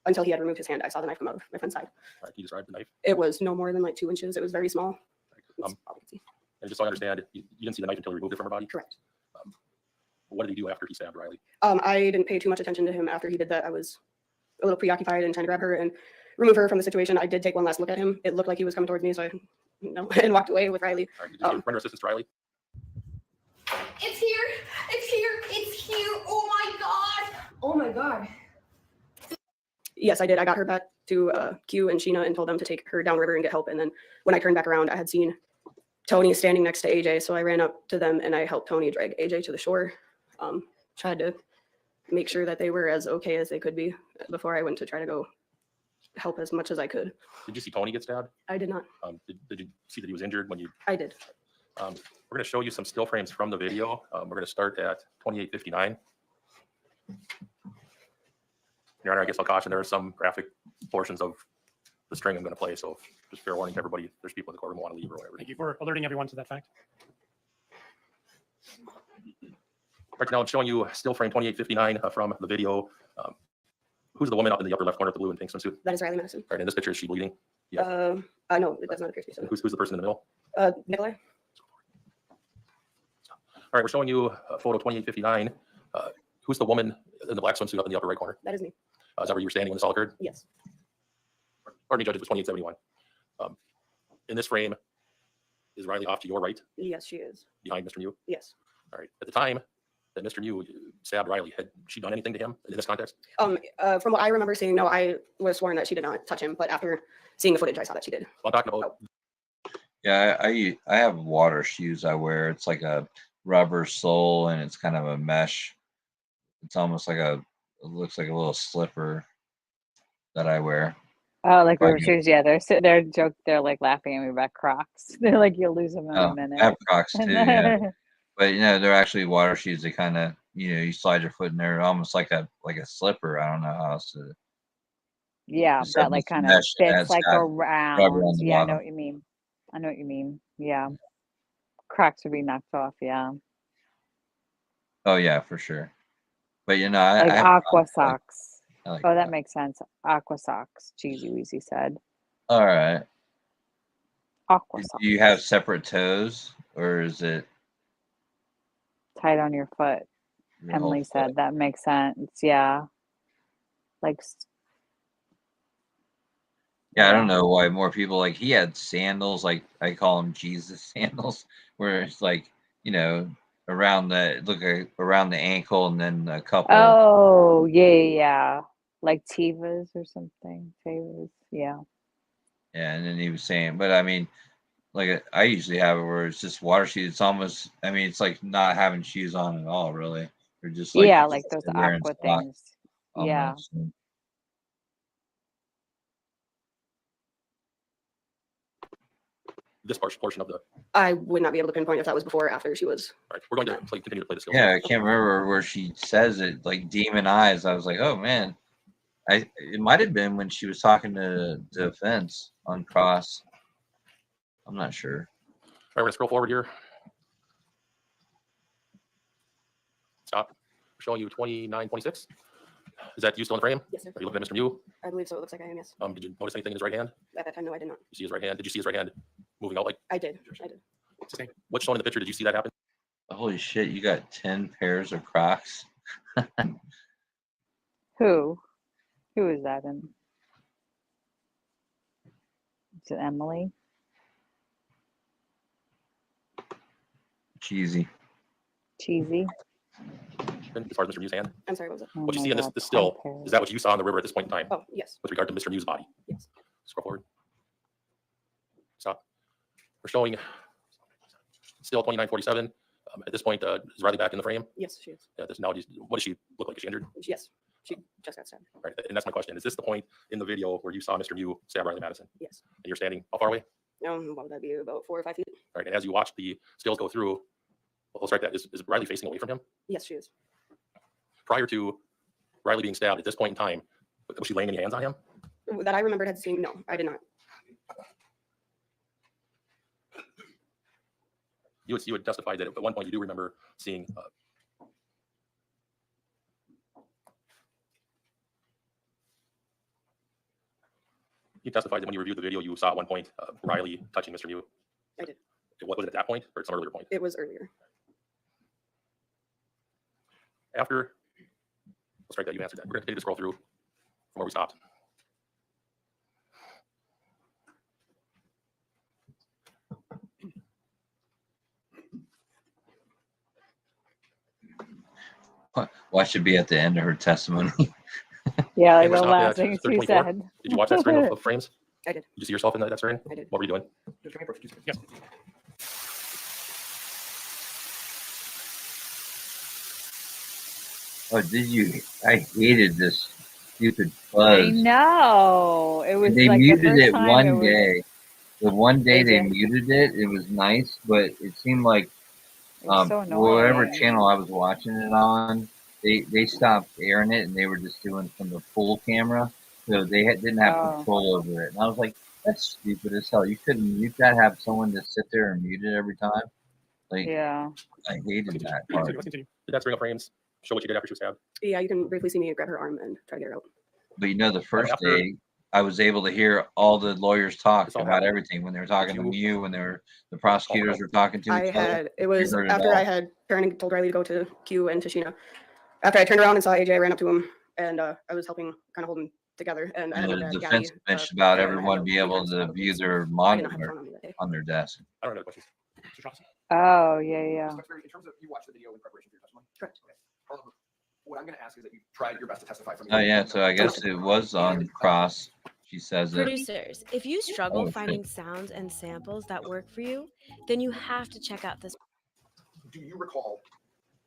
until he had removed his hand, I saw the knife come out of my friend's side. All right. Can you describe the knife? It was no more than like 2 inches. It was very small. And just so I understand, you didn't see the knife until he removed it from her body? Correct. What did he do after he stabbed Riley? I didn't pay too much attention to him after he did that. I was a little preoccupied and trying to grab her and remove her from the situation. I did take one last look at him. It looked like he was coming towards me, so I and walked away with Riley. All right. Did you render assistance to Riley? It's here. It's here. It's here. Oh my god. Oh my god. Yes, I did. I got her back to Q and Sheena and told them to take her downriver and get help. And then when I turned back around, I had seen Tony standing next to AJ. So I ran up to them and I helped Tony drag AJ to the shore. Tried to make sure that they were as okay as they could be before I went to try to go help as much as I could. Did you see Tony get stabbed? I did not. Did you see that he was injured when you? I did. We're going to show you some still frames from the video. We're going to start at 28:59. Your Honor, I guess I'll caution there are some graphic portions of the string I'm going to play, so just fair warning to everybody. If there's people in the courtroom who want to leave or whatever. Thank you for alerting everyone to that fact. Right now, I'm showing you still frame 28:59 from the video. Who's the woman up in the upper left corner with the blue and pink swimsuit? That is Riley Madison. All right, in this picture, is she bleeding? Yeah. No, it does not appear to be so. And who's the person in the middle? Nikolai. All right, we're showing you photo 28:59. Who's the woman in the black swimsuit up in the upper right corner? That is me. Is that where you were standing when this all occurred? Yes. Pardon me, judge, it was 28:71. In this frame, is Riley off to your right? Yes, she is. Behind Mr. Mew? Yes. All right. At the time that Mr. Mew stabbed Riley, had she done anything to him in this context? From what I remember seeing, no, I was sworn that she did not touch him, but after seeing the footage, I saw that she did. Well, I'm talking about. Yeah, I have water shoes I wear. It's like a rubber sole and it's kind of a mesh. It's almost like it looks like a little slipper that I wear. Oh, like river shoes. Yeah, they're like laughing at me about Crocs. They're like, you'll lose them in a minute. I have Crocs too, yeah. But they're actually water shoes. They kind of, you slide your foot in there, almost like a slipper. I don't know how else to. Yeah, that like kind of fits like around. Yeah, I know what you mean. I know what you mean. Yeah, Crocs would be knocked off. Yeah. Oh yeah, for sure. But like I have aqua Crocs, socks. like Oh, that makes sense. Aqua socks. Cheesy Weezy said. all right. Aqua Do socks. you have separate toes, or is it Tight on your foot. your whole Emily foot? said that makes sense. Yeah. Like Yeah, I don't know why more people he had sandals, like I call them Jesus sandals, where it's like around around the ankle and then a couple. oh yeah. Like Tivas or something. Tivas. Yeah. Yeah, and then he was saying, but I mean, like I usually have it where it's just water shoes. It's almost, I mean, it's like not having shoes on at all, really. They're just Yeah, like those wearing aqua socks things. Yeah. almost. This portion of the. I would not be able to pinpoint if that was before or after she was. All right, we're going to continue to play the skill. Yeah, I can't remember where she says it, like demon eyes. I was like, oh man, it might have been when she was talking to Defense on Cross. I'm not sure. All right, we're gonna scroll forward here. Stop. We're showing you 29:26. Is that you still in the frame? Yes, sir. Are you looking at Mr. Mew? I believe so. It looks like I am, yes. Did you notice anything in his right hand? At that time, no, I did not. You see his right hand? Did you see his right hand moving out like? I did. I did. Okay. What's shown in the picture? Did you see that happen? Holy shit, you got 10 pairs of Crocs. Who is that in? Is it Emily? Cheesy. Cheesy. As far as Mr. Mew's hand? I'm sorry, what was it? Oh What you my see in this, God, this still, 10 pairs. is that what you saw in the river at this point in time? Oh, yes. With regard to Mr. Mew's body? Yes. Scroll forward. Stop. We're showing still 29:47. At this point, is Riley back in the frame? Yes, she is. Yeah. Now, what does she look like? Is she injured? Yes, she just got stabbed. Right. And that's my question. Is this the point in the video where you saw Mr. Mew stab Riley Madison? Yes. And you're standing how far away? What would that be? About 4 or 5 feet? All right. And as you watch the stills go through, we'll start that. Is Riley facing away from him? Yes, she is. Prior to Riley being stabbed, at this point in time, was she laying any hands on him? That I remembered had seen. No, I did not. You had testified that at one point you do remember seeing. You testified that when you reviewed the video, you saw at one point Riley touching Mr. Mew. I did. What was it at that point, or at some earlier point? It was earlier. After, let's strike that. You answered that. We're going to continue to scroll through from where we stopped. Why should be at the end of her testimony? Yeah, like And we're the stopped last at thing she 30:24. said. Did you watch that string of frames? I did. Did you see yourself in that string? I did. What were you doing? Yes. Oh, did you? I hated this stupid I buzz. know. It was They like the muted first it time one it was- day. The one day they did. muted it, it was nice, but it seemed like It was so whatever annoying. channel I was watching it on, they stopped airing it and they were just doing from the full camera, so they didn't have Oh. control over it. And I was like, that's stupid as hell. You couldn't mute that. Have someone just sit there and mute it every time. Like, Yeah. I hated that Let's part. continue. Did that string of frames show what you did after she was stabbed? Yeah, you can briefly see me grab her arm and try to get her out. But you know, the first after- day, I was able to hear all the lawyers talk all about happened. everything when they were talking to you, when the prosecutors were talking to I each other. had, it was You heard it after all. I had Karen told Riley to go to Q and Tashina. After I turned around and saw AJ, I ran up to him and I was helping kind of hold them together. And I And had the my dad, defense Gabby, mentioned about there, and I had everyone no being able defense, to so view their I did not have a monitor phone on me that day. on their desk. I don't have any questions. Mr. Johnson? Oh, yeah. In terms of you watched the video in preparation for your testimony? Correct. What I'm going to ask is that you tried your best to testify from Oh yeah, so I guess it was on cross. She says it. Producers, if you struggle Oh, shit. finding sounds and samples that work for you, then you have to check out this. Do you recall?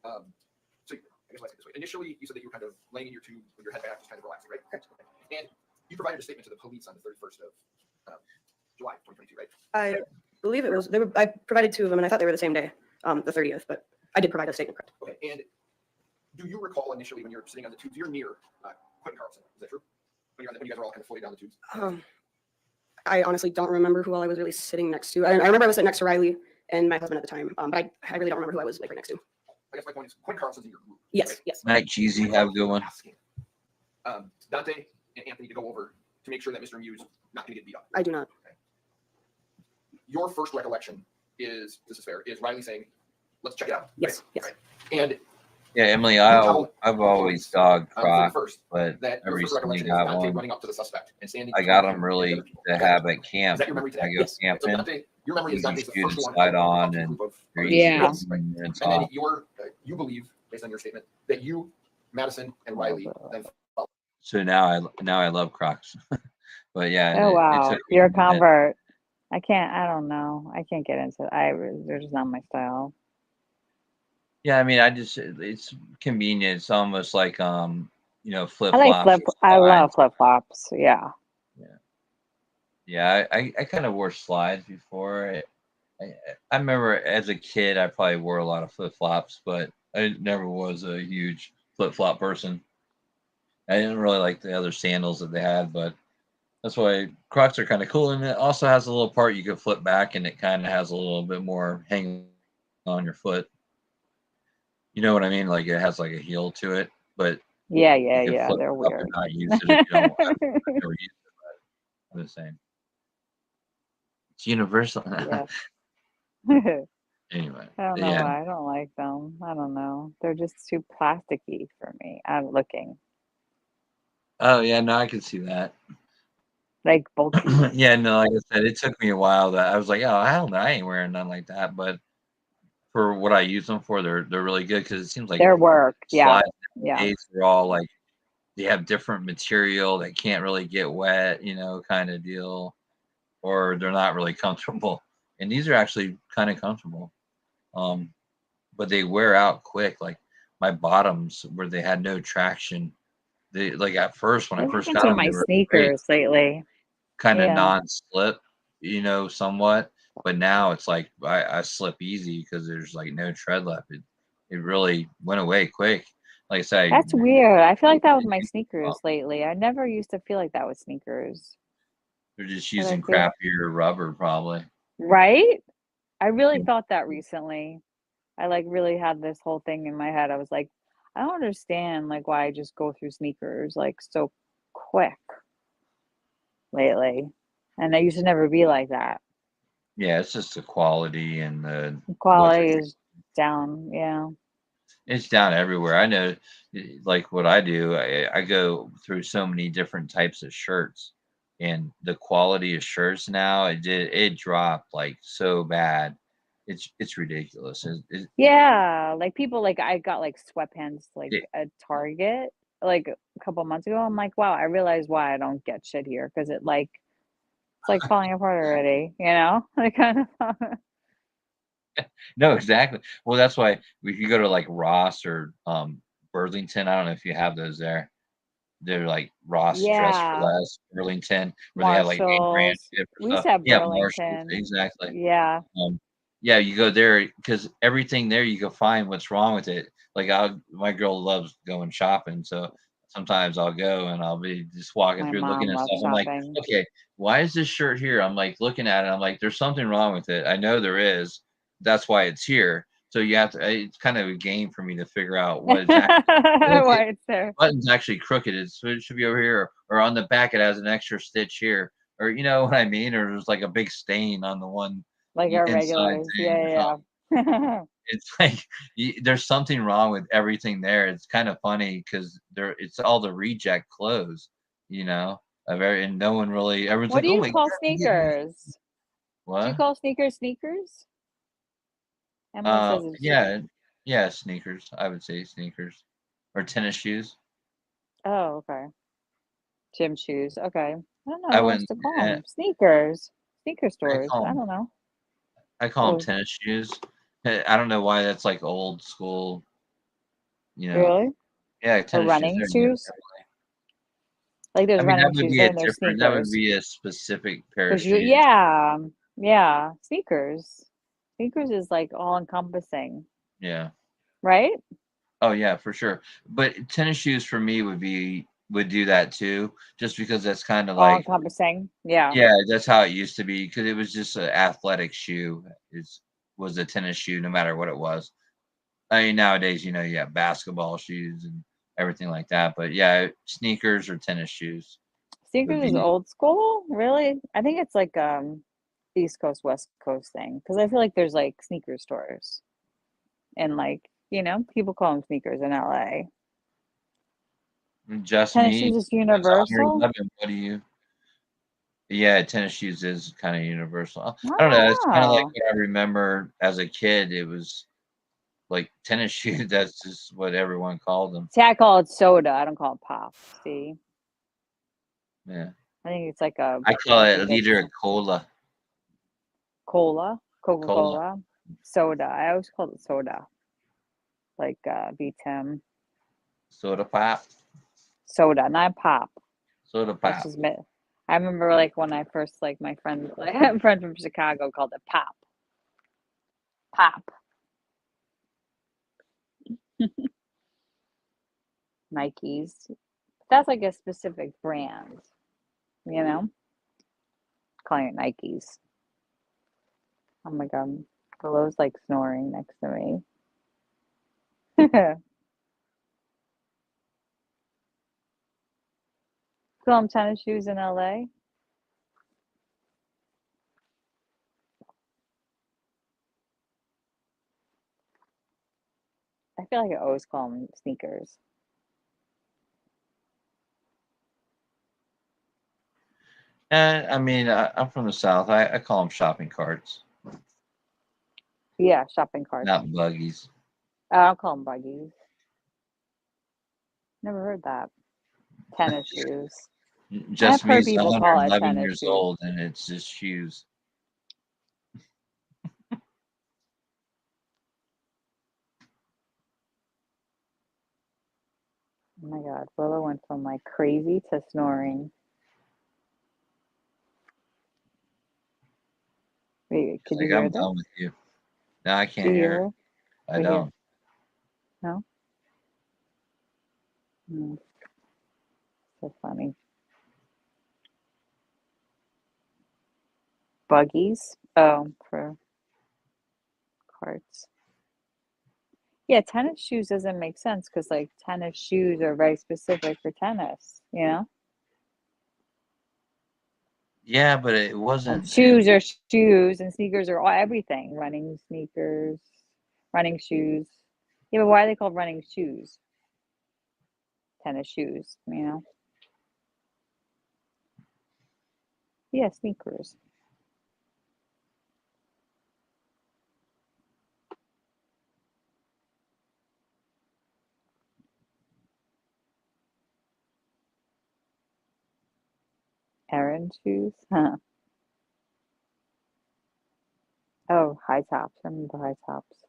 So I guess I'll ask it this way. Initially, you said that you were kind of laying in your tube with your head back, just kind of relaxing, right? Correct. And you provided a statement to the police on the 31st of July, 2022, right? I believe it was, I provided 2 of them and I thought they were the same day, the 30th, but I did provide a statement, correct? Okay. And do you recall initially when you're sitting on the tubes, you're near Quentin Carlson, is that true? When you guys are all kind of floating down the tubes? I honestly don't remember who all I was really sitting next to. I remember I was sitting next to Riley and my husband at the time, but I really don't remember who I was like right next to. I guess my point is Quentin Carlson's in your group. Yes, yes. Mac Cheesy, have a good one. Dante and Anthony to go over to make sure that Mr. Mew's not going to get beat up. I do not. Your first recollection is, this is fair, is Riley saying, let's check it out. Yes, right? yes. Right. And Yeah, Emily, I've always dogged Croc, but that your every first time you recollection is got Dante one, running up to the suspect and standing. I got them really to have at camp. Is that your memory today? I go Yes. So camping. Dante, your memory is These Dante's the first students one. slide on and they're Yeah. easy and it's And then off. you believe, based on your statement, that you, Madison, and Riley then followed. So now I love Crocs. But yeah, Oh, wow. took me You're a minute. convert. I don't know. I can't get into it. They're just not my style. Yeah, I mean, it's convenient. It's almost like flip I like flops. I love flip flops. Yeah. Yeah, I kind of wore slides before. I remember as a kid, I probably wore a lot of flip flops, but I never was a huge flip flop person. I didn't really like the other sandals that they had, but that's why Crocs are kind of cool. And it also has a little part you can flip back, and it kind of has a little bit more hang on your foot. You know what I mean? Like it has like a heel to it, but Yeah. you can flip They're it up weird. and not use it if you don't want to. I've never used it, but I'm just saying. It's universal. Yes. Anyway, I don't know yeah. why I don't like them. I don't know. They're just too plasticky for me. I'm looking Oh yeah, no, I can see that. like bulky. Yeah, no, like I said, it took me a while that I was like, oh hell no, I ain't wearing nothing like that. But for what I use them for, they're really good because it seems like Their work. Yeah. slides Yeah. nowadays are all like they have different material that can't really get wet, kind of deal, or they're not really comfortable. And these are actually kind of comfortable. but they wear out quick. Like my bottoms, where they had no traction, they like at first when I What first happened got to them, my they were great, sneakers lately? kind of Yeah. non-slip, somewhat. But now it's like I slip easy because there's like no tread left. It really went away quick. Like I said, That's weird. I feel like that with my sneakers lately. I never used to feel like that with sneakers. they're just But I using feel crappier rubber, probably. right? I really Yeah. thought that recently. I like really had this whole thing in my head. I was like, I don't understand like why I just go through sneakers like so quick lately. And I used to never be like that. Yeah, it's just the quality and the The what they're quality is down. Yeah. It's down everywhere. I know, like what I do, I go through so many different types of shirts, and the quality of shirts now it dropped like so bad. It's ridiculous. Yeah. Like people like I got like sweatpants like It- at Target like a couple months ago. I'm like, wow, I realized why I don't get shit here because it's like falling apart already, you know? Like kind of no, exactly. Well, that's why if you go to like Ross or Burlington, I don't know if you have those there. They're like Ross Dress for yeah. Less, Burlington, where they have like name brand Marshalls. shit for We used stuff. to have Yeah, Marshalls, Burlington. exactly. Yeah. Yeah, you go there because everything there you can find what's wrong with it. Like my girl loves going shopping, so sometimes I'll go and I'll be just walking My through looking mom at loves stuff. I'm like, shopping. okay, why is this shirt here? I'm like looking at it. I'm like, there's something wrong with it. I know there is. That's why it's here. So you have to. It's kind of a game for me to figure out what it's actually. Why it's there. Button's actually crooked. It should be over here, or on the back it has an extra stitch here, or you know what I mean, or there's like a big stain on the one Like our inside regulars. thing or Yeah, something. yeah. It's like there's something wrong with everything there. It's kind of funny because it's all the reject clothes, and no one really. Everyone's What like, do "Oh you my god, call you get new-" sneakers? Do you What? call sneakers sneakers? Emily says it's Yeah, sneakers. I would say sneakers or tennis shoes. oh, okay. Gym shoes. Okay. I don't know I what else wouldn't. to call them. Sneakers. Sneaker I stores. call I 'em don't know. I call them Oh, tennis shoes. I don't know why that's like old school, you know. really? Yeah, Or tennis shoes. running They're new. shoes? Like I there's mean, that running would shoes, be a then there's different. That would sneakers. be a specific pair of Because you, shoes. yeah, yeah, sneakers. Sneakers is like all encompassing, Yeah. right? Oh yeah, for sure. But tennis shoes for me would do that too, just because that's kind of All like encompassing. Yeah. yeah, that's how it used to be because it was just an athletic shoe. Was a tennis shoe no matter what it was. I mean, nowadays, you have basketball shoes and everything like that. But yeah, sneakers or tennis shoes would Sneakers is be. old school, really? I think it's like East Coast, West Coast thing. Because I feel like there's like sneaker stores and like, people call them sneakers in LA. Just Tennis me. shoes is It's Honor universal. 11. What do you? Yeah, tennis shoes is kind of universal. I don't know. It's kind of like Oh. what I remember as a kid. It was like tennis shoes. That's just what everyone called them. See, I call it soda. I don't call it pop. See? Yeah. I think it's like a I call I it a think liter it's of cola. cola, Cola. Coca-Cola, soda. I always call it soda. Like V10. Soda pop. Soda, not pop. Soda That's pop. just me. I remember like when I first like my friend like a friend from Chicago called it pop. Pop. Nikes. That's like a specific brand, you know? Calling it Nikes. Oh my god. Willow's like snoring next to me. Film tennis shoes in LA. I feel like I always call them sneakers. And I mean, I'm from the South. I call them shopping carts, Yeah, shopping carts. not buggies. I don't call them buggies. Never heard that. Tennis shoes. Just I've heard me's people call it 111 tennis years shoes. old, and it's just shoes. Oh my God, Willow went from like crazy to snoring. Wait, could you Like, hear I'm this? done with you. No, I Do can't you hear hear her. her? I Right here. don't. No? So funny. Buggies? Oh, for carts. Yeah, tennis shoes doesn't make sense because like tennis shoes are very specific for tennis, you know? Yeah, but it And wasn't. shoes are shoes and sneakers are all everything. Running sneakers, running shoes. Yeah, but why are they called running shoes? Tennis shoes, you know? Yeah, sneakers. Errand shoes? Huh. Oh, high tops. I remember high tops.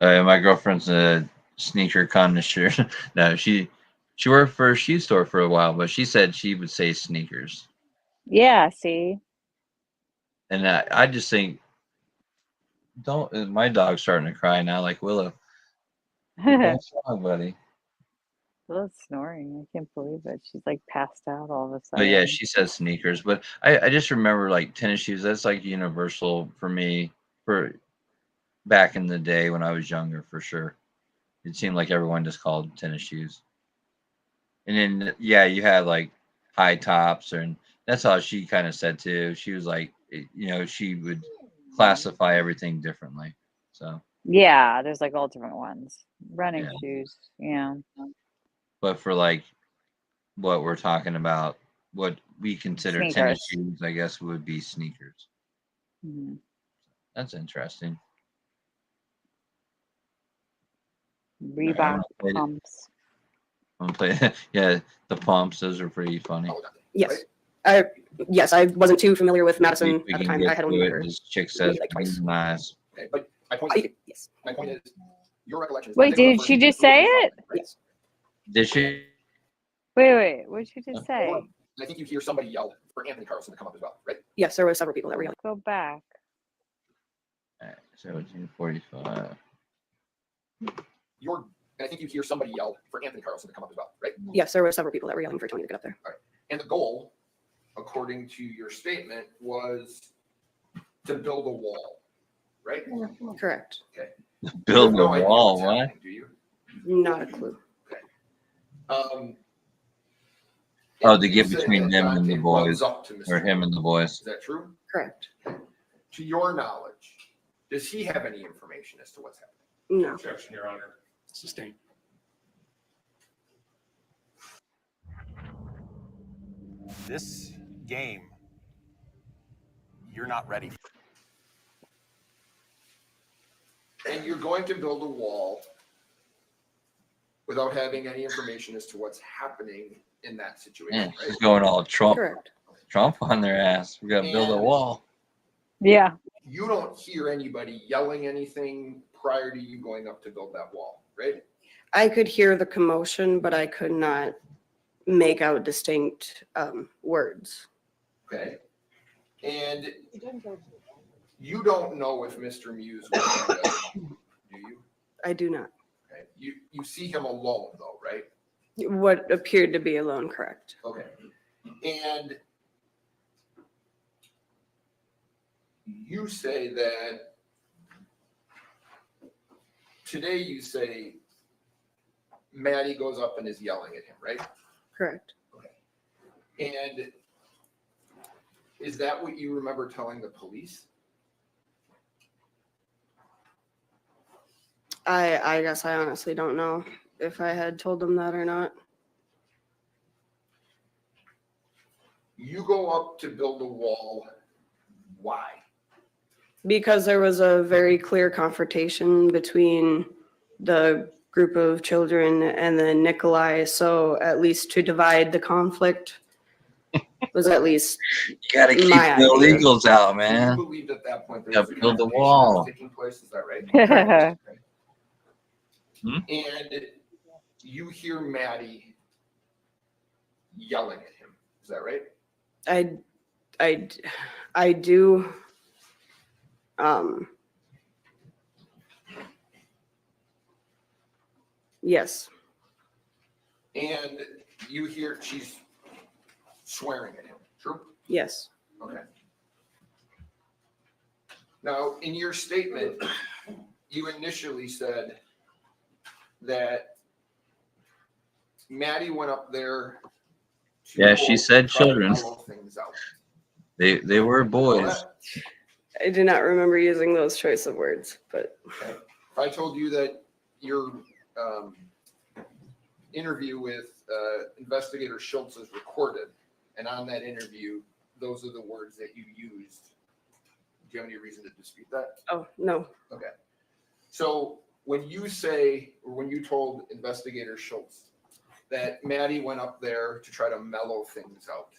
My girlfriend's a sneaker connoisseur. No, she worked for a shoe store for a while, but she said she would say sneakers. Yeah, see? And I just think, don't. My dog's starting to cry now, like Willow. What's wrong, buddy? Willow's snoring. I can't believe it. She's like passed out all of a But yeah, sudden. she says sneakers. But I just remember like tennis shoes. That's like universal for me for back in the day when I was younger, for sure. It seemed like everyone just called tennis shoes. And then yeah, you had like high tops, and that's how she kind of said too. She was like, she would classify everything differently. So, Yeah, there's like all different ones. Running yeah. shoes, yeah. But for like what we're talking about, what we consider tennis Sneakers. shoes, I guess would be sneakers. Mhm. That's interesting. Reebok pumps. I'm gonna play. Yeah, the pumps. Those are pretty funny. Yes. Yes, I wasn't too familiar with Madison We at the can time. get I had only through met it. her This chick says, maybe like twice. nice. Okay, but my point is, my point is, your recollection is. Wait, did she just say it? Yes. Did she? Wait, what did she just say? And I think you hear somebody yell for Anthony Carlson to come up as well, right? Yes, there were several people that were yelling. Go back. All right, 17:45. And I think you hear somebody yell for Anthony Carlson to come up as well, right? Yes, there were several people that were yelling for Tony to get up there. All right. And the goal, according to your statement, was to build a wall, right? Correct. Okay. Build You a have no idea wall, what's what? happening, do you? Not a clue. Oh, and to you get say between that them and the Dante boys, runs up to Mr. or him and the boys. Is that true? Correct. To your knowledge, does he have any information as to what's happening? No. Objection, Your Honor. Sustained. This game, you're not ready for. And you're going to build a wall without having any information as to what's happening in that situation, Yeah, right? she's going all Trump. Correct. Trump on their ass. We got to build a And- wall. Yeah. You don't hear anybody yelling anything prior to you going up to build that wall, right? I could hear the commotion, but I could not make out distinct words. Okay. And you don't know if Mr. Muse was there, do you? I do not. Okay. You see him alone though, right? What appeared to be alone, correct. Okay. And you say that today you say Maddie goes up and is yelling at him, right? Correct. And is that what you remember telling the police? I guess I honestly don't know if I had told them that or not. You go up to build a wall. Why? Because there was a very clear confrontation between the group of children and then Nikolai. So at least to divide the conflict was at least You gotta keep my the idea. illegals out, You man. believed at that point there Gotta was a build the confrontation that was wall. taking place, is that right? Hmm? And you hear Maddie yelling at him, is that right? I do. Yes. And you hear she's swearing at him, true? Yes. Okay. Now, in your statement, you initially said that Maddie went up there to Yeah, she said try to children. mellow things out. They were You know boys. that? I do not remember using those choice of words, but Okay. If I told you that your interview with investigator Schultz is recorded, and on that interview, those are the words that you used, do you have any reason to dispute that? oh no. Okay. So when you say, or when you told investigator Schultz that Maddie went up there to try to mellow things out,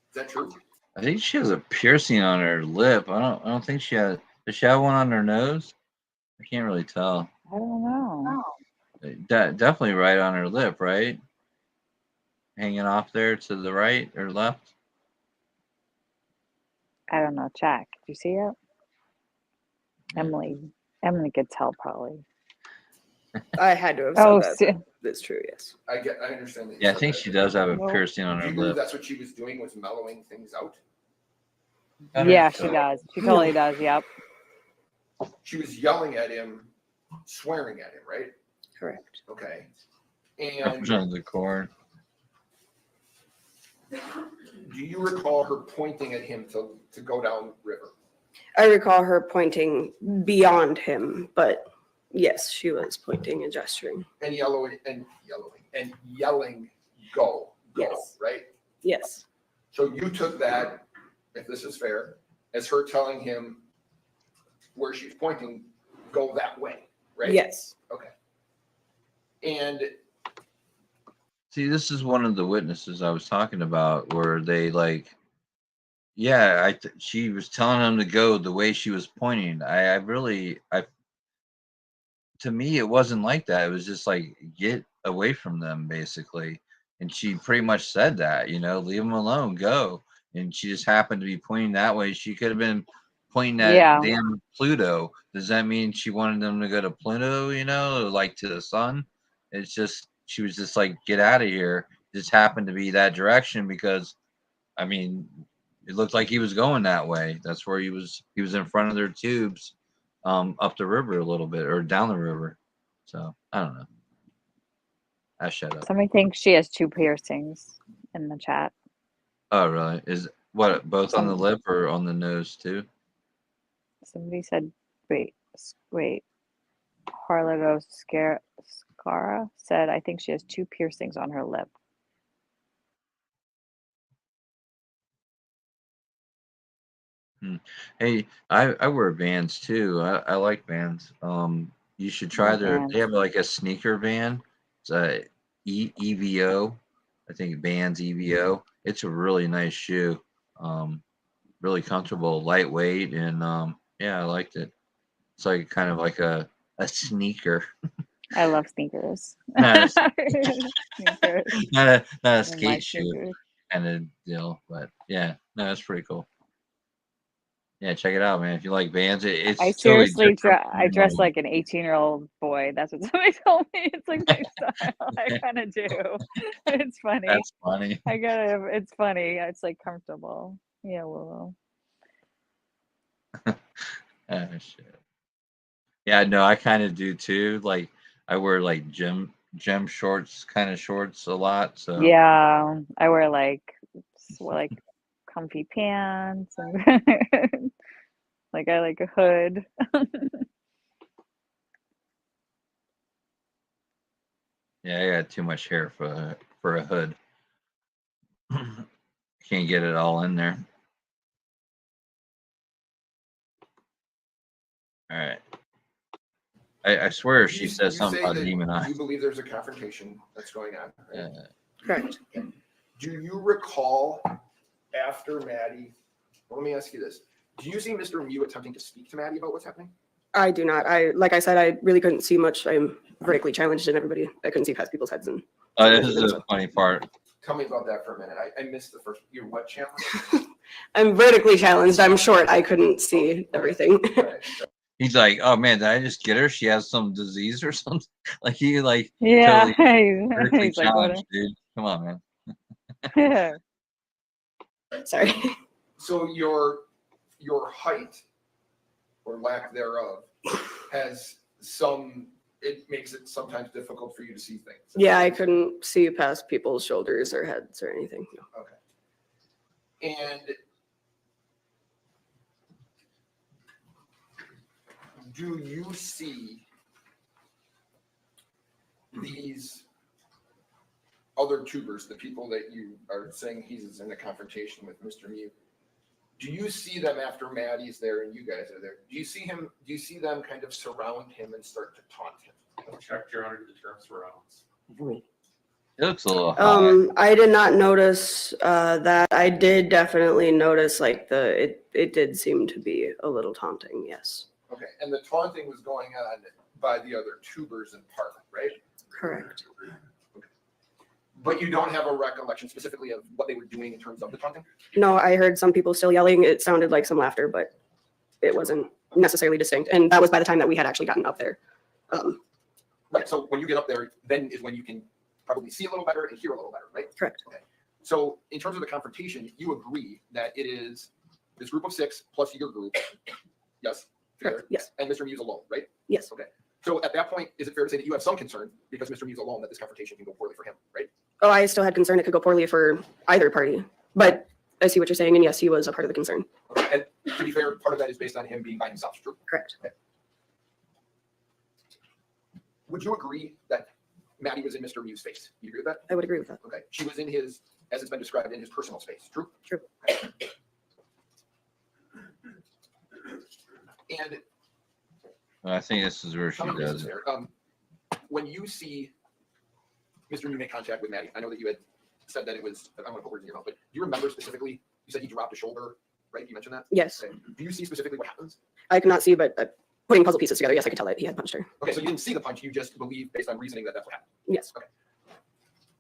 is that true? I think she has a piercing on her lip. I don't think she has. Does she have one on her nose? I can't really tell. I don't know. Definitely right on her lip, right? Hanging off there to the right or left. I don't know. Check. Do you see it? Emily could tell probably. I had to have said Oh, that. That's true, yes. I understand that. You Yeah, I said think that. she does have a Nope. piercing on Do her you believe lip. that's what she was doing, was mellowing things out? Yeah, she does. She totally does. Yep. She was yelling at him, swearing at him, right? Correct. Okay. Up And under the cord. do you recall her pointing at him to go down river? I recall her pointing beyond him, but yes, she was pointing and gesturing. And yelling, go, Yes. right? Yes. So you took that, if this is fair, as her telling him where she's pointing, go that way, right? Yes. Okay. And See, this is one of the witnesses I was talking about where they like, yeah, she was telling him to go the way she was pointing. To me, it wasn't like that. It was just like, get away from them, basically. And she pretty much said that, leave them alone, go. And she just happened to be pointing that way. She could have been pointing at Yeah. damn Pluto. Does that mean she wanted them to go to Pluto, or like to the sun? It's just, she was just like, get out of here. Just happened to be that direction because, I mean, it looked like he was going that way. That's where he was in front of their tubes, up the river a little bit or down the river. So I don't know. I shut up. Somebody thinks she has 2 piercings in the chat. Oh, really? Is what both on the lip or on the nose too? Somebody said, wait. Harlago Scara said, I think she has 2 piercings on her lip. Hey, I wear Vans too. I like Vans. You should try they have like a sneaker van. It's a EVO. I think Vans EVO. It's a really nice shoe. Really comfortable, lightweight, and yeah, I liked it. It's like kind of like a sneaker. I love sneakers. Not a, Sneakers. not a I like skate shoe sneakers. kind of deal, but yeah, no, that's pretty cool. Yeah, check it out, man. If you like Vans, it's I totally seriously different I from dress normal. like an 18-year-old boy. That's what somebody told me. It's like my style. I kind of do. It's funny. That's funny. It's funny. It's like comfortable. Yeah, well. Oh, shit. Yeah, no, I kind of do too. Like I wear like gym shorts, kind of shorts a lot. So Yeah, I wear like comfy pants and like I like a hood. yeah, I got too much hair for a hood. Can't get it all in there. All right. I swear she You said something say about that demon you believe there's a confrontation that's going on. Right? Correct. Do you recall after Maddie? Well, let me ask you this: do you see Mr. Mew attempting to speak to Maddie about what's happening? I do not. Like I said, I really couldn't see much. I'm vertically challenged in everybody. I couldn't see past people's heads. And this is the funny part. Tell me about that for a minute. I missed the first. Your what challenge? I'm vertically challenged. I'm short. I couldn't see everything. He's like, oh man, did I just get her? She has some disease or something. Like he like Yeah, totally vertically he's like, what? challenged, dude. Come on, man. Yeah. Sorry. So your height or lack thereof has some. It makes it sometimes difficult for you to see things. Yeah, I couldn't see past people's shoulders or heads or anything. No. Okay. And do you see these other tubers, the people that you are saying he's in a confrontation with, Mr. Mew? Do you see them after Maddie's there and you guys are there? Do you see him? Do you see them kind of surround him and start to taunt him? Check your under the term surrounds. It looks a little high. I did not notice that. I did definitely notice like it did seem to be a little taunting, yes. Okay, and the taunting was going on by the other tubers in part, right? Correct. Okay. But you don't have a recollection specifically of what they were doing in terms of the taunting? No, I heard some people still yelling. It sounded like some laughter, but it wasn't necessarily distinct. And that was by the time that we had actually gotten up there. Right, so when you get up there, then is when you can probably see a little better and hear a little better, right? Correct. Okay. So in terms of the confrontation, you agree that it is this group of 6 plus your group. Yes? Correct. Yes. And Mr. Mew's alone, right? Yes. Okay. So at that point, is it fair to say that you have some concern because Mr. Mew's alone that this confrontation can go poorly for him, right? Oh, I still had concern it could go poorly for either party. But I see what you're saying, and yes, he was a part of the concern. Okay. And to be fair, part of that is based on him being by himself, true? Correct. Okay. Would you agree that Maddie was in Mr. Mew's space? You agree with that? I would agree with that. Okay. She was in his, as it's been described, in his personal space, true? True. And I think this is where she tell me does this it. there. When you see Mr. Mew make contact with Maddie, I know that you had said that it was, I'm going to put words in your mouth, but do you remember specifically, you said he dropped a shoulder, right? You mentioned that? Yes. Okay. Do you see specifically what happens? I could not see, but putting puzzle pieces together, yes, I could tell that he had punched her. Okay, so you didn't see the punch, you just believe based on reasoning that that's what happened. Yes. Okay.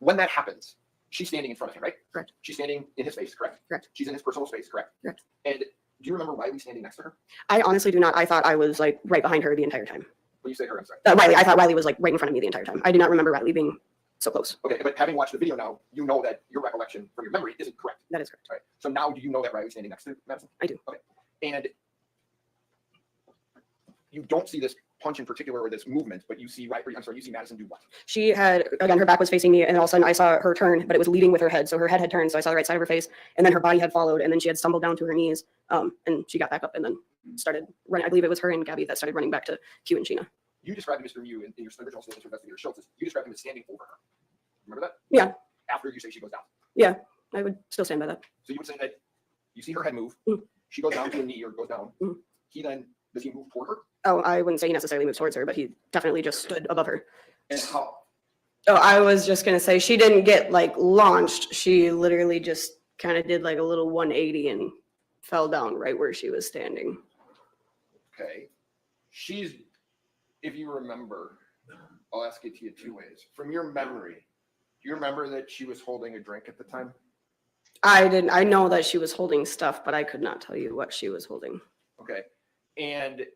When that happens, she's standing in front of him, right? Correct. She's standing in his space, correct? Correct. She's in his personal space, correct? Correct. And do you remember Riley standing next to her? I honestly do not. I thought I was like right behind her the entire time. When you say her, I'm sorry. Riley, I thought Riley was like right in front of me the entire time. I did not remember Riley being so close. Okay, but having watched the video now, you know that your recollection from your memory isn't correct. That is correct. Right. So now do you know that Riley's standing next to Madison? I do. Okay. And you don't see this punch in particular or this movement, but you see you see Madison do what? She had, again, her back was facing me, and all of a sudden I saw her turn, but it was leading with her head. So her head had turned, so I saw the right side of her face, and then her body had followed, and then she had stumbled down to her knees, and she got back up and then started running. I believe it was her and Gabby that started running back to Q and Sheena. You described Mr. Mew in your original statement to investigator Schultz. You described him as standing over her. Remember that? Yeah. After you say she goes down. Yeah, I would still stand by that. So you would say that you see her head move, Mm. she goes down to a knee or goes down. Mm. Does he move toward her? Oh, I wouldn't say he necessarily moved towards her, but he definitely just stood above her. And how? Oh, I was just gonna say she didn't get like launched. She literally just kind of did like a little 180 and fell down right where she was standing. Okay. She's, if you remember, I'll ask it to you 2 ways. From your memory, do you remember that she was holding a drink at the time? I didn't. I know that she was holding stuff, but I could not tell you what she was holding. Okay. And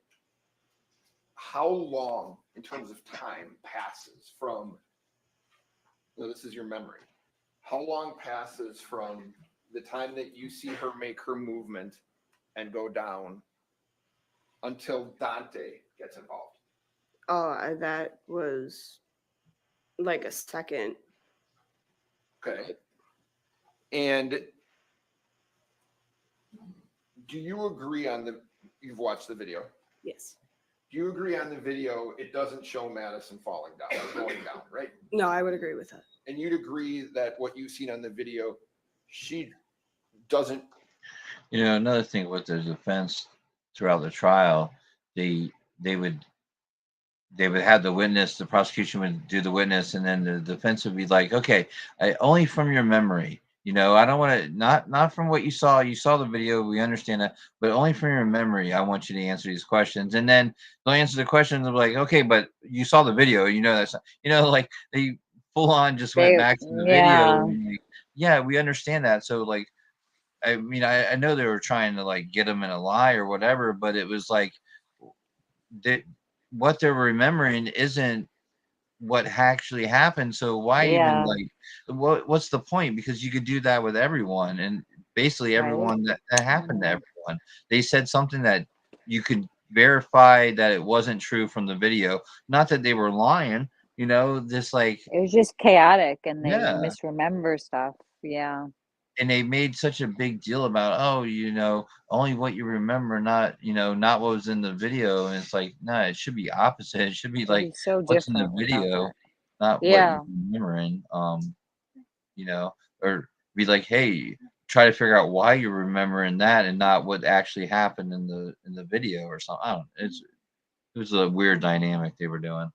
how long, in terms of time, passes from, this is your memory, how long passes from the time that you see her make her movement and go down until Dante gets involved? Oh, that was like a second. Okay. And do you agree on you've watched the video? Yes. Do you agree on the video, it doesn't show Madison falling down or going down, right? No, I would agree with that. And you'd agree that what you've seen on the video, she doesn't. You know, another thing with the defense throughout the trial, they would they would have the witness, the prosecution would do the witness, and then the defense would be like, okay, only from your memory. You know, I don't want to, not from what you saw. You saw the video, we understand that, but only from your memory, I want you to answer these questions. And then they'll answer the questions. They'll be like, okay, but you saw the video. You know that's, you know, like they full on just went back to the video. And like, yeah, we understand that. So like, I mean, I know they were trying to like get them in a lie or whatever, but it was like what they're remembering isn't what actually happened. So why even like what's the point? Because you could do that with everyone, and basically everyone that happened to everyone. They said something that you could verify that it wasn't true from the video. Not that they were lying, you know, this like It was just chaotic and they yeah. misremember stuff. Yeah. And they made such a big deal about, oh, you know, only what you remember, not, you know, not what was in the video. And it's like, no, it should be opposite. It should be It'd like be so what's in the different without video, that. not what Yeah. you're remembering. You know, or be like, hey, try to figure out why you're remembering that and not what actually happened in the video or something. I don't know. It was a weird dynamic they were doing.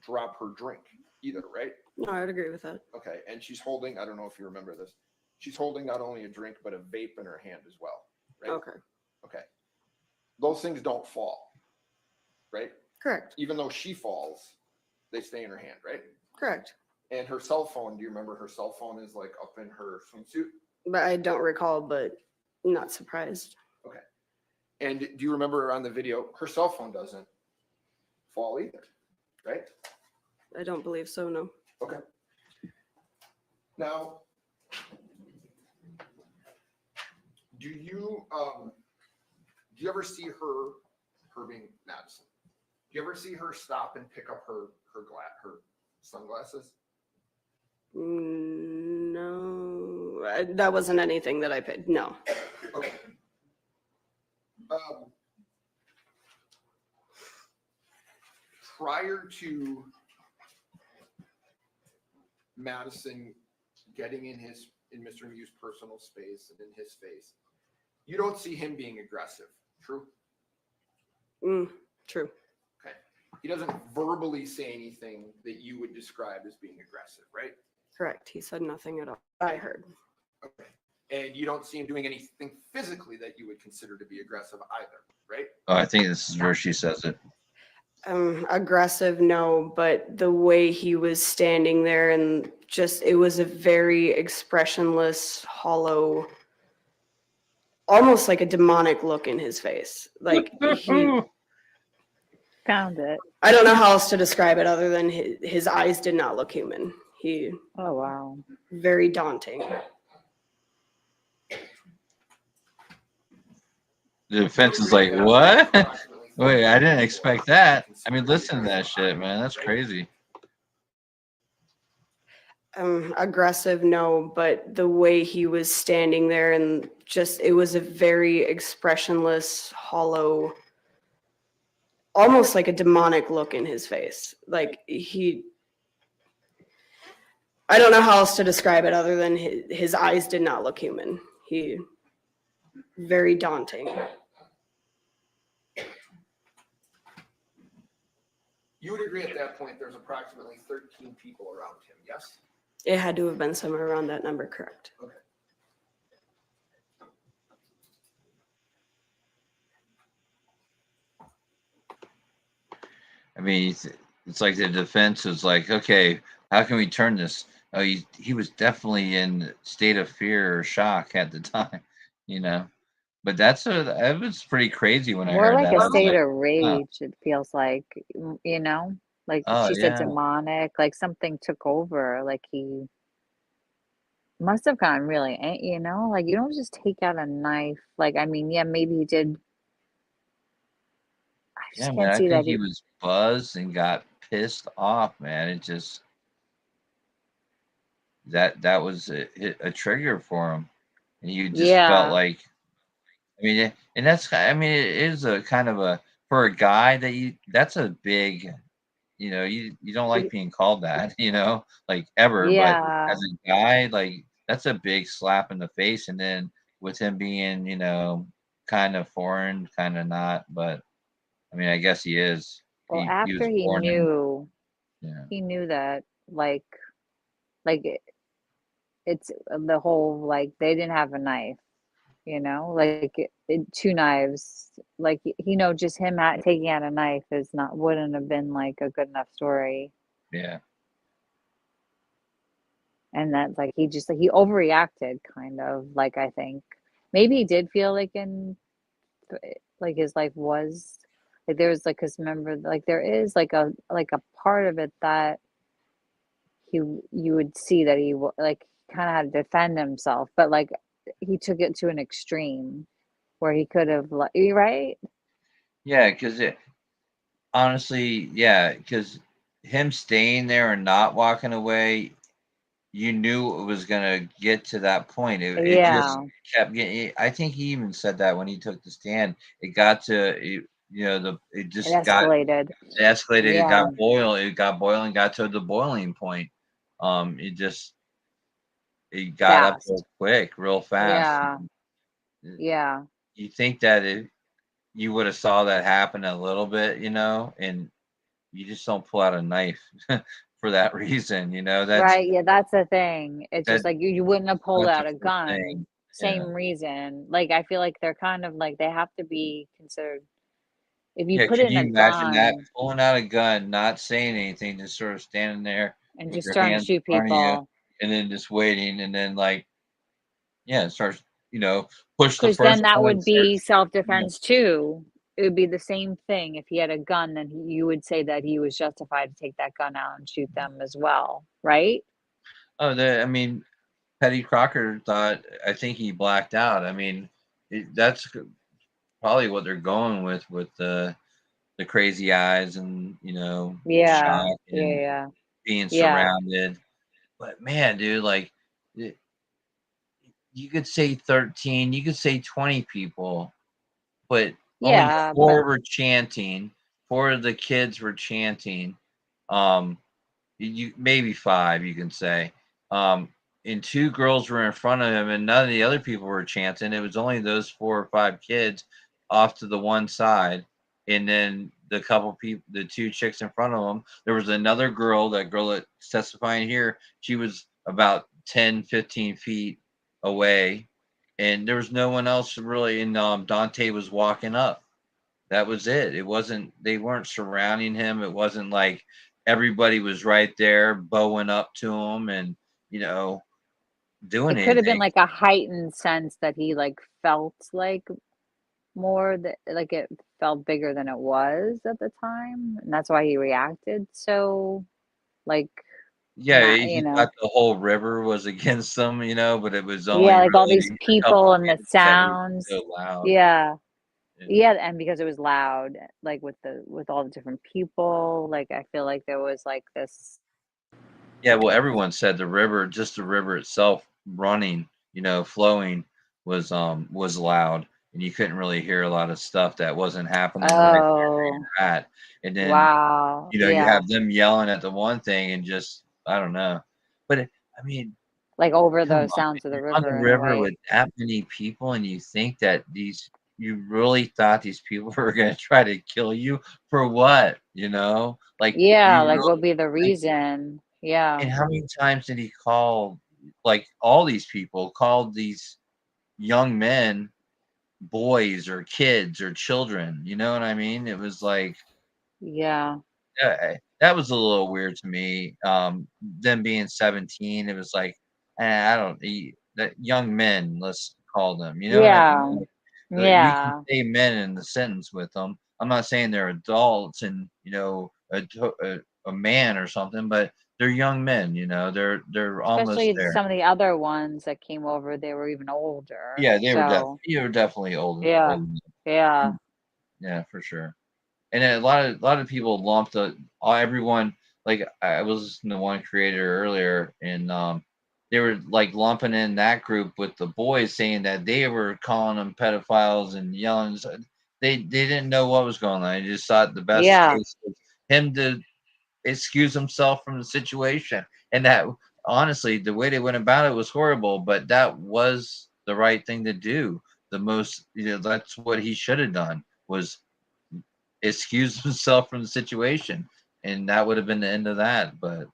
Drop her drink either, right? No, I would agree with that. Okay, and she's holding, I don't know if you remember this, she's holding not only a drink, but a vape in her hand as well, right? Okay. Okay. Those things don't fall, right? Correct. Even though she falls, they stay in her hand, right? Correct. And her cell phone, do you remember her cell phone is like up in her swimsuit? But I don't recall, but not surprised. Okay. And do you remember on the video, her cell phone doesn't fall either, right? I don't believe so, no. Okay. Now, do you ever see her being Madison? Do you ever see her stop and pick up her sunglasses? No, that wasn't anything that I paid. No. Okay. Prior to Madison getting in Mr. Mew's personal space and in his face, you don't see him being aggressive. True? True. Okay. He doesn't verbally say anything that you would describe as being aggressive, right? Correct. He said nothing at all. I heard. Okay. And you don't see him doing anything physically that you would consider to be aggressive either, right? Oh, I think this is where she says it. Aggressive, no, but the way he was standing there and just, it was a very expressionless, hollow, almost like a demonic look in his face. Like he found it. I don't know how else to describe it other than his eyes did not look human. Oh, wow. Very daunting. The defense is like, what? Wait, I didn't expect that. I mean, listen to that shit, man. That's crazy. Aggressive, no, but the way he was standing there and just, it was a very expressionless, hollow, almost like a demonic look in his face. Like I don't know how else to describe it other than his eyes did not look human. Very daunting. You would agree at that point there's approximately 13 people around him, yes? It had to have been somewhere around that number, correct? Okay. I mean, it's like the defense is like, okay, how can we turn this? Oh, he was definitely in state of fear or shock at the time, you know. But that was pretty crazy when I More heard like that. a I was state like, of oh, rage, it feels like, you know? Like oh she said, yeah. demonic, like something took over, like he must have gotten really, you know? Like you don't just take out a knife. Like, I mean, yeah, maybe he did. I Yeah, just man, can't I see think that he was buzzed and got pissed off, man. It just that was a trigger for him, and you just felt Yeah. like, I mean, and I mean, it is a kind of a, for a guy that's a big, you know, you don't like being called that, you know, like ever, but Yeah. as a guy, like that's a big slap in the face, and then with him being, you know, kind of foreign, kind of not, but I mean, I guess he is. Well, He was after he born in, knew, yeah. he knew that like it's the whole like they didn't have a knife, you know, like two knives. Like he know just him taking out a knife is not wouldn't have been like a good enough story. Yeah. And that's like he just like he overreacted kind of like I think maybe he did feel like his life was like there was like because remember like there is like a part of it that you would see that he like kind of had to defend himself, but like he took it to an extreme where he could have like right. Yeah, because it honestly, yeah, because him staying there and not walking away, you knew it was gonna get to that point. It just Yeah, kept getting. I think he even said that when he took the stand. It got to it it just got escalated. it escalated. It Yeah, got boil. It got boiling. Got to the boiling point. It got up real fast. quick, real fast. Yeah, yeah. You think that you would have saw that happen a little bit, and you just don't pull out a knife for that reason, Right, yeah, that's the thing. It's just that like you wouldn't have pulled that's the out a first gun, thing. same Yeah. reason. Like I feel like they're kind of like they have to be considered if you Yeah, put can in you a imagine that? gun Pulling out a gun, not saying anything, just sort of standing there and with just your starting to hands in shoot front of you, people. and then just waiting, and then yeah, it starts, push the Because first then that one, would be starts, self-defense too. It would be the same thing if he had a gun, then you would say that he was justified to take that gun out and shoot them as well, right? oh, I mean, Petty Crocker I think he blacked out. I mean, that's probably what they're going with the crazy eyes and Yeah, shock yeah, and yeah, being yeah, surrounded. But man, dude, like you could say 13, you could say 20 people, but only yeah. But four were chanting. Four of the kids were chanting. Um, you maybe five, you can say. And two girls were in front of him, and none of the other people were chanting. It was only those 4 or 5 kids off to the one side, and then the couple people, the two chicks in front of them. There was another girl, that girl that's testifying here. She was about 10, 15 feet away, and there was no one else really. And Dante was walking up. That was it. It wasn't, they weren't surrounding him. It wasn't like everybody was right there bowing up to him and, you know, doing it could have been anything. like a heightened sense that he like felt like more that like it felt bigger than it was at the time, and that's why he reacted so like Yeah, not, you he thought know. the whole river was against them, but it was Yeah, only like all these really a people couple and the kids that were sounds. so loud. Yeah. And Yeah, and because it was loud, like with all the different people, like I feel like there was like this. yeah, well, everyone said just the river itself running, flowing was loud, and you couldn't really hear a lot of stuff that wasn't happening right there where Oh, you're at. And then wow. you Yeah. have them yelling at the one thing and just I don't know. But I mean, Like over come the on, sounds of the you're on the river in a river way. with that many people, and you think that you really thought these people were going to try to kill you for what? Like Yeah, you like what really would be the think. reason? Yeah. And how many times did he call, like all these people called these young men boys or kids or children? You know what I mean? It was like, Yeah. that was a little weird to me. Them being 17, it was like, I don't, that young men, let's call them, you know what I Yeah. mean? You can Yeah. say men in the sentence with them. I'm not saying they're adults and, a man or something, but they're young men, they're almost Especially there. some of the other ones that came over, they were even older. Yeah, So, you were definitely old, yeah. old enough. Yeah. Yeah, for sure. And then a lot of people lumped everyone, like I was listening to one creator earlier, and they were like lumping in that group with the boys, saying that they were calling them pedophiles and yelling. So they didn't know what was going on. They just thought the best Yeah. case was him to excuse himself from the situation, and that honestly, the way they went about it was horrible, but that was the right thing to do. That's what he should have done, was excused himself from the situation, and that would have been the end of that. But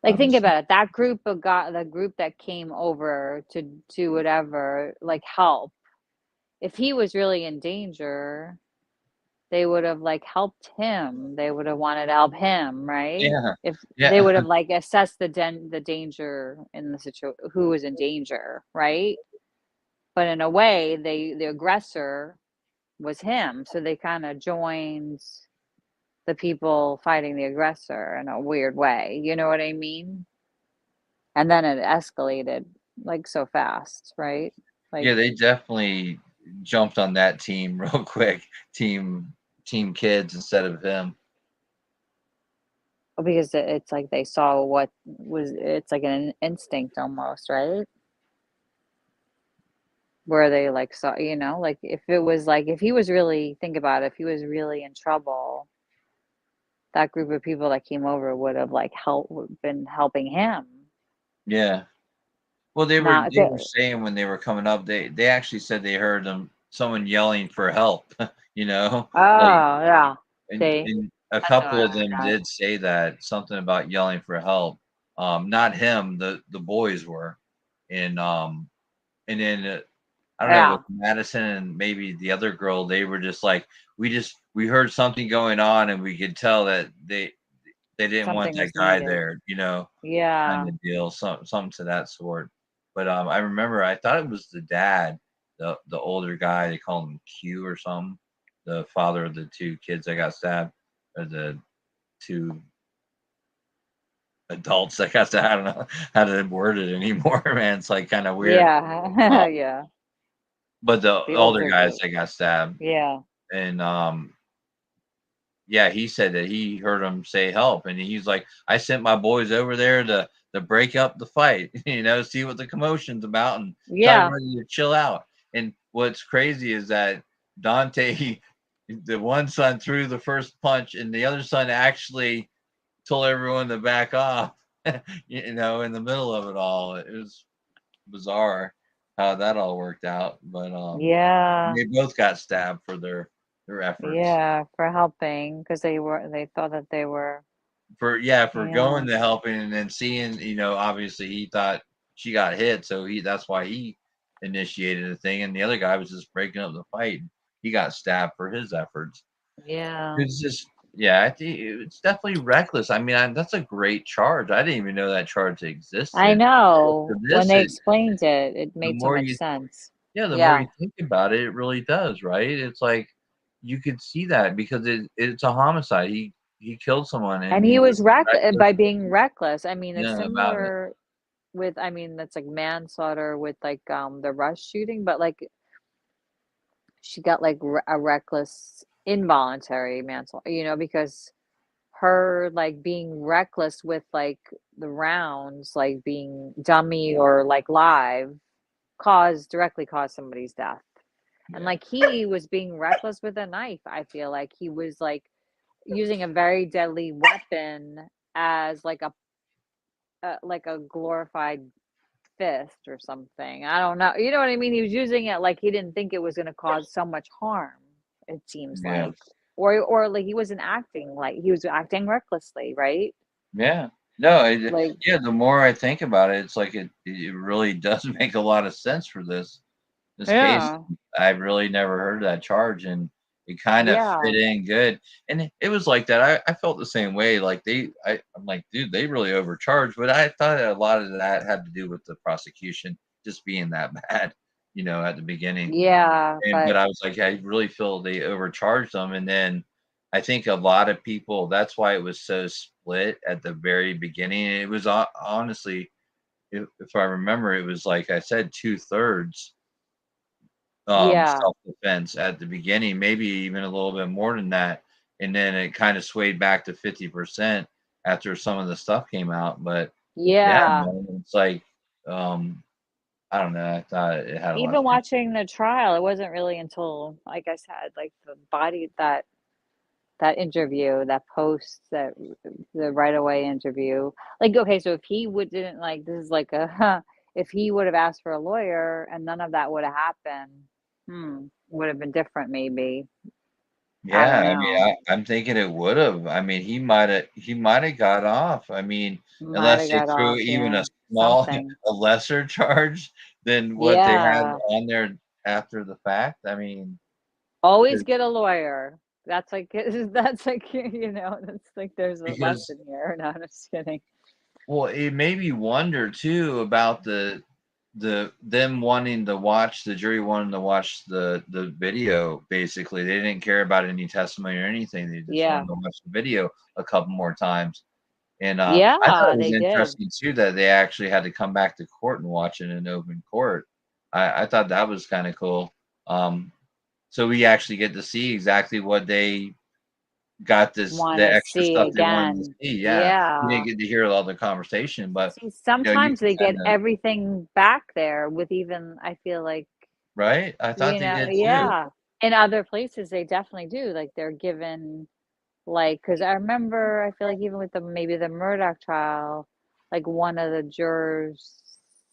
Like, think obviously, about it. That group of the group that came over to whatever, like, help. If he was really in danger, they would have like helped him. They would have wanted to help him, right? yeah, If they yeah, would have like assessed the danger in the situation, who was in danger, right? But in a way, the aggressor was him, so they kind of joined the people fighting the aggressor in a weird way. You know what I mean? And then it escalated like so fast, right? Like, yeah. They definitely jumped on that team real quick. Team kids instead of him. because it's like they saw what was, it's like an instinct almost, right? Where they like saw, like if it was like, if he was really, think about it, if he was really in trouble, that group of people that came over would have like been helping him. Yeah. Well, they were Now, they were saying when they were coming up, they actually said they heard someone yelling for help. Like, oh yeah, see, and a that's what couple I of them got. did say that something about yelling for help. Not him, the boys were, and then I don't know, Yeah, with Madison and maybe the other girl, they were just like, we heard something going on, and we could tell that they didn't want something that was guy needed. there, kind Yeah, of deal, something to that sort. But I remember I thought it was the dad, the older guy. They called him Q or something. The father of the two kids that got stabbed, or the two adults that got stabbed. I don't know how to word it anymore, man. It's like kind of weird. yeah, yeah. But the The older older guys group. that got stabbed, Yeah, and yeah, he said that he heard him say help, and he's like, I sent my boys over there to break up the fight, see what the commotion's about, and tell yeah. everybody to chill out. And what's crazy is that Dante, the one son, threw the first punch, and the other son actually told everyone to back off. In the middle of it all, it was bizarre how that all worked out. But Yeah, they both got stabbed for their efforts. yeah, for helping because they thought that they were, For yeah, going to helping and then seeing, obviously he thought she got hit, so that's why he initiated the thing, and the other guy was just breaking up the fight. He got stabbed for his efforts. yeah. It's just, yeah, I think it's definitely reckless. I mean, that's a great charge. I didn't even know that charge I existed. But for know. When this, they explained it, it the made so more much you, sense. yeah, the more Yeah. you think about it, it really does, right? It's like you could see that because it's a homicide. He killed someone, and And he he was was reckless. by being reckless. I mean, it's Yeah, about it. similar with, I mean, that's like manslaughter with like the Rush shooting, but like she got like a reckless involuntary manslaughter, because her like being reckless with like the rounds, like being dummy or like live, directly caused somebody's death. And Yeah. like he was being reckless with a knife. I feel like he was like using a very deadly weapon as like a glorified fist or something. I don't know. You know what I mean? He was using it like he didn't think it was going to cause so much harm. It seems Yeah. like, or like he wasn't acting, like he was acting recklessly, right? Yeah. No, Like, yeah, the more I think about it, it's like it really does make a lot of sense for this case. yeah, I really never heard of that charge, and it kind of yeah, fit in good. And it was like that. I felt the same way. Like I'm like, dude, they really overcharged. But I thought that a lot of that had to do with the prosecution just being that bad, at the beginning. yeah, But but I was like, I really feel they overcharged them. And then I think a lot of people, that's why it was so split at the very beginning. It was honestly, if I remember, it was like I said, 2/3 yeah, self-defense at the beginning, maybe even a little bit more than that. And then it kind of swayed back to 50% after some of the stuff came out. But yeah, yeah. man, it's like, I don't know. I thought it had a lot of Even watching the trial, it wasn't really until, like I said, like the body that interview, that post, that the right away interview. Like, okay, so if he would didn't like, this is like a, if he would have asked for a lawyer and none of that would have happened, would have been different maybe. Yeah, I mean, know. I'm thinking it would have. I mean, he might have got off. I mean, Might unless have they got threw off, even yeah. a small, Something. a lesser charge than what they had Yeah. on there after the fact. I mean, Always 'cause- get a lawyer. That's like that's like that's like there's a because lesson here. No, I'm just kidding. well, it made me wonder too about them wanting to watch the jury wanting to watch the video. Basically, they didn't care about any testimony or anything. They just Yeah. wanted to watch the video a couple more times. And I thought Yeah, it was they did. interesting too that they actually had to come back to court and watch it in open court. I thought that was kind of cool. So we actually get to see exactly what they got Want the to extra see stuff they wanted to again. see. Yeah, we Yeah. didn't get to hear all the conversation, but See, you sometimes can they get kind of everything back there with even I feel like, right. I thought they did too. yeah. In other places they definitely do. Like they're given like because I remember I feel like even with the maybe the Murdoch trial, like one of the jurors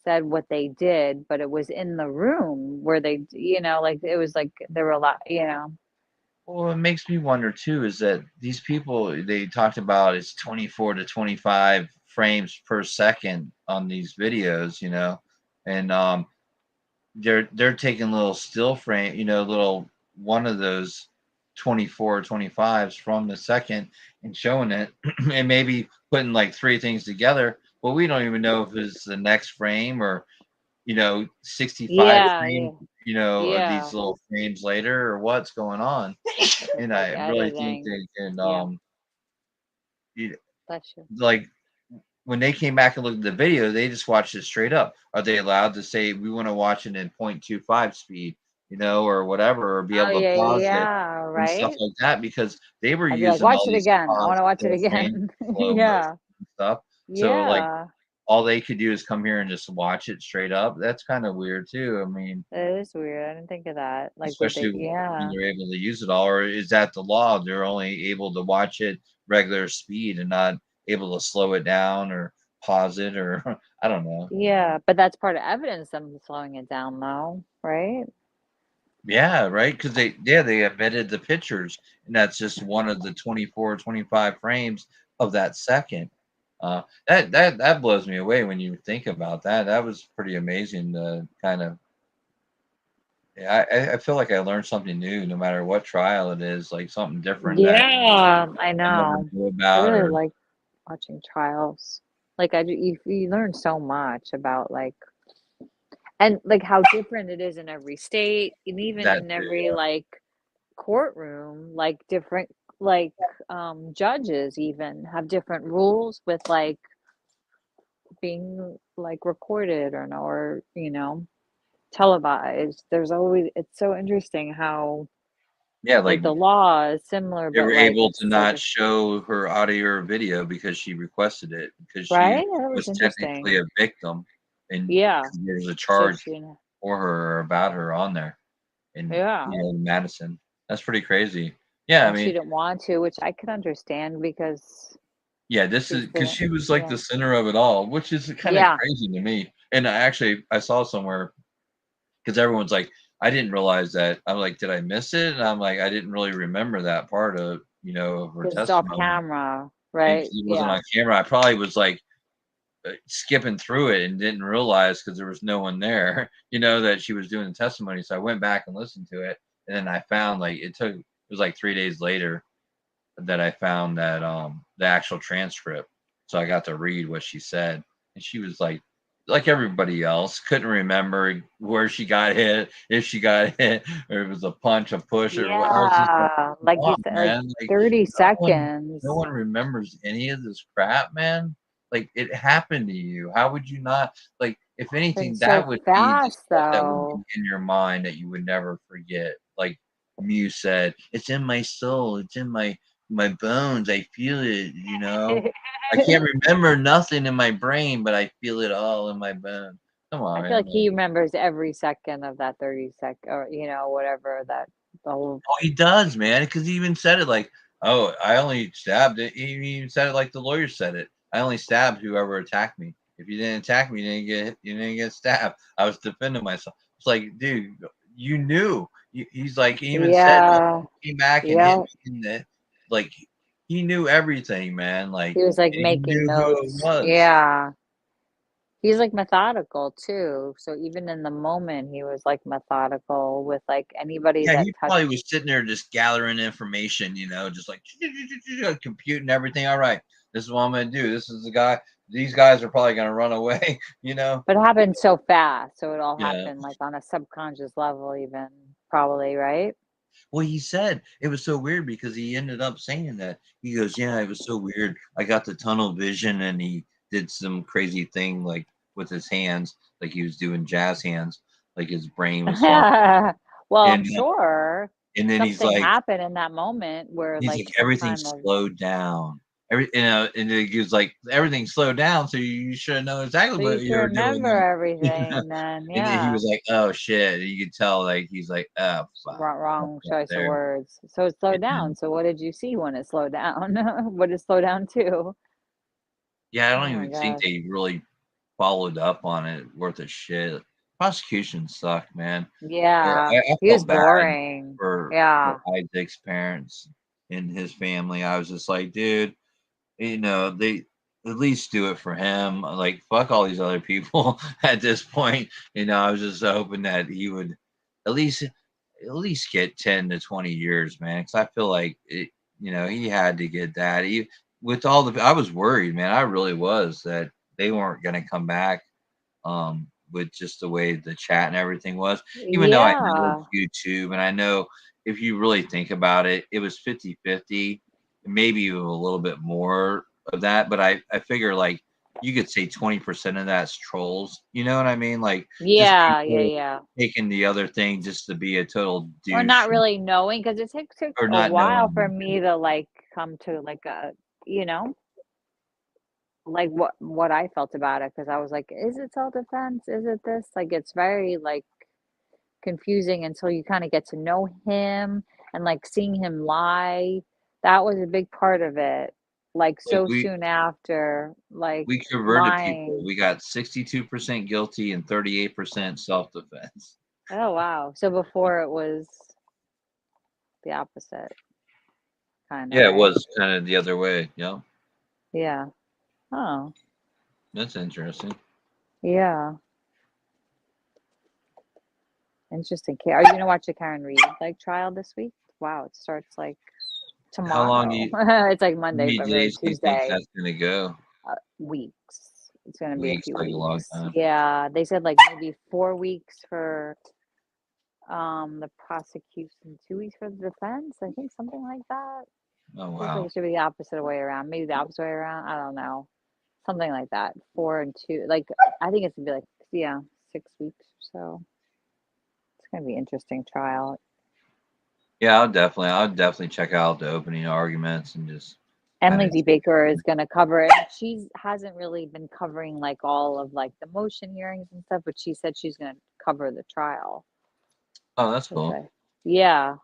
said what they did, but it was in the room where they like it was like there were a lot. Well, it makes me wonder too is that these people they talked about it's 24 to 25 frames per second on these videos, and they're taking little still frame, little one of those 24 25s from the second and showing it and maybe putting like three things together. But we don't even know if it's the next frame or 65 Yeah, frames, yeah. of Yeah. these little frames later or what's going on. And Like I really think editing. they can Yeah. you- Bless you. like when they came back and looked at the video, they just watched it straight up. Are they allowed to say we want to watch it in 0.25 speed, or whatever, or be Oh able to yeah, pause it yeah, and stuff right? like that? Because they were I'd be like, using all watch it these again. I want pause to watch it still frame again. slow motion Yeah. and stuff. So like Yeah. all they could do is come here and just watch it straight up. That's kind of weird too. I mean, It is weird. I didn't think of that. Like would especially they when yeah. they're able to use it all, or is that the law? They're only able to watch it regular speed and not able to slow it down or pause it, or I don't know. Yeah, but that's part of evidence them slowing it down though, right? Yeah, right. Because they omitted the pictures, and that's just one of the 24, 25 frames of that second. That blows me away when you think about that. That was pretty amazing. To kind of, yeah, I feel like I learned something new, no matter what trial it is, like something different that Yeah, I I never know. knew I about, really or like watching trials. Like you learn so much about like and like how different it is in every state and even that in too. every Yeah. like courtroom, like different like judges even have different rules with like being like recorded or televised. There's always it's so interesting how Yeah, like like the law is similar they but were like able it's to so not different. show her audio or video because she requested it because she Right? That was was technically interesting. a victim, and Yeah. there was a So charge she for her or about her on there in yeah. Madison. That's pretty crazy. Yeah, I And she mean, didn't want to, which I could understand because yeah, this is she's because been she was like yeah. the center of it all, which is kind of Yeah. crazy to me. And I saw somewhere because everyone's like, I didn't realize that. I'm like, did I miss it? And I'm like, I didn't really remember that part of her Because it's off testimony. camera, And right? 'cause it wasn't Yeah. on camera. I probably was like skipping through it and didn't realize because there was no one there, that she was doing the testimony. So I went back and listened to it, and then I found like it was like 3 days later that I found that the actual transcript. So I got to read what she said, and she was like everybody else, couldn't remember where she got hit, if she got hit, or it was a punch, a push, or what. I was just like, Yeah. come Like you on, said, like man, like 30 one seconds. no one remembers any of this crap, man. Like it happened to you. How would you not like if Been anything, so that would be the fast stuff that would be though. in your mind that you would never forget. Like Mew said, it's in my soul, it's in my bones. I feel it, I can't remember nothing in my brain, but I feel it all in my bones. Come on, I feel man. like he remembers every second of that 30 sec or whatever that the whole Oh, he does, man, because he even said it like, "Oh, I only stabbed it." He even said it like the lawyer said it. I only stabbed whoever attacked me. If you didn't attack me, you didn't get stabbed. I was defending myself. It's like, dude, you knew. He's like, he even said, Yeah. came back and hit me in the, like, he knew everything, man. Like, He was like he making knew who it notes. was. Yeah. He's like methodical too. So even in the moment, he was like methodical with like anybody Yeah, that he touched. probably was sitting there just gathering information, just like computing everything. All right, this is what I'm going to do. This is the guy. These guys are probably going to run away, But it happened so fast. So it all Yeah. happened like on a subconscious level, even probably, right? Well, he said it was so weird because he ended up saying that. He goes, yeah, it was so weird. I got the tunnel vision, and he did some crazy thing like with his hands, like he was doing jazz hands, like his brain was soft. Well, I'm And sure and then he's something like, happened in that moment where like some everything kind of slowed down. And he was like, everything slowed down, so you should know exactly so what you should you were doing remember there. everything then, And then he yeah. was like, oh shit. And you could tell, like, he's like, oh fuck. Wrong choice of there. words. So it slowed And down. So what did you see when it slowed down? What did it slow down to? Yeah, I Oh don't my even think gosh. they really followed up on it worth a shit. Prosecution sucked, man. Yeah, I he was felt bad boring. for Yeah. Isaac's parents and his family. I was just like, dude, they at least do it for him. Like, fuck all these other people at this point. I was just hoping that he would at least get 10 to 20 years, man. Because I feel like he had to get that. With all I was worried, man. I really was that they weren't going to come back. With just the way the chat and everything was, even though I know Yeah. it's YouTube, and I know if you really think about it, it was 50-50, maybe even a little bit more of that. But I figure like you could say 20% of that's trolls. You know what I mean? Like just Yeah, people yeah. taking the other thing just to be a total Or douche not really knowing because it took or a not while for knowing. me to like come to like a, like what I felt about it because I was like, is it self-defense? Is it this? Like it's very like confusing until you kind of get to know him and like seeing him lie. That was a big part of it. Like Like so soon after, like we converted people. lying. We got 62% guilty and 38% self-defense. Oh wow. So before it was the opposite, kind of, Yeah, it right? was kind of the other way. Yeah, Yeah. Oh, that's interesting. yeah. Interesting. Are you gonna watch the Karen Reed like trial this week? Wow, it starts like How long do tomorrow. you, It's like how Monday, many but really days do you think Tuesday. that's gonna go? Weeks. It's gonna be a Weeks, few like a long weeks. time. Yeah, they said like maybe 4 weeks for the prosecution, 2 weeks for the defense. I think something like that. Oh Feels like wow. it should be the opposite way around. Maybe the opposite way around. I don't know. Something like that. 4 and 2. Like I think it's gonna be like 6 weeks or so. It's gonna be interesting trial. Yeah, I'll definitely check out the opening arguments and just And kind of. Lindsay Baker is going to cover it. She hasn't really been covering like all of like the motion hearings and stuff, but she said she's going to cover the trial. Oh, that's Which cool. yeah,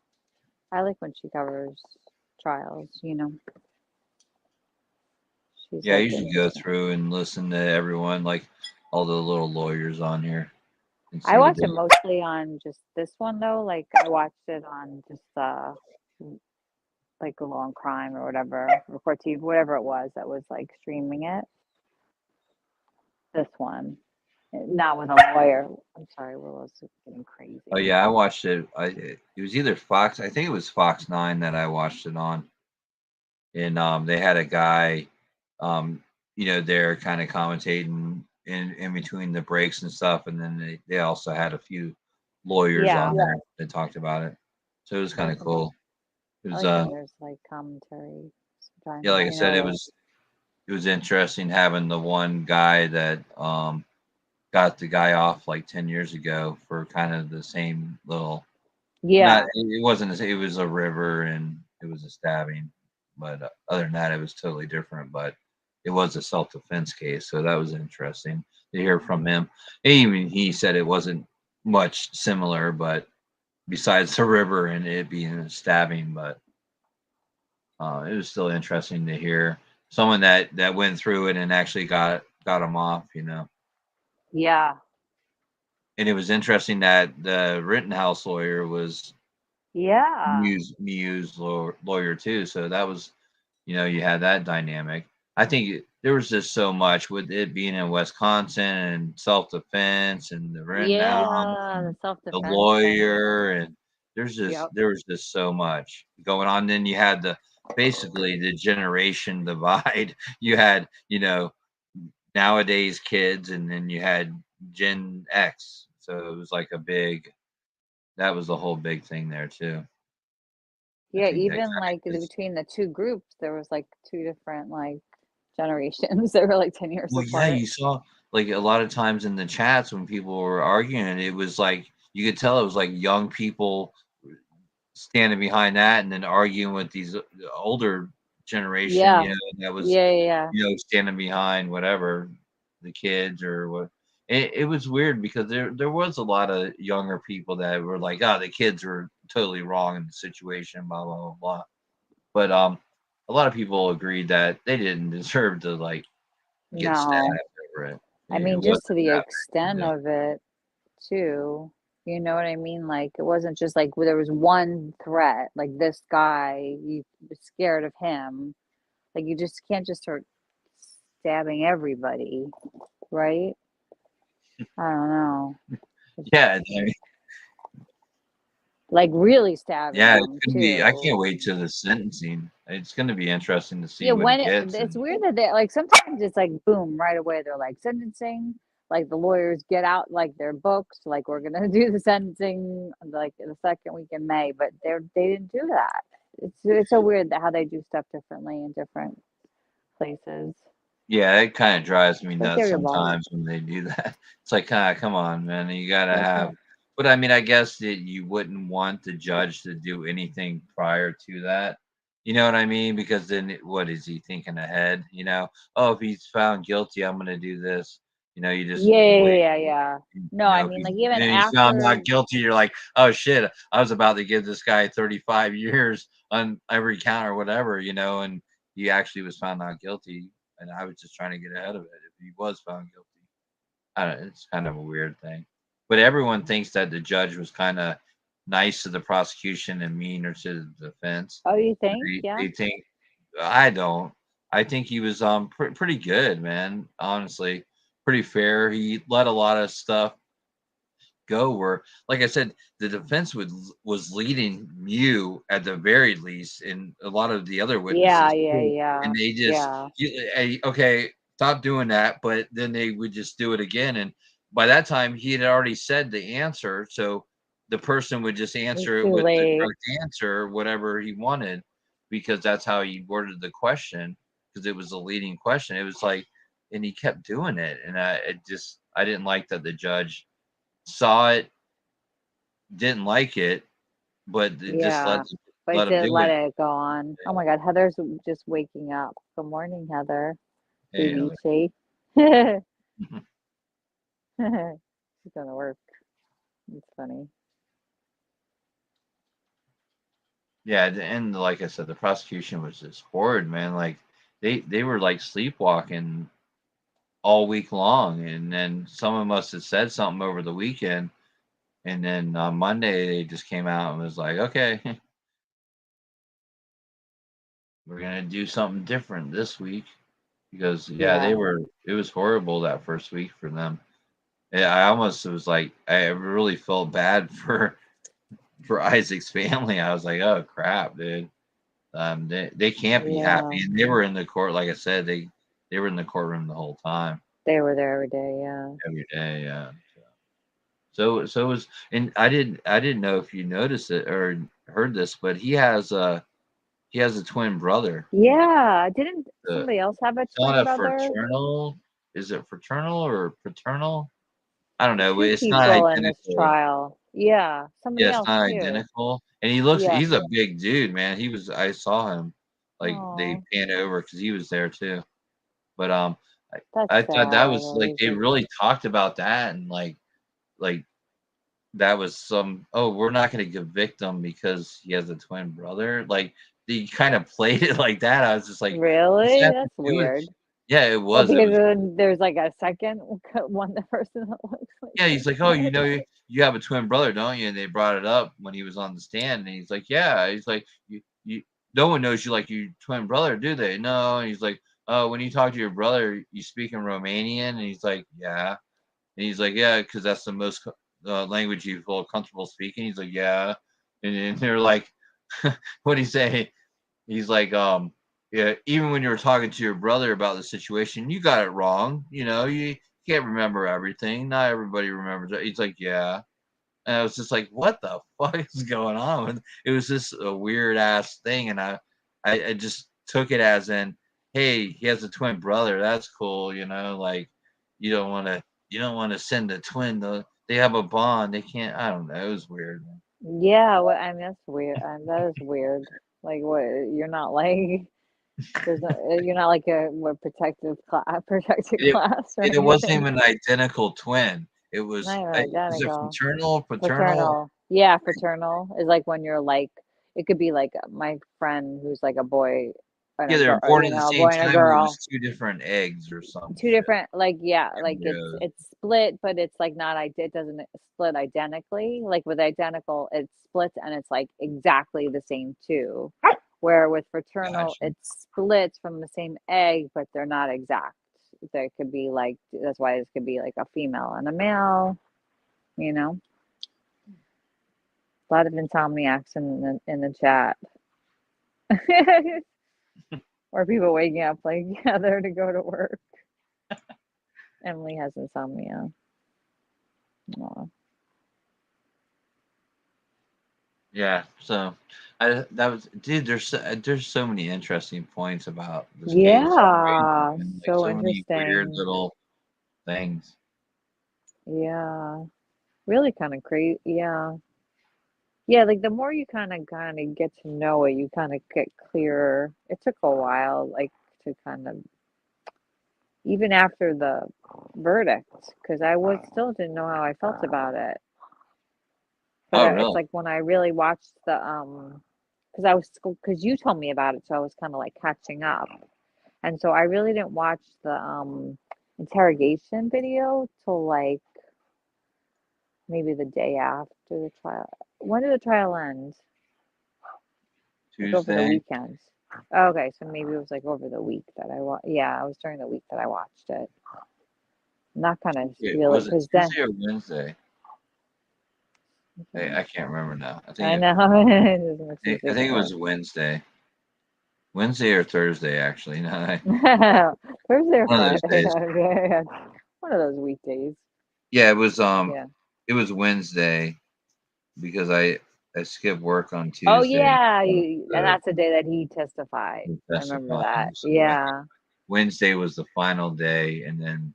I like when she covers trials. She's Yeah, I like usually go through and listen to everyone, like all the little lawyers on here, and I see what watch they. it mostly on just this one though. Like I watched it on just like a Law and Crime or whatever, Report TV, whatever it was that was like streaming it. This one. Not with a lawyer. I'm sorry, Willow's getting crazy. Oh yeah, I watched it. It was either Fox. I think it was Fox 9 that I watched it on, and they had a guy, there kind of commentating in between the breaks and stuff, and then they also had a few lawyers Yeah. on there that talked about it, so it was kind of cool. It I was like when there's like commentary sometimes. yeah, like I said, it was interesting having the one guy that got the guy off like 10 years ago for kind of the same little. Yeah. It wasn't. It was a river and it was a stabbing, but other than that, it was totally different. But it was a self-defense case, so that was interesting to hear from him. Even he said it wasn't much similar, but besides the river and it being a stabbing, but it was still interesting to hear someone that went through it and actually got him off. Yeah. And it was interesting that the Rittenhouse lawyer was Yeah. Miu's lawyer too. So that was, you had that dynamic. I think there was just so much with it being in Wisconsin and self-defense and the Rittenhouse, Yeah, the and the self-defense thing. lawyer, and there Yep. was just so much going on. Then you had basically the generation divide. You had, nowadays kids, and then you had Gen X. So it was like that was a whole big thing there too. I Yeah, think that even kind like of just, between the two groups, there was like two different like generations. They were like 10 years well, yeah, apart. you saw like a lot of times in the chats when people were arguing, it was like you could tell it was like young people standing behind that and then arguing with these older generation, Yeah. that was, Yeah, yeah. standing behind whatever the kids or what. It was weird because there was a lot of younger people that were like, oh, the kids were totally wrong in the situation, blah blah blah blah. But a lot of people agreed that they didn't deserve to like get No. stabbed over it. I It mean, wasn't just to the that extent big of a deal. of it too. You know what I mean? Like it wasn't just like there was one threat, like this guy, you were scared of him. Like you just can't just start stabbing everybody, right? I don't know. Yeah, I mean, Like really stabbing yeah, it's them gonna be. I can't too. wait till the sentencing. It's gonna be interesting to see Yeah, what he when gets. it's And weird that they like sometimes it's like boom right away they're like sentencing, like the lawyers get out like their books, like we're gonna do the sentencing like the second week in May, but they didn't do that. It's so weird that how they do stuff differently in different places. yeah, it kind of drives me Like nuts they're your boss. sometimes when they do that. It's like, come on, man, you gotta That's have. it. But I mean, I guess that you wouldn't want the judge to do anything prior to that. You know what I mean? Because then, what is he thinking ahead? Oh, if he's found guilty, I'm gonna do this. You just Yeah, yeah, wait. yeah, yeah. No, I If mean like even he's found after. not guilty, you're like, oh shit, I was about to give this guy 35 years on every count or whatever, and he actually was found not guilty, and I was just trying to get ahead of it if he was found guilty. I don't know, it's kind of a weird thing, but everyone thinks that the judge was kind of nice to the prosecution and meaner to the defense. Oh, you think? Yeah. They think I don't. I think he was pretty good, man. Honestly, pretty fair. He let a lot of stuff go where, like I said, the defense was leading you at the very least, and a lot of the other Yeah, witnesses yeah, too. yeah. And they just, Yeah. hey, okay, stop doing that. But then they would just do it again, and by that time he had already said the answer, so the person would just It's answer it too with the late. correct answer, whatever he wanted, because that's how he worded the question, because it was a leading question. It was like, and he kept doing it, and I didn't like that the judge saw it, didn't like it, but just Yeah. But let it him did do let it. it go on. Oh my God, Heather's just waking up. Good morning, Heather. Hey, Heather. Baby She's gonna work. It's funny. Yeah, and like I said, the prosecution was just horrid, man. Like they were like sleepwalking all week long, and then someone must have said something over the weekend, and then on Monday they just came out and was like, okay, we're gonna do something different this week, because yeah, Yeah. it was horrible that first week for them. Yeah, I almost was like, I really felt bad for Isaac's family. I was like, oh crap, dude. They can't be Yeah. happy, and they were in the court. Like I said, they were in the courtroom the whole time, They were there every day, yeah. every day. Yeah. So it was, and I didn't know if you noticed it or heard this, but he has a twin brother. Yeah. Didn't Uh, somebody else have a it's not twin a brother? fraternal. Is it fraternal or paternal? I don't know. But Two it's not people in this identical. trial. Yeah. Yeah, Somebody it's else not too. identical. And Yeah. he's a big dude, man. I saw him, like they Oh, panned over because he was there too. But that's I thought that sad, was like they Isaac. really talked about that, and like that was oh, we're not gonna convict him because he has a twin brother. Like they kind of played it like that. I was just like, Really? have to That's do it. weird. Yeah, it Oh, was. It because was. then there's like a second one person that looks like Yeah, him. he's like, oh, you know, you have a twin brother, don't you? And they brought it up when he was on the stand, and he's like, yeah. He's like, you, no one knows you like your twin brother, do they? No. And he's like, oh, when you talk to your brother, you speak in Romanian, and he's like, yeah. And he's like, yeah, because that's the most language you feel comfortable speaking. He's like, yeah. And they're like, what do you say? He's like, yeah, even when you were talking to your brother about the situation, you got it wrong. You know, you can't remember everything. Not everybody remembers it. He's like, yeah. And I was just like, what the fuck is going on? And it was just a weird ass thing. And I just took it as in, hey, he has a twin brother. That's cool. You know, like you don't want to send a twin. They have a bond. They can't. I don't know. It was weird. Yeah, well, I mean that's weird. That is weird. Like, what? You're not like there's no, you're not like a what protected It, class or it wasn't anything. even an identical twin. It Not was. even Was it identical. fraternal? Paternal? Fraternal. Yeah, fraternal is like when you're like it could be like my friend who's like a boy and Yeah, a they were girl, born you at the know, a same boy and a time, but it girl. was two different eggs or some Two shit. different like yeah, like Embryos. it's split, but it's like not it doesn't split identically. Like with identical, it splits and it's like exactly the same two. Where with fraternal, Gotcha. it splits from the same egg, but they're not exact. There could be like that's why this could be like a female and a male, you know. A lot of insomniacs in the chat. Or people waking up like, yeah, they're to go to work. Emily has insomnia. Aw. Yeah, so that was dude. There's so many interesting points about this case, right? Yeah, And like so so many weird interesting. little things. Yeah, really kind of crazy. Yeah, yeah. Like the more you kind of get to know it, you kind of get clearer. It took a while, like to kind of even after the verdict, because I was still didn't know how I felt about it. But Oh, it's really? like when I really watched the because I was because you told me about it, so I was kind of like catching up, and so I really didn't watch the interrogation video till like maybe the day after the trial. When did the trial end? Like over the Tuesday. weekend. Okay, so maybe it was like over the week that I watched. Yeah, it was during the week that I watched it. Not kind of really Was it because then Tuesday or Wednesday? I can't remember now. I I think know it doesn't make sense I think it anymore. was Wednesday or Thursday actually. No, Thursday or one of those Friday. days. Yeah, one of those weekdays. Yeah, it was Yeah. it was Wednesday because I skipped work on Oh Tuesday. yeah, So and that's the day that he testified. he I remember testified. that. So Yeah. Wednesday was the final day, and then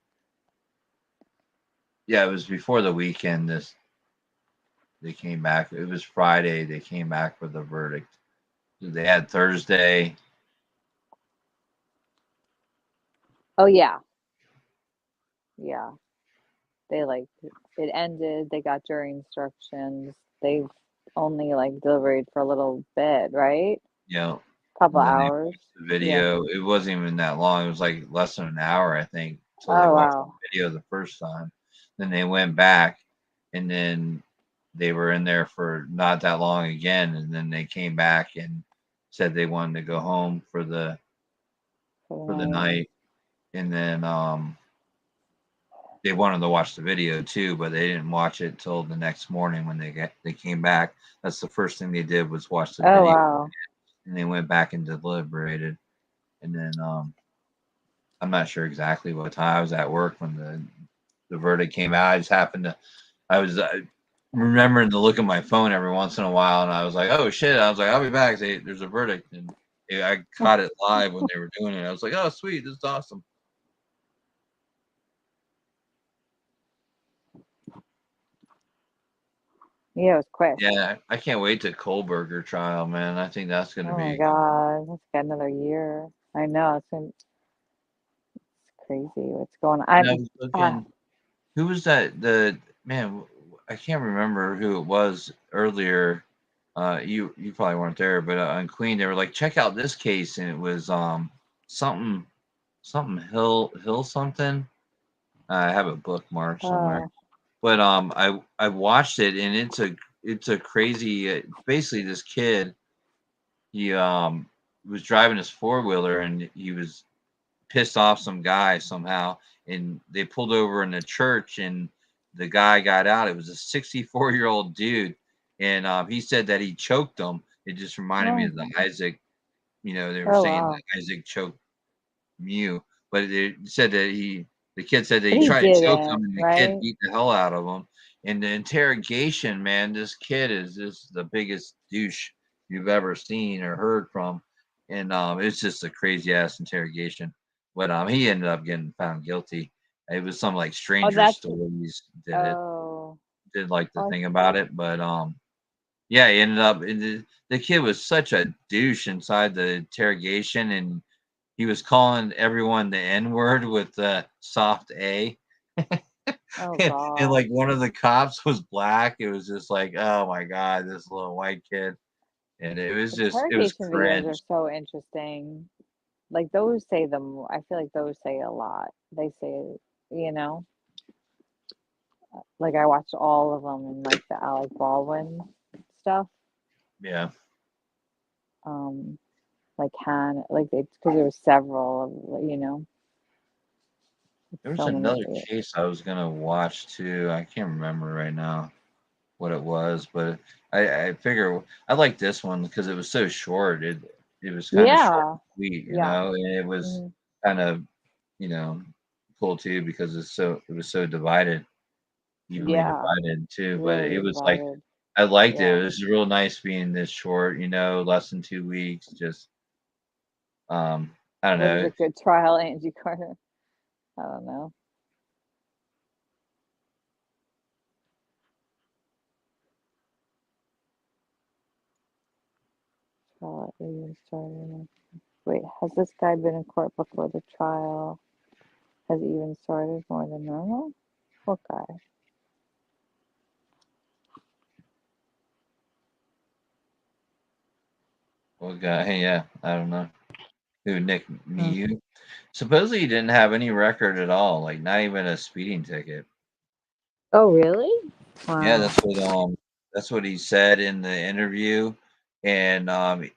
yeah, it was before the weekend. They came back. It was Friday. They came back with the verdict. They had Thursday. Oh yeah. Yeah. They like it ended. They got jury instructions. They've only like deliberated for a little bit, right? You know, Couple and then they hours. watched the Yeah. video. It wasn't even that long. It was like less than an hour, I think, until they Oh watched wow. the video the first time. Then they went back, and then they were in there for not that long again, and then they came back and said they wanted to go home for the night, and then they wanted to watch the video too, but they didn't watch it till the next morning when they came back. That's the first thing they did was watch the Oh video, wow. and they went back and deliberated, and then I'm not sure exactly what time I was at work when the verdict came out. I just happened to I was remembering to look at my phone every once in a while, and I was like, "Oh shit!" I was like, "I'll be back. There's a verdict," and I caught it live when they were doing it. I was like, "Oh sweet, this is awesome." Yeah, it was quick. Yeah, I can't wait to Kohlberger trial, man. I think that's going to Oh be my a good one. God. Let's get another year. I know it's crazy what's going on. And I was looking, who was that? The man, I can't remember who it was earlier. You probably weren't there, but on Queen, they were like, check out this case, and it was something something Hill something. I have it bookmarked somewhere. Oh, But I watched it, and it's a crazy. Basically, this kid, he was driving his four-wheeler, and he was pissed off some guy somehow, and they pulled over in the church, and the guy got out. It was a 64-year-old dude, and he said that he choked him. It just reminded me no. of the Isaac. You know, they were Oh, saying wow. that Isaac choked Mew, but they said that the kid said that But he he tried to choke didn't, him, and the kid right? beat the hell out of him. In the interrogation, man, this kid is just the biggest douche you've ever seen or heard from, and it's just a crazy ass interrogation. But he ended up getting found guilty. It was some like Oh, stranger that's, stories oh, did like the oh, thing about it, but yeah, he ended up. The kid was such a douche inside the interrogation, and he was calling everyone the N word with the soft A. oh And gosh. like one of the cops was black. It was just like, oh my god, this little white kid, and it was Interrogation videos are cringe. so interesting. Like those say them, I feel like those say a lot. They say, you know, like I watched all of them and like the Alec Baldwin stuff. Yeah, Um, like Han, like they, because there were several of, you know, there was so many. another case I was gonna watch too. I can't remember right now what it was, but I figure I like this one because it was so short. It was kind of short Yeah, and sweet, you yeah. know, and it was Mhm. kind of, you know, cool too because it was so divided, evenly Yeah, divided too. But it really was like divided. I liked it. Yeah. It was real nice being this short, you know, less than 2 weeks. Just I don't What is know. a good trial, Angie Carter? I don't know. Trial even started. Wait, has this guy been in court before the trial has even started more than normal? What guy? What guy? Hey, yeah, I don't know. Who, Nick Hmm. Miu? Supposedly he didn't have any record at all, like not even a speeding ticket. Oh, really? Yeah, Wow. that's what he said in the interview, and I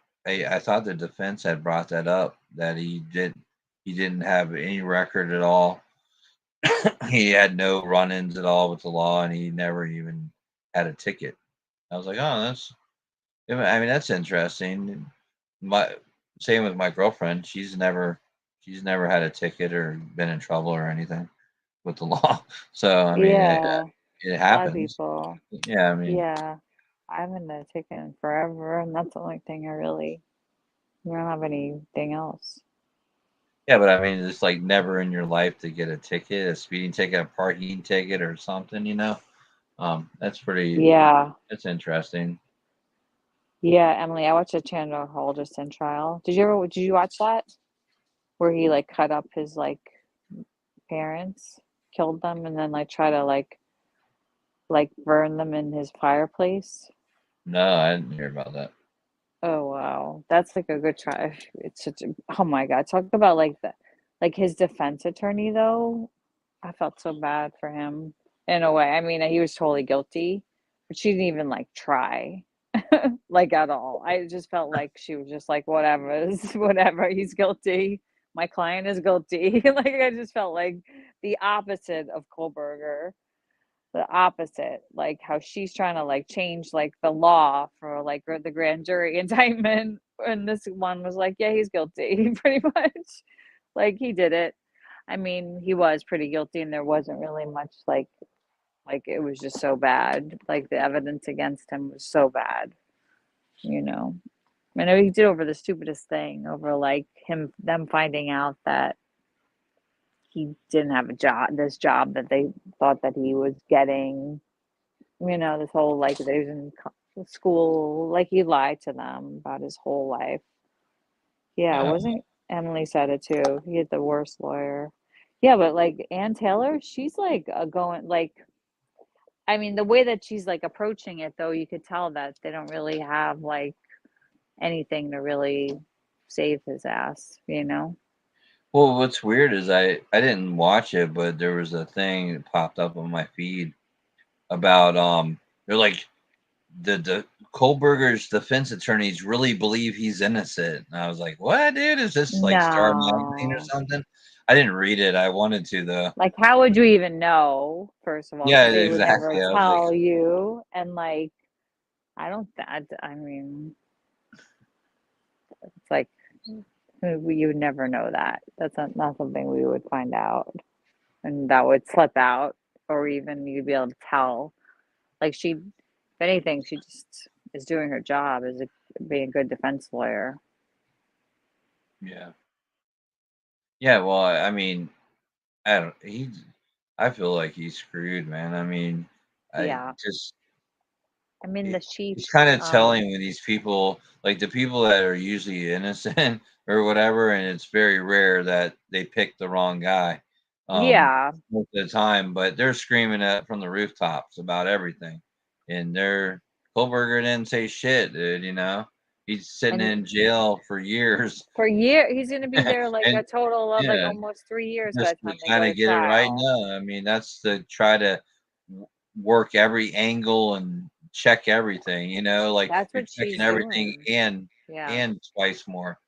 thought the defense had brought that up that he didn't have any record at all. He had no run-ins at all with the law, and he never even had a ticket. I was like, oh, I mean, that's interesting. My same with my girlfriend. She's never had a ticket or been in trouble or anything with the law. So I mean, Yeah, it a lot of happens. people. Yeah, I mean, Yeah, I haven't had a ticket in forever, and that's the only thing I really. I don't have anything else. yeah, but I mean, it's like never in your life to get a ticket, a speeding ticket, a parking ticket, or something. You know, Yeah, that's interesting. yeah, Emily, I watched a Chandler Halderson trial. Did you watch that? Where he like cut up his like parents, killed them, and then like try to like burn them in his fireplace. No, I didn't hear about that. Oh wow, that's like a good try. It's such a, oh my God, talk about like the like his defense attorney though. I felt so bad for him in a way. I mean, he was totally guilty, but she didn't even like try like at all. I just felt like she was just like whatever, whatever. He's guilty. My client is guilty. Like I just felt like the opposite of Kohlberger, the opposite, like how she's trying to like change like the law for like the grand jury indictment, and this one was like, yeah, he's guilty, pretty much. Like he did it. I mean, he was pretty guilty, and there wasn't really much like it was just so bad. Like the evidence against him was so bad, you know. I know he did over the stupidest thing, over like them finding out that he didn't have a job, this job that they thought that he was getting. You know, this whole like that he was in school, like he lied to them about his whole life. Yeah, Yeah, wasn't Emily said it too. He had the worst lawyer. Yeah, but like Ann Taylor, she's like going like I mean the way that she's like approaching it though, you could tell that they don't really have like anything to really save his ass, you know? Well, what's weird is I didn't watch it, but there was a thing that popped up on my feed about they're like the Kohlberger's defense attorneys really believe he's innocent. And I was like, what, dude? Is this like Star Magazine or No. something? I didn't read it. I wanted to though. Like, how would you even know, first of all? Yeah, Because they would never exactly. I was like, tell you. And like, I don't, I mean, it's like, you would never know that. That's not something we would find out. And that would slip out, or even you'd be able to tell. Like, if anything, she just is doing her job as being a good defense lawyer. yeah, yeah. Well, I mean, I don't. I feel like he's screwed, man. I mean, I Yeah. just. I mean, the chief, It's kind of telling when these people, like the people that are usually innocent or whatever, and it's very rare that they pick the wrong guy. yeah. Most of the time, but they're screaming at from the rooftops about everything, and Kohlberger didn't say shit, dude. You know, he's sitting And in jail for years, for a year, he's going to be there like a and total of like yeah, almost 3 years by just the to time they kind go of to get it right trial. now. I mean, that's to try to work every angle and check everything, you know, like That's you're what she's checking everything doing. and Yeah. twice more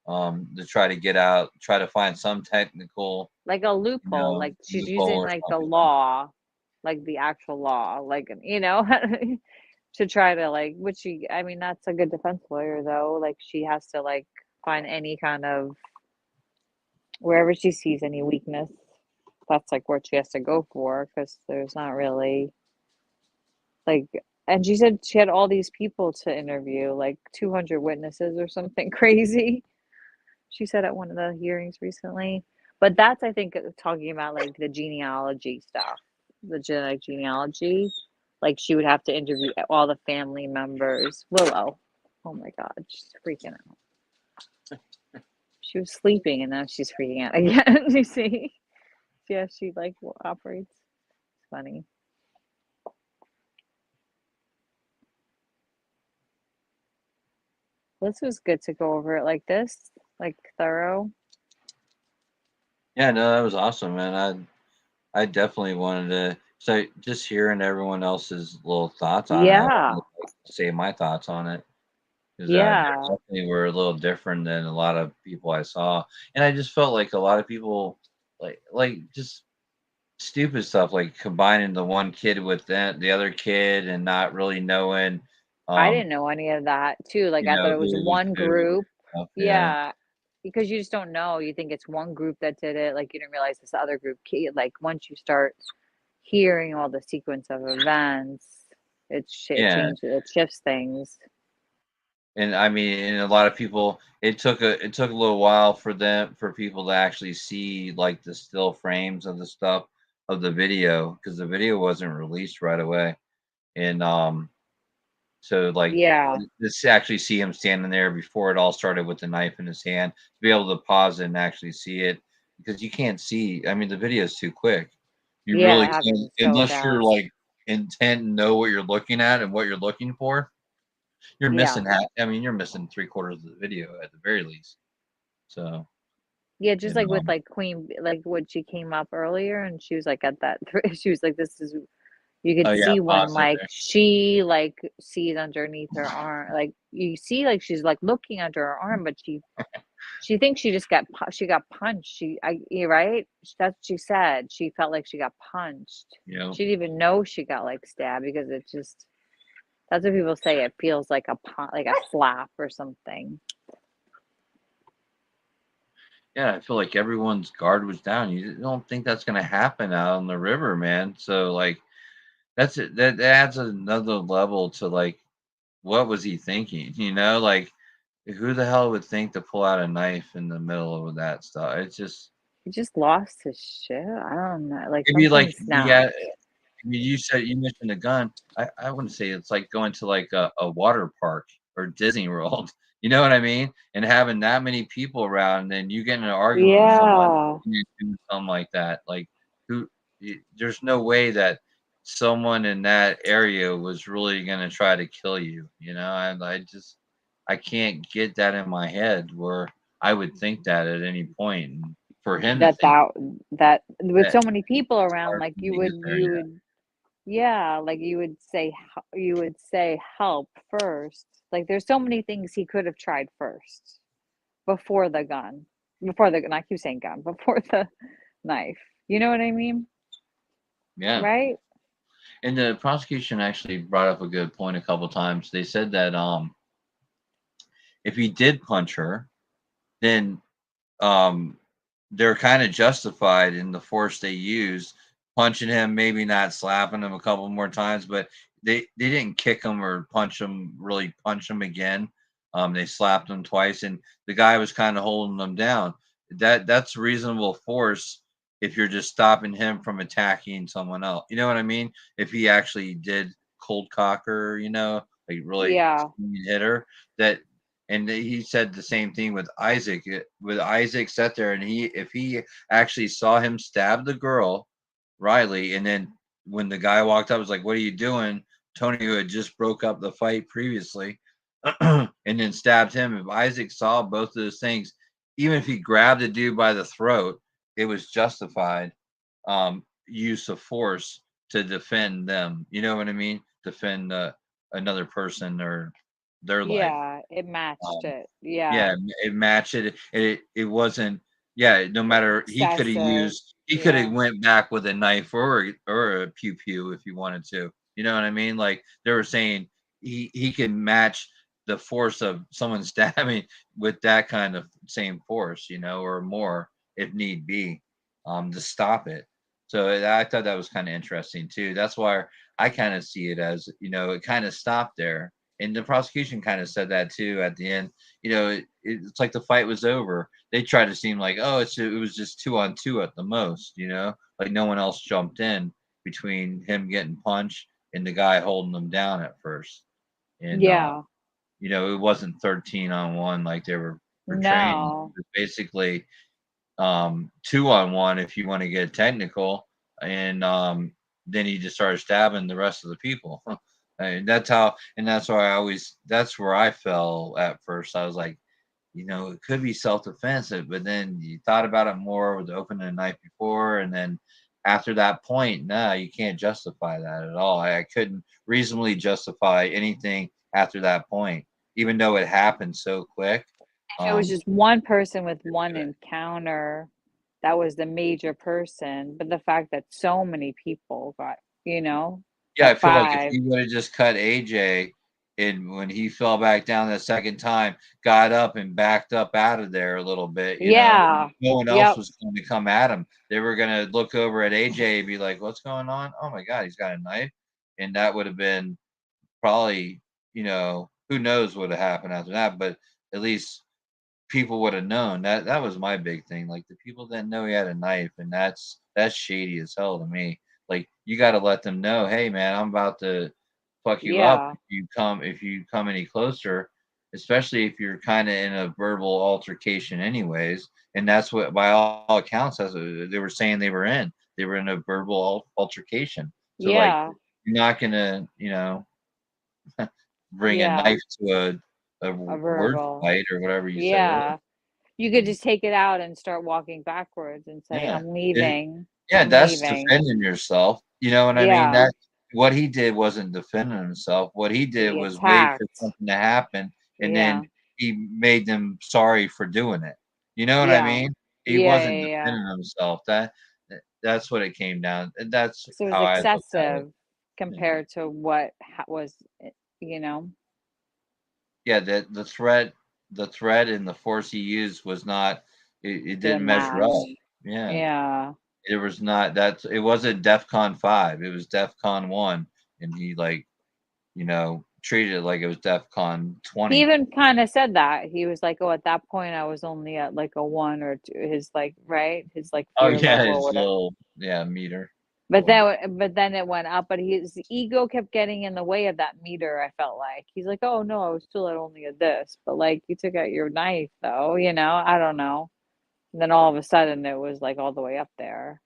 to try to get out, try to find some technical, Like a you loophole. know, Like she's loophole using or like the something. law, like the actual law, like, to try to like, which I mean, that's a good defense lawyer though. Like she has to like find any kind of, wherever she sees any weakness, that's like what she has to go for, because there's not really like, and she said she had all these people to interview, like 200 witnesses or something crazy. She said at one of the hearings recently. But that's, I think, talking about like the genealogy stuff, the genetic genealogy. Like she would have to interview all the family members. Willow. Oh my God, she's freaking out. She was sleeping and now she's freaking out again. You see? Yeah, she like operates. It's funny. This was good to go over it like this, like thorough. Yeah, no, that was awesome, man. I definitely wanted to. So just hearing everyone else's little thoughts on it, I Yeah. wanted to like, say my thoughts on it because Yeah. definitely were a little different than a lot of people I saw, and I just felt like a lot of people like just stupid stuff like combining the one kid with the other kid and not really knowing I um didn't know any of that too. Like I thought it who was it was one who group. stuff. Yeah, Yeah. Because you just don't know. You think it's one group that did it. Like you didn't realize this other group. Like once you start hearing all the sequence of events, it yeah, changes, it shifts things. and I mean, and a lot of people, it took a little while for people to actually see like the still frames of the stuff of the video because the video wasn't released right away, and so like Yeah. just actually see him standing there before it all started with the knife in his hand to be able to pause it and actually see it because you can't see. I mean, the video is too quick. You Yeah, really it can't happens so unless you're fast. like intent and know what you're looking at and what you're looking for. You're Yeah. missing half. I mean, you're missing 3/4 of the video at the very least. So, Yeah, just and like with like Queen, like when she came up earlier and she was like at that, she was like, this is, you oh could yeah, see when pause it like there. she like sees underneath her arm, like you see like she's like looking under her arm, but she thinks she just she got punched. You're right? That's what she said. She felt like she got punched. Yeah. She didn't even know she got like stabbed because it just, that's what people say. It feels like like a slap or something. Yeah, I feel like everyone's guard was down. You don't think that's gonna happen out on the river, man. So like that's it. That adds another level to like what was he thinking? You know, like who the hell would think to pull out a knife in the middle of that stuff? It's just He just lost his shit. I don't know. Like maybe something like snapped. I mean, you mentioned a gun. I wouldn't say it's like going to like a water park or Disney World. You know what I mean? And having that many people around, and then you get in an argument with someone, Yeah. and you do something like that. Like who? There's no way that someone in that area was really gonna try to kill you. You know, and I can't get that in my head where I would think that at any point. for him to that think that with that so many people around, hard like for you me to would say, yeah. yeah, like you would say help first. Like there's so many things he could have tried first before the gun, before the not keep saying gun, before the knife. You know what I mean? Yeah. Right? And the prosecution actually brought up a good point a couple times. They said that if he did punch her, then um they're kind of justified in the force they used, punching him, maybe not slapping him a couple more times, but they didn't kick him or really punch him again. They slapped him twice, and the guy was kind of holding them down. That's reasonable force if you're just stopping him from attacking someone else. You know what I mean? If he actually did cold cocker, like really Yeah. hit her, that and he said the same thing with Isaac. With Isaac sat there, and if he actually saw him stab the girl, Riley, and then when the guy walked up, was like, "What are you doing?" Tony, who had just broke up the fight previously, and then stabbed him. If Isaac saw both of those things, even if he grabbed the dude by the throat, it was justified use of force to defend them. You know what I mean? Defend another person or their life. Yeah, it matched Um, it. yeah, Yeah. it matched it. It wasn't. Yeah, no matter Excessive. he could have Yeah. went back with a knife or a pew pew if he wanted to. You know what I mean? Like they were saying, he can match the force of someone stabbing with that kind of same force, or more if need be, to stop it. So I thought that was kind of interesting too. That's why I kind of see it as, it kind of stopped there. And the prosecution kind of said that too at the end. It's like the fight was over. They tried to seem like, oh, it was just 2-on-2 at the most, like no one else jumped in between him getting punched and the guy holding them down at first. And Yeah. it wasn't 13-on-1 like they were portraying. No. It was basically 2-on-1 if you want to get technical, and then he just started stabbing the rest of the people. And that's where I fell at first. I was like, it could be self-defense, but then you thought about it more with opening the knife before, and then after that point, no, you can't justify that at all. I couldn't reasonably justify anything after that point, even though it happened so quick. If it was just one person with one it. encounter, that was the major person. But the fact that so many people got, Yeah, I at feel like if 5. he would have just cut AJ, and when he fell back down the second time, got up and backed up out of there a little bit, Yeah. no one else Yep. was going to come at him. They were going to look over at AJ and be like, "What's going on? Oh my God, he's got a knife!" And that would have been probably, who knows what would have happened after that, but at least people would have known. That was my big thing. Like the people didn't know he had a knife, and that's shady as hell to me. Like you got to let them know, hey man, I'm about to fuck you up Yeah. if you come any closer, especially if you're kind of in a verbal altercation anyways. And that's what, by all accounts, they were saying they were in. They were in a verbal altercation. So like, Yeah. you're not gonna, bring a Yeah. knife to a A word verbal. fight or whatever you said earlier. Yeah. You could just take it out and start walking backwards and say, Yeah. I'm leaving. Yeah, I'm that's leaving. defending yourself. You know what I mean? Yeah. That what he did wasn't defending himself. What he did He was wait for attacked. something to happen, and Yeah. then he made them sorry for doing it. You know what I Yeah. mean? He Yeah, wasn't yeah, yeah. defending himself. That's what it came down. And that's So it was how I looked at it. excessive compared to what was, you know? Yeah, the threat and the force he used was not. It didn't Didn't measure up. match. Yeah. Yeah. It was not it wasn't DEFCON 5. It was DEFCON 1. And he treated it like it was DEFCON He 20. even kind of said that. He was like, "Oh, at that point, I was only at like a 1 or 2." His like, right? His like Oh fear yeah, level or his whatever. little meter. But then it went up. But his ego kept getting in the way of that meter. I felt like he's like, "Oh no, I was still at only a this." But like, you took out your knife, though. I don't know. And then all of a sudden, it was like all the way up there.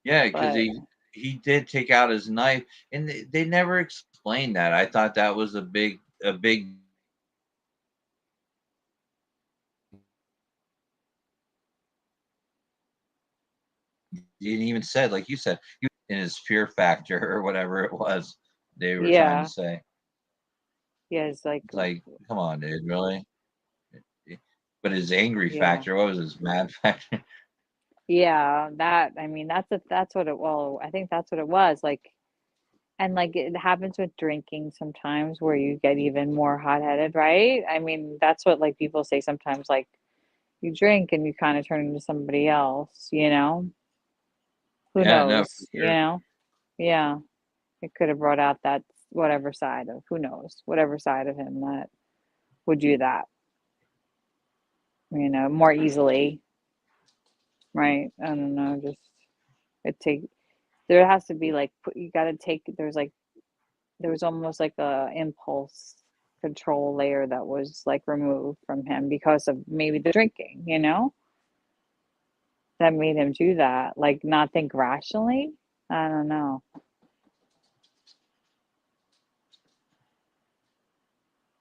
Yeah, because But he did take out his knife, and they never explained that. I thought that was a big didn't even said, like you said, in his fear factor or whatever it was they were trying to Yeah. say. Yeah, it's like, It's like, come on, dude, really? But his angry yeah. factor, what was his mad factor? Yeah, I mean, that's what it, well, I think that's what it was, like, and, like, it happens with drinking sometimes where you get even more hot-headed, right? I mean, that's what, like, people say sometimes, like, you drink and you kinda turn into somebody else, you know? Who Yeah, no, for knows, you sure. know? Yeah. It could have brought out that whatever side of, who knows, whatever side of him that would do that, more easily, right? I don't know, just it take there has to be like you got to take there was almost like a impulse control layer that was like removed from him because of maybe the drinking, that made him do that, like not think rationally. I don't know.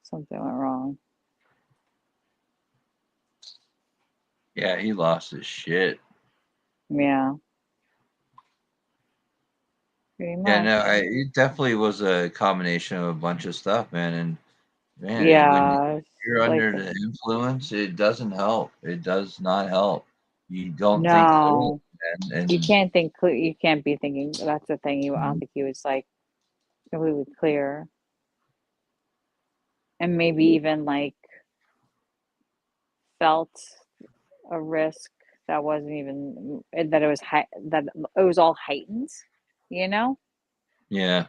Something went wrong. Yeah, he lost his shit. Yeah. Pretty Yeah, no, much. it definitely was a combination of a bunch of stuff, man. And man, when Yeah, it's you're like under the influence, it doesn't help. It does not help. You don't think clearly, no. man. You And can't think clear. You can't be thinking. That's the thing. I don't Mhm. think he was like completely clear, and maybe even like felt a risk that wasn't even that it was that it was all heightened. You know? yeah,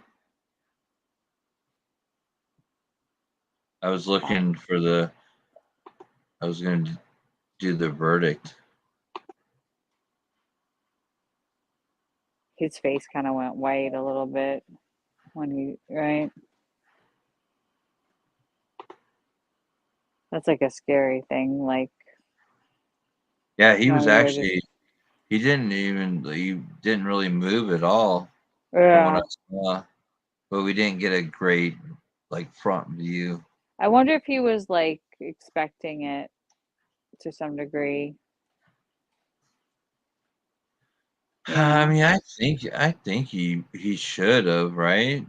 I was Uh, looking for I was going to do the verdict. His face kind of went white a little bit when right. That's like a scary thing. Like Yeah, he was knowing you're just actually, he didn't really move at all from what I yeah. saw, but we didn't get a great, like, front view. I wonder if he was like expecting it to some degree. You I know? mean, I think he should have, right?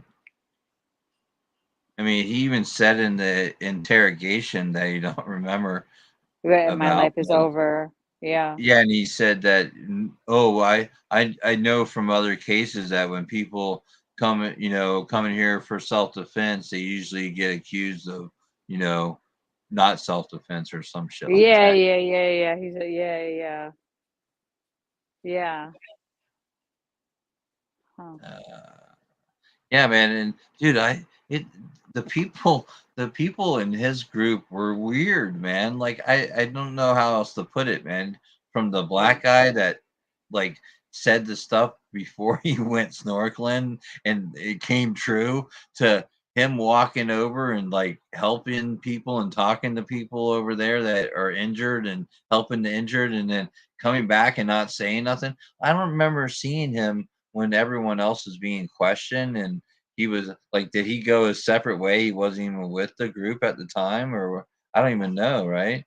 I mean, he even said in the interrogation that you don't remember Right, my about life is over. Yeah. yeah, and he said that, oh, I know from other cases that when people come in here for self-defense, they usually get accused of, you know, not self-defense or some shit like Yeah, that. yeah, yeah, yeah. He's a yeah, yeah. Yeah. Huh. Yeah, man, and dude, it the people in his group were weird, man. Like I don't know how else to put it, man. From the black guy that like said the stuff before he went snorkeling and it came true to him walking over and like helping people and talking to people over there that are injured and helping the injured and then coming back and not saying nothing. I don't remember seeing him when everyone else was being questioned and he was like, did he go a separate way? He wasn't even with the group at the time, or I don't even know, right?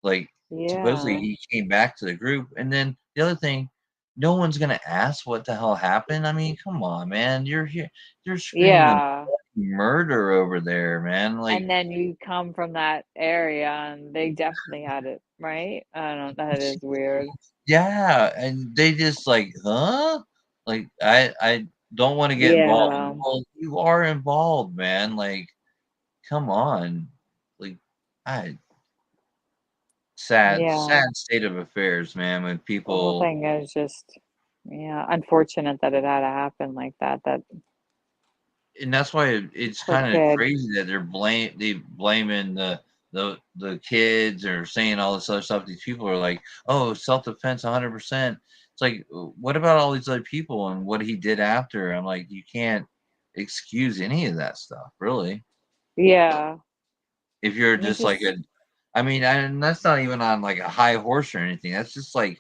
Like, supposedly Yeah. he came back to the group, and then the other thing, no one's gonna ask what the hell happened. I mean, come on, man, you're here, you're screaming Yeah. murder over there, man. Like, And then you come from that area and they definitely had it, right? I don't know. That is weird. yeah, and they just like, huh? Like, I don't want to get involved. Yeah. Well, you are involved, man. Like, come on. Like, I Yeah. sad state of affairs, man, with The whole people thing is just yeah, unfortunate that it had to happen like that. That and that's why it's poor kind of kid. crazy that they blaming the kids or saying all this other stuff. These people are like, "Oh, self-defense 100%." It's like, what about all these other people and what he did after? I'm like, you can't excuse any of that stuff, really. Yeah. If you're And it just like just I mean, and that's not even on like a high horse or anything. That's just like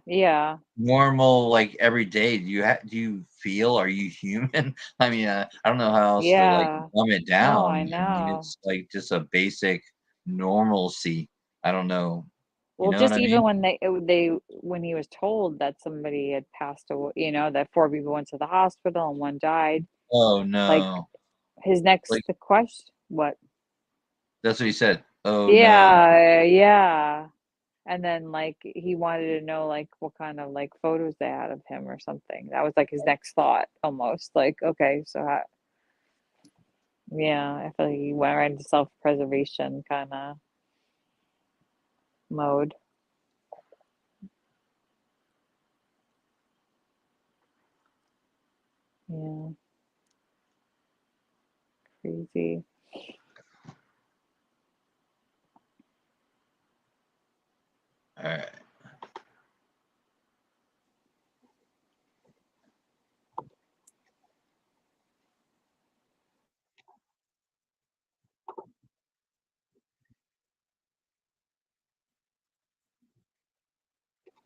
yeah. normal, like every day. Do you feel? Are you human? I mean, I don't know how else to like Yeah. dumb it No, I down. I mean, know. it's like just a basic normalcy. I don't know. Well, know what just I even mean? when when he was told that somebody had passed away, that 4 people went to the hospital and 1 died, Oh like no. his next Like the question what? that's what he said. Oh no. Yeah, yeah. And then like he wanted to know like what kind of like photos they had of him or something. That was like his next thought almost. Like, okay, so yeah, I feel like he went right into self-preservation kind of mode. Yeah, crazy. All right.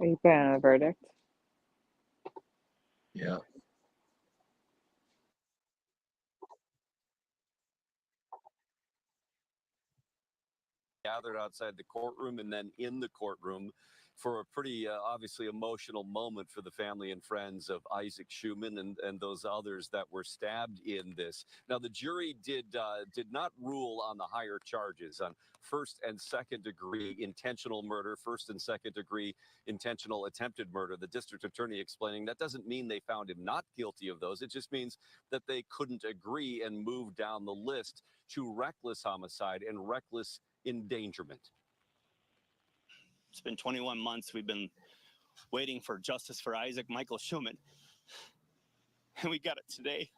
Are you putting on a verdict? Yeah. Gathered outside the courtroom and then in the courtroom for a pretty obviously emotional moment for the family and friends of Isaac Schumann and those others that were stabbed in this. Now, the jury did not rule on the higher charges on first and second degree intentional murder, first and second degree intentional attempted murder. The district attorney explaining that doesn't mean they found him not guilty of those. It just means that they couldn't agree and move down the list to reckless homicide and reckless endangerment. It's been 21 months. We've been waiting for justice for Isaac Michael Schumann, and we got it today.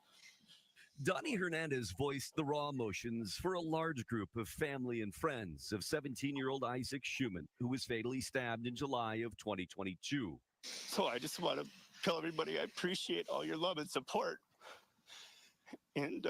Donnie Hernandez voiced the raw emotions for a large group of family and friends of 17-year-old Isaac Schumann, who was fatally stabbed in July of 2022. So I just want to tell everybody I appreciate all your love and support. And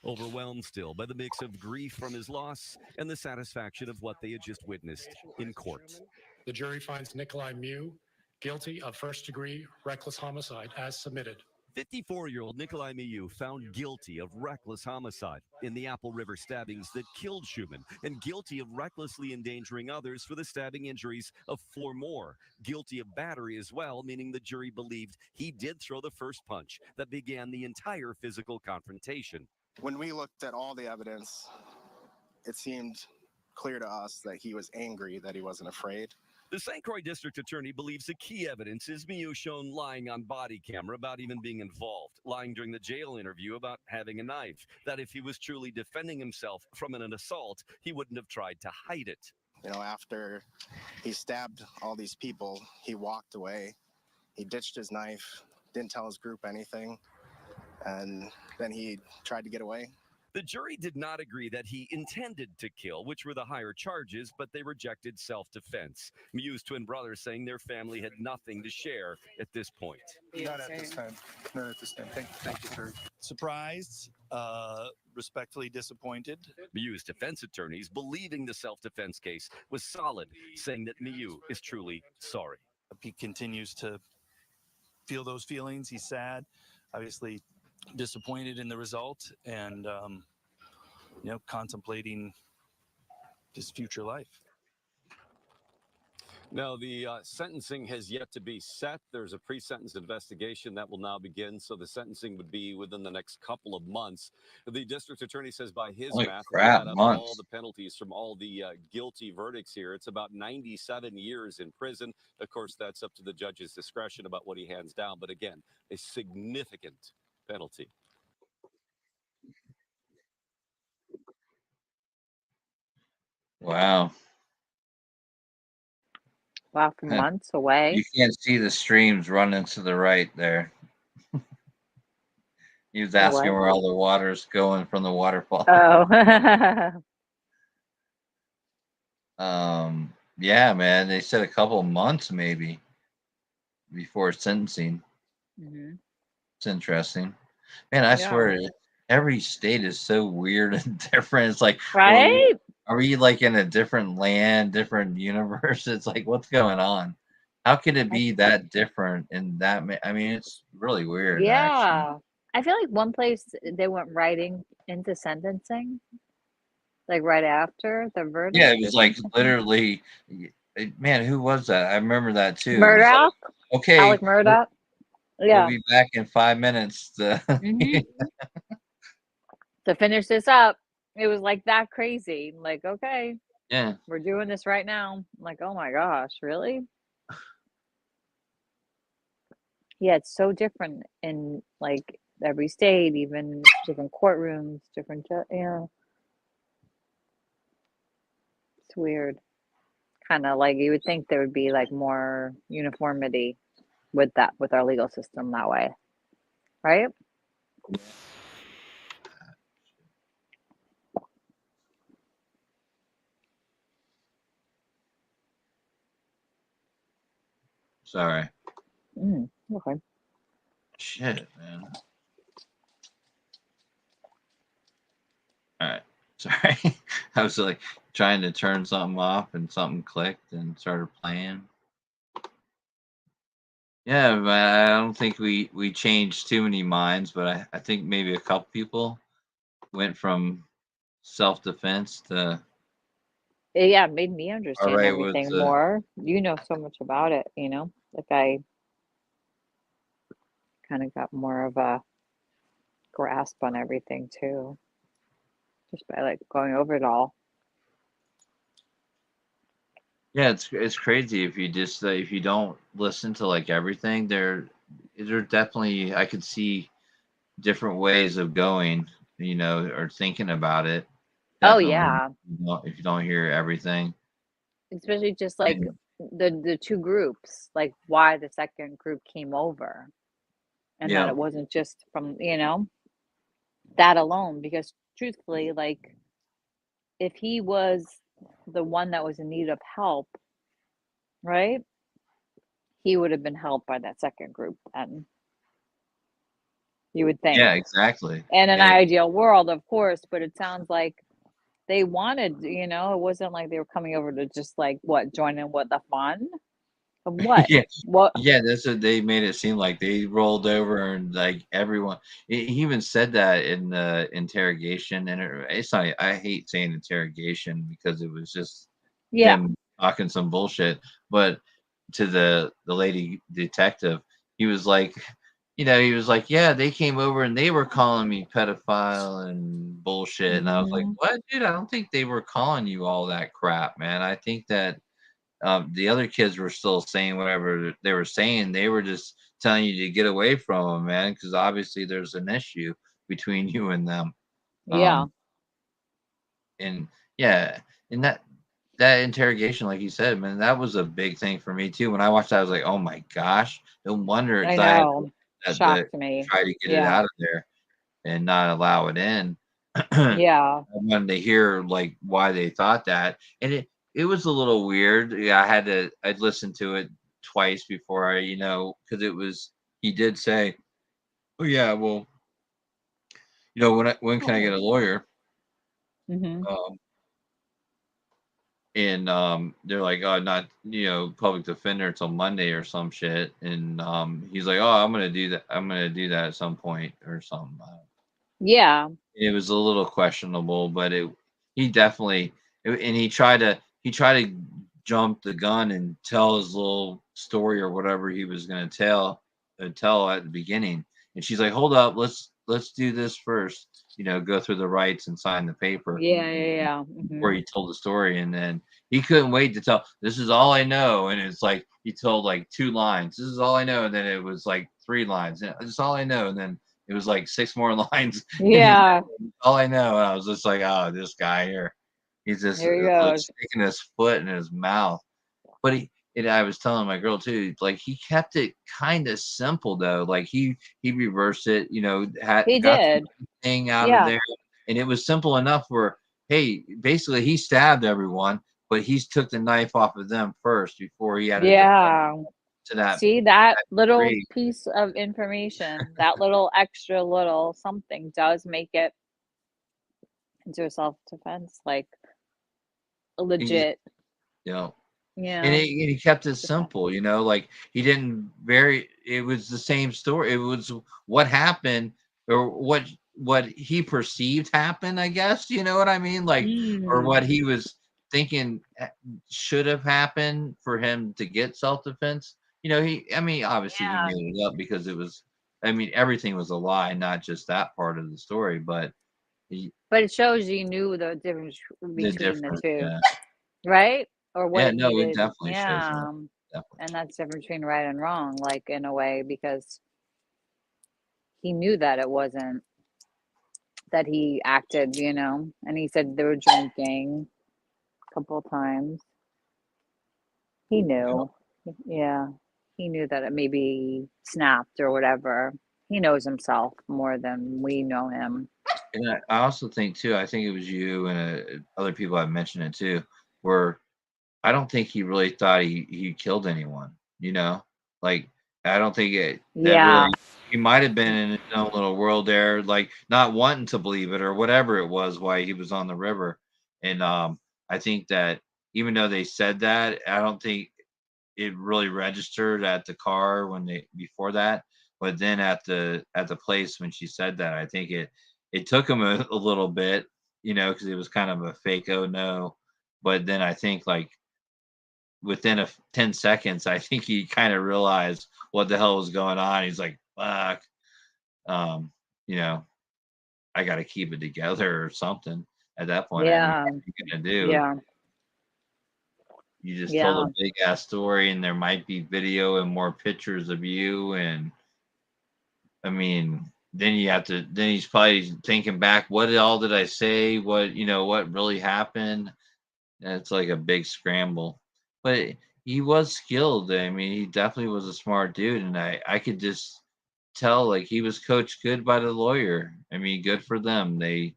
Overwhelmed still by the mix of grief from his loss and the satisfaction of what they had just witnessed in court. The jury finds Nikolai Mew guilty of first-degree reckless homicide as submitted. 54-year-old Nikolai Mew found guilty of reckless homicide in the Apple River stabbings that killed Schumann, and guilty of recklessly endangering others for the stabbing injuries of 4 more. Guilty of battery as well, meaning the jury believed he did throw the first punch that began the entire physical confrontation. When we looked at all the evidence, it seemed clear to us that he was angry, that he wasn't afraid. The St. Croix district attorney believes the key evidence is Mew shown lying on body camera about even being involved, lying during the jail interview about having a knife, that if he was truly defending himself from an assault, he wouldn't have tried to hide it. You know, after he stabbed all these people, he walked away. He ditched his knife, didn't tell his group anything, and then he tried to get away. The jury did not agree that he intended to kill, which were the higher charges, but they rejected self-defense. Mew's twin brothers saying their family had nothing to share at this point. Not at this time. Not at this time. Thank you, sir. surprised, respectfully disappointed. Mew's defense attorneys believing the self-defense case was solid, saying that Mew is truly sorry. He continues to feel those feelings. He's sad, obviously disappointed in the result, and contemplating his future life. Now, the sentencing has yet to be set. There's a pre-sentence investigation that will now begin, so the sentencing would be within the next couple of months. The district attorney says by his Holy math, crap, add up months. all the penalties from all the guilty verdicts here. It's about 97 years in prison. Of course, that's up to the judge's discretion about what he hands down. But again, a significant penalty. Wow. Wow, from months away. You can't see the streams running to the right there. He was asking What? where all the water's going from the waterfall. Oh. Yeah, man. They said a couple months maybe before sentencing. Mm-hmm. It's interesting. Man, I swear every state is so weird and different. It's like, Right? are we like in a different land, different universe? It's like, what's going on? How could it be that different in that? I mean, it's really weird. Yeah. Actually. I feel like one place they went right into sentencing. Like right after the verdict? Yeah, it or was like something? literally, man, who was that? I remember that too. It was Murdoch? like, okay, Alec Murdoch? we'll Yeah. be back in 5 minutes. hmm To finish this up, it was like that crazy. Like, okay, Yeah. we're doing this right now. I'm like, oh my gosh, really? Yeah, it's so different in like every state, even different courtrooms, yeah, it's weird. Kind of like you would think there would be like more uniformity with that, with our legal system that way, right? Sorry. Okay. Shit, man. All right. Sorry. I was like trying to turn something off and something clicked and started playing. Yeah, but I don't think we changed too many minds, but I think maybe a couple people went from self-defense to Yeah, it made me all understand right with everything more. You know so much about it, you know? Like I kind of got more of a grasp on everything too, just by like going over it all. yeah, it's crazy if you just if you don't listen to like everything. There definitely I could see different ways of going, or thinking about it. Oh Definitely, yeah, if you don't hear everything. especially just like And the two groups, like why the second group came over, and that yeah, it wasn't just from, that alone. Because truthfully, like if he was the one that was in need of help, right? He would have been helped by that second group, and you would think. yeah, exactly. In an Yeah, ideal world, of course, but it sounds like they wanted, it wasn't like they were coming over to just like what, join in with the fun of what? yeah, What? yeah. That's what they made it seem like. They rolled over and like everyone. He even said that in the interrogation, and it's not. I hate saying interrogation because it was just Yeah. them talking some bullshit. But to the lady detective, he was like, yeah, they came over and they were calling me pedophile and bullshit, and I was like, Mhm. what, dude? I don't think they were calling you all that crap, man. I think that the other kids were still saying whatever they were saying. They were just telling you to get away from them, man, because obviously there's an issue between you and them. Yeah. Um, and yeah, and that interrogation, like you said, man, that was a big thing for me too. When I watched that, I was like, oh my gosh, no wonder, I because I had know. to Shocked me. try to get it Yeah. out of there and not allow it in. Yeah. I wanted to hear like why they thought that, and it was a little weird. Yeah, I'd listened to it twice before because he did say, oh yeah, well, when can I get a lawyer? Mhm. Um, and they're like, oh, not public defender till Monday or some shit, and he's like, oh, I'm gonna do that. I'm gonna do that at some point or something. Yeah. It was a little questionable, but he definitely and he tried to jump the gun and tell his little story or whatever he was going to tell at the beginning. And she's like, "Hold up, let's do this first. Go through the rights and sign the paper Yeah, yeah. before Mhm. he told the story." And then he couldn't wait to tell. This is all I know, and it's like he told like 2 lines. This is all I know, and then it was like 3 lines. And this is all I know, and then it was like 6 more lines. And Yeah. all I know, and I was just like, oh, this guy here, he's just Here he goes. sticking his foot in his mouth. But I was telling my girl too, like he kept it kind of simple though. Like he reversed it, He got the did. thing out of Yeah. there, and it was simple enough where, hey, basically he stabbed everyone, but he took the knife off of them first before he had to defend Yeah. to that See that little degree. piece of information, that little extra little something does make it into a self-defense, like legit. You know, and Yeah. he kept it Defense. simple, like he didn't it was the same story. It was what happened or what he perceived happened, I guess, you know what I mean? Like, or what he was thinking should have happened for him to get self-defense. You know, I mean, obviously he made it up because it was, I mean, everything was a lie, not just that part of the story, but But it shows you knew the difference the between the difference, two, yeah. right? Or what Yeah, it no, it needed. definitely shows Yeah. that. Definitely. And that's the difference between right and wrong, like in a way, because he knew that it wasn't that he acted, you know, and he said they were drinking a couple of times. He knew. Yeah. He knew that it maybe snapped or whatever. He knows himself more than we know him. And I also think too, I think it was you and other people have mentioned it too, where I don't think he really thought he killed anyone, you know? Like, I don't think that Yeah. really, he might have been in his own little world there, like not wanting to believe it or whatever it was why he was on the river. And I think that even though they said that, I don't think it really registered at the car when they before that, but then at the place when she said that, I think it took him a little bit, you know, because it was kind of a fake oh no. But then I think like within 10 seconds, I think he kind of realized what the hell was going on. He's like, fuck, you know, I got to keep it together or something at that point. I mean, Yeah. what are you going to do? Yeah. You just Yeah. told a big ass story, and there might be video and more pictures of you. And I mean, then you have to, then he's probably thinking back, what all did I say? What, you know, what really happened? And it's like a big scramble. But he was skilled. I mean, he definitely was a smart dude. And I could just tell like he was coached good by the lawyer. I mean, good for them. They,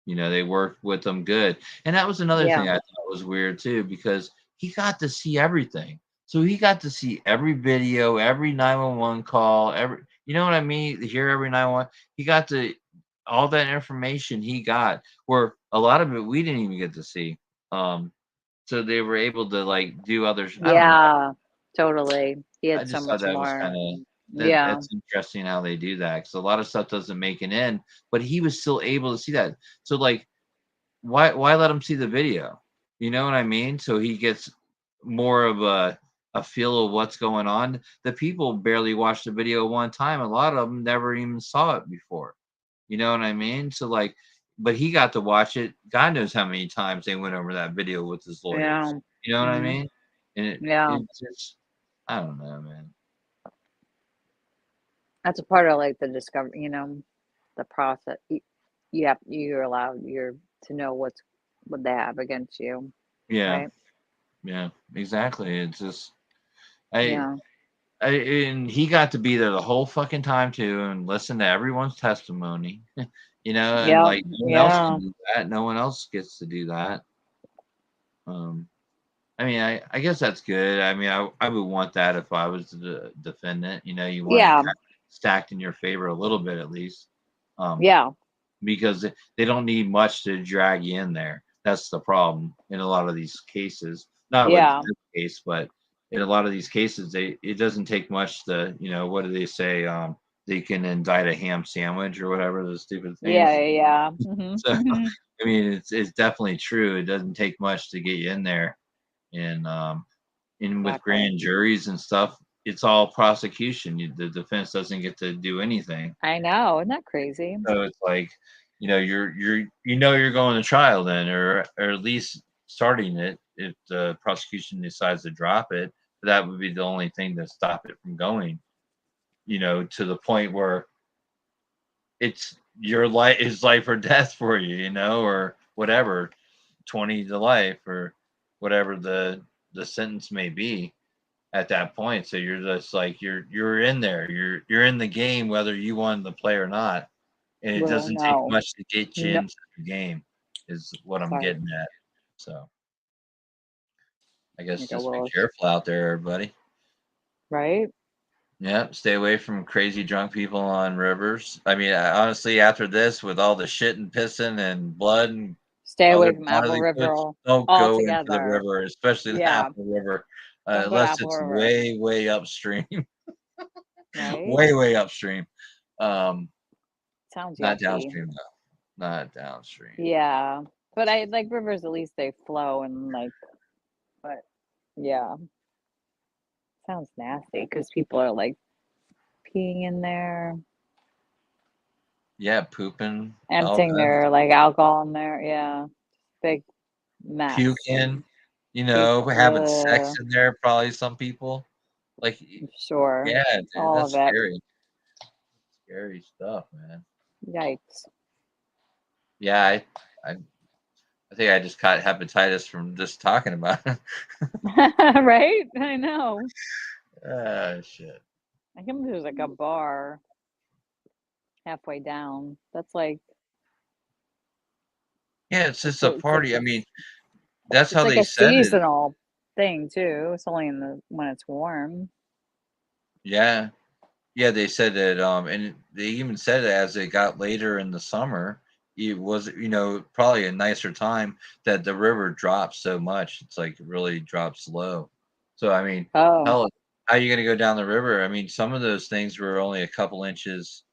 you know, they worked with them good. And that was another Yeah. thing I thought was weird too, because he got to see everything. So he got to see every video, every 911 call, every, you know what I mean? Hear every 911. He got to all that information he got, where a lot of it we didn't even get to see. So they were able to like do others. I don't know. Yeah. Totally. He I had so just thought much that was more. kind of Yeah. that's interesting how they do that, because a lot of stuff doesn't make an end, but he was still able to see that. So like, why let him see the video? You know what I mean? So he gets more of a feel of what's going on. The people barely watched the video one time. A lot of them never even saw it before. You know what I mean? So like, but he got to watch it. God knows how many times they went over that video with his lawyers. Yeah. You know what I Mhm. mean? And Yeah. it's just, I don't know, man. That's a part of like the discovery, you know, the process. You're allowed to know what they have against you, Yeah, right? yeah, exactly. It's just, I, Yeah. and he got to be there the whole fucking time too, and listen to everyone's testimony. You know, and Yeah. like no one else Yeah. can do that. No one else gets to do that. I mean, I guess that's good. I mean, I would want that if I was the defendant. You know, you want it Yeah. kind of stacked in your favor a little bit at least, Yeah. because they don't need much to drag you in there. That's the problem in a lot of these cases. Not with Yeah. this case, but in a lot of these cases, it doesn't take much to, you know, what do they say? They can indict a ham sandwich or whatever the stupid thing Yeah. is. Yeah. Mhm. So Mhm. I mean, it's definitely true. It doesn't take much to get you in there, and with Exactly. grand juries and stuff, it's all prosecution. The defense doesn't get to do anything. I know. Isn't that crazy? So it's like, you know, you're going to trial then, or at least starting it if the prosecution decides to drop it. That would be the only thing to stop it from going, you know, to the point where it's your life is life or death for you, you know, or whatever, 20 to life or whatever the sentence may be at that point. So you're just like you're in there. You're in the game whether you wanted to play or not. And it Well, doesn't take no. much to get you No. into the game is what I'm Sorry. getting at. So I guess Like a just be Willis. careful out there, everybody. Right? Yep, stay away from crazy drunk people on rivers. I mean, honestly, after this, with all the shit and pissing and blood and Stay other away from Apple bodily River fluids, don't go into the altogether. river, especially the Yeah. Apple River, Don't go to unless Apple it's River. way, way upstream. Right? Way, way upstream. Um, Sounds Not yucky. downstream though. Not downstream. Yeah, but I like rivers. At least they flow and like, but yeah, sounds nasty because people are like peeing in there, Yeah, pooping. All emptying kinds. their like alcohol in there. Yeah, big mess. Puking. You Puke. know, having sex Ugh, in there. Probably some people. Like, sure, yeah, dude, all that's of it. scary. Scary stuff, man. Yikes. Yeah, I think I just caught hepatitis from just talking about it. Right? I know. Ah, shit. I can't believe there's like a bar halfway down. That's like Yeah, it's just a it's like party. I mean, that's it's how like they a said it. seasonal thing too. It's only in the when it's warm. Yeah. Yeah, they said that, and they even said it as it got later in the summer, it was, probably a nicer time that the river drops so much. It's like it really drops low. So, I mean, Oh, hell, how are you going to go down the river? I mean, some of those things were only a couple inches,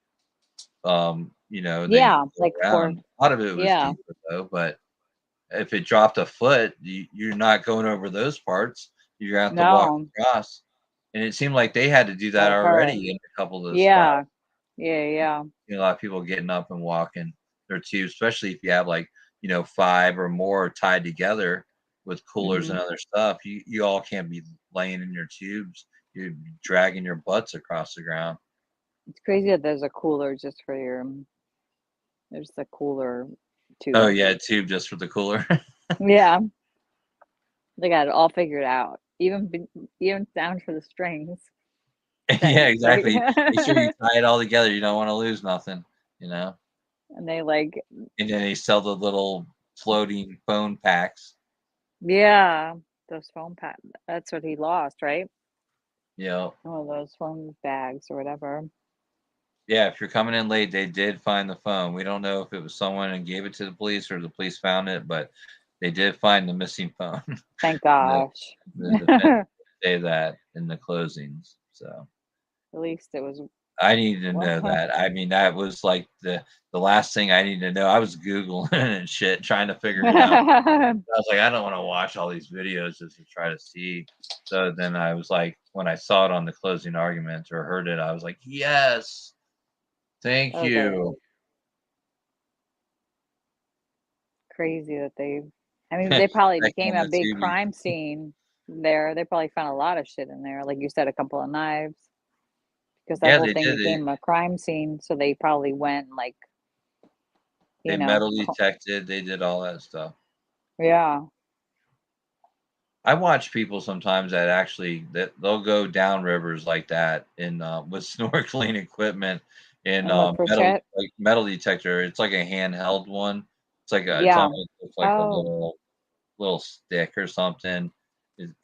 they yeah, go like around. A lot of it was yeah, deeper though, but if it dropped a foot, you're not going over those parts. You're gonna have to walk no, across. And it seemed like they had to do that like her. already in a couple of those spots. Yeah, yeah. A lot of people getting up and walking their tubes, especially if you have like, 5 or more tied together with coolers Hmm. and other stuff. You all can't be laying in your tubes. You're dragging your butts across the ground. It's crazy that there's a cooler just for your. There's the cooler Oh tube. yeah, tube just for the cooler. Yeah, they got it all figured out. Even down for the strings. Yeah, Strength, right? exactly. Make sure you tie it all together. You don't want to lose nothing, you know. And they like, And then they sell the little floating phone packs. yeah, those phone pack. That's what he lost, right? Yeah. One of those phone bags or whatever. Yeah, if you're coming in late, they did find the phone. We don't know if it was someone and gave it to the police or the police found it, but they did find the missing phone. Thank the, gosh. the defense say that in the closings. So At least it was. I needed to know that. I mean, that was like the last thing I needed to know. I was Googling and shit, trying to figure it out. I was like, I don't want to watch all these videos just to try to see. So then I was like, when I saw it on the closing argument or heard it, I was like, yes, thank Okay. you. Crazy that I mean, they probably Back became on a the big Tubi. crime scene there. They probably found a lot of shit in there. Like you said, a couple of knives. Because that Yeah, whole they thing did. became a crime scene. So they probably went like, They metal detected. They did all that stuff. yeah. I watch people sometimes that they'll go down rivers like that in with snorkeling equipment and And look for shit. metal detector. It's like a handheld one. It's Yeah. almost looks like a little stick or something. And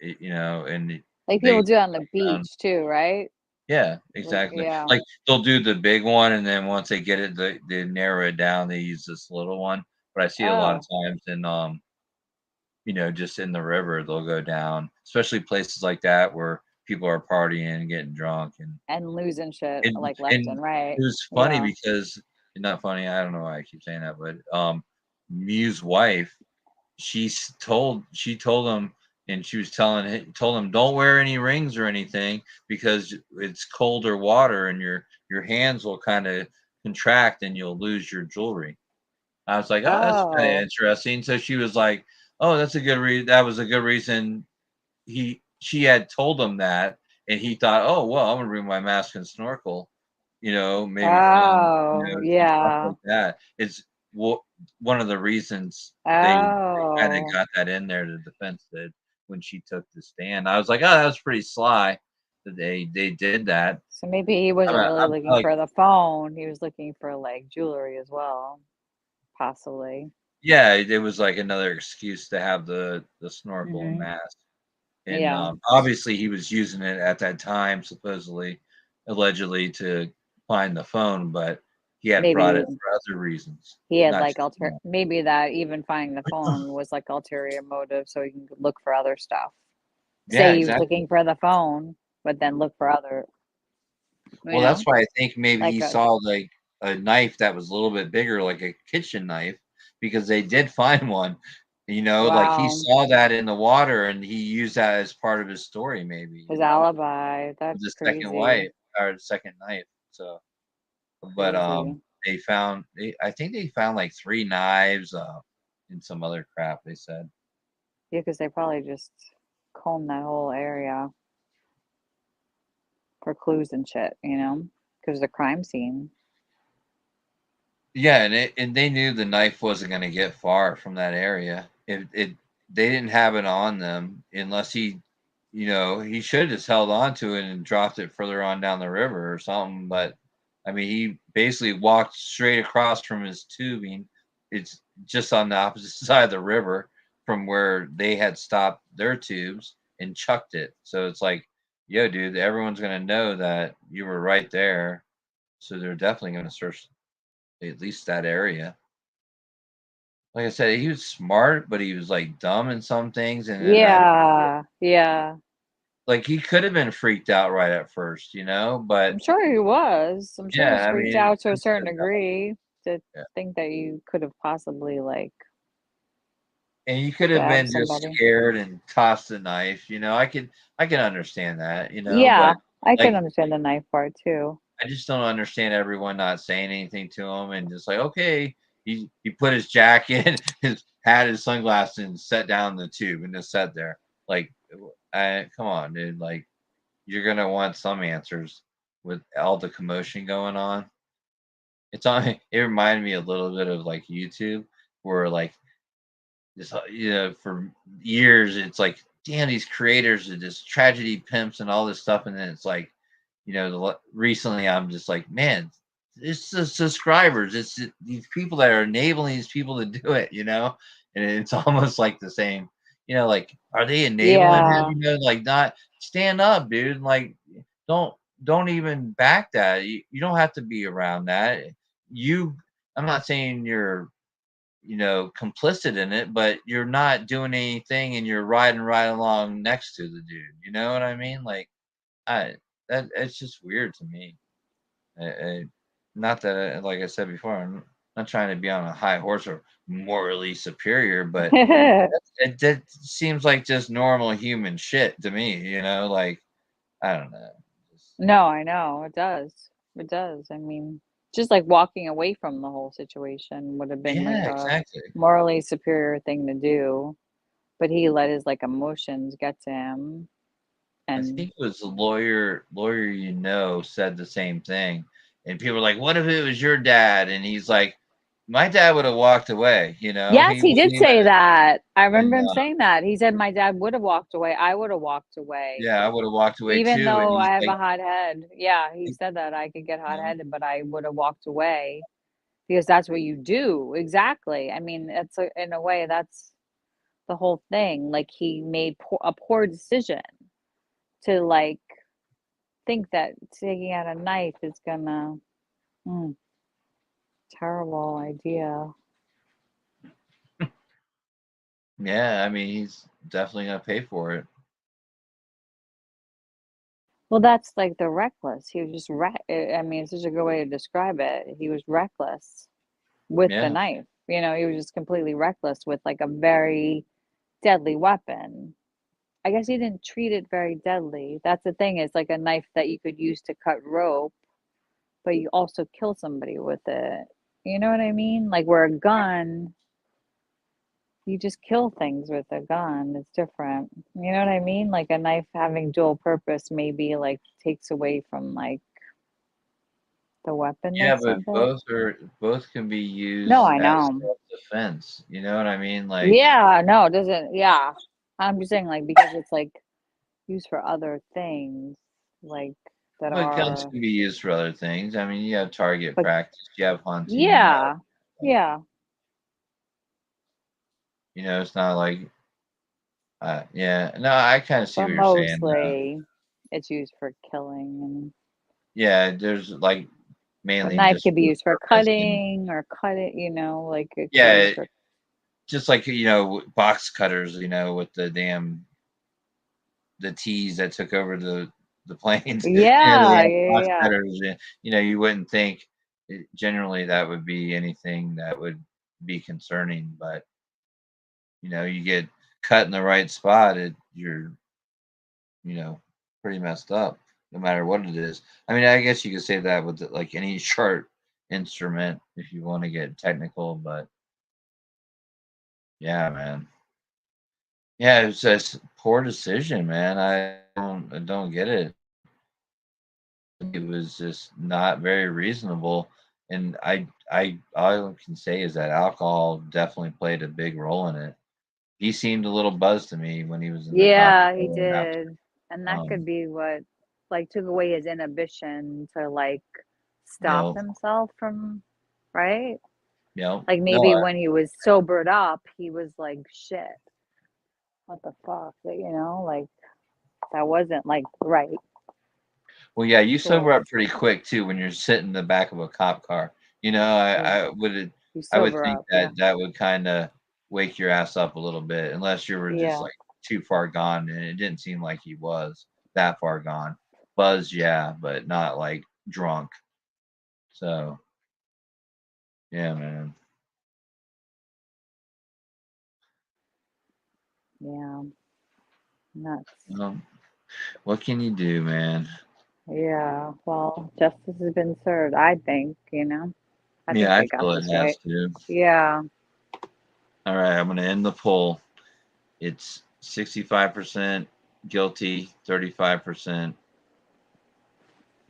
Like they people do on the go down. beach too, right? Yeah, exactly. Yeah. Like they'll do the big one, and then once they get it, they narrow it down. They use this little one. But I see a lot of Oh. times in just in the river, they'll go down, especially places like that where people are partying and getting drunk And losing shit and like left and right. it was funny Yeah. because not funny, I don't know why I keep saying that, but Mew's wife, she told him and she was told him don't wear any rings or anything because it's colder water and your hands will kind of contract and you'll lose your jewelry. I was like, oh, that's kind of Oh. interesting. So she was like, oh, that's a good reason. That was a good reason. She had told him that, and he thought, oh, well, I'm gonna bring my mask and snorkel, maybe film, Oh, some stuff yeah. like that. It's one of the reasons they kind of Oh. got that in there. The defense did when she took the stand. I was like, oh, that was pretty sly that they did that. So maybe he wasn't really I'm looking like, for the phone. He was looking for like jewelry as well, possibly. yeah, it was like another excuse to have the snorkel and Hmm. mask. And Yeah. obviously, he was using it at that time, allegedly, to find the phone, but he had brought Maybe it for other reasons. he had Not like just that. maybe that even finding the phone was like ulterior motive so he can look for other stuff. Yeah, Say he was exactly. looking for the phone, but then look for other, Well, that's why I think maybe like he a saw like a knife that was a little bit bigger, like a kitchen knife, because they did find one. You know, like he Wow. saw that in the water and he used that as part of his story, maybe. His You know, alibi. That's the second crazy. wife or second knife. So, but Crazy. they found. I think they found like 3 knives, and some other crap. They said. Yeah, because they probably just combed that whole area for clues and shit, you know, because the crime scene. Yeah, and they knew the knife wasn't going to get far from that area. They didn't have it on them unless he, you know, he should have just held on to it and dropped it further on down the river or something. But I mean, he basically walked straight across from his tubing. It's just on the opposite side of the river from where they had stopped their tubes and chucked it. So it's like, yo, dude, everyone's going to know that you were right there. So they're definitely going to search at least that area. Like I said, he was smart, but he was like dumb in some things, and then Yeah, yeah. like he could have been freaked out right at first, you know. But I'm sure he was. I'm sure he was yeah, I freaked mean, out to a that's certain the- degree to yeah. think that you could have possibly like And you could have stabbed been just somebody. scared and tossed the knife, you know. I can understand that, you know, Yeah, but I can like understand the knife part too. I just don't understand everyone not saying anything to him and just like, okay, he put his jacket, his hat, his sunglasses, and sat down the tube and just sat there. Like, come on, dude. Like, you're gonna want some answers with all the commotion going on. It's on. It reminded me a little bit of like YouTube, where like just you know for years it's like, damn, these creators are just tragedy pimps and all this stuff, and then it's like, you know, recently I'm just like, man, it's the subscribers, it's these people that are enabling these people to do it, you know, and it's almost like the same, you know, like, are they enabling him? Yeah. You know, like, not stand up, dude. Like, don't don't even back that. You don't have to be around that. You, I'm not saying you're, you know, complicit in it, but you're not doing anything and you're riding right along next to the dude. You know what I mean? Like, I that it's just weird to me. Not that, like I said before, I'm not trying to be on a high horse or morally superior, but it seems like just normal human shit to me. You know, like I don't know. No, I know. It does. It does. I mean, just like walking away from the whole situation would have been like Yeah, a exactly. morally superior thing to do, but he let his like emotions get to him. I And think it was a lawyer you know said the same thing, and people were like, "What if it was your dad?" And he's like, "My dad would have walked away." You know, yes, he he wouldn't did say even. that. I remember And him saying that. He said my dad would have walked away. I would have walked away. yeah, I would have walked away Even too. And though he's I have a like, hot head. Yeah, he said that I could get you know, hot-headed, but I would have walked away because that's what you do. Exactly. I mean, it's in a way that's the whole thing. Like he made a poor decision to like think that taking out a knife is gonna terrible idea. yeah, I mean, he's definitely gonna pay for it. Well, that's like the reckless. He was just I mean, it's such a good way to describe it. He was reckless with the Yeah, knife. You know, he was just completely reckless with like a very deadly weapon. I guess he didn't treat it very deadly. That's the thing, is like a knife that you could use to cut rope, but you also kill somebody with it. You know what I mean? Like where a gun, you just kill things with a gun. It's different. You know what I mean? Like a knife having dual purpose maybe like takes away from like the yeah, weaponness but of it. both can be No, used I as know. self-defense. You know what I mean? Like, Yeah, no, it doesn't. Yeah. I'm just saying, like, because it's like used for other things, like that but guns are, can be used for other things. I mean, you have target but practice, you have hunting, yeah, yeah. you know, it's not like, yeah, no, I kind of see But what you're saying. mostly it's used for killing, and Yeah, there's like but mainly knife just could be for used for purpose, and cutting or cut it, like it could be yeah, used for, just like, you know, box cutters, you know, with the T's that took over the planes, you know, they yeah, had yeah, box yeah. cutters, and, you know, you wouldn't think generally that would be anything that would be concerning. But you get cut in the right spot, you're pretty messed up, no matter what it is. I mean, I guess you could say that with like any sharp instrument if you want to get technical, but yeah, man. Yeah, it was just poor decision, man. I don't get it. It was just not very reasonable, and I all I can say is that alcohol definitely played a big role in it. He seemed a little buzzed to me when he was in the Yeah, he hospital and after. did. And that could Um, be what like took away his inhibition to like you stop know, himself from, right? Like no, maybe when he was sobered up, he was like, shit, what the fuck? Like that wasn't like right well, yeah, you sober choice. up pretty quick too when you're sitting in the back of a cop car. Yeah. I would You I would sober think up, yeah. that would kind of wake your ass up a little bit, unless you were just Yeah. like too far gone, and it didn't seem like he was that far gone. Buzzed, yeah, but not like drunk. So yeah, man. Yeah. Nuts. What can you do, man? Yeah. Well, justice has been served, I think, I think Yeah, I they got feel it this has right. to. Yeah. All right, I'm gonna end the poll. It's 65% guilty, 35%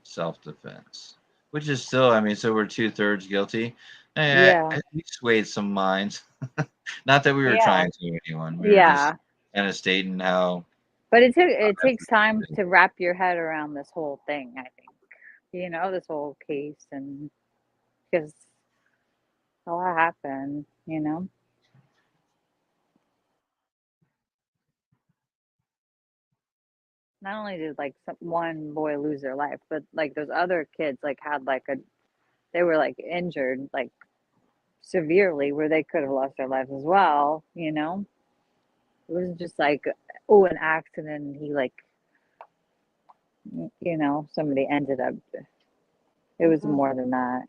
self-defense, which is still, I mean, so we're 2/3 guilty. Yeah. We swayed some minds. Not that we were Yeah. trying to anyone. We were just Yeah. kind of stating how. But it takes time to wrap your head around this whole thing, I think. This whole case and because a lot happened. Not only did like one boy lose their life, but like those other kids like had like they were like injured like severely where they could have lost their lives as well. It wasn't just like, oh, an accident and he like somebody ended up it was more than that.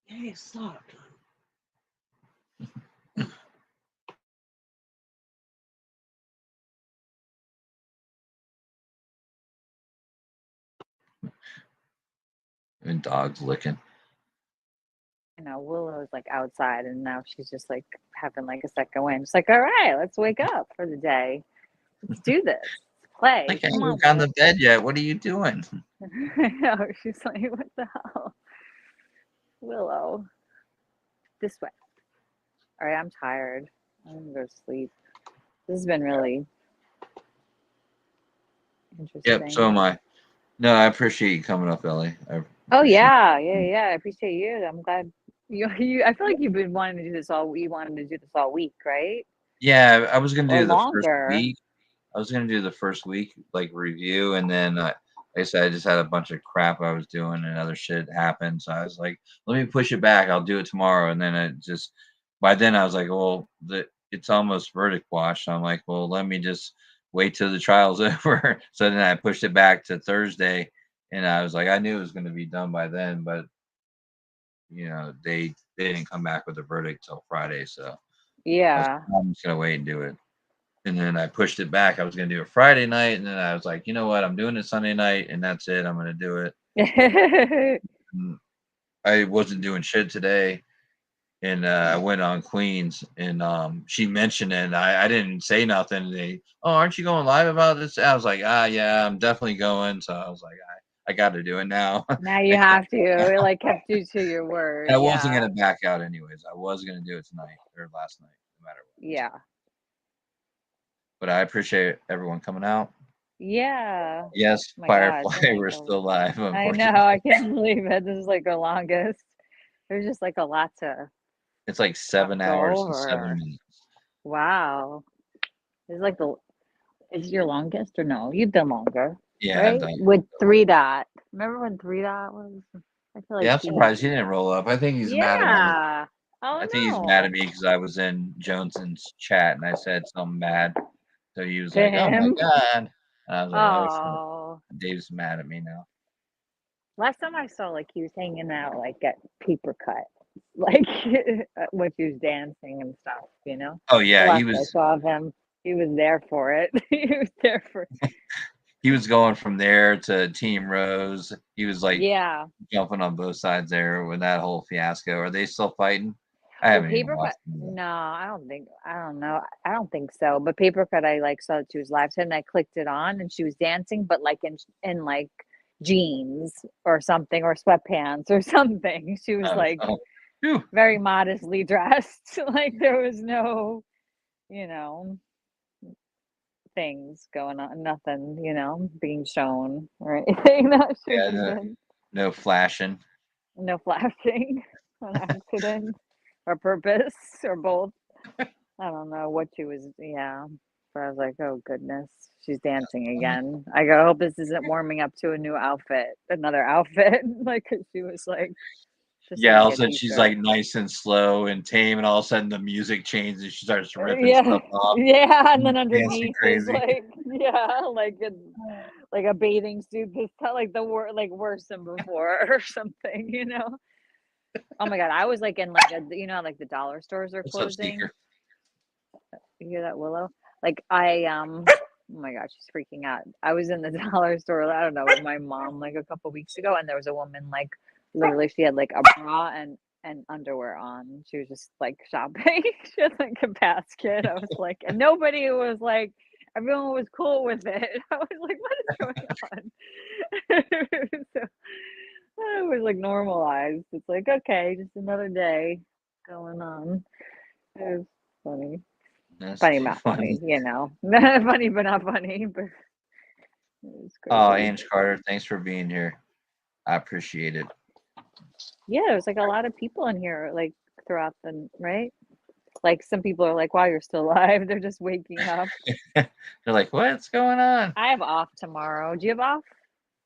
Hey, stop. And dogs licking. Willow's like outside and now she's just like having like a second wind. She's like, all right, let's wake up for the day. Let's do this. Let's play. Like, I Come haven't on, gone Willow. to bed yet. What are you doing? I know. She's like, what the hell? Willow. This way. All right, I'm tired. I'm gonna go to sleep. This has been really interesting. Yep, so am I. No, I appreciate you coming up, Ellie. Oh yeah. I appreciate you. I'm glad you I feel like you've been wanting to do this you wanted to do this all week, right? Yeah, I was gonna Or do the first longer. week. I was gonna do the first week like review, and then like I said, I just had a bunch of crap I was doing, and other shit happened. So I was like, let me push it back. I'll do it tomorrow. And then by then I was like, well, it's almost verdict watch. So I'm like, well, let me just wait till the trial's over. So then I pushed it back to Thursday, and I was like, I knew it was gonna be done by then, but they didn't come back with a verdict till Friday. So Yeah. I'm just gonna wait and do it. And then I pushed it back. I was gonna do it Friday night, and then I was like, you know what? I'm doing it Sunday night, and that's it. I'm gonna do it. I wasn't doing shit today, and I went on Queens, and she mentioned it. And I didn't say nothing. Oh, aren't you going live about this? I was like, yeah, I'm definitely going. So I was like, I got to do it now. Now you have to. It like kept you to your word. I wasn't Yeah. gonna back out anyways. I was gonna do it tonight or last night, no matter what. Yeah. But I appreciate everyone coming out. Yeah. Yes, Oh my God. It's Firefly, been we're like still live, I know. unfortunately. I can't believe it. This is like the longest. There's just like a lot to It's like 7 go hours and 7 over. minutes. Wow. It's like is your longest or no? You've done longer. Yeah, I've Right? done. With 3 Dot. Remember when 3 Dot was? I feel like Yeah, I'm he surprised he didn't roll up. I think he's mad at me. Yeah. Oh I think he's mad at no. me because I was in Joneson's chat and I said something bad. So he was To like, "Oh my him. God!" And I was like, "Oh shit." Oh. Dave's mad at me now. Last time I saw, like, he was hanging out, like, at Paper Cut, like, when he was dancing and stuff, you know? Oh The yeah, he last I was saw of him, he was there for it. He was there for he was going from there to Team Rose. He was like Yeah. jumping on both sides there with that whole fiasco. Are they still fighting? I Well, haven't even Paper Cut watched them yet. no, I don't know. I don't think so, but Paper Cut, I, like, saw that she was live, and I clicked it on, and she was dancing, but, like, in, like, jeans or something, or sweatpants or something. She was, like, Phew. very modestly dressed, like, there was no, you know, things going on, nothing, you know, being shown or anything that Yeah, shouldn't have been. no flashing. No flashing on accident or purpose or both. I don't know what she was, yeah. But I was like, oh goodness, she's dancing again. I go, I hope this isn't warming up to a new outfit, another outfit. Like, 'cause she was like, just Yeah, in all like of a a sudden she's t-shirt. like nice and slow and tame, and all of a sudden the music changes and she starts ripping Yeah, stuff off. yeah, and then Dancing underneath is crazy. like, yeah, like a bathing suit. This like like worse than before or something, you know. Oh my God, I was like in like you know, like the dollar stores are What's up, closing. Seeker? You hear that, Willow? Like oh my gosh, she's freaking out. I was in the dollar store, I don't know, with my mom like a couple weeks ago, and there was a woman like literally she had like a bra and underwear on. She was just like shopping. She had like a basket. I was like, and nobody was like, everyone was cool with it. I was like, what is going on? So it was like normalized. It's like, okay, just another day going on. It was funny. That's Funny, too not funny. funny, you know. Funny, but not funny. But it was Oh, crazy. Ange Carter, thanks for being here. I appreciate it. Yeah, there's like a lot of people in here, like throughout the right. Like some people are like, "Wow, you're still alive." They're just waking up. They're like, what's going on? I have off tomorrow. Do you have off?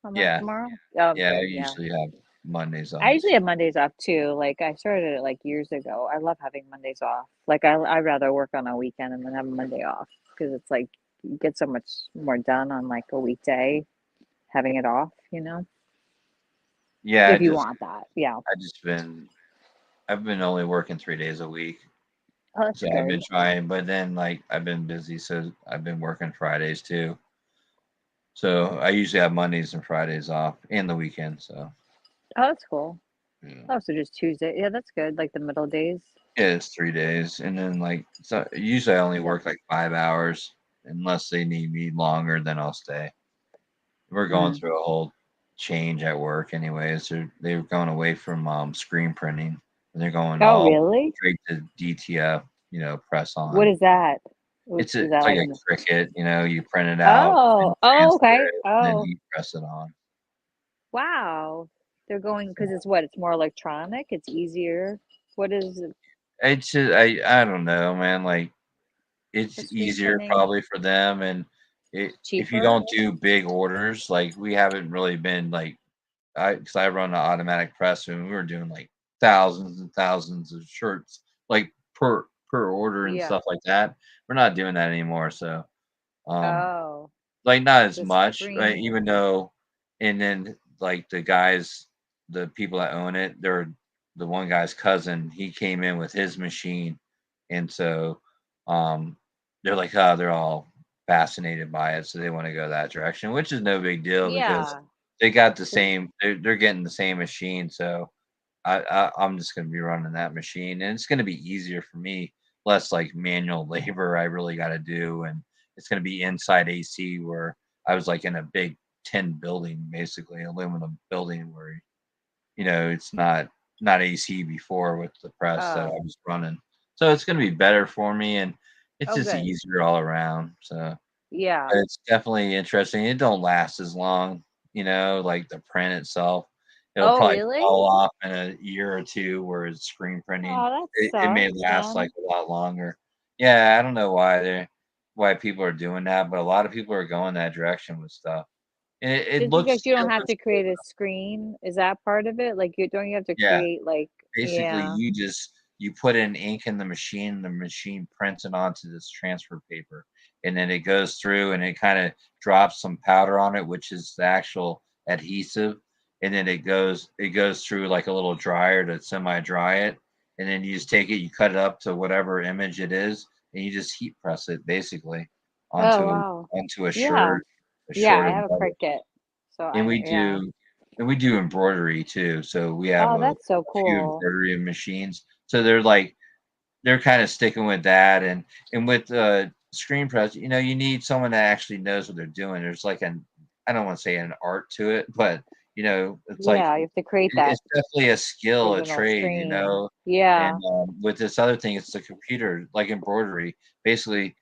I'm off Yeah. tomorrow. Oh, Yeah, I good. Yeah. usually have Mondays off. I usually have Mondays off too. Like I started it like years ago. I love having Mondays off. Like I'd rather work on a weekend and then have a Monday off because it's like you get so much more done on like a weekday having it off, you know? Yeah, If you want that. Yeah. I've been only working 3 days a week. Oh, that's So I've been good. trying, but then like I've been busy, so I've been working Fridays too. So I usually have Mondays and Fridays off and the weekend. So Oh, that's cool. Oh, so just Tuesday. Yeah, that's good. Like the middle days. yeah, it's 3 days. And then like so usually I only work like 5 hours unless they need me longer, then I'll stay. We're going Mm. through a whole change at work anyways. They're going away from screen printing and they're going Oh, all really? straight to DTF, press on. What is that? It's Is that like like a an Cricut, you print it out and Oh, oh, transfer okay. it, and then Oh, you press it on. wow. They're going because it's what? It's more electronic. It's easier. What is it? It's just, I don't know, man. Like The it's screen easier printing probably for them, and if you cheaper? don't do big orders, like we haven't really been like because I run an automatic press and we were doing like thousands and thousands of shirts like per order and Yeah. stuff like that. We're not doing that anymore, so Oh, like not as the much, right? screen. Even though, and then like the people that own it, they're the one guy's cousin. He came in with his machine, and so um, they're like, oh, they're all fascinated by it, so they want to go that direction, which is no big deal because Yeah. they got the same. They're getting the same machine, so I'm just going to be running that machine, and it's going to be easier for me, less like manual labor I really got to do, and it's going to be inside AC where I was like in a big tin building, basically aluminum building where it's not AC before with the press that I Oh. was running. So it's going to be better for me, and it's Oh, just good. easier all around. So Yeah. but it's definitely interesting. It don't last as long, like the print itself. It'll Oh, probably really? fall off in a year or two, whereas screen printing, Oh, that it may sucks, last like man. a lot longer. Yeah, I don't know why people are doing that, but a lot of people are going that direction with stuff. And it Just looks, because you don't it have looks to cool. create a screen, is that part of it? Like, don't you have to Yeah. create like, Basically, yeah. you put in ink in the machine prints it onto this transfer paper, and then it goes through and it kind of drops some powder on it, which is the actual adhesive, and then it goes through like a little dryer to semi-dry it, and then you just take it, you cut it up to whatever image it is, and you just heat press it basically Oh, onto wow. onto a Yeah. shirt, Yeah, I or have a whatever. Cricut. So And I, yeah. we do embroidery too. So we have Oh, a that's so few cool. embroidery machines. So they're kind of sticking with that, and with screen press, you need someone that actually knows what they're doing. There's like I don't want to say an art to it, but it's like Yeah, you have to create that it's definitely a skill, a original trade, screen. And Yeah. with this other thing, it's the computer, like embroidery. Basically,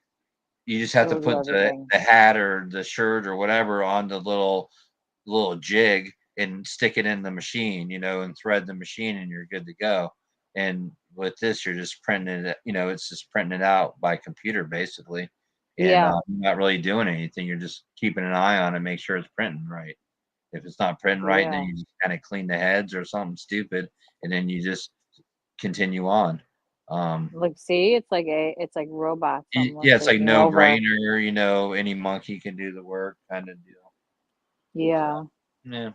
you just have to It'll do put everything. the hat or the shirt or whatever on the little jig and stick it in the machine, and thread the machine, and you're good to go. And with this, you're just printing it, it's just printing it out by computer basically. And Yeah. you're not really doing anything. You're just keeping an eye on it, make sure it's printing right. If it's not printing right, then Yeah. you just kind of clean the heads or something stupid, and then you just continue on. Like, see, it's like robots almost Yeah, it's like taking no over. brainer, any monkey can do the work kind of deal. Yeah. Yeah.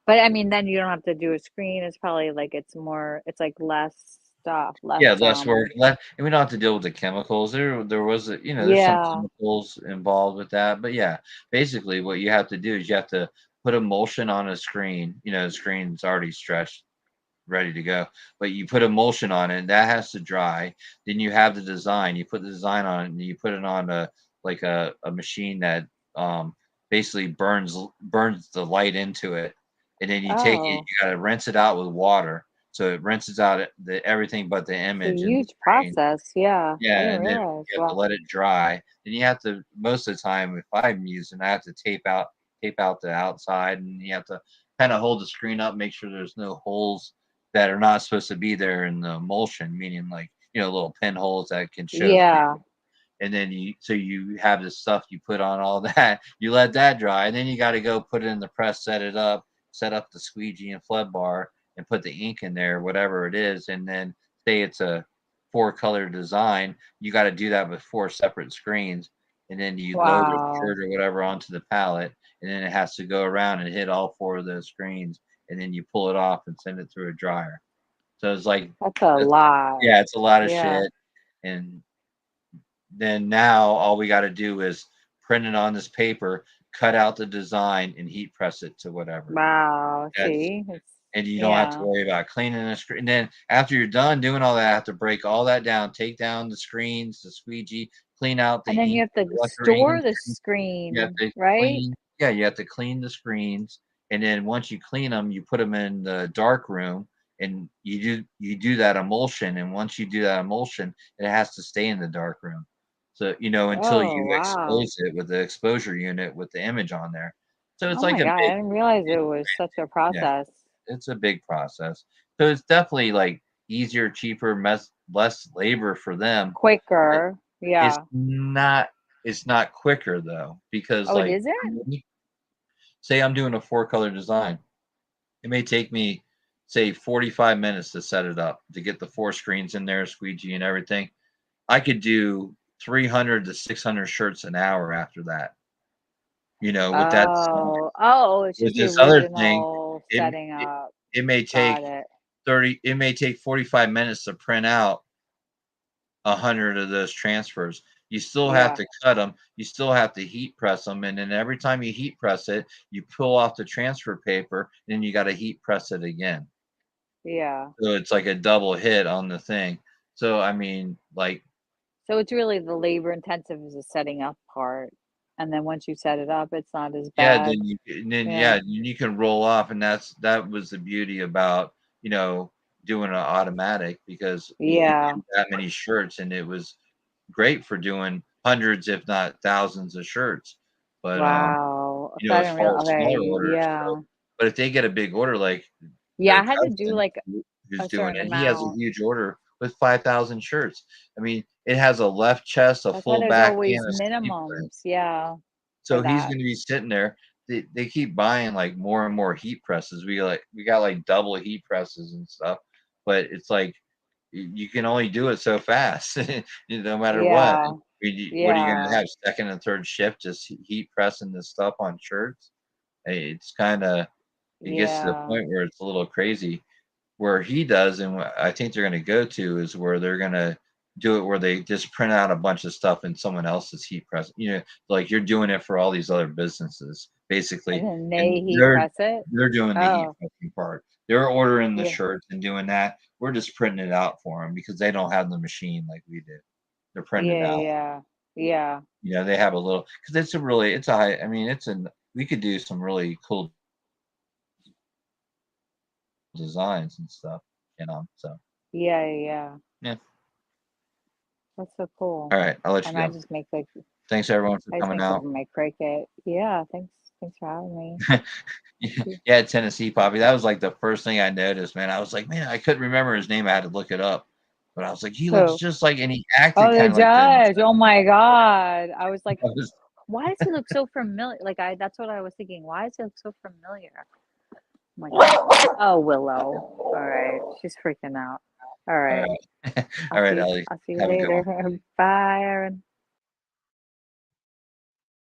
But I mean, then you don't have to do a screen. It's probably like it's like less stuff, Yeah, less less work, and we don't have to deal with the chemicals. There was there's some Yeah. chemicals involved with that, but yeah, basically what you have to do is you have to put emulsion on a screen. The screen's already stretched, ready to go, but you put emulsion on it, and that has to dry. Then you have the design. You put the design on it, and you put it on a machine that basically burns the light into it, and then you take it. Oh. You got to rinse it out with water, so it rinses out everything but the It's a image and the huge screen. process. Yeah. I Yeah, didn't and then realize. you have to Wow. let it dry. Then you have to, most of the time, if I'm using, I have to tape out the outside, and you have to kind of hold the screen up, make sure there's no holes that are not supposed to be there in the emulsion, meaning like little pinholes that can show through. Yeah. And then you have this stuff you put on all that, you let that dry, and then you got to go put it in the press, set up the squeegee and flood bar, and put the ink in there, whatever it is, and then say it's a 4-color design, you got to do that with 4 separate screens, and then you load the Wow. shirt or whatever onto the pallet, and then it has to go around and hit all 4 of those screens, and then you pull it off and send it through a dryer. So it's like, That's a lot. yeah, it's a lot of Yeah. shit. And then now all we got to do is print it on this paper, cut out the design, and heat press it to whatever. Wow. That's, See? and you don't have to Yeah. worry about cleaning the screen. And then after you're done doing all that, I have to break all that down, take down the screens, the squeegee, clean out the And then you ink, have to collector store ink. the You have screen, to right? clean. Yeah, you have to clean the screens, and then once you clean them, you put them in the dark room, and you do that emulsion. And once you do that emulsion, it has to stay in the dark room. So until Oh, you wow. expose it with the exposure unit with the image on there. So it's Oh like my a God. I big, didn't realize it was such a yeah, process. it's a big process. So it's definitely like easier, cheaper, less labor for them. But Quicker. it's Yeah. not it's not quicker though, because Oh, it like isn't? say I'm doing a 4-color design. It may take me say 45 minutes to set it up, to get the 4 screens in there, squeegee and everything. I could do 300 to 600 shirts an hour after that. With that design. Oh, it's With just the this other thing, original it setting up. it may Got take it. 45 minutes to print out 100 of those transfers. You still have Yeah. to cut them. You still have to heat press them, and then every time you heat press it, you pull off the transfer paper, and then you got to heat press it again. Yeah. So it's like a double hit on the thing. So I mean, like, So it's really the labor intensive is the setting up part. And then once you set it up, it's not as yeah, bad. yeah, Yeah. you can roll off, and that was the beauty about doing an automatic, because you Yeah. do that many shirts, and it was great for doing hundreds, if not thousands, of shirts. But Wow. So I as didn't far realize. as smaller Okay. orders go, Yeah. but if they get a big order, like Yeah. their I had to do cousin like who's a doing certain it, he has a amount. huge order with 5,000 shirts. I mean, it has a left chest, a That's why full there's back, always and a sleeve print. minimums. Yeah. For So he's that. going to be sitting there they keep buying like more and more heat presses. We got like double heat presses and stuff, but it's like you can only do it so fast, no matter what. Yeah. What are you gonna Yeah. have, second and third shift just heat pressing this stuff on shirts? It's kind of, it gets to the Yeah. point where it's a little crazy. Where he does, and what I think they're going to go to is where they're going to do it where they just print out a bunch of stuff in someone else's heat press. Like you're doing it for all these other businesses, basically, And then they and heat press it. they're doing the heat Oh. pressing part. They're ordering the Yeah. shirts and doing that. We're just printing it out for them because they don't have the machine like we do. They're printing it Yeah. out. Yeah. Yeah. You know, they have a little, because it's a high. I mean, we could do some really cool designs and stuff. So Yeah. Yeah. yeah. That's so cool. All right, I'll let you And I go. just make like Thanks everyone for I just coming make out. something my cricket. Yeah. Thanks for having me. Yeah, Tennessee Poppy. That was like the first thing I noticed, man. I was like, man, I couldn't remember his name. I had to look it up. But I was like, he looks Who? just like, and he acted Oh, the kind of like that. judge. Oh my God. I was like, I was- why does he look so familiar? Like that's what I was thinking. Why does he look so familiar? I'm like, oh, Willow. All right. She's freaking out. All all right. right. All right, Ellie. I'll see you Have a good later. one. Bye, Aaron.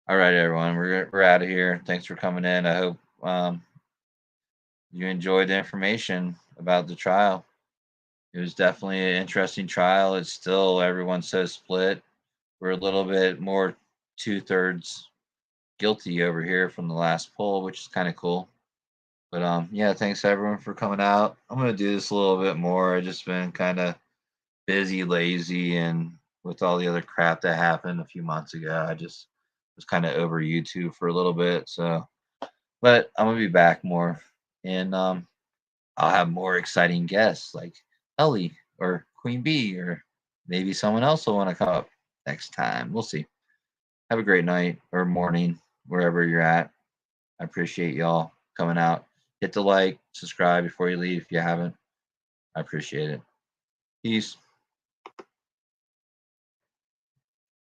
All right, everyone. We're out of here. Thanks for coming in. I hope you enjoyed the information about the trial. It was definitely an interesting trial. It's still, everyone's so split. We're a little bit more 2/3 guilty over here from the last poll, which is kind of cool. But yeah, thanks everyone for coming out. I'm gonna do this a little bit more. I've just been kind of busy, lazy, and with all the other crap that happened a few months ago, I just was kind of over YouTube for a little bit. So, but I'm gonna be back more, and I'll have more exciting guests like Ellie or Queen Bee, or maybe someone else will want to come up next time. We'll see. Have a great night or morning wherever you're at. I appreciate y'all coming out. Hit the like, subscribe before you leave if you haven't. I appreciate it. Peace.